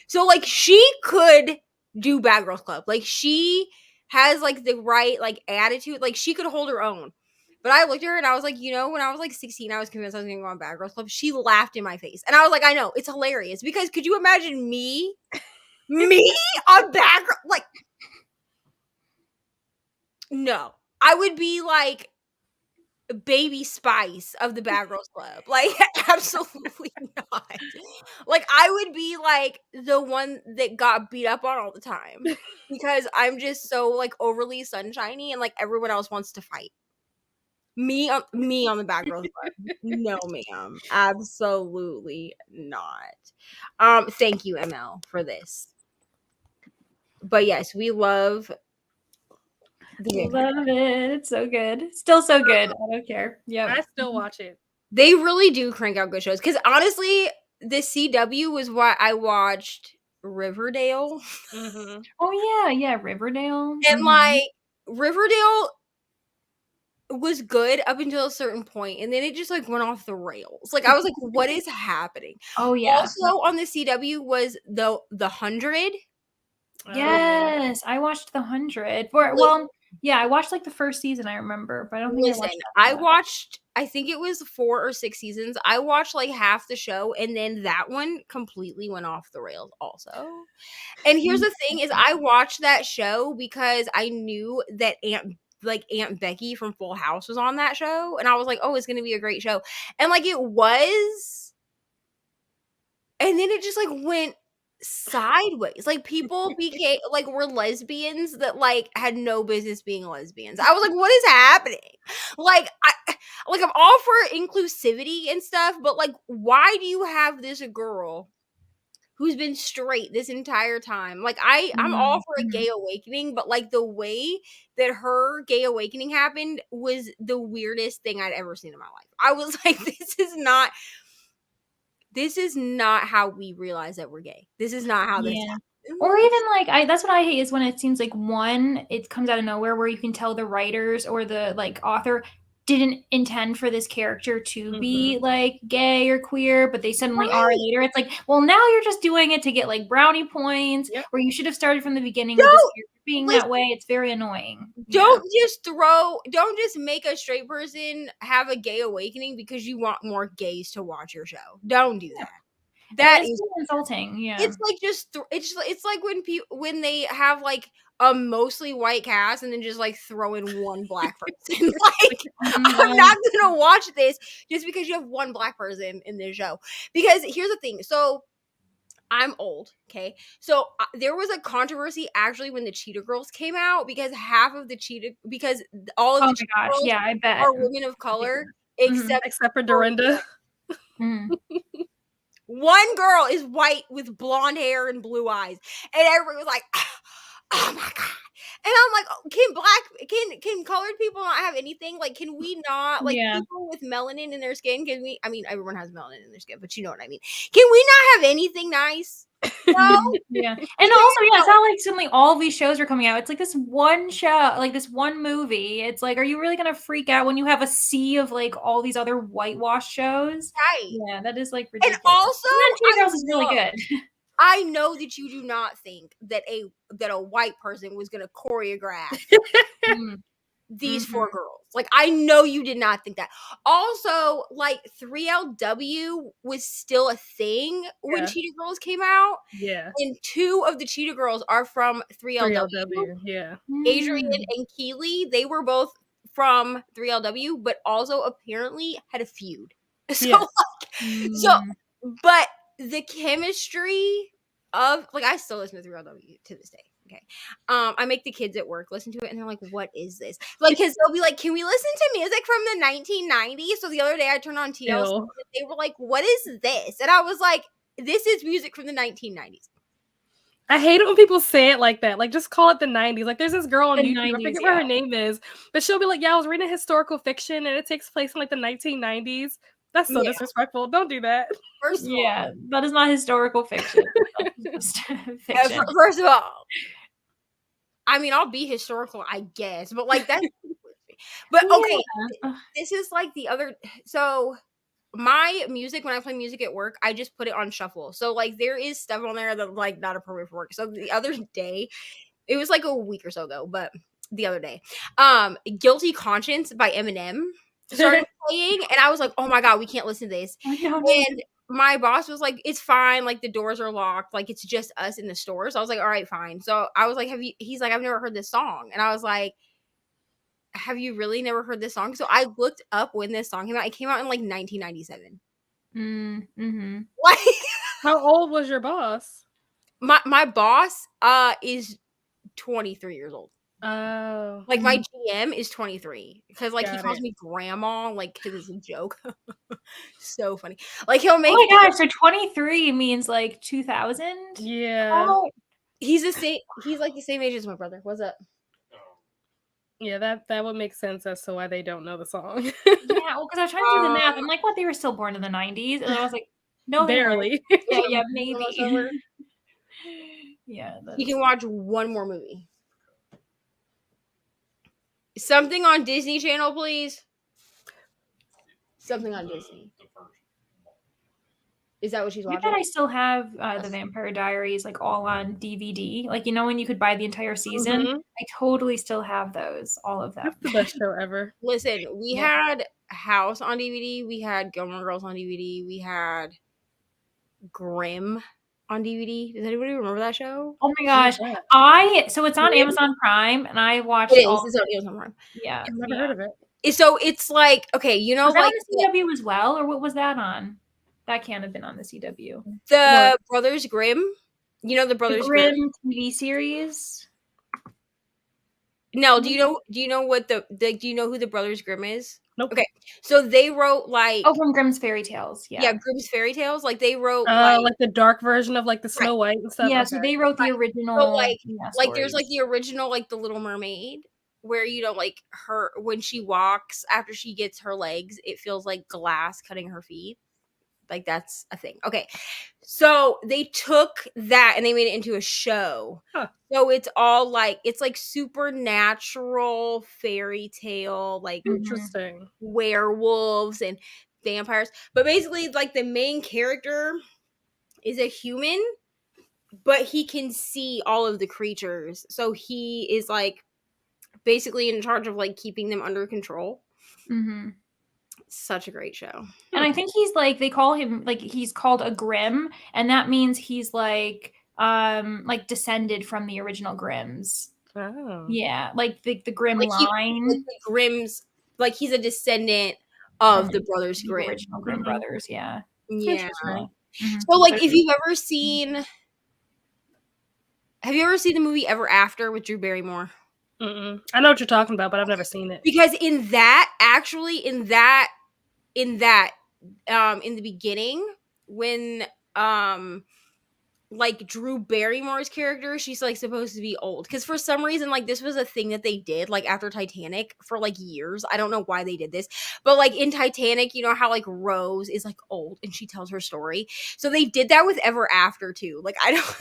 So like she could do Bad Girls Club. Like she has like the right like attitude. Like she could hold her own. But I looked at her and I was like, you know, when I was like 16, I was convinced I was going to go on Bad Girls Club. She laughed in my face. And I was like, I know, it's hilarious. Because could you imagine me on Bad Girls? Like, no. I would be like Baby Spice of the Bad Girls Club. Like, absolutely not. Like, I would be like the one that got beat up on all the time. Because I'm just so like overly sunshiny and like everyone else wants to fight. Me on the Bad Girls Club. No, ma'am. Absolutely not. Thank you, ML, for this. But yes, we love the Love it. It's so good. Still so good. I don't care. Yeah. I still watch it. They really do crank out good shows. Because honestly, the CW was why I watched Riverdale. Mm-hmm. Oh yeah, Riverdale. And like Riverdale was good up until a certain point, and then it just like went off the rails. Like I was like, what is happening? Oh yeah. Also on the CW was the 100. Yes, I watched the 100. Well, yeah, I watched like the first season. I remember, but I don't think I watched. I think it was 4 or 6 seasons. I watched like half the show, and then that one completely went off the rails. Also, and here's the thing: is I watched that show because I knew that Aunt Becky from Full House was on that show, and I was like, oh, it's gonna be a great show, and like it was, and then it just like went sideways. Like people became like were lesbians that like had no business being lesbians. I was like, what is happening? Like I'm all for inclusivity and stuff, but like why do you have this girl who's been straight this entire time? Like I'm all for a gay awakening, but like the way that her gay awakening happened was the weirdest thing I'd ever seen in my life. I was like, this is not how we realize that we're gay. This is not how this happens. Or even like that's what I hate is when it seems like it comes out of nowhere where you can tell the writers or the like author didn't intend for this character to be like gay or queer, but they suddenly are later. It's like, well, now you're just doing it to get like brownie points, where you should have started from the beginning with this character being that way. It's very annoying. Don't just make a straight person have a gay awakening because you want more gays to watch your show. Don't do that. That is insulting. Yeah, it's like it's like when they have like a mostly white cast and then just like throw in one black person. Like I'm not gonna watch this just because you have one black person in this show. Because here's the thing. So I'm old, okay? So there was a controversy actually when the Cheetah Girls came out because all of the Cheetah Girls I bet are women of color except for Dorinda. One girl is white with blonde hair and blue eyes, and everybody was like, "Oh my god!" And I'm like, oh, can colored people not have anything? Like, can we not like Yeah. people with melanin in their skin? Can we? I mean, everyone has melanin in their skin, but you know what I mean. Can we not have anything nice? No. Yeah. And also, yeah, it's not like suddenly all these shows are coming out. It's like this one show, like this one movie. It's like, are you really gonna freak out when you have a sea of like all these other whitewash shows? Right. Yeah, that is like ridiculous. And also, And then Cheetah Girls is really good. I know that you do not think that a white person was going to choreograph these four girls. Like, I know you did not think that. Also, like, 3LW was still a thing when Cheetah Girls came out. Yeah. And 2 of the Cheetah Girls are from 3LW. Yeah. Adrian and Keely, they were both from 3LW, but also apparently had a feud. So, but the chemistry of, like, I still listen to 3LW to this day. Okay. I make the kids at work listen to it and they're like, what is this? Like, cause they'll be like, can we listen to music from the 1990s? So the other day I turned on TLC and they were like, what is this? And I was like, this is music from the 1990s. I hate it when people say it like that. Like, just call it the 90s. Like, there's this girl on YouTube, 90s, I forget what her name is, but she'll be like, yeah, I was reading historical fiction and it takes place in like the 1990s. That's so disrespectful. Don't do that. First of all, that is not historical fiction. Fiction. First of all, I mean, I'll be historical, I guess, but like that's. But okay, this is like the other. So my music, when I play music at work, I just put it on shuffle. So like there is stuff on there that like not appropriate for work. So the other day, it was like a week or so ago, but the other day, "Guilty Conscience" by Eminem started playing, and I was like, oh my god, we can't listen to this. And my boss was like, it's fine, like the doors are locked, like it's just us in the store. So I was like, all right, fine. So I was like, he's like, I've never heard this song. And I was like, have you really never heard this song? So I looked up when this song came out. It came out in like 1997. Like, how old was your boss? My boss is 23 years old. Oh, like my GM is 23 because like he calls it. me grandma, like because it's a joke. So funny. Like he'll make. Oh my gosh! So 23 means like 2000. Yeah. Oh, he's the same. He's like the same age as my brother. What's up? Yeah, that would make sense as to why they don't know the song. Yeah, well, because I was trying to do the math. I'm like, what? They were still born in the 90s, and I was like, no, barely. Yeah, maybe. Yeah. You can watch one more movie. Something on Disney Channel, please. Something on Disney. Is that what she's watching? I bet I still have the Vampire Diaries like all on DVD. Like, you know, when you could buy the entire season, I totally still have those, all of them. That's the best show ever. Listen, we had House on DVD. We had Gilmore Girls on DVD. We had Grimm on DVD. Does anybody remember that show? Oh my gosh. So it's on Amazon Prime and I watched it. It's on Amazon Prime. Yeah. I've never heard of it. So it's like, okay, you know, was that like on the CW as well, or what was that on? That can't have been on the CW. The Brothers Grimm. You know the Brothers Grimm TV series? No, do you know what do you know who the Brothers Grimm is? Nope. Okay. So they wrote like from Grimm's Fairy Tales. Yeah, Grimm's Fairy Tales. Like they wrote like the dark version of like the Snow White and stuff. Yeah, okay. so they wrote the original. So like there's like the original like the Little Mermaid, where you know like her when she walks after she gets her legs, it feels like glass cutting her feet. Like that's a thing. Okay. So they took that and they made it into a show. Huh. So it's all like it's like supernatural fairy tale, like interesting werewolves and vampires. But basically like the main character is a human, but he can see all of the creatures. So he is like basically in charge of like keeping them under control. Such a great show. And I think he's like, they call him like, he's called a Grimm, and that means he's like descended from the original Grimms. Oh. Yeah, like the Grimm like line. The Grimms, like he's a descendant of the Brothers Grimm. Original Grimm brothers, yeah. Yeah. So like if you've ever seen, have you ever seen the movie Ever After with Drew Barrymore? I know what you're talking about, but I've never seen it. Because in the beginning, when like Drew Barrymore's character, she's like supposed to be old, because for some reason, like, this was a thing that they did like after Titanic for like years. I don't know why they did this, but like in Titanic, you know how like Rose is like old and she tells her story, so they did that with Ever After too. Like, I don't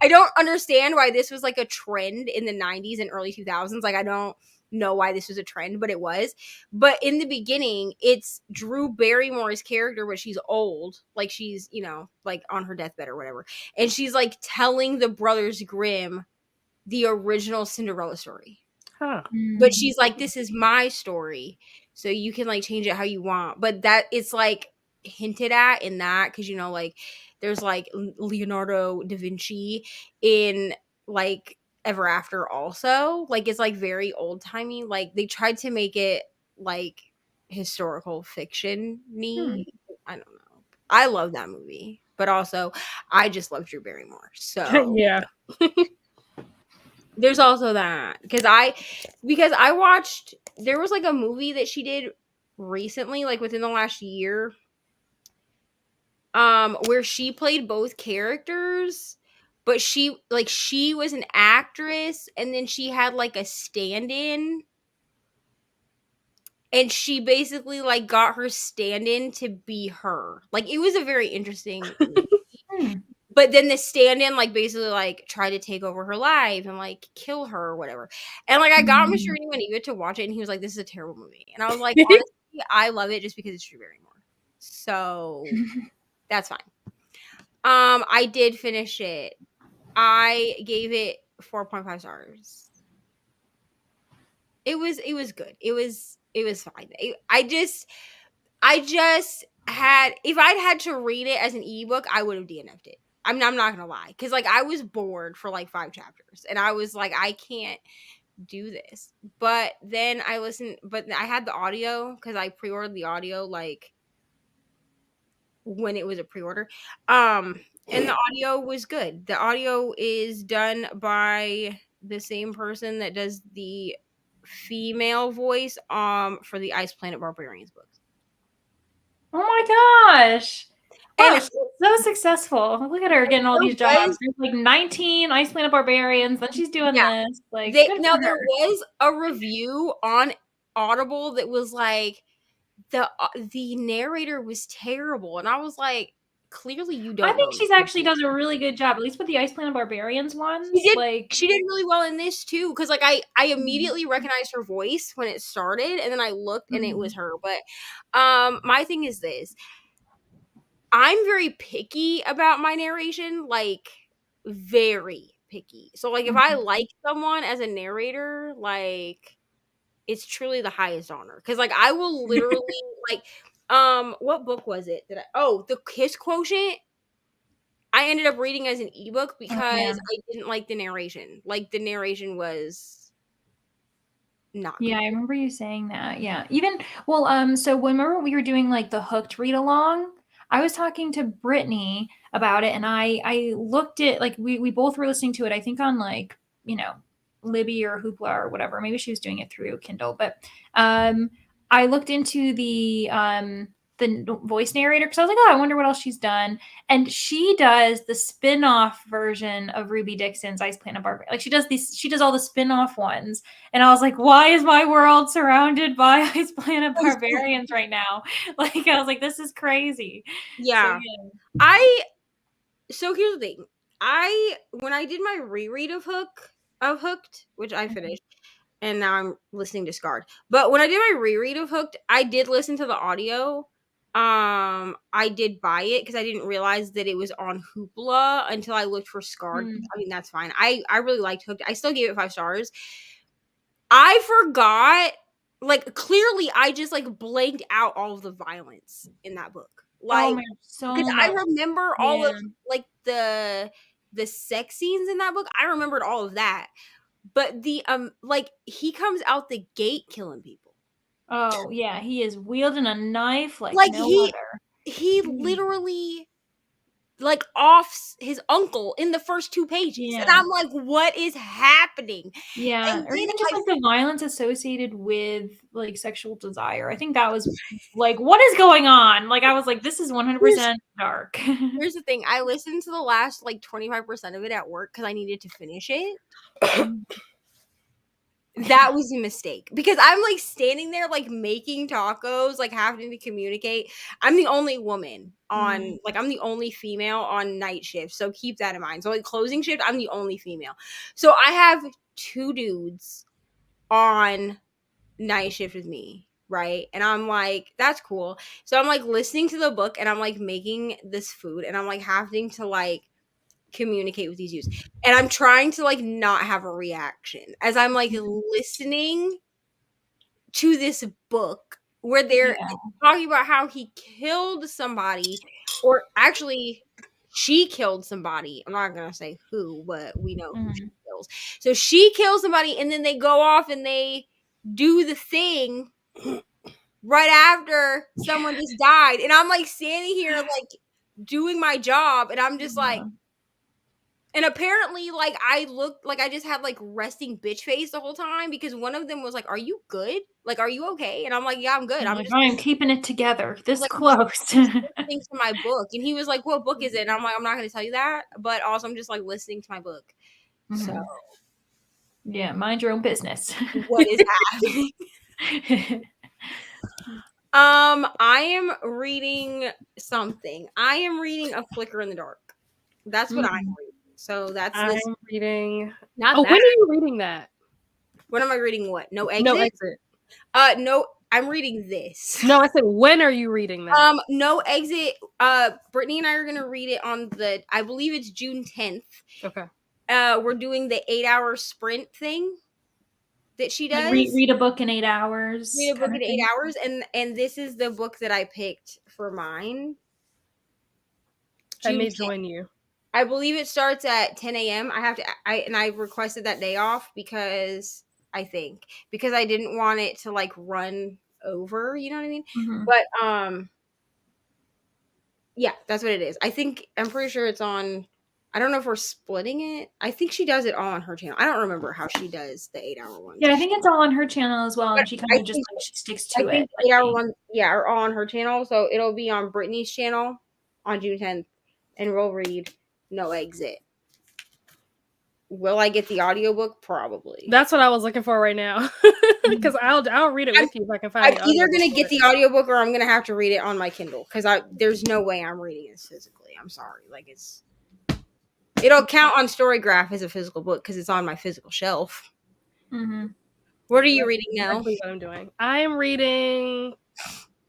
I don't understand why this was like a trend in the 90s and early 2000s. Like, I don't know why this was a trend, but it was. But in the beginning, it's Drew Barrymore's character, but she's old, like she's, you know, like on her deathbed or whatever, and she's like telling the Brothers Grimm the original Cinderella story. Huh. But she's like, this is my story, so you can like change it how you want. But that it's like hinted at in that, because, you know, like there's like Leonardo da Vinci in like Ever After also. Like, it's like very old timey. Like, they tried to make it like historical fiction-y. I don't know. I love that movie, but also I just love Drew Barrymore. So Yeah. there's also that, because I watched, there was like a movie that she did recently, like within the last year, where she played both characters, but she was an actress, and then she had like a stand-in, and she basically like got her stand-in to be her. Like, it was a very interesting movie. But then the stand-in like basically like tried to take over her life and like kill her or whatever. And like I got Mr. Reni when he went to watch it, and he was like, this is a terrible movie. And I was like, honestly, I love it just because it's Drew Barrymore. So that's fine. I did finish it. I gave it 4.5 stars. It was good. It was fine. I just had, if I'd had to read it as an ebook, I would have DNF'd it. I'm not gonna lie, because like I was bored for like 5 chapters, and I was like, I can't do this. But then I had the audio, because I pre-ordered the audio like when it was a pre-order, and the audio was good. The audio is done by the same person that does the female voice for the Ice Planet Barbarians books. Oh my gosh. Wow, And she's so successful. Look at her getting all these jobs. There's like 19 Ice Planet Barbarians. Then she's doing this. Like, good for there her. was a review on Audible that was like, the narrator was terrible, and I was like, clearly you don't. I think she's actually does a really good job, at least with the Ice Planet Barbarians ones. She did really well in this too, because like I immediately recognized her voice when it started, and then I looked and it was her. But my thing is this: I'm very picky about my narration, like very picky. So like if I like someone as a narrator, like it's truly the highest honor, because like I will literally like what book was it that the Kiss Quotient, I ended up reading as an ebook because I didn't like the narration. Like, the narration was not good. Yeah, I remember you saying that. Yeah. Even so whenever we were doing like the Hooked read along, I was talking to Brittany about it, and I looked at, like, we both were listening to it, I think on like, you know, Libby or Hoopla or whatever. Maybe she was doing it through Kindle, but I looked into the voice narrator, because I was like, oh, I wonder what else she's done. And she does the spin-off version of Ruby Dixon's Ice Planet Barbarian. Like, she does all the spin-off ones. And I was like, why is my world surrounded by Ice Planet Barbarians right now? Like, I was like, this is crazy. Yeah. So here's the thing. When I did my reread of Hooked, which I finished, and now I'm listening to Scarred. But when I did my reread of Hooked, I did listen to the audio. I did buy it because I didn't realize that it was on Hoopla until I looked for Scarred. I mean, that's fine. I really liked Hooked. I still gave it 5 stars. I forgot, like, clearly I just like blanked out all of the violence in that book. Like, because I remember all of like the sex scenes in that book. I remembered all of that. But the like, he comes out the gate killing people. Oh yeah, he is wielding a knife like no other. He literally like offs his uncle in the first 2 pages. And Yeah. I'm like, what is happening? Yeah, And or then even just I- like the violence associated with like sexual desire. I think that was like, what is going on? Like, I was like, this is 100% dark. Here's the thing. I listened to the last like 25% of it at work because I needed to finish it. That was a mistake because I'm like standing there like making tacos, like having to communicate. I'm the only woman on like I'm the only female on night shift, so keep that in mind. So like closing shift, I'm the only female. So I have 2 dudes on night shift with me, right? And I'm like, that's cool. So I'm like listening to the book and I'm like making this food and I'm like having to like communicate with these dudes. And I'm trying to like not have a reaction as I'm like listening to this book where they're talking about how he killed somebody, or actually she killed somebody. I'm not gonna say who, but we know who she kills. So she kills somebody and then they go off and they do the thing right after someone just died. And I'm like standing here like doing my job and I'm just like, and apparently, like, I looked like I just had like resting bitch face the whole time because one of them was like, "Are you good? Like, are you okay?" And I'm like, "Yeah, I'm good. I'm just I'm keeping it together this like, close." listening to my book." And he was like, "What book is it?" And I'm like, "I'm not going to tell you that, but also I'm just like listening to my book." So, yeah, mind your own business. what is happening? I am reading something. I am reading A Flicker in the Dark. That's what I'm reading. So that's this. I'm reading. Not Oh, that. when are you reading that? When am I reading? What? No exit. No exit. No. I'm reading this. No, I said when are you reading that? No exit. Brittany and I are gonna read it on the. I believe it's June 10th. Okay. We're doing the 8-hour sprint thing that she does. Read a book in 8 hours. Read a book in 8 hours, and this is the book that I picked for mine. I may 10th. join you. I believe it starts at 10 a.m. I requested that day off because I didn't want it to like run over, you know what I mean? But yeah, that's what it is. I'm pretty sure it's on. I don't know if we're splitting it. I think she does it all on her channel. I don't remember how she does the 8-hour one. Yeah, I think it's all on her channel as well, and she kind of just like she sticks to it. The 8-hour one, yeah, are all on her channel. So it'll be on Brittany's channel on June 10th, and we'll read No Exit. Will I get the audiobook? Probably. That's what I was looking for right now. Because I'll read it with you if I can find it. I'm either gonna get the audiobook or I'm gonna have to read it on my Kindle because there's no way I'm reading this physically. I'm sorry. Like it'll count on Storygraph as a physical book because it's on my physical shelf. What are you reading now? Exactly what I'm doing. I am reading.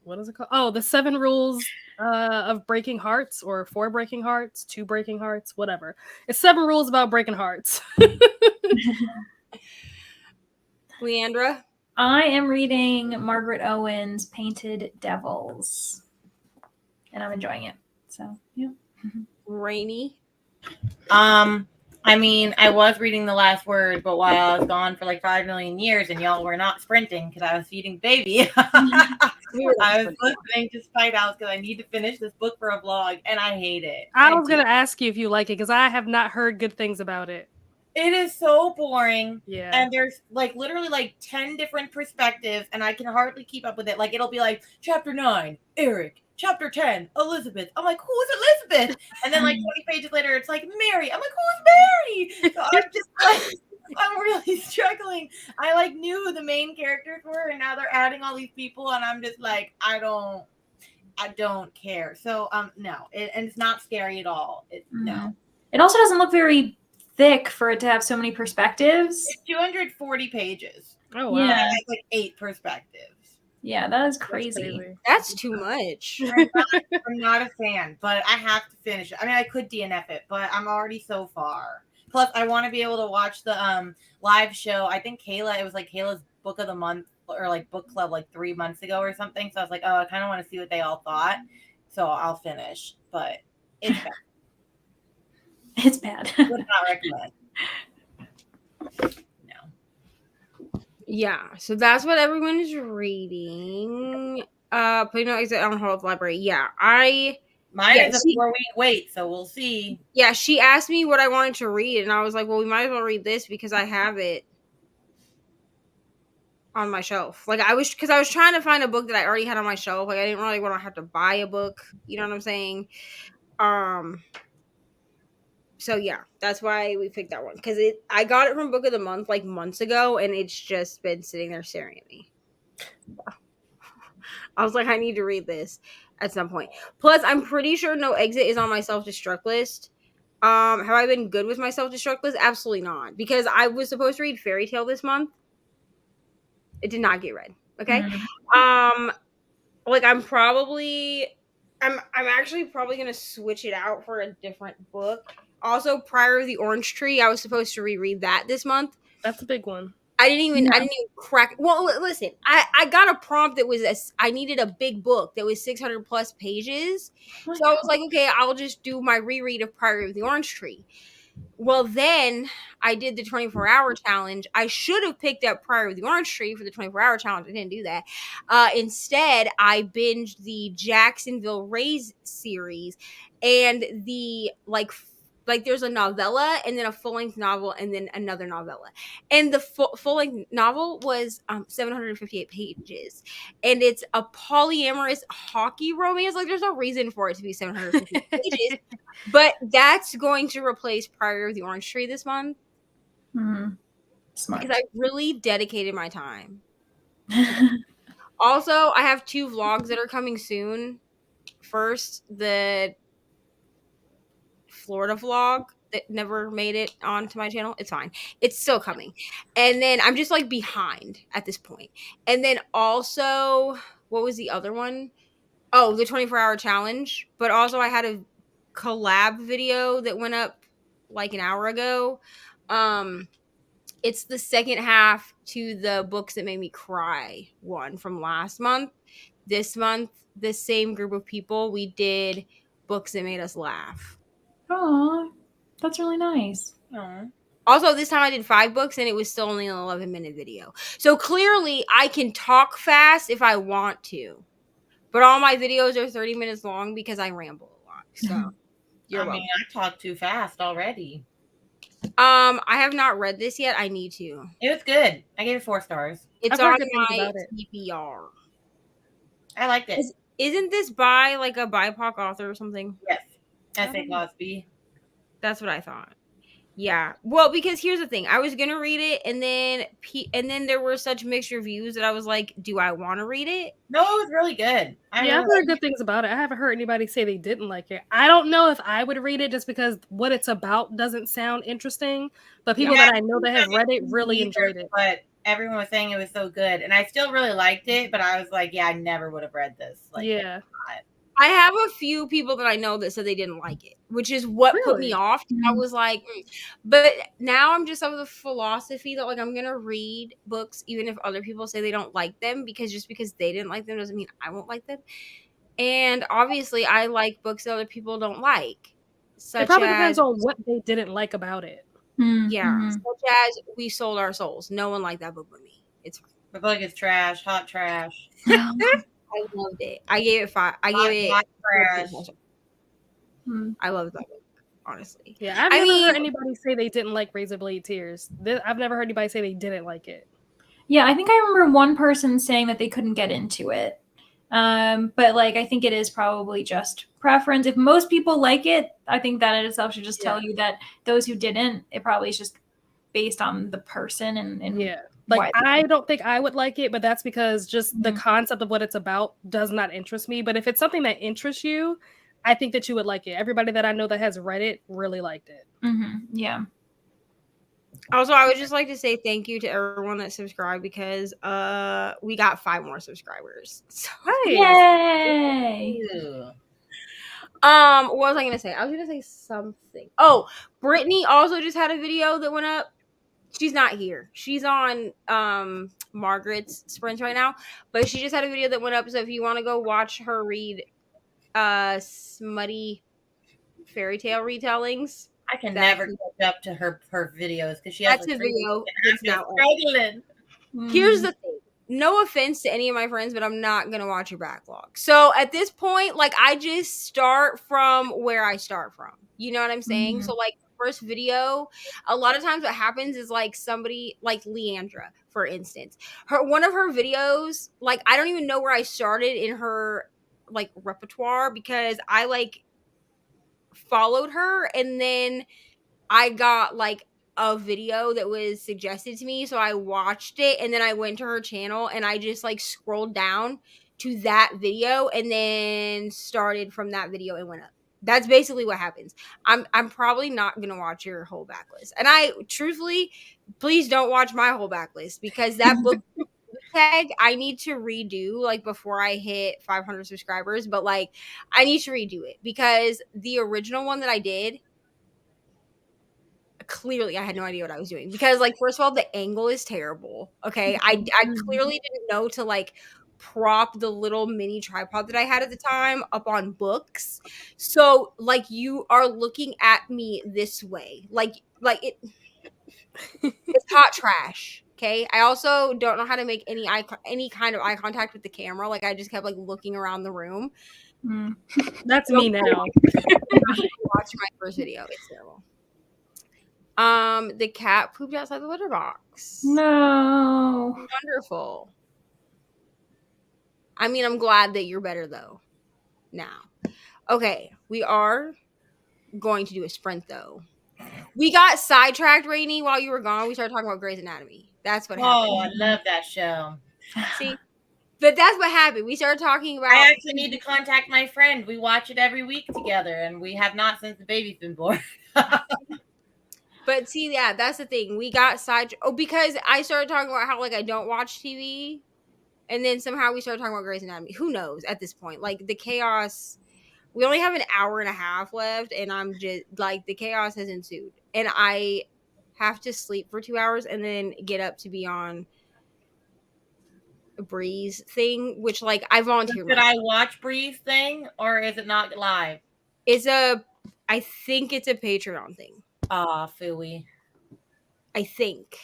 What is it called? Oh, the 7 Rules of Breaking Hearts, or For Breaking Hearts, To Breaking Hearts, whatever. It's 7 rules about breaking hearts. Leandra? I am reading Margaret Owen's Painted Devils, and I'm enjoying it. So, yeah. Reni? I mean, I was reading The Last Word, but while I was gone for like 5 million years and y'all were not sprinting because I was feeding baby, I was listening to Spite House because I need to finish this book for a vlog, and I hate it. I was going to ask you if you like it because I have not heard good things about it. It is so boring. Yeah. And there's like literally like 10 different perspectives, and I can hardly keep up with it. Like it'll be like chapter 9, Eric. Chapter 10, Elizabeth. I'm like, who's Elizabeth? And then like 20 pages later, it's like Mary. I'm like, who's Mary? So I'm just like, I'm really struggling. I like knew who the main characters were, and now they're adding all these people, and I'm just like, I don't care. So no, and it's not scary at all. No. It also doesn't look very thick for it to have so many perspectives. It's 240 pages. Oh wow. Yeah. And it has like 8 perspectives. Yeah, that is crazy. That's too much. I'm not a fan, but I have to finish it. I mean, I could DNF it, but I'm already so far. Plus, I want to be able to watch the live show. I think it was like Kayla's book of the month or like book club like 3 months ago or something. So I was like, oh, I kind of want to see what they all thought. So I'll finish, but it's bad. It's bad. Would not recommend. Yeah, so that's what everyone is reading. Putting No Exit on Hold Library. Yeah, I Mine Yeah, is a she- 4-week wait, so we'll see. Yeah, she asked me what I wanted to read, and I was like, well, we might as well read this because I have it on my shelf. Like, I was trying to find a book that I already had on my shelf. Like, I didn't really want to have to buy a book. You know what I'm saying? So yeah, that's why we picked that one, because I got it from Book of the Month like months ago, and it's just been sitting there staring at me. I was like, I need to read this at some point. Plus, I'm pretty sure No Exit is on my self-destruct list. Have I been good with my self-destruct list? Absolutely not, because I was supposed to read Fairy Tale this month. It did not get read. Okay. Like, I'm actually probably gonna switch it out for a different book. Also, Prior of the Orange Tree, I was supposed to reread that this month. That's a big one. I didn't even crack. Well, listen, I got a prompt that was I needed a big book that was 600 plus pages. So I was like, okay, I'll just do my reread of Prior of the Orange Tree. Well, then I did the 24-hour challenge. I should have picked up Prior of the Orange Tree for the 24-hour challenge. I didn't do that. Instead, I binged the Jacksonville Rays series and the there's a novella and then a full-length novel and then another novella. And the full-length novel was 758 pages. And it's a polyamorous hockey romance. Like, there's no reason for it to be 758 pages. But that's going to replace Prior of the Orange Tree this month. Smart. Because I really dedicated my time. Also, I have 2 vlogs that are coming soon. First, the Florida vlog that never made it onto my channel. It's fine. It's still coming. And then I'm just like behind at this point. And then also, what was the other one? Oh, the 24-hour challenge. But also I had a collab video that went up like an hour ago. It's the second half to the Books That Made Me Cry one from last month. This month, the same group of people, we did Books That Made Us Laugh. Oh, that's really nice. Aww. Also, this time I did 5 books and it was still only an 11-minute video. So clearly I can talk fast if I want to. But all my videos are 30 minutes long because I ramble a lot. So you're welcome. I talked too fast already. I have not read this yet. I need to. It was good. I gave it 4 stars. It's I've heard on good things my about it. TBR. I liked it. Isn't this by like a BIPOC author or something? Yes. S.A. Cosby. That's what I thought. Yeah. Well, because here's the thing. I was going to read it and then there were such mixed reviews that I was like, do I want to read it? No, it was really good. I've heard good things about it. I haven't heard anybody say they didn't like it. I don't know if I would read it just because what it's about doesn't sound interesting. But people that I know that have read it really enjoyed it. But everyone was saying it was so good. And I still really liked it. But I was like, yeah, I never would have read this. Like, yeah. I have a few people that I know that said they didn't like it, which is what put me off. I was like, but now I'm just of the philosophy that like I'm gonna read books even if other people say they don't like them, because just because they didn't like them doesn't mean I won't like them. And obviously, I like books that other people don't like. It probably depends on what they didn't like about it. Yeah, such as We Sold Our Souls. No one liked that book but me. It's fine. The book is trash, hot trash. I loved it. I gave it 5. I gave it. I loved that book, honestly. Yeah, I've never heard anybody say they didn't like Razor Blade Tears. I've never heard anybody say they didn't like it. Yeah, I think I remember one person saying that they couldn't get into it. But like, I think it is probably just preference. If most people like it, I think that in itself should just tell you that those who didn't, it probably is just based on the person and yeah. Like, I don't think I would like it, but that's because just the concept of what it's about does not interest me. But if it's something that interests you, I think that you would like it. Everybody that I know that has read it really liked it. Yeah. Also, I would just like to say thank you to everyone that subscribed, because we got 5 more subscribers. So, yay! What was I gonna say? I was gonna say something. Oh, Brittany also just had a video that went up. She's not here. She's on Margaret's sprints right now, but she just had a video that went up. So if you want to go watch her read smutty fairy tale retellings, I can never catch up to her videos because she has a video. It's now struggling. Here's the thing. no offense to any of my friends, but I'm not gonna watch your backlog. So at this point, like I just start from where I start from. You know what I'm saying? So like first video, a lot of times what happens is like somebody like Leandra, for instance, one of her videos, like I don't even know where I started in her like repertoire because I like followed her and then I got like a video that was suggested to me, so I watched it and then I went to her channel and I just like scrolled down to that video and then started from that video and went up. That's basically what happens. I'm probably not going to watch your whole backlist. And I truthfully, please don't watch my whole backlist because that book tag I need to redo like before I hit 500 subscribers, but like I need to redo it because the original one that I did, clearly I had no idea what I was doing because like first of all the angle is terrible. Okay, I clearly didn't know to like prop the little mini tripod that I had at the time up on books, so like you are looking at me this way like it it's hot trash. Okay, I also don't know how to make any kind of eye contact with the camera. Like I just kept like looking around the room. That's me now. Watch my first video. It's terrible. The cat pooped outside the litter box. No. Wonderful. I mean, I'm glad that you're better though. Now. Okay, we are going to do a sprint though. We got sidetracked, Reni, while you were gone. We started talking about Grey's Anatomy. That's what happened. Oh, I love that show. See? But that's what happened. We started talking about I actually need to contact my friend. We watch it every week together, and we have not since the baby's been born. But see, yeah, that's the thing. We got because I started talking about how like I don't watch TV, and then somehow we started talking about Grey's Anatomy. Who knows at this point? Like the chaos. We only have an hour and a half left, and I'm just like the chaos has ensued, and I have to sleep for 2 hours and then get up to be on a Breeze thing, which like I volunteer. Should I watch Breeze thing, or is it not live? I think it's a Patreon thing. Ah, phooey. I think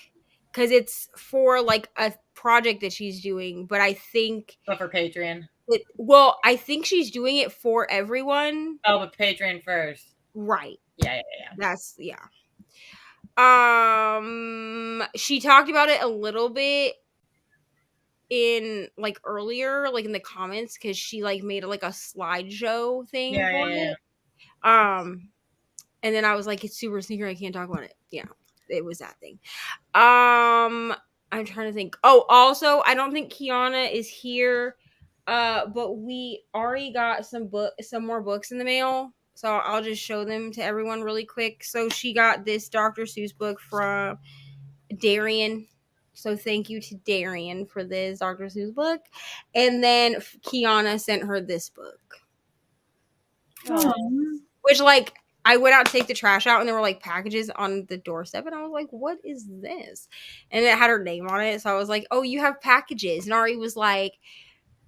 because it's for like a project that she's doing, but I think But for Patreon. Well, I think she's doing it for everyone. Oh, but Patreon first. Right. Yeah. That's she talked about it a little bit in like earlier, like in the comments, because she like made like a slideshow thing for it. And then I was like, it's super secret, I can't talk about it. Yeah, it was that thing. I'm trying to think. Oh, also, I don't think Cyana is here. But we already got some more books in the mail, so I'll just show them to everyone really quick. So she got this Dr. Seuss book from Darian. So thank you to Darian for this Dr. Seuss book. And then Cyana sent her this book. Which like I went out to take the trash out and there were like packages on the doorstep and I was like, what is this? And it had her name on it. So I was like, oh, you have packages. And Ari was like,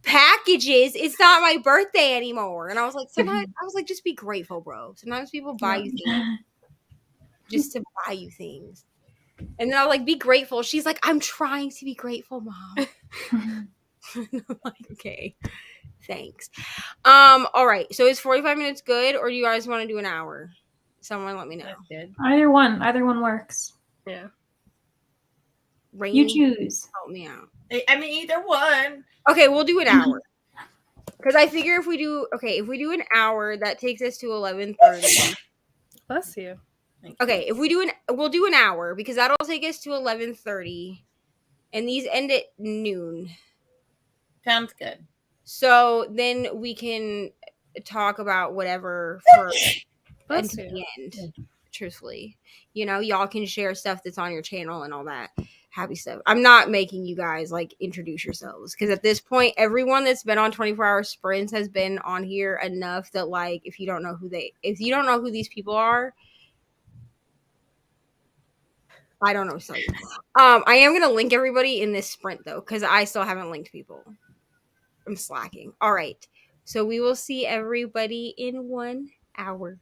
packages? It's not my birthday anymore. And I was like, sometimes I was like, just be grateful, bro. Sometimes people buy you things just to buy you things. And then I was like, be grateful. She's like, I'm trying to be grateful, Mom. I'm like, okay. Thanks. All right. So is 45 minutes good, or do you guys want to do an hour? Someone let me know. That's good. Either one works. Yeah. Reni, You choose. help me out. I mean, either one. Okay, we'll do an hour. Because I figure if we do an hour, that takes us to 11:30. Bless you. Okay, we'll do an hour because that'll take us to 11:30, and these end at noon. Sounds good. So then we can talk about whatever for until the end. Truthfully, y'all can share stuff that's on your channel and all that happy stuff. I'm not making you guys like introduce yourselves because at this point, everyone that's been on 24-hour sprints has been on here enough that like if you don't know who these people are, I don't know what to tell you. I am gonna link everybody in this sprint though because I still haven't linked people. I'm slacking. All right. So we will see everybody in 1 hour.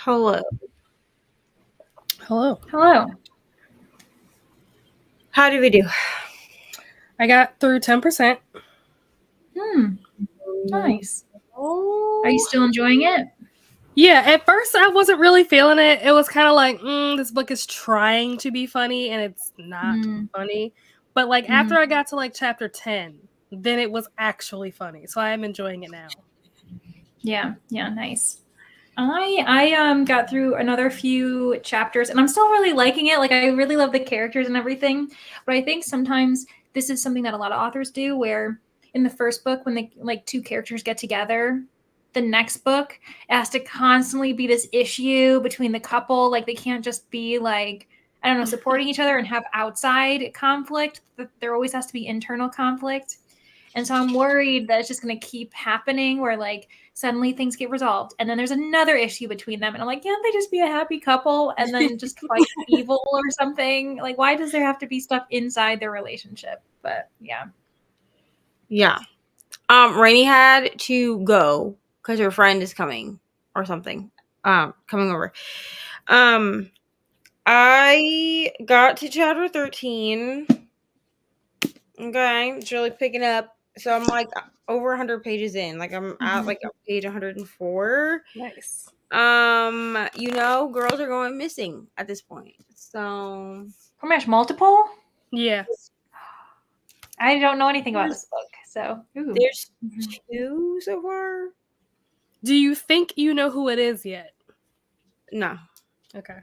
Hello. Hello. Hello. How did we do? I got through 10%. Nice. Oh. Are you still enjoying it? Yeah, at first I wasn't really feeling it. It was kind of like, this book is trying to be funny and it's not funny. But like after I got to like chapter 10, then it was actually funny. So I am enjoying it now. Yeah, nice. I got through another few chapters and I'm still really liking it. Like I really love the characters and everything. But I think sometimes this is something that a lot of authors do where in the first book when they like two characters get together, the next book it has to constantly be this issue between the couple. Like they can't just be like, I don't know, supporting each other and have outside conflict. There always has to be internal conflict. And so I'm worried that it's just going to keep happening where like suddenly things get resolved and then there's another issue between them. And I'm like, can't they just be a happy couple and then just fight evil or something? Like, why does there have to be stuff inside their relationship? But yeah. Yeah. Reni had to go because her friend is coming or something. Coming over. I got to chapter 13. Okay, it's really picking up. So I'm like over 100 pages in. Like I'm at like page 104. Nice. Girls are going missing at this point. So Oh my gosh, multiple? Yeah. I don't know anything about this book. So there's 2 so far. Do you think you know who it is yet? No. Okay.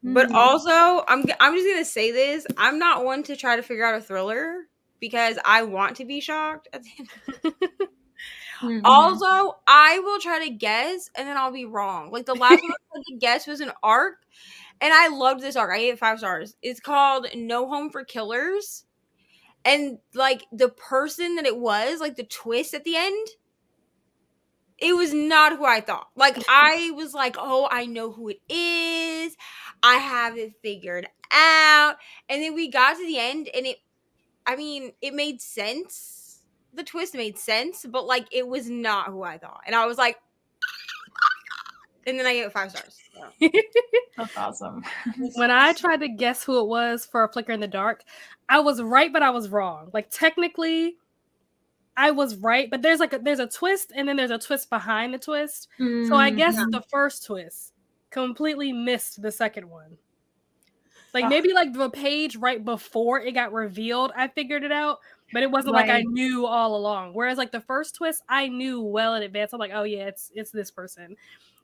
But also, I'm just gonna say this. I'm not one to try to figure out a thriller because I want to be shocked at the end. Also, I will try to guess and then I'll be wrong. Like the last one I tried to guess was an arc, and I loved this arc. I gave it 5 stars. It's called No Home for Killers, and like the person that it was, like the twist at the end, it was not who I thought. Like I was like, oh, I know who it is. I have it figured out. And then we got to the end and it made sense. The twist made sense, but like it was not who I thought. And I was like, and then I gave it 5 stars. So. That's awesome. When I tried to guess who it was for A Flicker in the Dark, I was right, but I was wrong. Like technically, I was right, but there's a twist, and then there's a twist behind the twist. So I guess the first twist completely missed the second one. Like maybe like the page right before it got revealed, I figured it out, but it wasn't like I knew all along. Whereas like the first twist, I knew well in advance. I'm like, oh yeah, it's this person.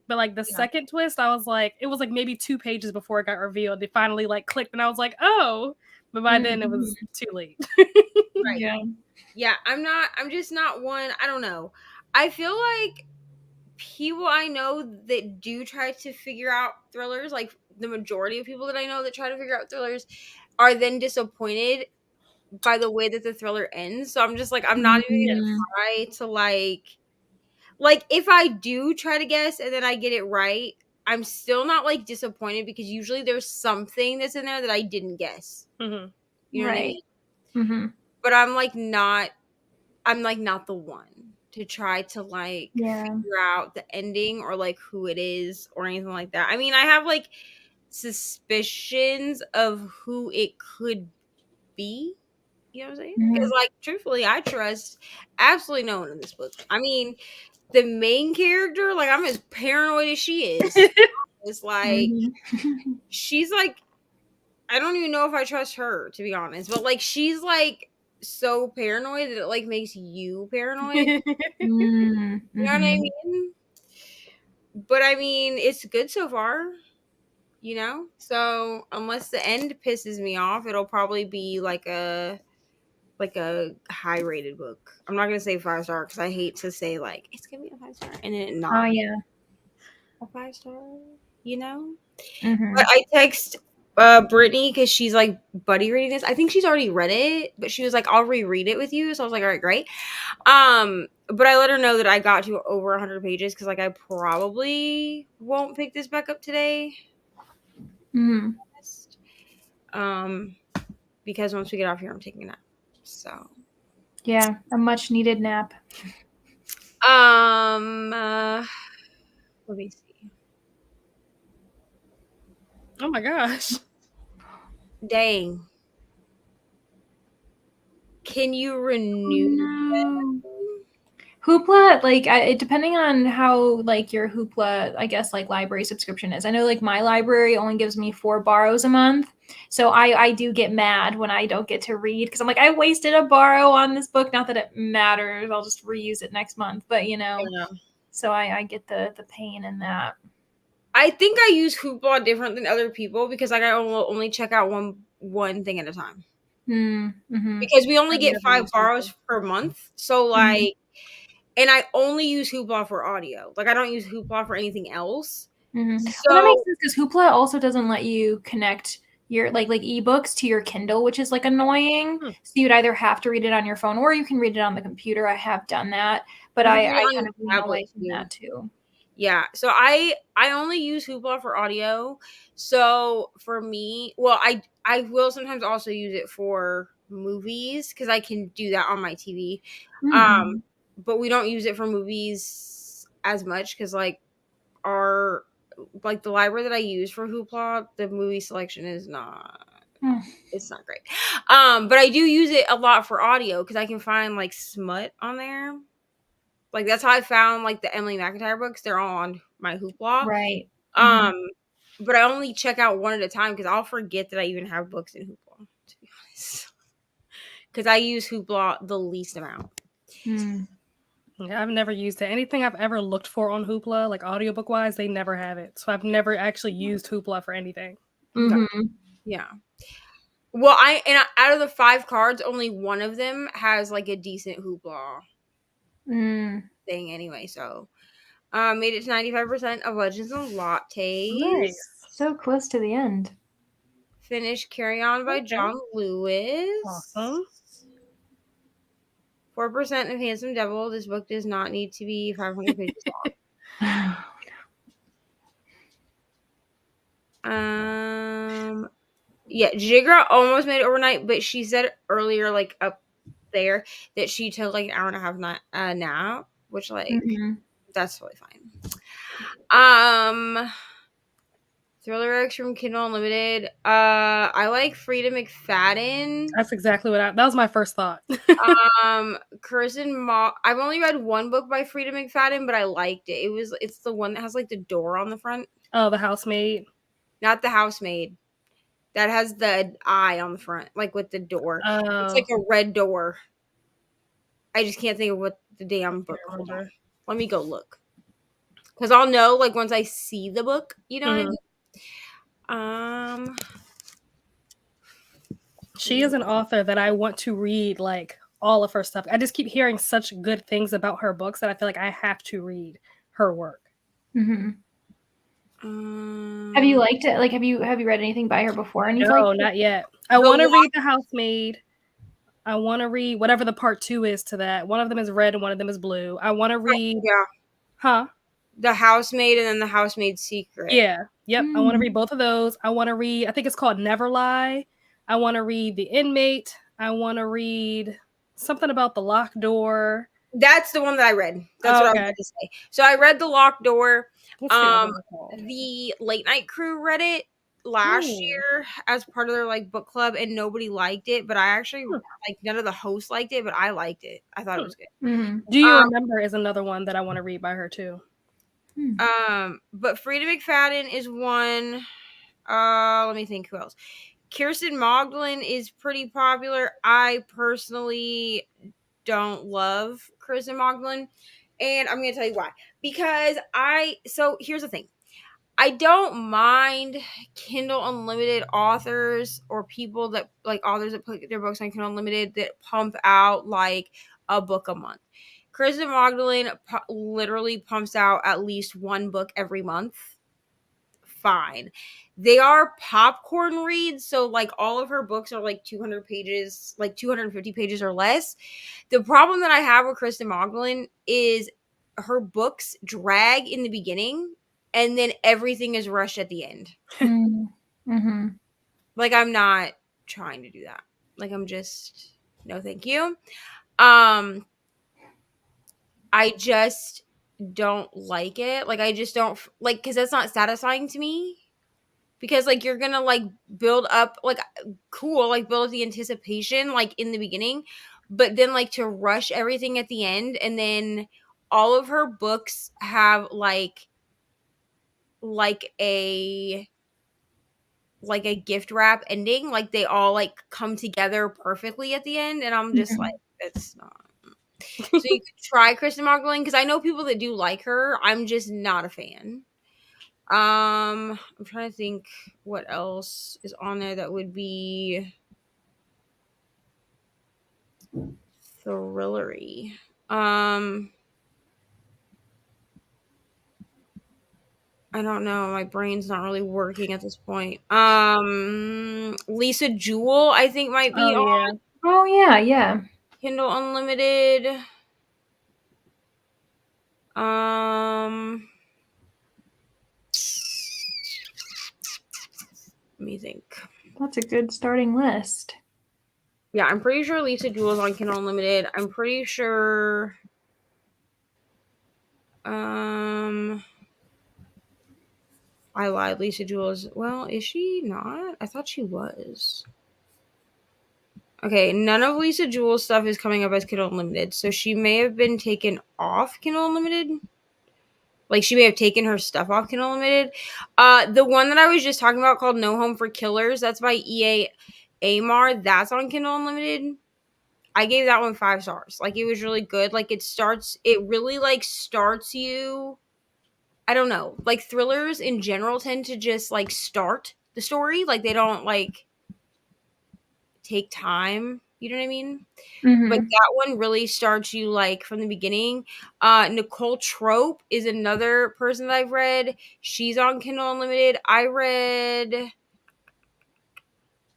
But like the second twist, I was like, it was like maybe 2 pages before it got revealed. It finally like clicked, and I was like, oh. But by then it was too late. Right. Yeah, I'm just not one. I don't know. I feel like people I know that do try to figure out thrillers, like the majority of people that I know that try to figure out thrillers, are then disappointed by the way that the thriller ends. So I'm just like, I'm not even gonna try to like if I do try to guess and then I get it right, I'm still not like disappointed because usually there's something that's in there that I didn't guess. You know what I mean? But I'm not the one to try to like figure out the ending or like who it is or anything like that. I mean, I have like suspicions of who it could be. You know what I'm saying? Because like truthfully, I trust absolutely no one in this book. I mean, the main character, like I'm as paranoid as she is. It's like she's like, I don't even know if I trust her, to be honest. But like she's like so paranoid that it like makes you paranoid. You know what I mean? But I mean, it's good so far, so unless the end pisses me off, it'll probably be like a high rated book. I'm not gonna say 5 star because I hate to say like it's gonna be a 5 star and then it not a 5 star, But I text Brittany because she's like buddy reading this. I think she's already read it, but she was like, I'll reread it with you. So I was like, all right, great. But I let her know that I got to over 100 pages because like I probably won't pick this back up today. Because once we get off here, I'm taking a nap. So yeah, a much needed nap. Let me see. Oh my gosh. Dang. Can you renew? No. Hoopla, like depending on how like your Hoopla, I guess like library subscription is. I know like my library only gives me 4 borrows a month, so I do get mad when I don't get to read because I'm like I wasted a borrow on this book. Not that it matters, I'll just reuse it next month. But you know, so I get the pain in that. I think I use Hoopla different than other people because like I only check out one thing at a time. Mm-hmm. Because we only I've get never 5 used borrows Hoopla. per month, so like, and I only use Hoopla for audio. Like I don't use Hoopla for anything else. Mm-hmm. So Well, that makes sense because Hoopla also doesn't let you connect your like ebooks to your Kindle, which is like annoying. Hmm. So you'd either have to read it on your phone or you can read it on the computer. I have done that, but You I can read it on kind your of lean tablet, away from too. that too. Yeah, so I only use Hoopla for audio. So for me, well, I will sometimes also use it for movies because I can do that on my TV. Mm-hmm. But we don't use it for movies as much because like our like the library that I use for Hoopla, the movie selection is not. It's not great. But I do use it a lot for audio because I can find like smut on there. Like that's how I found like the Emily McIntyre books. They're all on my Hoopla. Right. But I only check out one at a time because I'll forget that I even have books in Hoopla, to be honest. Because I use Hoopla the least amount. Yeah, I've never used it. Anything I've ever looked for on Hoopla, like audiobook wise, they never have it. So I've never actually used Hoopla for anything. Yeah. Well, out of the 5 cards, only one of them has like a decent Hoopla thing anyway. So, made it to 95% of Legends and Lattes. Nice. So close to the end. Finished Carry On by John Lewis. Awesome. 4% of Handsome Devil. This book does not need to be 500 pages long. Yeah, Jigra almost made it overnight, but she said earlier, like up there, that she took like an hour and a half nap, which like that's totally fine. Thriller X from Kindle Unlimited. I like Frida McFadden. That's exactly what that was my first thought. Kirsten Mock. I've only read one book by Frida McFadden, but I liked it. It's the one that has like the door on the front. Oh, The Housemaid. Not The Housemaid. That has the eye on the front, like with the door. Oh. It's like a red door. I just can't think of what the damn book. Hold on. Let me go look. Because I'll know like once I see the book, you know what I mean? She is an author that I want to read like all of her stuff. I just keep hearing such good things about her books that I feel like I have to read her work. Have you liked it? Like, have you read anything by her before? And No, not yet. I want to read The Housemaid. I want to read whatever the part 2 is to that. One of them is red and one of them is blue. I want to read. The Housemaid and then The Housemaid's Secret. Yeah. Yep. I want to read both of those. I want to read. I think it's called Never Lie. I want to read The Inmate. I want to read something about the locked door. That's the one that I read. That's what I was going to say. So I read The Locked Door. The Late Night Crew read it last year as part of their like book club, and nobody liked it. But I actually like none of the hosts liked it, but I liked it. I thought it was good. Do You Remember is another one that I want to read by her too. But Frida McFadden is one. Let me think who else. Kirsten Magdalene is pretty popular. I personally don't love Kirsten Magdalene, and I'm going to tell you why. Because so here's the thing. I don't mind Kindle Unlimited authors or people that like authors that put their books on Kindle Unlimited that pump out like a book a month. Kirsten Magdalene literally pumps out at least one book every month. Fine. They are popcorn reads, so like all of her books are like 200 pages, like 250 pages or less. The problem that I have with Kirsten Magdalene is her books drag in the beginning and then everything is rushed at the end. Like I'm not trying to do that. Like I'm just no thank you. I I just don't like it. Like, I just don't like, because that's not satisfying to me. Because like you're gonna like build up like cool, like build up the anticipation like in the beginning, but then like to rush everything at the end, and then all of her books have like a gift wrap ending, like they all like come together perfectly at the end, and I'm just like, it's not. So you could try Kristen Magdalene, because I know people that do like her. I'm just not a fan. I'm trying to think what else is on there that would be thrillery. I don't know. My brain's not really working at this point. Lisa Jewell, I think might be on Oh yeah. Kindle Unlimited. Let me think. That's a good starting list. Yeah, I'm pretty sure Lisa Jewell's on Kindle Unlimited. I'm pretty sure. I lied. Lisa Jewell's. Well, is she not? I thought she was. Okay, none of Lisa Jewell's stuff is coming up as Kindle Unlimited, so she may have been taken off Kindle Unlimited. Like, she may have taken her stuff off Kindle Unlimited. The one that I was just talking about called No Home for Killers, that's by E.A. Amar. That's on Kindle Unlimited. I gave that one 5 stars. Like, it was really good. Like, it really, like, starts you. I don't know. Like, thrillers in general tend to just, like, start the story. Like, they don't, like, take time. You know what I mean? Mm-hmm. But that one really starts you, like, from the beginning. Nicole Trope is another person that I've read. She's on Kindle Unlimited. I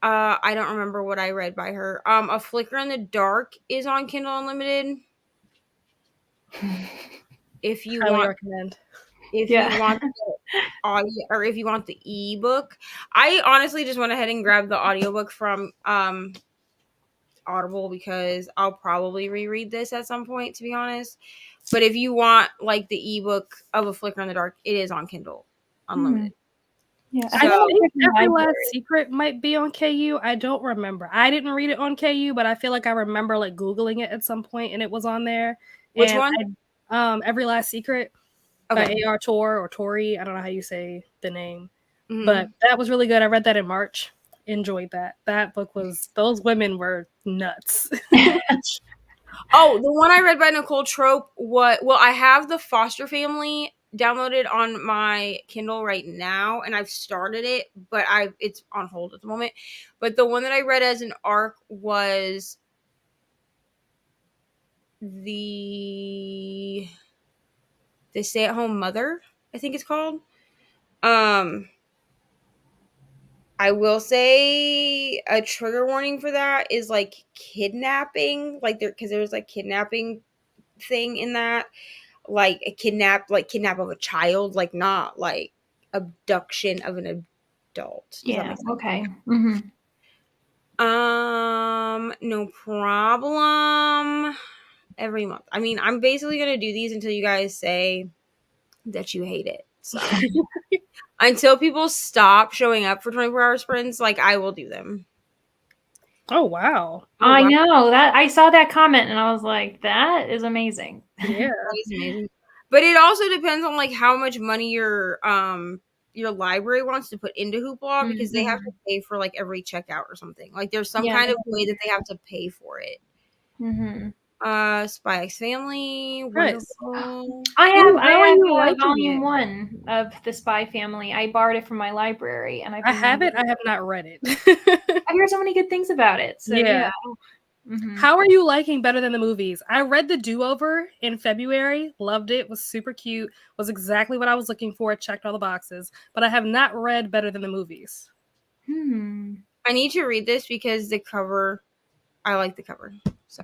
don't remember what I read by her. A Flicker in the Dark is on Kindle Unlimited. If you Highly want, recommend. if you want the audio, or if you want the ebook, I honestly just went ahead and grabbed the audiobook from Audible, because I'll probably reread this at some point, to be honest. But if you want like the ebook of A Flicker in the Dark, it is on Kindle Unlimited. Yeah, So, I think Every library. Last Secret might be on KU. I don't remember. I didn't read it on KU, but I feel like I remember like Googling it at some point and it was on there. which And one? Every Last Secret by Okay. A.R. Tor or Tori. I don't know how you say the name. Mhm. But that was really good. I read that in March. Enjoyed that. That book was, those women were nuts. Oh, the one I read by Nicole Trope, I have The Foster Family downloaded on my Kindle right now, and I've started it, but it's on hold at the moment. But the one that I read as an ARC was the Stay-at-Home Mother, I think it's called. I will say a trigger warning for that is like kidnapping, like because there's like kidnapping thing in that, like a kidnap of a child, like not like abduction of an adult. Does that Yeah. make sense? Okay. Mm-hmm. No problem. Every month. I mean, I'm basically gonna do these until you guys say that you hate it. So until people stop showing up for 24-hour sprints, like I will do them. Oh, wow. I know that I saw that comment and I was like, that is amazing. Yeah. That is amazing. But it also depends on like how much money your library wants to put into Hoopla, because they have to pay for like every checkout or something. Like there's some kind of way that they have to pay for it. Mm-hmm. Spy X Family. Nice. Wonderful. I have you liking volume it? 1 of The Spy Family. I borrowed it from my library, and I have it. I have not read it. I've heard so many good things about it. So yeah. Mm-hmm. How are you liking Better Than the Movies? I read The Do-Over in February. Loved it. Was super cute. Was exactly what I was looking for. Checked all the boxes. But I have not read Better Than the Movies. I need to read this because the cover, I like the cover. So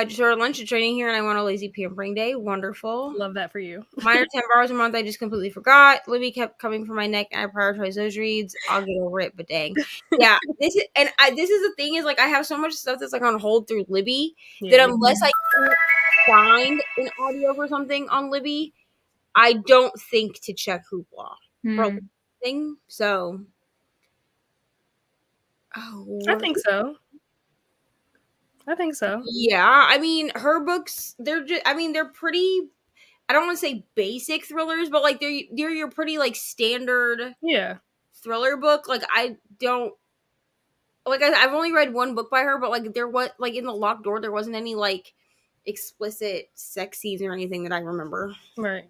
Just ordered lunch and training here, and I want a lazy pampering day. Wonderful. Love that for you. Mine are 10 bars a month. I just completely forgot. Libby kept coming for my neck, and I prioritized those reads. I'll get over it, but dang. Yeah, this is the thing is, like, I have so much stuff that's, like, on hold through Libby that unless I can find an audio or something on Libby, I don't think to check Hoopla for a thing. So, I think so. Yeah, I mean, her books, they're just, I mean, they're pretty, I don't want to say basic thrillers, but like they're your pretty like standard thriller book. Like I don't, like I've only read one book by her, but like there was, like in The Locked Door, there wasn't any like explicit sex scenes or anything that I remember. Right.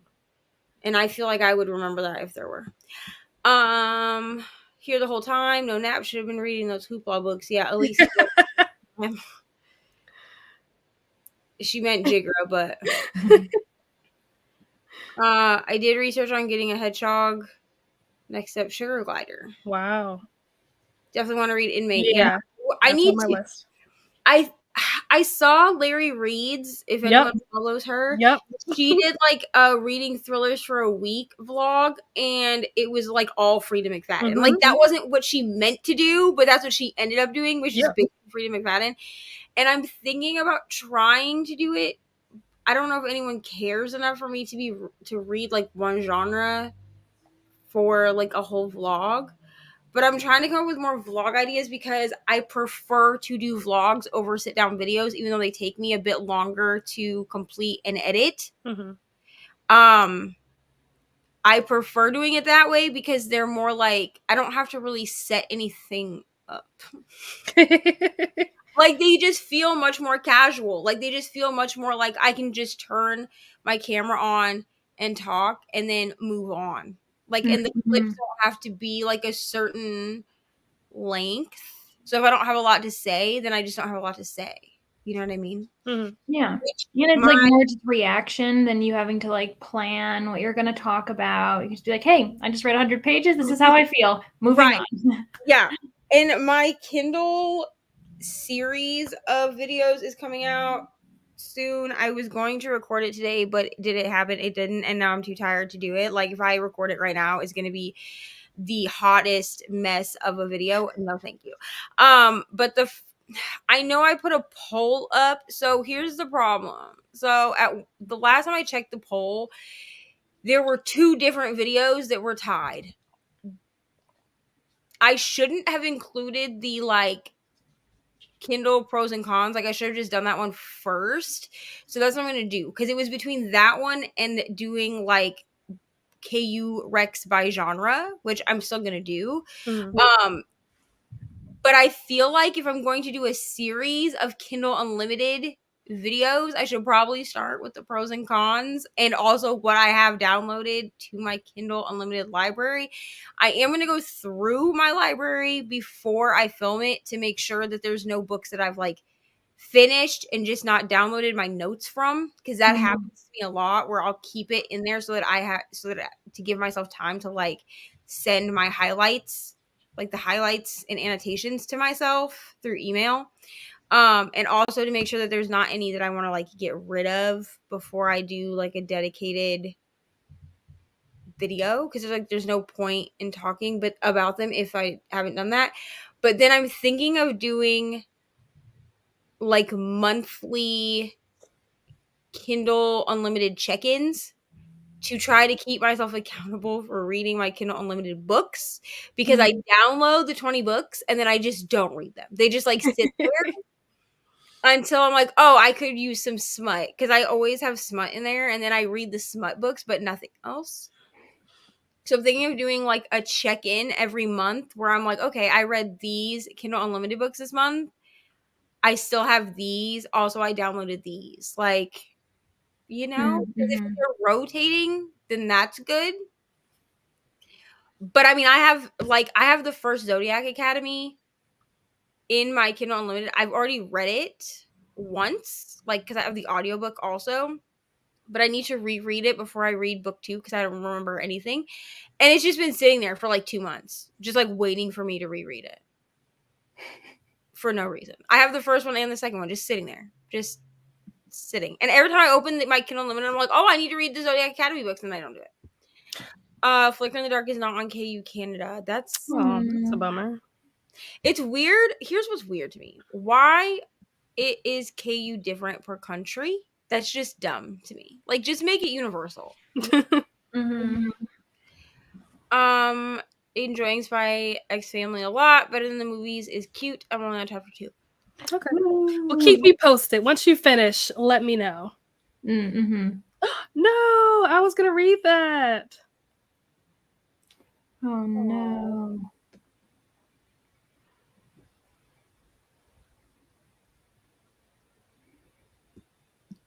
And I feel like I would remember that if there were. Here the whole time, no nap, should have been reading those Hoopla books. Yeah, at least. She meant Jigra, but I did research on getting a hedgehog. Next up, Sugar Glider. Wow. Definitely want to read Inmate. Yeah. I need on my to. List. I saw Larry Reed's, if anyone follows her. Yep. She did like a reading thrillers for a week vlog, and it was like all Frida McFadden. Like that wasn't what she meant to do, but that's what she ended up doing, which is basically Frida McFadden. And I'm thinking about trying to do it. I don't know if anyone cares enough for me to read like one genre for like a whole vlog. But I'm trying to come up with more vlog ideas because I prefer to do vlogs over sit-down videos, even though they take me a bit longer to complete and edit. I prefer doing it that way because they're more like, I don't have to really set anything up. Like, they just feel much more casual. Like, they just feel much more like I can just turn my camera on and talk and then move on. Like, and the clips don't have to be, like, a certain length. So if I don't have a lot to say, then I just don't have a lot to say. You know what I mean? Yeah. It's like more just reaction than you having to, like, plan what you're going to talk about. You can just be like, hey, I just read 100 pages. This is how I feel. Moving on. Yeah. And my Kindle series of videos is coming out soon. I was going to record it today, but did it happen? It didn't, and now I'm too tired to do it. Like, if I record it right now, it's going to be the hottest mess of a video. No, thank you. But I know I put a poll up, so here's the problem. So at the last time I checked the poll, there were 2 different videos that were tied. I shouldn't have included the, like, Kindle pros and cons. Like, I should have just done that one first. So that's what I'm going to do. Because it was between that one and doing, like, KU Rex by genre, which I'm still going to do. But I feel like if I'm going to do a series of Kindle Unlimited videos, I should probably start with the pros and cons and also what I have downloaded to my Kindle Unlimited library. I am going to go through my library before I film it to make sure that there's no books that I've like finished and just not downloaded my notes from, because that happens to me a lot where I'll keep it in there so that to give myself time to like send my highlights, like the highlights and annotations to myself through email. And also to make sure that there's not any that I want to like get rid of before I do like a dedicated video, because there's no point in talking about them if I haven't done that. But then I'm thinking of doing like monthly Kindle Unlimited check-ins to try to keep myself accountable for reading my Kindle Unlimited books, because I download the 20 books and then I just don't read them. They just like sit there until I'm like, oh, I could use some smut, because I always have smut in there, and then I read the smut books but nothing else. So I'm thinking of doing like a check-in every month where I'm like, okay, I read these Kindle Unlimited books this month. I still have these. Also, I downloaded these. Like, you know, if they're rotating, then that's good. But I mean, I have the first Zodiac Academy in my Kindle Unlimited. I've already read it once, like, because I have the audiobook also. But I need to reread it before I read book 2 because I don't remember anything. And it's just been sitting there for like 2 months, just like waiting for me to reread it. For no reason. I have the first one and the second one just sitting there. Just sitting. And every time I open my Kindle Unlimited, I'm like, oh, I need to read the Zodiac Academy books, and I don't do it. Flicker in the Dark is not on KU Canada. That's a bummer. It's weird. Here's what's weird to me. Why it is KU different per country? That's just dumb to me. Like, just make it universal. Enjoying Spy X Family a lot. Better than the movies. Is cute. I'm only on chapter 2. Okay. Well, keep me posted. Once you finish, let me know. No, I was gonna read that. Oh no.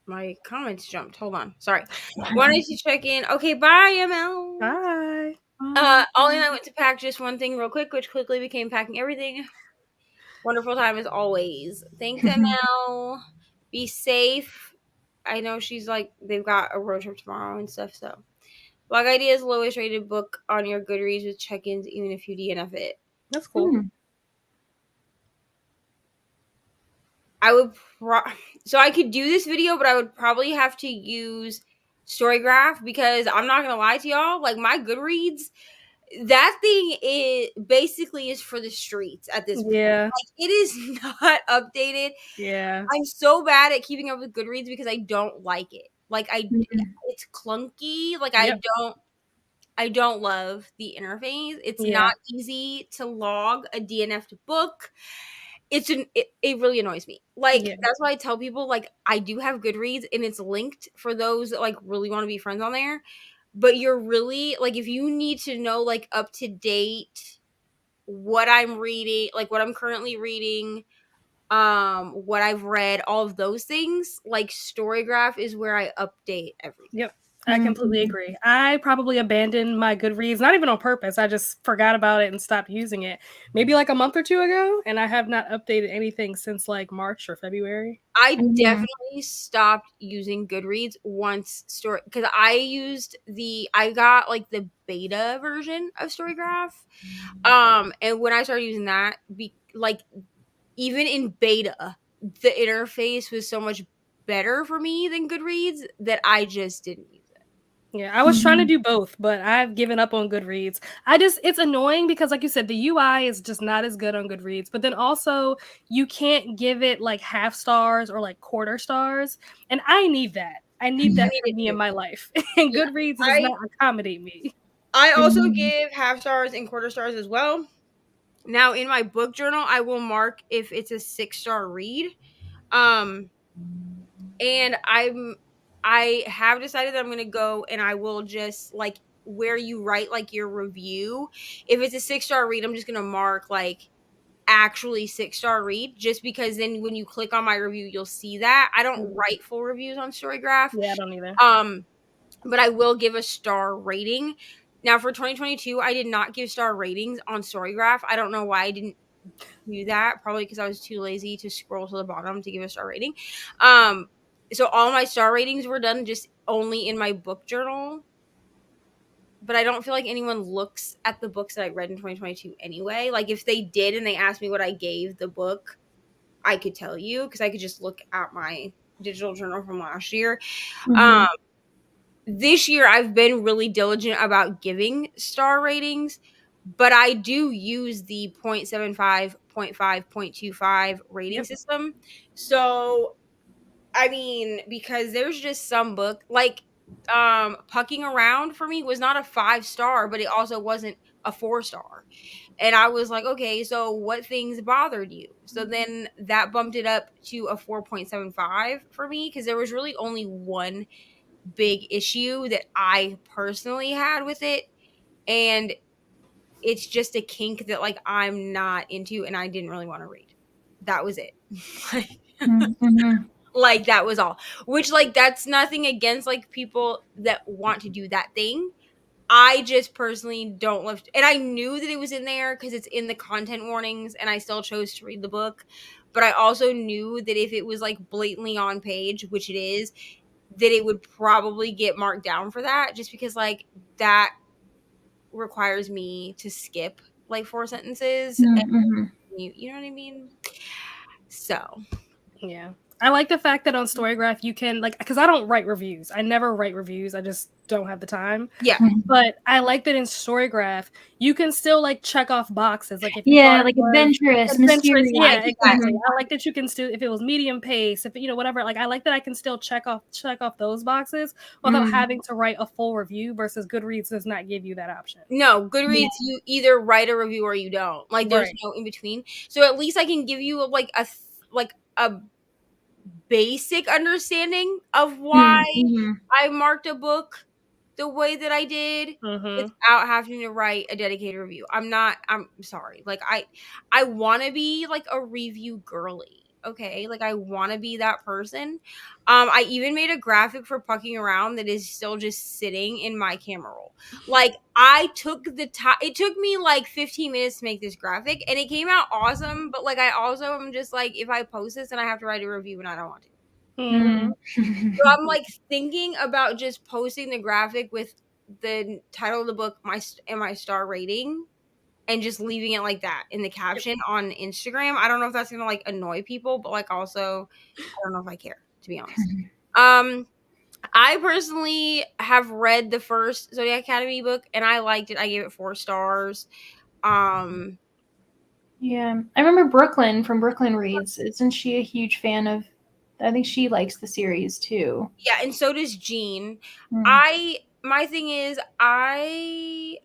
My comments jumped. Hold on. Sorry. Wanted to check in. Okay, bye, ML. Bye. Ollie and I went to pack just one thing real quick, which quickly became packing everything. Wonderful time as always. Thanks, ML. Be safe. I know she's like, they've got a road trip tomorrow and stuff, so. Blog Ideas lowest rated book on your Goodreads with check-ins, even if you DNF it. That's cool. I would so I could do this video, but I would probably have to use Storygraph because I'm not gonna lie to y'all, like my Goodreads, that thing is basically for the streets at this point. Yeah. Like, it is not updated. Yeah. I'm so bad at keeping up with Goodreads because I don't like it. Like it's clunky. Like I don't love the interface. It's not easy to log a DNF'd book. It really annoys me. Like that's why I tell people, like, I do have Goodreads and it's linked for those that like really want to be friends on there. But you're really like, if you need to know like up to date what I'm reading, like what I'm currently reading, what I've read, all of those things, like Storygraph is where I update everything. Yep. I completely agree. I probably abandoned my Goodreads, not even on purpose. I just forgot about it and stopped using it maybe like a month or two ago. And I have not updated anything since like March or February. I definitely stopped using Goodreads once because I got like the beta version of Storygraph. And when I started using that, even in beta, the interface was so much better for me than Goodreads that I just didn't use it. Yeah, I was trying to do both, but I've given up on Goodreads. It's annoying because, like you said, the UI is just not as good on Goodreads. But then also, you can't give it like half stars or like quarter stars. And I need that. I need that for me in my life. And Goodreads does not accommodate me. I also give half stars and quarter stars as well. Now, in my book journal, I will mark if it's a 6-star read. And I have decided that I'm going to go and I will just like where you write like your review. If it's a 6-star read, I'm just going to mark like actually 6-star read, just because then when you click on my review, you'll see that. I don't write full reviews on Storygraph. Yeah, I don't either. But I will give a star rating. Now for 2022, I did not give star ratings on Storygraph. I don't know why I didn't do that. Probably because I was too lazy to scroll to the bottom to give a star rating. So all my star ratings were done just only in my book journal. But I don't feel like anyone looks at the books that I read in 2022 anyway. Like if they did and they asked me what I gave the book, I could tell you because I could just look at my digital journal from last year. This year I've been really diligent about giving star ratings, but I do use the 0.75, 0.5, 0.25 rating system. So I mean, because there's just some book like Pucking Around for me was not a 5-star, but it also wasn't a 4-star. And I was like, okay, so what things bothered you? So then that bumped it up to a 4.75 for me because there was really only one big issue that I personally had with it. And it's just a kink that like I'm not into and I didn't really want to read. That was it. Like that was all. Which like that's nothing against like people that want to do that thing. I just personally don't love and I knew that it was in there because it's in the content warnings and I still chose to read the book. But I also knew that if it was like blatantly on page, which it is, that it would probably get marked down for that just because like that requires me to skip like 4 sentences. And you know what I mean? So yeah. I like the fact that on Storygraph you can like, because I don't write reviews. I never write reviews. I just don't have the time. Yeah. But I like that in Storygraph you can still like check off boxes. Like if you Yeah, thought like it was adventurous, mysterious. yeah, exactly. Mhm. I like that you can still, if it was medium pace, if whatever. Like I like that I can still check off those boxes without having to write a full review. Versus Goodreads does not give you that option. No, Goodreads, you either write a review or you don't. Like there's Right. no in between. So at least I can give you like a basic understanding of why Mhm. I marked a book the way that I did without having to write a dedicated review. I'm sorry. Like I want to be like a review girly. Okay, like I want to be that person. I even made a graphic for Pucking Around that is still just sitting in my camera roll. Like I took the time. It took me like 15 minutes to make this graphic, and it came out awesome. But like I also am just like, if I post this, then I have to write a review, and I don't want to. So I'm like thinking about just posting the graphic with the title of the book, my star rating, and just leaving it like that in the caption on Instagram. I don't know if that's gonna like annoy people, but like also I don't know if I care, to be honest. I personally have read the first Zodiac Academy book and I liked it. I gave it 4 stars. Yeah, I remember Brooklyn from Brooklyn Reads. Isn't she a huge fan of? I think she likes the series too. Yeah, and so does Jean. Mm. My thing is I